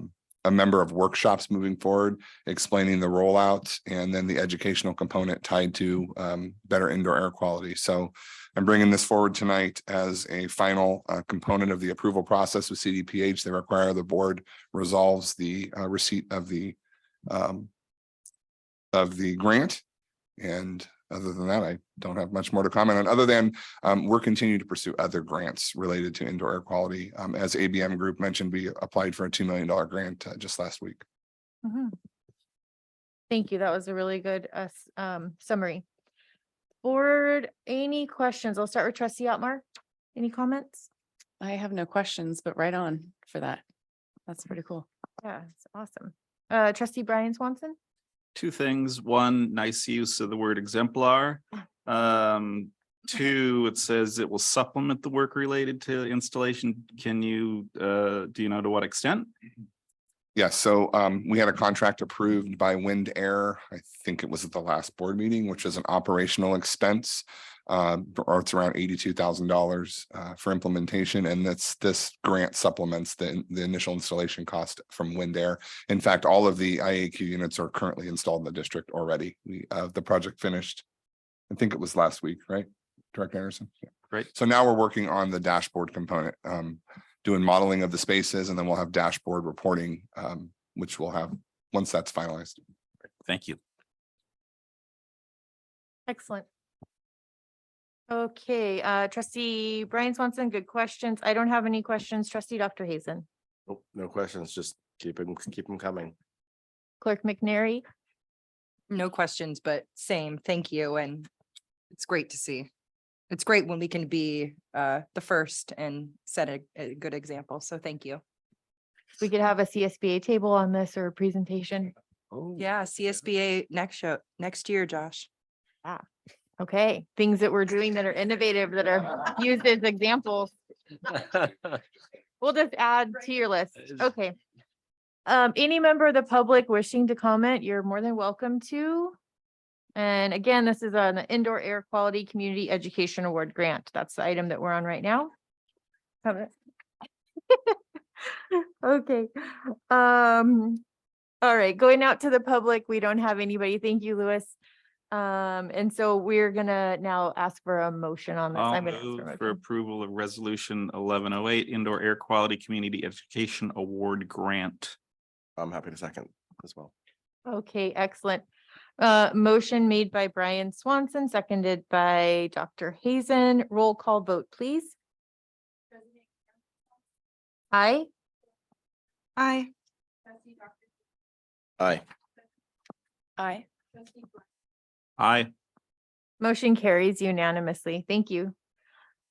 member of workshops moving forward, explaining the rollout and then the educational component tied to better indoor air quality. So I'm bringing this forward tonight as a final component of the approval process with CDPH. They require the board resolves the receipt of the grant. And other than that, I don't have much more to comment on, other than we're continuing to pursue other grants related to indoor air quality. As ABM Group mentioned, we applied for a $2 million grant just last week. Thank you. That was a really good summary. Board, any questions? I'll start with trustee Otmar. Any comments? I have no questions, but right on for that. That's pretty cool. Yeah, it's awesome. Trustee Brian Swanson? Two things. One, nice use of the word exemplar. Two, it says it will supplement the work related to installation. Can you, do you know to what extent? Yes, so we had a contract approved by Wind Air. I think it was at the last board meeting, which is an operational expense. Or it's around $82,000 for implementation, and this grant supplements the initial installation cost from Wind Air. In fact, all of the IAQ units are currently installed in the district already. The project finished, I think it was last week, right, Director Anderson? Yeah. Great. So now we're working on the dashboard component, doing modeling of the spaces, and then we'll have dashboard reporting, which we'll have once that's finalized. Thank you. Excellent. Okay, trustee Brian Swanson, good questions. I don't have any questions. Trustee Dr. Hazen. Nope, no questions, just keep them coming. Clerk McNary. No questions, but same, thank you. And it's great to see. It's great when we can be the first and set a good example. So thank you. We could have a CSBA table on this or a presentation. Oh, yeah, CSBA next year, Josh. Yeah. Okay, things that we're doing that are innovative, that are used as examples. We'll just add to your list. Okay. Any member of the public wishing to comment, you're more than welcome to. And again, this is on the Indoor Air Quality Community Education Award Grant. That's the item that we're on right now. Okay. All right, going out to the public, we don't have anybody. Thank you, Louis. And so we're gonna now ask for a motion on this. I'll I'm gonna ask move for a for motion. approval of resolution 1108 Indoor Air Quality Community Education Award Grant. I'm happy to second as well. Okay, excellent. Motion made by Brian Swanson, seconded by Dr. Hazen. Roll call vote, please. Aye. Aye. Aye. Aye. Aye. Motion carries unanimously. Thank you.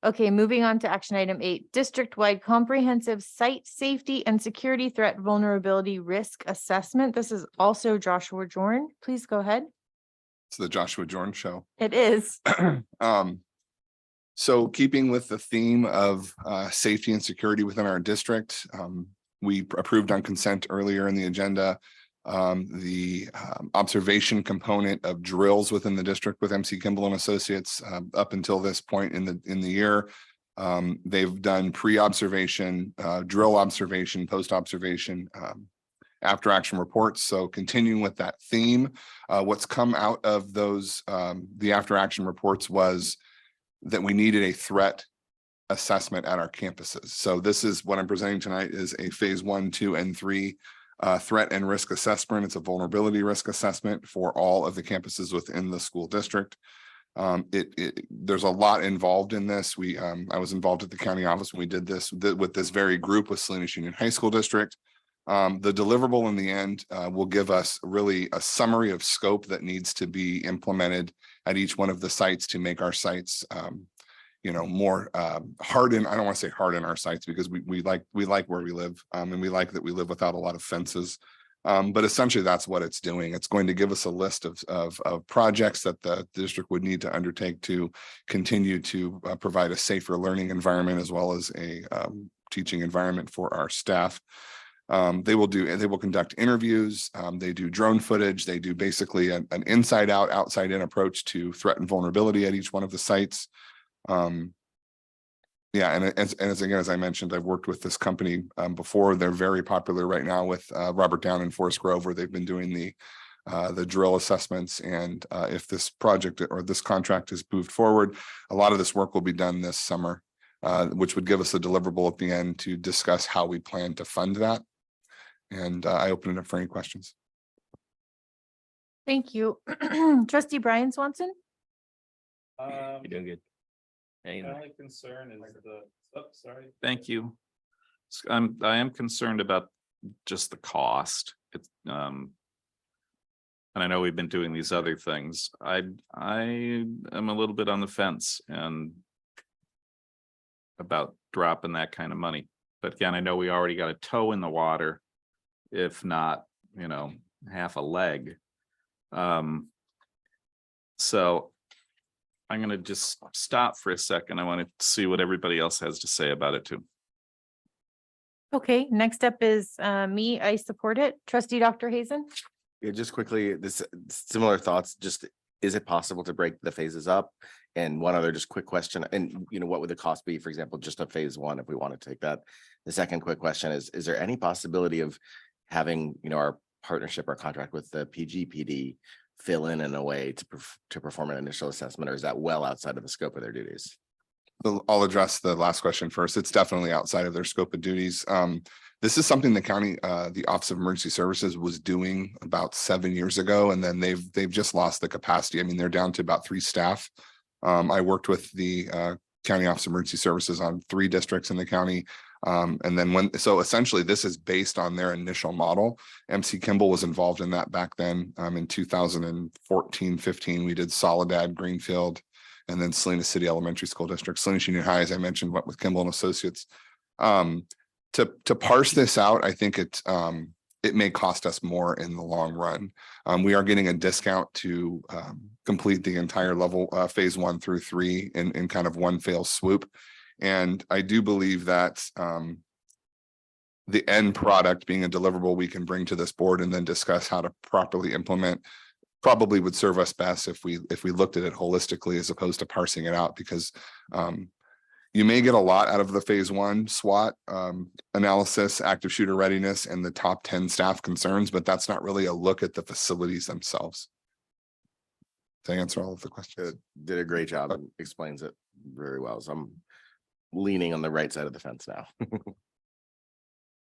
Okay, moving on to action item 8, district-wide comprehensive site safety and security threat vulnerability risk assessment. This is also Joshua Jorn. Please go ahead. It's the Joshua Jorn Show. It is. So keeping with the theme of safety and security within our district, we approved on consent earlier in the agenda the observation component of drills within the district with MC Kimball and Associates. Up until this point in the year, they've done pre-observation, drill observation, post-observation, after action reports. So continuing with that theme, what's come out of those, the after action reports was that we needed a threat assessment at our campuses. So this is what I'm presenting tonight is a phase 1, 2, and 3 threat and risk assessment. It's a vulnerability risk assessment for all of the campuses within the school district. There's a lot involved in this. I was involved at the county office when we did this with this very group with Salinas Union High School District. The deliverable in the end will give us really a summary of scope that needs to be implemented at each one of the sites to make our sites more harden. I don't want to say harden our sites because we like where we live and we like that we live without a lot of fences. But essentially that's what it's doing. It's going to give us a list of projects that the district would need to undertake to continue to provide a safer learning environment as well as a teaching environment for our staff. They will conduct interviews. They do drone footage. They do basically an inside out, outside in approach to threat and vulnerability at each one of the sites. Yeah, and as I mentioned, I've worked with this company before. They're very popular right now with Robert Down in Forest Grove, where they've been doing the drill assessments. And if this project or this contract is moved forward, a lot of this work will be done this summer, which would give us a deliverable at the end to discuss how we plan to fund that. And I open it up for any questions. Thank you. Trustee Brian Swanson. You're doing good. My only concern is Thank you. I am concerned about just the cost. It's and I know we've been doing these other things. I am a little bit on the fence and about dropping that kind of money. But again, I know we already got a toe in the water, if not, half a leg. So I'm going to just stop for a second. I want to see what everybody else has to say about it too. Okay, next up is me. I support it. Trustee Dr. Hazen. Yeah, just quickly, this similar thoughts, just is it possible to break the phases up? And one other just quick question, and what would the cost be, for example, just a phase 1 if we want to take that? The second quick question is there any possibility of having, our partnership or contract with the PGPD fill in a way to perform an initial assessment, or is that well outside of the scope of their duties? So I'll address the last question first. It's definitely outside of their scope of duties. This is something the county, the Office of Emergency Services was doing about 7 years ago, and then they've just lost the capacity. I mean, they're down to about 3 staff. I worked with the County Office of Emergency Services on 3 districts in the county. And then so essentially this is based on their initial model. MC Kimball was involved in that back then. In 2014, 15, we did Soledad, Greenfield, and then Salinas City Elementary School District. Salinas Union High, as I mentioned, went with Kimball and Associates. To parse this out, I think it may cost us more in the long run. We are getting a discount to complete the entire level phase 1 through 3 in kind of one fell swoop. And I do believe that the end product being a deliverable we can bring to this board and then discuss how to properly implement probably would serve us best if we looked at it holistically as opposed to parsing it out, because you may get a lot out of the phase 1 SWOT analysis, active shooter readiness, and the top 10 staff concerns, but that's not really a look at the facilities themselves. To answer all of the questions. Did a great job and explains it very well. So I'm leaning on the right side of the fence now.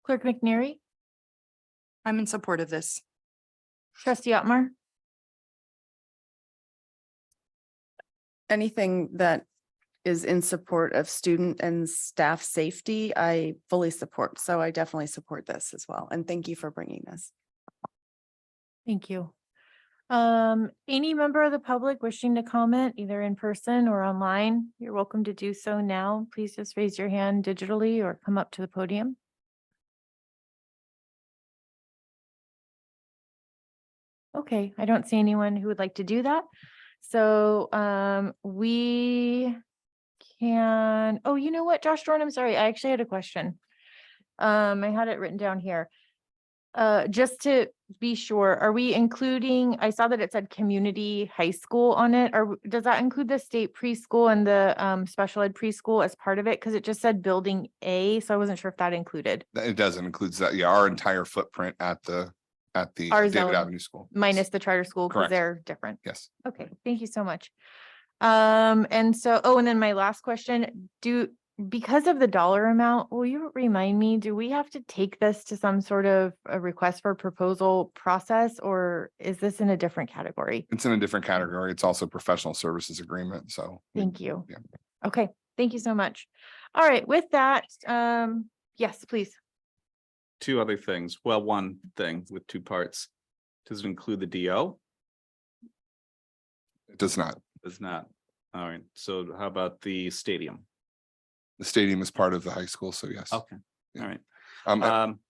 Clerk McNary. I'm in support of this. Trustee Otmar. Anything that is in support of student and staff safety, I fully support. So I definitely support this as well. And thank you for bringing this. Thank you. Any member of the public wishing to comment either in person or online, you're welcome to do so now. Please just raise your hand digitally or come up to the podium. Okay, I don't see anyone who would like to do that. So we can, oh, you know what, Josh Dorn, I'm sorry. I actually had a question. I had it written down here. Just to be sure, are we including, I saw that it said community high school on it, or does that include the state preschool and the special ed preschool as part of it? Because it just said building A, so I wasn't sure if that included. It doesn't includes that. Yeah, our entire footprint at the Our David zone Avenue School. minus the charter school, because Correct. they're different. Yes. Okay, thank you so much. And so, oh, and then my last question, because of the dollar amount, will you remind me, do we have to take this to some sort of a request for proposal process, or is this in a different category? It's in a different category. It's also professional services agreement. So Thank you. Yeah. Okay, thank you so much. All right, with that, yes, please. Two other things. Well, one thing with two parts. Does it include the DO? It does not. Does not. All right. So how about the stadium? The stadium is part of the high school. So yes. Okay. Yeah. All right. Um,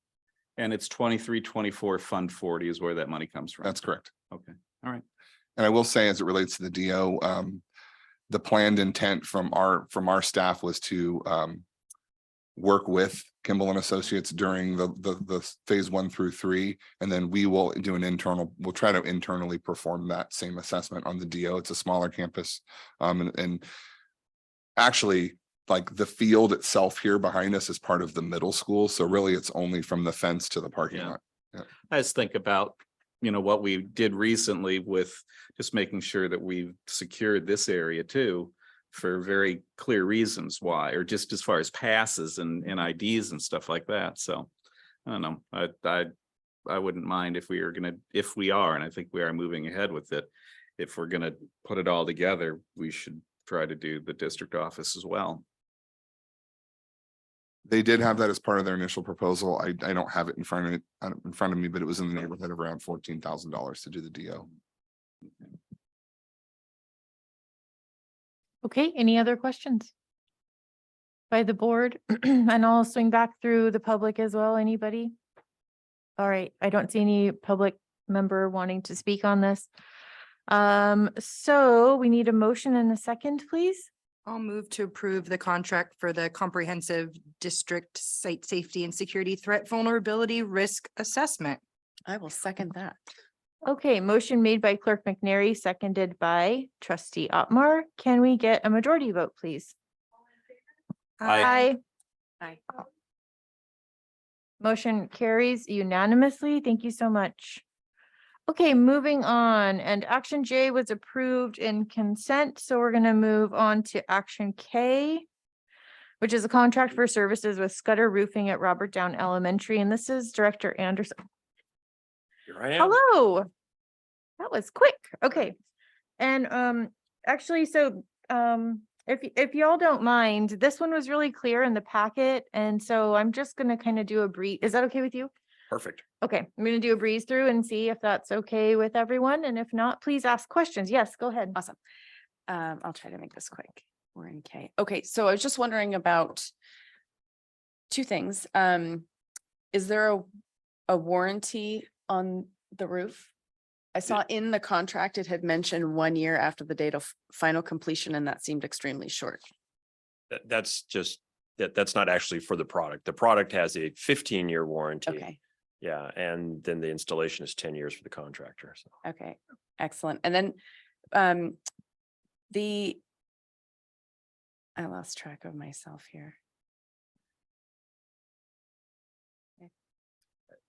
And it's 23-24 Fund 40 is where that money comes from. that's correct. Okay. All right. And I will say, as it relates to the DO, the planned intent from our staff was to work with Kimball and Associates during the phase 1 through 3, and then we will do we'll try to internally perform that same assessment on the DO. It's a smaller campus. And actually, like the field itself here behind us is part of the middle school. So really it's only from the fence to the parking lot. I just think about, what we did recently with just making sure that we've secured this area too, for very clear reasons why, or just as far as passes and IDs and stuff like that. So I don't know. I wouldn't mind if we are, and I think we are moving ahead with it. If we're gonna put it all together, we should try to do the district office as well. They did have that as part of their initial proposal. I don't have it in front of me, but it was in the neighborhood of around $14,000 to do the DO. Okay, any other questions by the board? And I'll swing back through the public as well. Anybody? All right, I don't see any public member wanting to speak on this. So we need a motion and a second, please. I'll move to approve the contract for the comprehensive district site safety and security threat vulnerability risk assessment. I will second that. Okay, motion made by Clerk McNary, seconded by Trustee Otmar. Can we get a majority vote, please? Aye. Aye. Motion carries unanimously. Thank you so much. Okay, moving on, and action J was approved in consent, so we're gonna move on to action K, which is a contract for services with Scudder Roofing at Robert Down Elementary, and this is Director Anderson. Here I am. Hello. That was quick. Okay. And actually, so if y'all don't mind, this one was really clear in the packet, and so I'm just gonna kind of do a brief. Is that okay with you? Perfect. Okay, I'm gonna do a breeze through and see if that's okay with everyone, and if not, please ask questions. Yes, go ahead. Awesome. I'll try to make this quick. We're in K. Okay, so I was just wondering about two things. Is there a warranty on the roof? I saw in the contract, it had mentioned 1 year after the date of final completion, and that seemed extremely short. That's just, that's not actually for the product. The product has a 15-year warranty. Okay. Yeah, and then the installation is 10 years for the contractor. So. Okay, excellent. And then I lost track of myself here.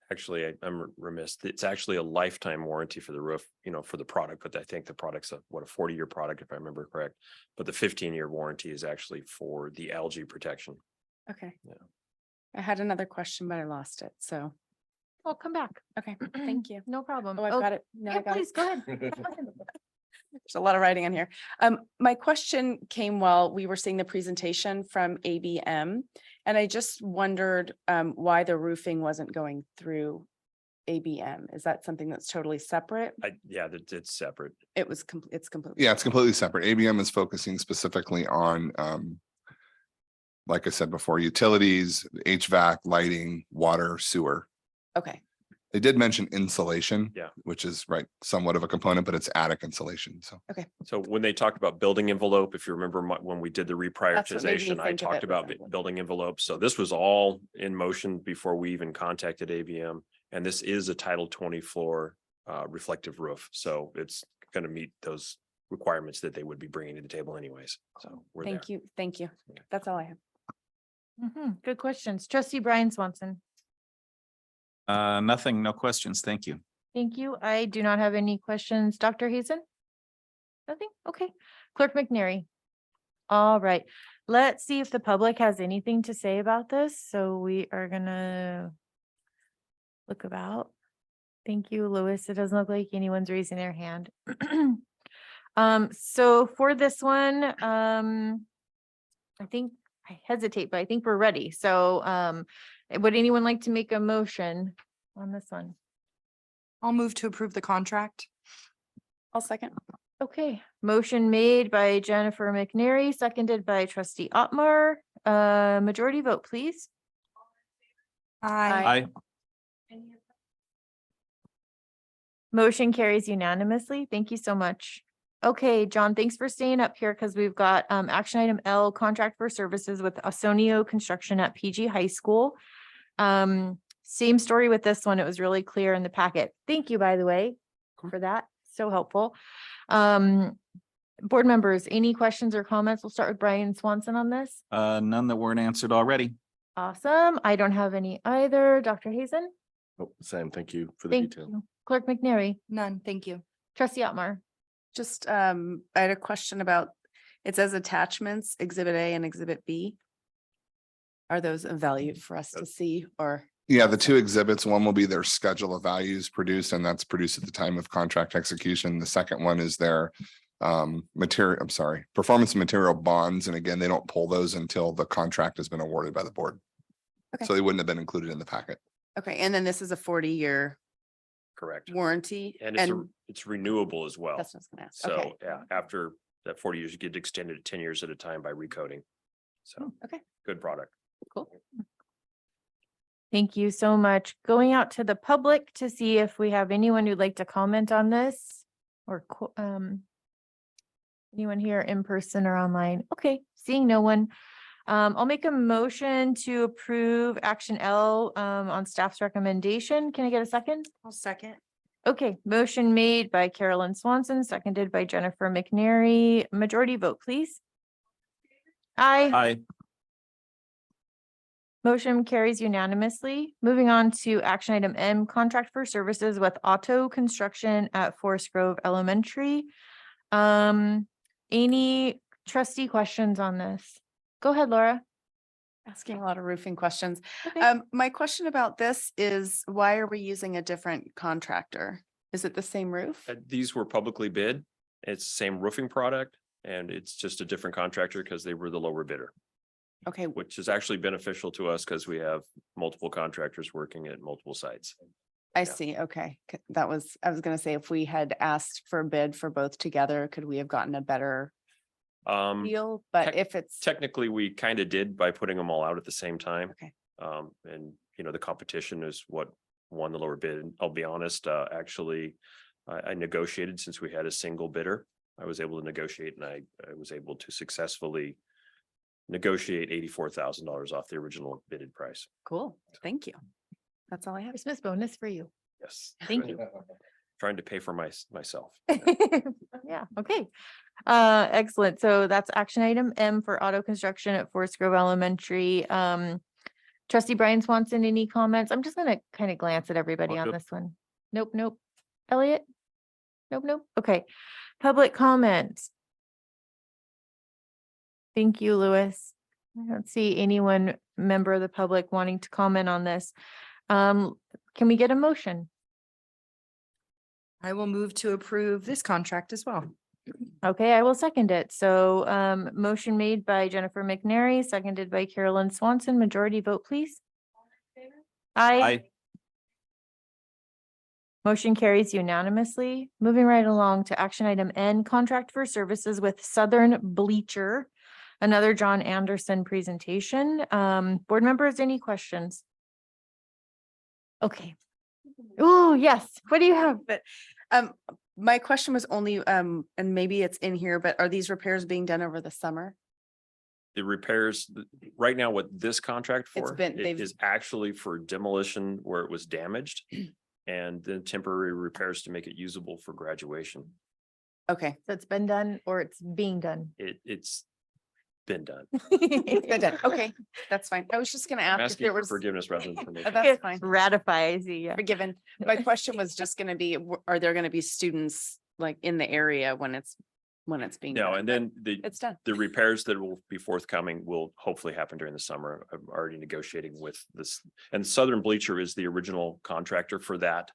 Actually, I'm remiss. It's actually a lifetime warranty for the roof, for the product, but I think the product's a 40-year product, if I remember correct. But the 15-year warranty is actually for the algae protection. Okay. Yeah. I had another question, but I lost it. So. I'll come back. Okay, thank you. No problem. Oh, I've got it. No, Yeah, I got it. please, go ahead. There's a lot of writing on here. My question came while we were seeing the presentation from ABM, and I just wondered why the roofing wasn't going through ABM. Is that something that's totally separate? Yeah, it's separate. It's completely. Yeah, it's completely separate. ABM is focusing specifically on, like I said before, utilities, HVAC, lighting, water, sewer. Okay. They did mention insulation, Yeah. which is somewhat of a component, but it's attic insulation. So. Okay. So when they talked about building envelope, if you remember when we did the what made me reprioritization, I think of talked it about was envelope. building envelopes. So this was all in motion before we even contacted ABM. And this is a Title 20 floor reflective roof, so it's going to meet those requirements that they would be bringing to the table anyways. So we're there. Thank you. Thank you. That's all I have. Good questions. Trustee Brian Swanson. Nothing, no questions. Thank you. Thank you. I do not have any questions. Dr. Hazen? Nothing? Okay. Clerk McNary. All right. Let's see if the public has anything to say about this. So we are gonna look about. Thank you, Louis. It doesn't look like anyone's raising their hand. So for this one, I think I hesitate, but I think we're ready. So would anyone like to make a motion on this one? I'll move to approve the contract. I'll second. Okay, motion made by Jennifer McNary, seconded by trustee Otmar. Majority vote, please. Aye. Motion carries unanimously. Thank you so much. Okay, John, thanks for staying up here because we've got action item L, contract for services with Ausonio Construction at PG High School. Same story with this one. It was really clear in the packet. Thank you, by the way, for that. So helpful. Board members, any questions or comments? We'll start with Brian Swanson on this. None that weren't answered already. Awesome. I don't have any either. Dr. Hazen? Oh, Sam, thank you for the Thank detail. you. Clerk McNary? None, thank you. Trustee Otmar? Just, I had a question about, it says attachments, exhibit A and exhibit B. Are those of value for us to see or? Yeah, the two exhibits, one will be their schedule of values produced, and that's produced at the time of contract execution. The second one is their performance and material bonds. And again, they don't pull those until the contract has been awarded by the board. Okay. So they wouldn't have been included in the packet. Okay, and then this is a 40-year Correct. warranty. And it's renewable as well. That's what I was gonna ask. So Okay. yeah, after that 40 years, you get extended to 10 years at a time by recoding. So Okay, good product. cool. Thank you so much. Going out to the public to see if we have anyone who'd like to comment on this or anyone here in person or online. Okay, seeing no one. I'll make a motion to approve action L on staff's recommendation. Can I get a second? I'll second. Okay, motion made by Carolyn Swanson, seconded by Jennifer McNary. Majority vote, please. Aye. Aye. Motion carries unanimously. Moving on to action item M, contract for services with auto construction at Forest Grove Elementary. Any trustee questions on this? Go ahead, Laura. Asking a lot of roofing questions. Okay. My question about this is why are we using a different contractor? Is it the same roof? These were publicly bid. It's the same roofing product and it's just a different contractor because they were the lower bidder, Okay, which is actually beneficial to us because we have multiple contractors working at multiple sites. I see. Okay. That was, I was gonna say, if we had asked for a bid for both together, could we have gotten a better deal? But tech- if it's, Technically, we kind of did by putting them all out at the same time. Okay. And you know, the competition is what won the lower bid. And I'll be honest, actually, I negotiated since we had a single bidder. I was able to negotiate and I was able to successfully negotiate $84,000 off the original bidded price. cool. Thank you. That's all I have. Christmas bonus for you. Yes. Thank you. Trying to pay for myself. Yeah, okay. Excellent. So that's action item M for auto construction at Forest Grove Elementary. Trustee Brian Swanson, any comments? I'm just gonna kind of glance at everybody on Nope. this one. Nope, nope. Elliot? Nope, nope. Okay. Public comments. Thank you, Louis. I don't see anyone, member of the public wanting to comment on this. Can we get a motion? I will move to approve this contract as well. Okay, I will second it. So motion made by Jennifer McNary, seconded by Carolyn Swanson. Majority vote, please. Aye. Motion carries unanimously. Moving right along to action item N, contract for services with Southern Bleacher. Another John Anderson presentation. Board members, any questions? Okay. Oh, yes. What do you have? But my question was only, and maybe it's in here, but are these repairs being done over the summer? The repairs, right now what this contract It's for been- it they've- is actually for demolition where it was damaged. And then temporary repairs to make it usable for graduation. Okay. So it's been done or it's being done? It's been done. It's been done. Okay, that's fine. I was just gonna I'm ask if asking there for was. forgiveness rather than permission. That's fine. Ratify, I see, yeah. Forgiven. My question was just gonna be, are there gonna be students like in the area when it's being No, done? and then the, It's done. the repairs that will be forthcoming will hopefully happen during the summer. I'm already negotiating with this, and Southern Bleacher is the original contractor for that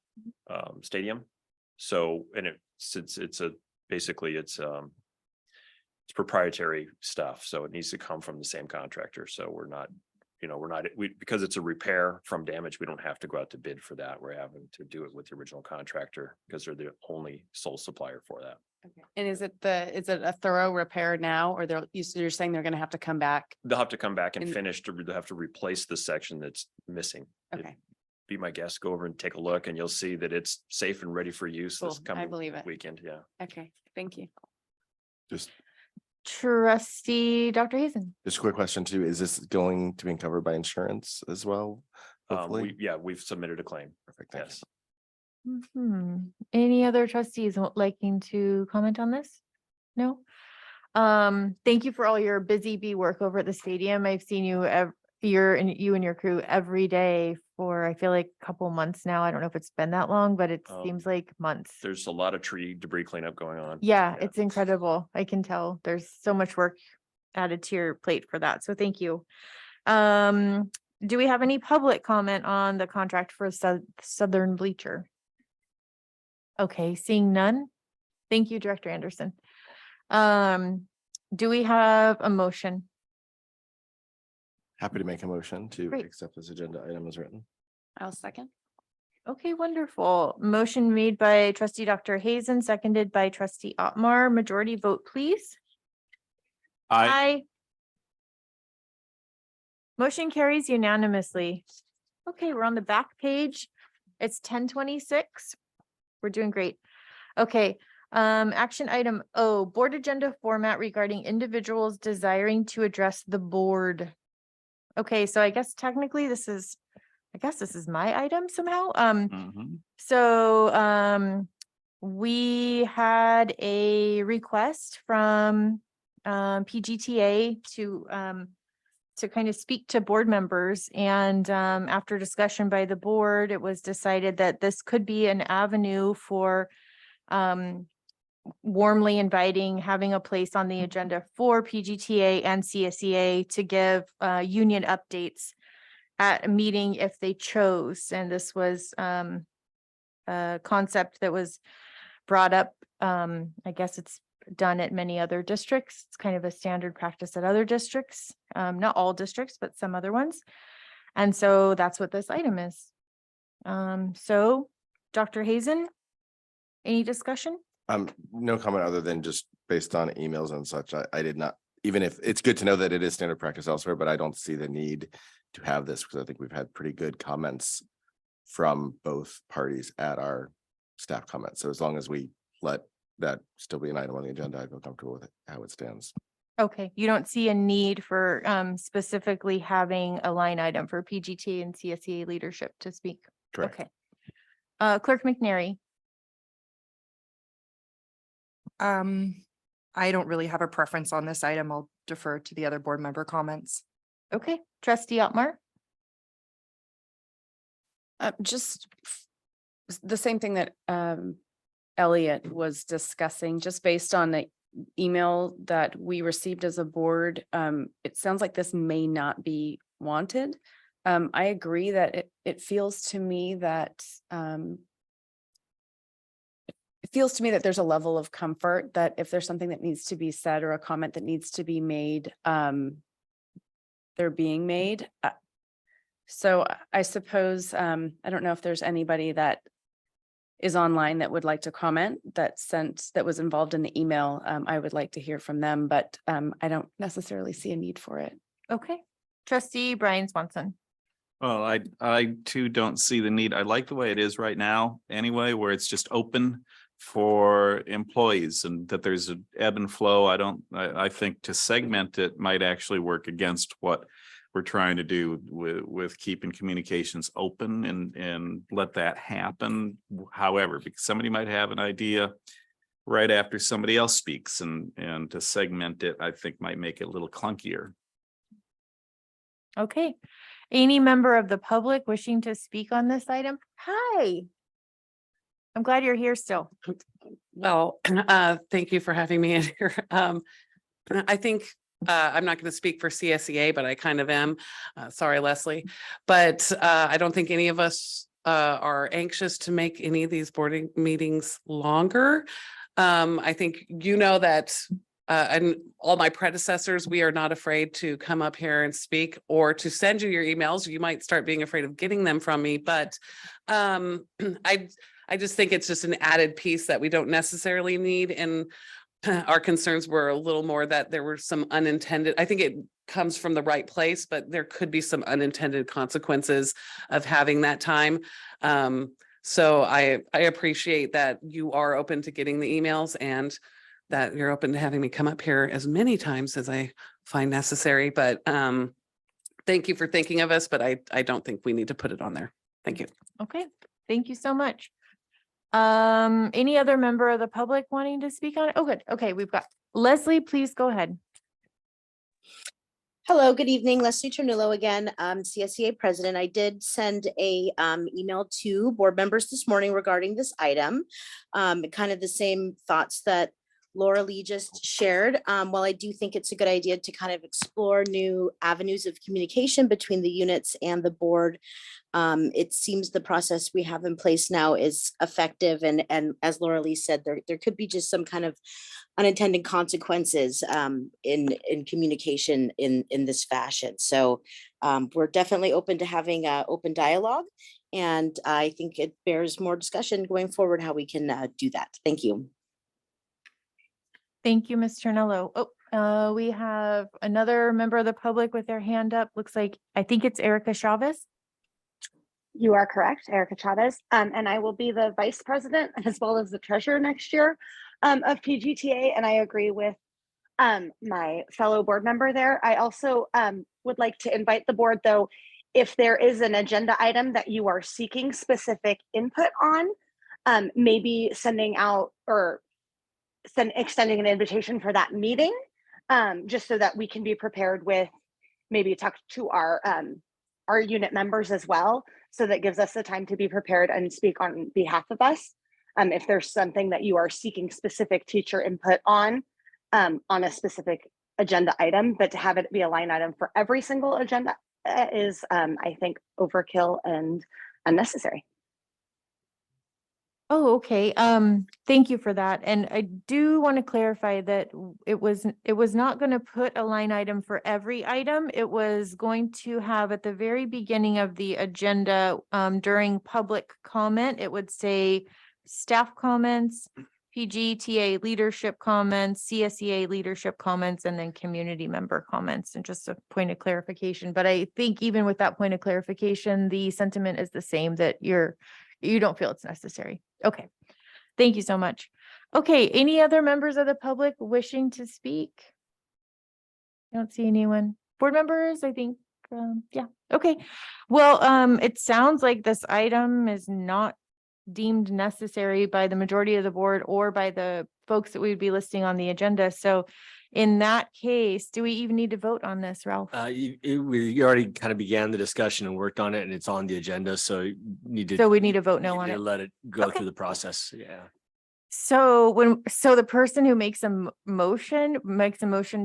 stadium. So, and it's basically it's proprietary stuff, so it needs to come from the same contractor. So we're not, because it's a repair from damage, we don't have to go out to bid for that. We're having to do it with the original contractor because they're the only sole supplier for that. And is it a thorough repair now, or you're saying they're gonna have to come back? They'll have to come back and And- finish they'll have to replace the section that's missing. Okay. Be my guest, go over and take a look and you'll see that it's safe and ready for use this Cool, I coming believe it. weekend. Yeah. Okay, thank you. Just, Trustee Dr. Hazen. just a quick question too. Is this going to be covered by insurance as well? Hopefully. We've submitted a claim. Perfect. Thank you. Yes. Any other trustees liking to comment on this? No? Thank you for all your busy bee work over at the stadium. I've seen you you and your crew every day for, I feel like a couple months now. I don't know if it's been that long, but it seems like months. There's a lot of tree debris cleanup going on. Yeah, it's incredible. I can tell. There's so much work added to your plate for that. So thank you. Do we have any public comment on the contract for Southern Bleacher? Okay, seeing none. Thank you, Director Anderson. Do we have a motion? Happy to make a motion to Great. accept this agenda item as written. I'll second. Okay, wonderful. Motion made by trustee Dr. Hazen, seconded by trustee Otmar. Majority vote, please. Aye. Motion carries unanimously. Okay, we're on the back page. It's 10:26. We're doing great. Okay, action item O, board agenda format regarding individuals desiring to address the board. Okay, so I guess technically this is my item somehow. So we had a request from PGTA to kind of speak to board members, and after discussion by the board, it was decided that this could be an avenue for warmly inviting, having a place on the agenda for PGTA and CSEA to give union updates at a meeting if they chose. And this was a concept that was brought up. I guess it's done at many other districts. It's kind of a standard practice at other districts, not all districts, but some other ones. And so that's what this item is. So Dr. Hazen, any discussion? No comment other than just based on emails and such. I did not, even if it's good to know that it is standard practice elsewhere, but I don't see the need to have this because I think we've had pretty good comments from both parties at our staff comments. So as long as we let that still be an item on the agenda, I feel comfortable with it, how it stands. Okay, you don't see a need for specifically having a line item for PGT and CSEA leadership to speak? Correct. Okay. Clerk McNary. I don't really have a preference on this item. I'll defer to the other board member comments. Okay, trustee Otmar. Just the same thing that Elliot was discussing, just based on the email that we received as a board. It sounds like this may not be wanted. I agree that it feels to me that there's a level of comfort that if there's something that needs to be said or a comment that needs to be made, they're being made. So I suppose, I don't know if there's anybody that is online that would like to comment that was involved in the email. I would like to hear from them, but I don't necessarily see a need for it. Okay, trustee Brian Swanson. Well, I too don't see the need. I like the way it is right now anyway, where it's just open for employees and that there's an ebb and flow. I think to segment it might actually work against what we're trying to do with keeping communications open and let that happen. However, because somebody might have an idea right after somebody else speaks, and to segment it, I think might make it a little clunkier. Okay. Any member of the public wishing to speak on this item? Hi. I'm glad you're here still. Well, thank you for having me in here. I think I'm not going to speak for CSEA, but I kind of am. Sorry, Leslie. But I don't think any of us are anxious to make any of these boarding meetings longer. I think you know that and all my predecessors, we are not afraid to come up here and speak or to send you your emails. You might start being afraid of getting them from me, but I just think it's just an added piece that we don't necessarily need. And our concerns were a little more that there were some unintended, I think it comes from the right place, but there could be some unintended consequences of having that time. So I appreciate that you are open to getting the emails and that you're open to having me come up here as many times as I find necessary. But thank you for thinking of us, but I don't think we need to put it on there. Thank you. Okay, thank you so much. Any other member of the public wanting to speak on it? Oh, good. Okay, we've got Leslie, please go ahead. Hello, good evening. Leslie Ternullo again, CSEA president. I did send a email to board members this morning regarding this item. Kind of the same thoughts that Laura Lee just shared. While I do think it's a good idea to kind of explore new avenues of communication between the units and the board, it seems the process we have in place now is effective. And as Laura Lee said, there could be just some kind of unintended consequences in communication in this fashion. So we're definitely open to having an open dialogue. And I think it bears more discussion going forward how we can do that. Thank you. Thank you, Ms. Ternello. Oh, we have another member of the public with their hand up. Looks like, I think it's Erica Chavez. You are correct, Erica Chavez. And I will be the vice president as well as the treasurer next year of PGTA. And I agree with my fellow board member there. I also would like to invite the board, though, if there is an agenda item that you are seeking specific input on, maybe sending out or extending an invitation for that meeting, just so that we can be prepared with, maybe talk to our unit members as well. So that gives us the time to be prepared and speak on behalf of us. If there's something that you are seeking specific teacher input on a specific agenda item, but to have it be a line item for every single agenda is, I think, overkill and unnecessary. Oh, okay. Thank you for that. And I do want to clarify that it was not going to put a line item for every item. It was going to have at the very beginning of the agenda, during public comment, it would say staff comments, PGTA leadership comments, CSEA leadership comments, and then community member comments. And just a point of clarification, but I think even with that point of clarification, the sentiment is the same, that you don't feel it's necessary. Okay, thank you so much. Okay, any other members of the public wishing to speak? I don't see anyone. Board members, I think, yeah, okay. Well, it sounds like this item is not deemed necessary by the majority of the board or by the folks that we would be listing on the agenda. So in that case, do we even need to vote on this, Ralph? We already kind of began the discussion and worked on it, and it's on the agenda, so you need to. So we need to vote no need on to it. Let it go Okay. through the process, yeah. So the person who makes a motion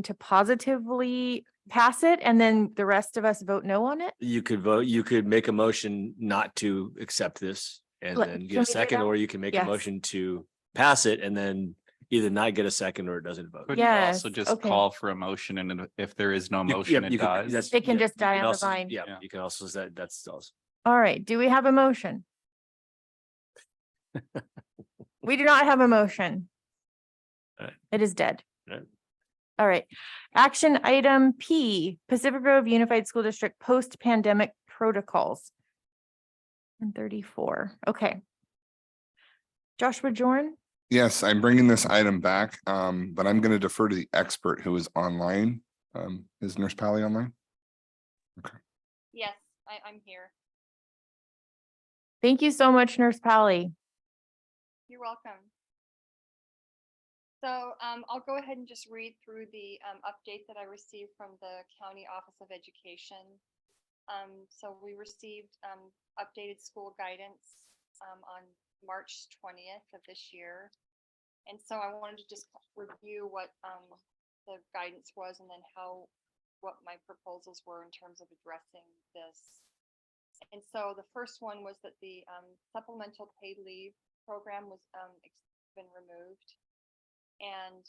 to positively pass it, and then the rest of us vote no on it? You could make a motion not to accept this and Let- then can get a we do second, that? or you can make a Yes. motion to pass it and then either not get a second or it doesn't vote. Couldn't you also Yes, just okay. call for a motion, and if there is no You- motion, yep, it you could- dies? that's- It can yeah, just die you can on the also- vine. Yeah, you can also say that's also. All right, do we have a motion? We do not have a motion. Alright. It is dead. Alright. All right. Action item P, Pacific Grove Unified School District post-pandemic protocols. And 34, okay. Joshua Jorn? Yes, I'm bringing this item back, but I'm going to defer to the expert who is online. Is Nurse Pally online? Yes, I'm here. Thank you so much, Nurse Pally. You're welcome. So I'll go ahead and just read through the update that I received from the County Office of Education. So we received updated school guidance on March 20th of this year. And so I wanted to just review what the guidance was and then what my proposals were in terms of addressing this. And so the first one was that the supplemental paid leave program was been removed. And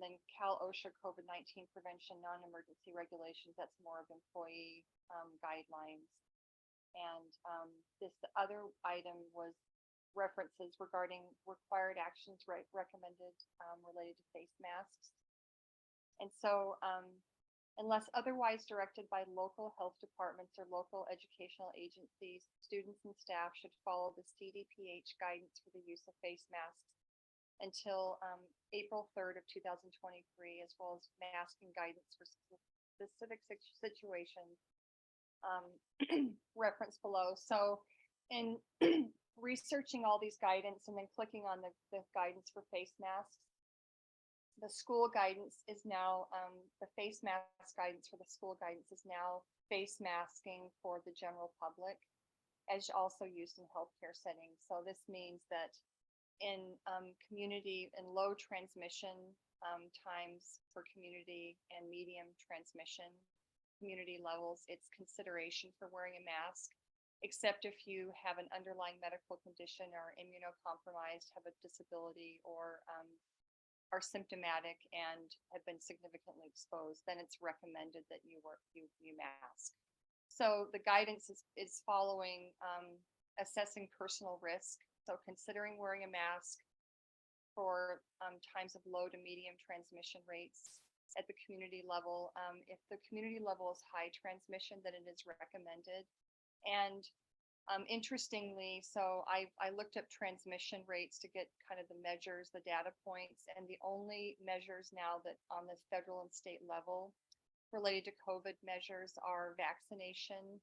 then Cal OSHA COVID-19 prevention non-emergency regulations, that's more of employee guidelines. And this other item was references regarding required actions recommended related to face masks. And so unless otherwise directed by local health departments or local educational agencies, students and staff should follow the CDPH guidance for the use of face masks until April 3rd of 2023, as well as masking guidance for specific situations referenced below. So in researching all these guidance and then clicking on the guidance for face masks, the school guidance is now, the face mask guidance for the school guidance is now face masking for the general public, as also used in healthcare settings. So this means that in community and low transmission times for community and medium transmission community levels, it's consideration for wearing a mask, except if you have an underlying medical condition or immunocompromised, have a disability, or are symptomatic and have been significantly exposed, then it's recommended that you mask. So the guidance is following assessing personal risk. So considering wearing a mask for times of low to medium transmission rates at the community level. If the community level is high transmission, then it is recommended. And interestingly, so I looked up transmission rates to get kind of the measures, the data points, and the only measures now that on the federal and state level related to COVID measures are vaccination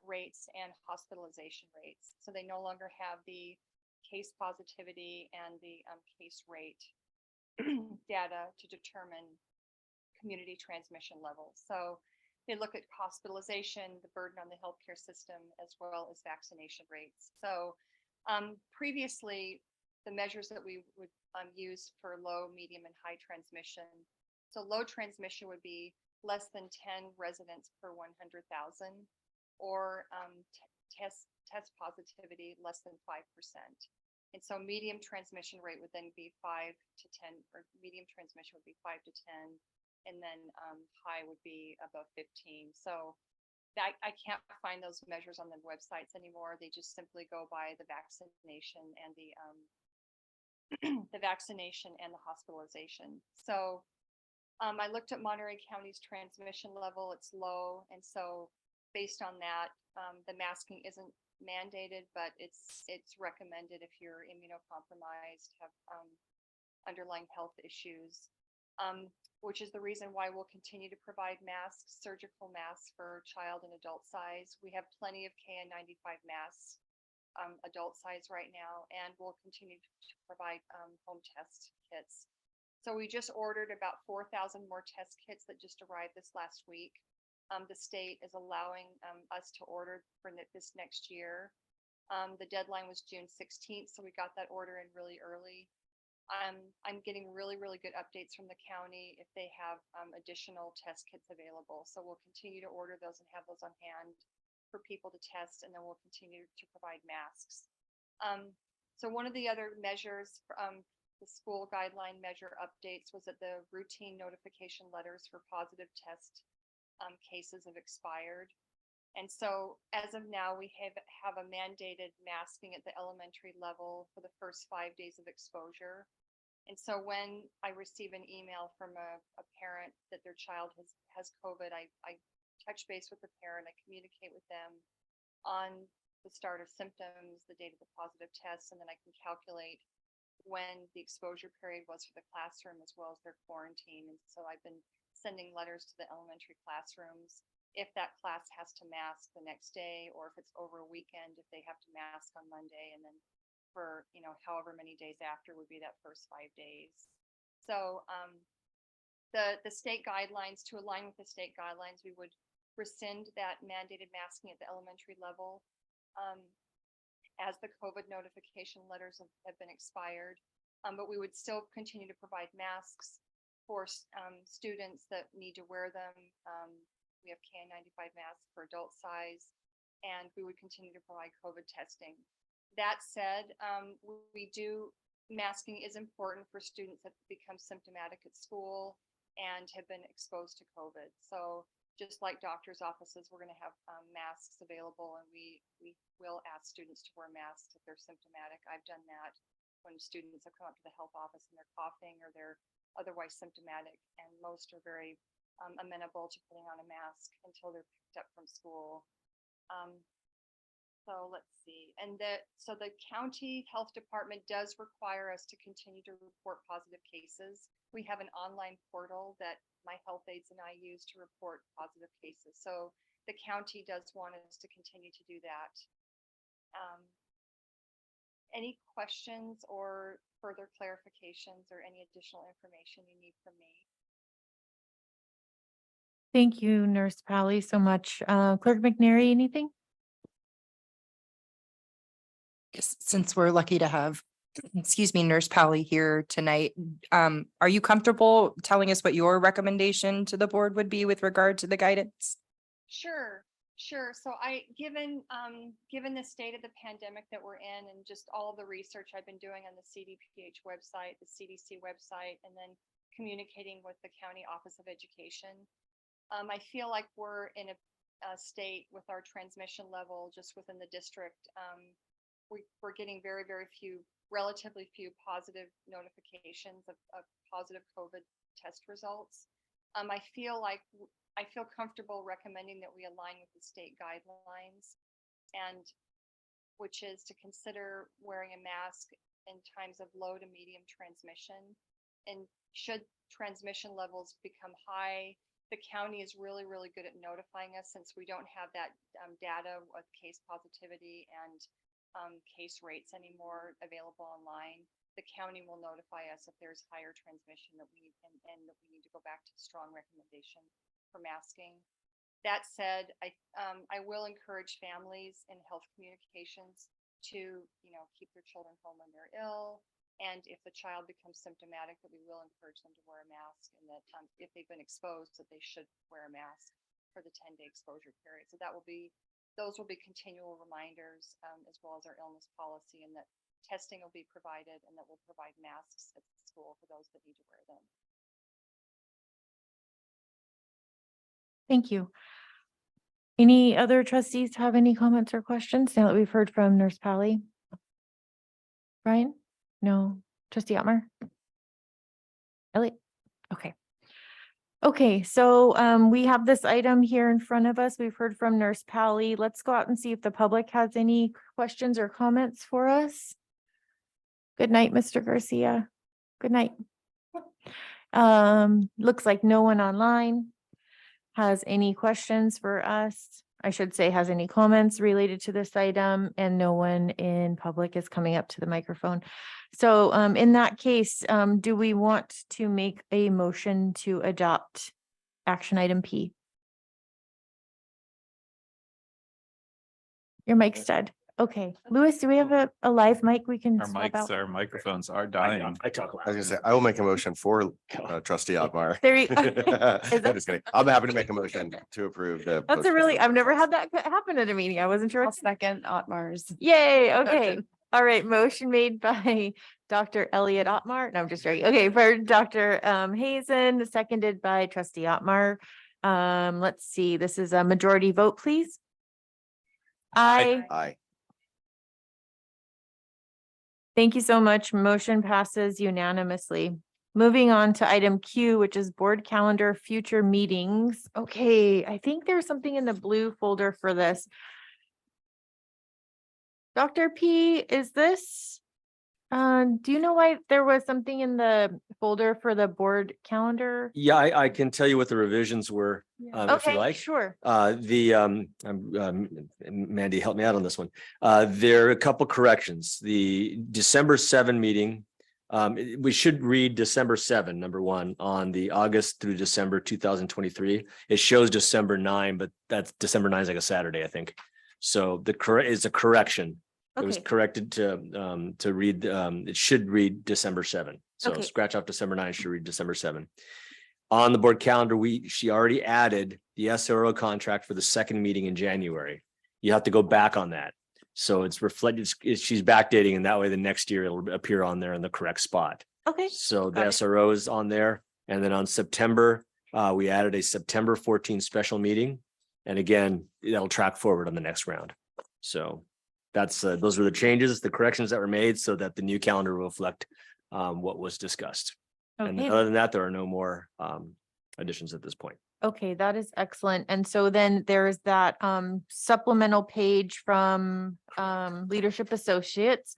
rates and hospitalization rates. So they no longer have the case positivity and the case rate data to determine community transmission levels. So they look at hospitalization, the burden on the healthcare system, as well as vaccination rates. So previously, the measures that we would use for low, medium, and high transmission. So low transmission would be less than 10 residents per 100,000, or test positivity less than 5%. And so medium transmission rate would then be 5 to 10, or medium transmission would be 5 to 10. And then high would be above 15. So I can't find those measures on the websites anymore. They just simply go by the vaccination and the vaccination and the hospitalization. So I looked at Monterey County's transmission level. It's low, and so based on that, the masking isn't mandated, but it's recommended if you're immunocompromised, have underlying health issues. Which is the reason why we'll continue to provide masks, surgical masks for child and adult size. We have plenty of KN95 masks, adult size right now, and we'll continue to provide home test kits. So we just ordered about 4,000 more test kits that just arrived this last week. The state is allowing us to order for this next year. The deadline was June 16th, so we got that order in really early. I'm getting really, really good updates from the county if they have additional test kits available. So we'll continue to order those and have those on hand for people to test, and then we'll continue to provide masks. So one of the other measures, the school guideline measure updates, was that the routine notification letters for positive test cases have expired. And so as of now, we have a mandated masking at the elementary level for the first 5 days of exposure. And so when I receive an email from a parent that their child has COVID, I touch base with the parent, I communicate with them on the start of symptoms, the date of the positive test, and then I can calculate when the exposure period was for the classroom as well as their quarantine. And so I've been sending letters to the elementary classrooms if that class has to mask the next day, or if it's over a weekend, if they have to mask on Monday, and then for, you know, however many days after would be that first 5 days. So the state guidelines, to align with the state guidelines, we would rescind that mandated masking at the elementary level as the COVID notification letters have been expired. But we would still continue to provide masks for students that need to wear them. We have KN95 masks for adult size, and we would continue to provide COVID testing. That said, masking is important for students that become symptomatic at school and have been exposed to COVID. So just like doctors' offices, we're going to have masks available, and we will ask students to wear masks if they're symptomatic. I've done that when students have come up to the health office and they're coughing or they're otherwise symptomatic, and most are very amenable to putting on a mask until they're picked up from school. So let's see. And so the county health department does require us to continue to report positive cases. We have an online portal that my health aides and I use to report positive cases. So the county does want us to continue to do that. Any questions or further clarifications or any additional information you need from me? Thank you, Nurse Pally, so much. Clerk McNary, anything? Yes, since we're lucky to have, excuse me, Nurse Pally here tonight, are you comfortable telling us what your recommendation to the board would be with regard to the guidance? Sure. So given the state of the pandemic that we're in, and just all of the research I've been doing on the CDPH website, the CDC website, and then communicating with the County Office of Education, I feel like we're in a state with our transmission level just within the district. We're getting very, very relatively few positive notifications of positive COVID test results. I feel comfortable recommending that we align with the state guidelines, and which is to consider wearing a mask in times of low to medium transmission. And should transmission levels become high, the county is really, really good at notifying us, since we don't have that data with case positivity and case rates anymore available online. The county will notify us if there's higher transmission that we and that we need to go back to strong recommendation for masking. That said, I will encourage families in health communications to, keep their children home when they're ill. And if the child becomes symptomatic, that we will encourage them to wear a mask, and that if they've been exposed, that they should wear a mask for the 10-day exposure period. So those will be continual reminders, as well as our illness policy, and that testing will be provided, and that we'll provide masks at school for those that need to wear them. Thank you. Any other trustees have any comments or questions now that we've heard from Nurse Pally? Brian? No. Trustee Otmar? Elliot? Okay. Okay, so we have this item here in front of us. We've heard from Nurse Pally. Let's go out and see if the public has any questions or comments for us. Good night, Mr. Garcia. Good night. Looks like no one online has any questions for us. I should say has any comments related to this item, and no one in public is coming up to the microphone. So in that case, do we want to make a motion to adopt action item P? Your mic's dead. Okay. Louis, do we have a live mic we can swap out? Our microphones are dying. I was gonna say, I will make a motion for trustee Otmar. There you I'm just kidding. I'm happy to make a motion to approve the. That's I've never had that happen at a meeting. I wasn't sure. I'll second Otmar's. Yay. Okay. All right. Motion made by Dr. Elliot Otmar. No, I'm just joking. Okay. For Dr. Hazen, seconded by trustee Otmar. Let's see. This is a majority vote, please. Aye. Thank you so much. Motion passes unanimously. Moving on to item Q, which is board calendar future meetings. Okay, I think there's something in the blue folder for this. Dr. P, is this Do you know why there was something in the folder for the board calendar? Yeah, I can tell you what the revisions were, if you Okay, like. sure. Mandy, help me out on this one. There are a couple corrections. The December 7 meeting, we should read December 7, number one, on the August through December 2023. It shows December 9, but that's December 9 is like a Saturday, I think. So the correct is a correction. It was Okay. corrected to read, it should read December 7. So Okay. scratch off December 9, should read December 7. On the board calendar, she already added the SRO contract for the second meeting in January. You have to go back on that. So it's reflected, she's backdating, and that way the next year it'll appear on there in the correct spot. Okay. So the Got it. SRO is on there. And then on September, we added a September 14 special meeting. And again, it'll track forward on the next round. So that's, those were the changes, the corrections that were made so that the new calendar will reflect what was discussed. And Okay. other than that, there are no more additions at this point. Okay, that is excellent. And so then there's that supplemental page from Leadership Associates.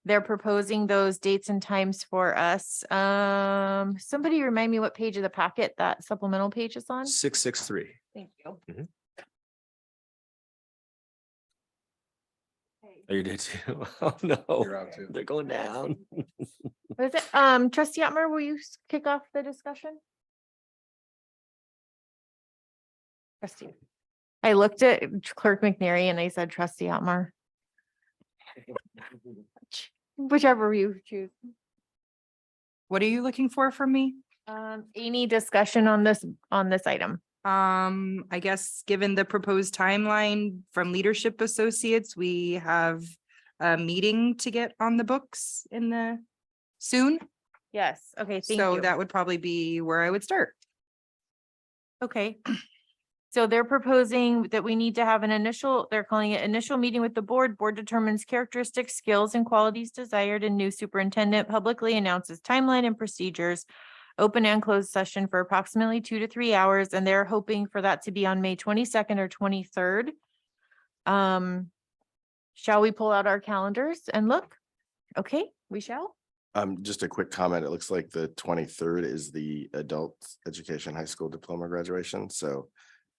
They're proposing those dates and times for us. Somebody remind me what page of the packet that supplemental page is on? 663. Thank you. Oh, you did too. Oh, no. You're out too. They're going down. What is it? Trustee Otmer, will you kick off the discussion? Trustee. I looked at Clerk McNary and I said Trustee Otmer. Whichever you choose. What are you looking for from me? Any discussion on this item? I guess, given the proposed timeline from Leadership Associates, we have a meeting to get on the books in the soon. Yes, okay, thank So you. that would probably be where I would start. Okay. So they're proposing that we need to have an initial, they're calling it initial meeting with the board. Board determines characteristics, skills, and qualities desired, and new superintendent publicly announces timeline and procedures. Open and closed session for approximately 2 to 3 hours, and they're hoping for that to be on May 22nd or 23rd. Shall we pull out our calendars and look? Okay, we shall. Just a quick comment. It looks like the 23rd is the adult education high school diploma graduation. So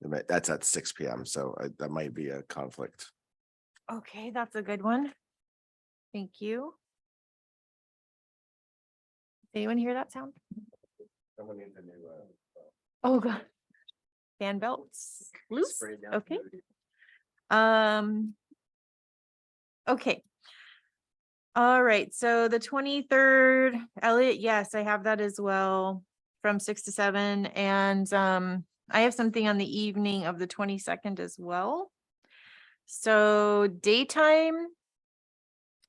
that's at 6 p.m. So that might be a conflict. Okay, that's a good one. Thank you. Anyone hear that sound? Oh, God. Fan belts loose. Okay. Okay. All right. So the 23rd, Elliot, yes, I have that as well from 6 to 7. And I have something on the evening of the 22nd as well. So daytime.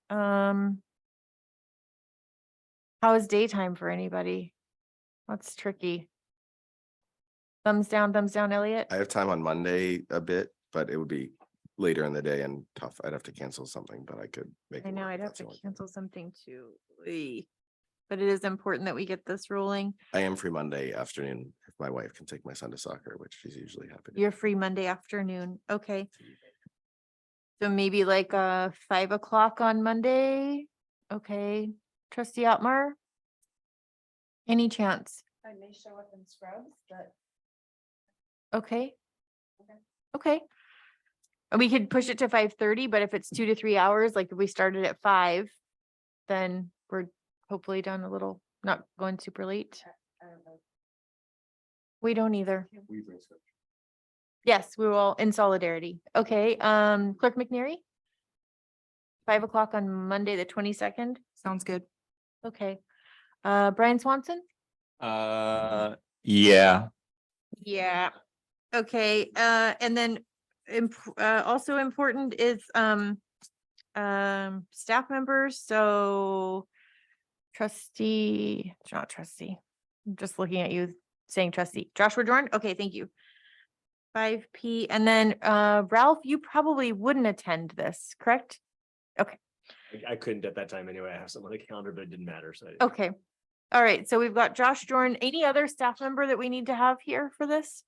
How is daytime for anybody? That's tricky. Thumbs down, Elliot. I have time on Monday a bit, but it would be later in the day and tough. I'd have to cancel something, but I could make I it know work. I'd have That's to the only thing. cancel something too. Eey. But it is important that we get this rolling. I am free Monday afternoon if my wife can take my son to soccer, which she's usually happy to. You're free Monday afternoon. Okay. So maybe like 5 o'clock on Monday. Okay. Trustee Otmar? Any chance? I may show up in scrubs, but. Okay. Okay. And we could push it to 5:30, but if it's 2 to 3 hours, like if we started at 5, then we're hopefully done a little, not going super late. We don't either. Yes, we will all in solidarity. Okay, Clerk McNary? 5 o'clock on Monday, the 22nd. Sounds good. Okay. Brian Swanson? Yeah. Yeah. Okay, and then also important is staff members, so trustee, it's not trustee. I'm just looking at you saying trustee. Joshua Dorn? Okay, thank you. 5 p. And then Ralph, you probably wouldn't attend this, correct? Okay. I couldn't at that time anyway. I have something on the calendar, but it didn't matter. So Okay. All right. So we've got Josh Dorn. Any other staff member that we need to have here for this?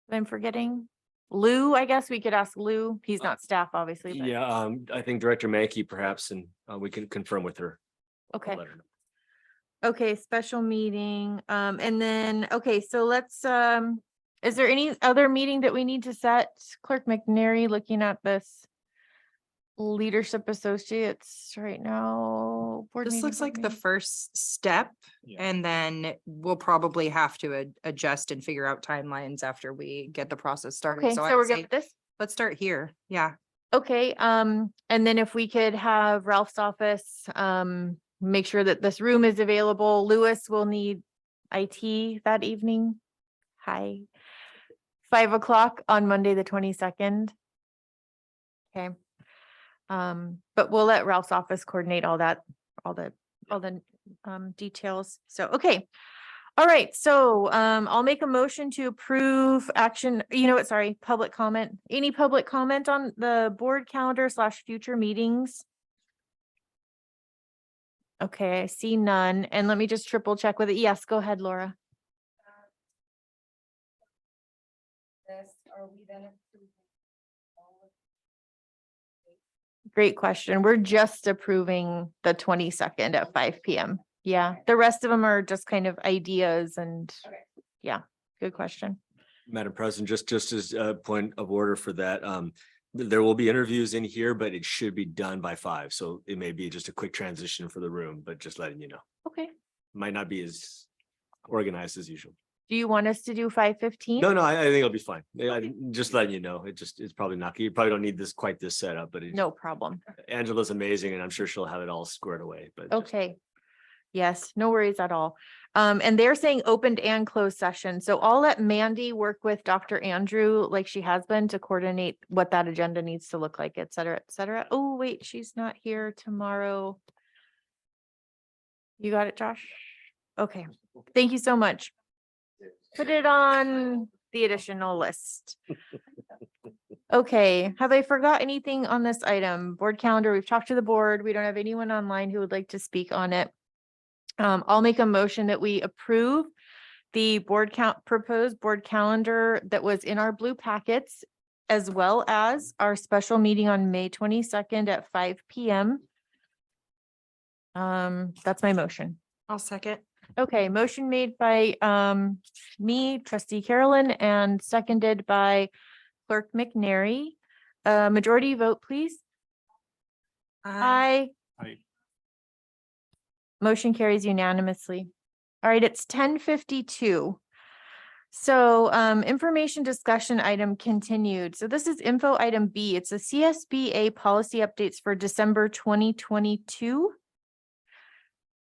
That I'm forgetting? Lou, I guess we could ask Lou. He's not staff, obviously, but Yeah, I think Director Mankey perhaps, and we can confirm with her. I'll okay. let her know. Okay, special meeting. And then, okay, so let's, is there any other meeting that we need to set? Clerk McNary looking at this leadership associates right now. board This meeting, looks board like the meeting. first step, and then we'll probably have to adjust and figure out timelines after we get the process started. Okay, so I'd we're say good with this? let's start here. Yeah. Okay, and then if we could have Ralph's office, make sure that this room is available. Lewis will need IT that evening. Hi. 5 o'clock on Monday, the 22nd. Okay. But we'll let Ralph's office coordinate all that, all the details. So, okay. All right, so I'll make a motion to approve action, you know what, sorry, public comment. Any public comment on the board calendar / future meetings? Okay, I see none. And let me just triple check with it. Yes, go ahead, Laura. Great question. We're just approving the 22nd at 5 p.m. Yeah, the rest of them are just kind of ideas and yeah, good question. Madam President, just as a point of order for that, there will be interviews in here, but it should be done by 5. So it may be just a quick transition for the room, but just letting you know. Okay. Might not be as organized as usual. Do you want us to do 5:15? No, I think it'll be fine. Just letting you know, it's probably not, you probably don't need this quite this setup, but No problem. Angela's amazing and I'm sure she'll have it all squared away, but. just- Okay. Yes, no worries at all. And they're saying opened and closed session. So I'll let Mandy work with Dr. Andrew like she has been to coordinate what that agenda needs to look like, et cetera, et cetera. Oh, wait, she's not here tomorrow. You got it, Josh? Okay, thank you so much. Put it on the additional list. Okay, have I forgot anything on this item? Board calendar, we've talked to the board. We don't have anyone online who would like to speak on it. I'll make a motion that we approve the proposed board calendar that was in our blue packets, as well as our special meeting on May 22nd at 5 p.m. That's my motion. I'll second. Okay, motion made by me, trustee Carolyn, and seconded by clerk McNary. Majority vote, please. Aye. Motion carries unanimously. All right, it's 10:52. So information discussion item continued. So this is info item B. It's a CSBA policy updates for December 2022.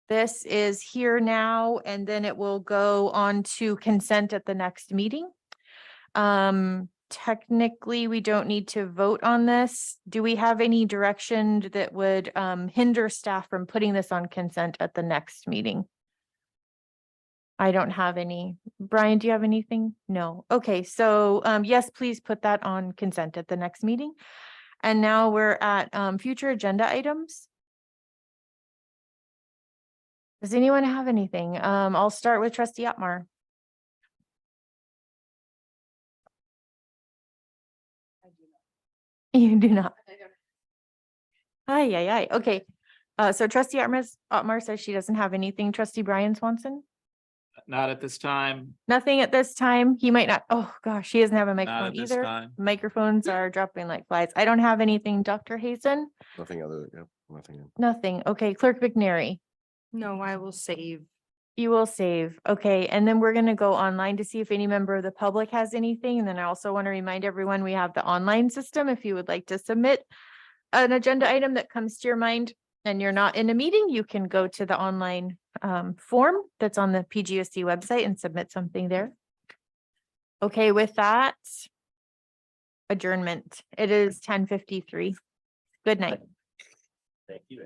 This is here now, and then it will go on to consent at the next meeting. Technically, we don't need to vote on this. Do we have any direction that would hinder staff from putting this on consent at the next meeting? I don't have any. Brian, do you have anything? No. Okay, so yes, please put that on consent at the next meeting. And now we're at future agenda items. Does anyone have anything? I'll start with trustee Otmar. You do not. Aye. Okay. So trustee Otmar says she doesn't have anything. Trustee Brian Swanson? Not at this time. Nothing at this time. He might not. Oh gosh, he doesn't have a Not microphone at this either. time. Microphones are dropping like flies. I don't have anything. Dr. Hazen? Nothing other, yeah, nothing. Nothing. Okay, clerk McNary. No, I will save. You will save. Okay, and then we're going to go online to see if any member of the public has anything. And then I also want to remind everyone we have the online system. If you would like to submit an agenda item that comes to your mind and you're not in a meeting, you can go to the online form that's on the PGUSD website and submit something there. Okay, with that, adjournment. It is 10:53. Good night. Thank you.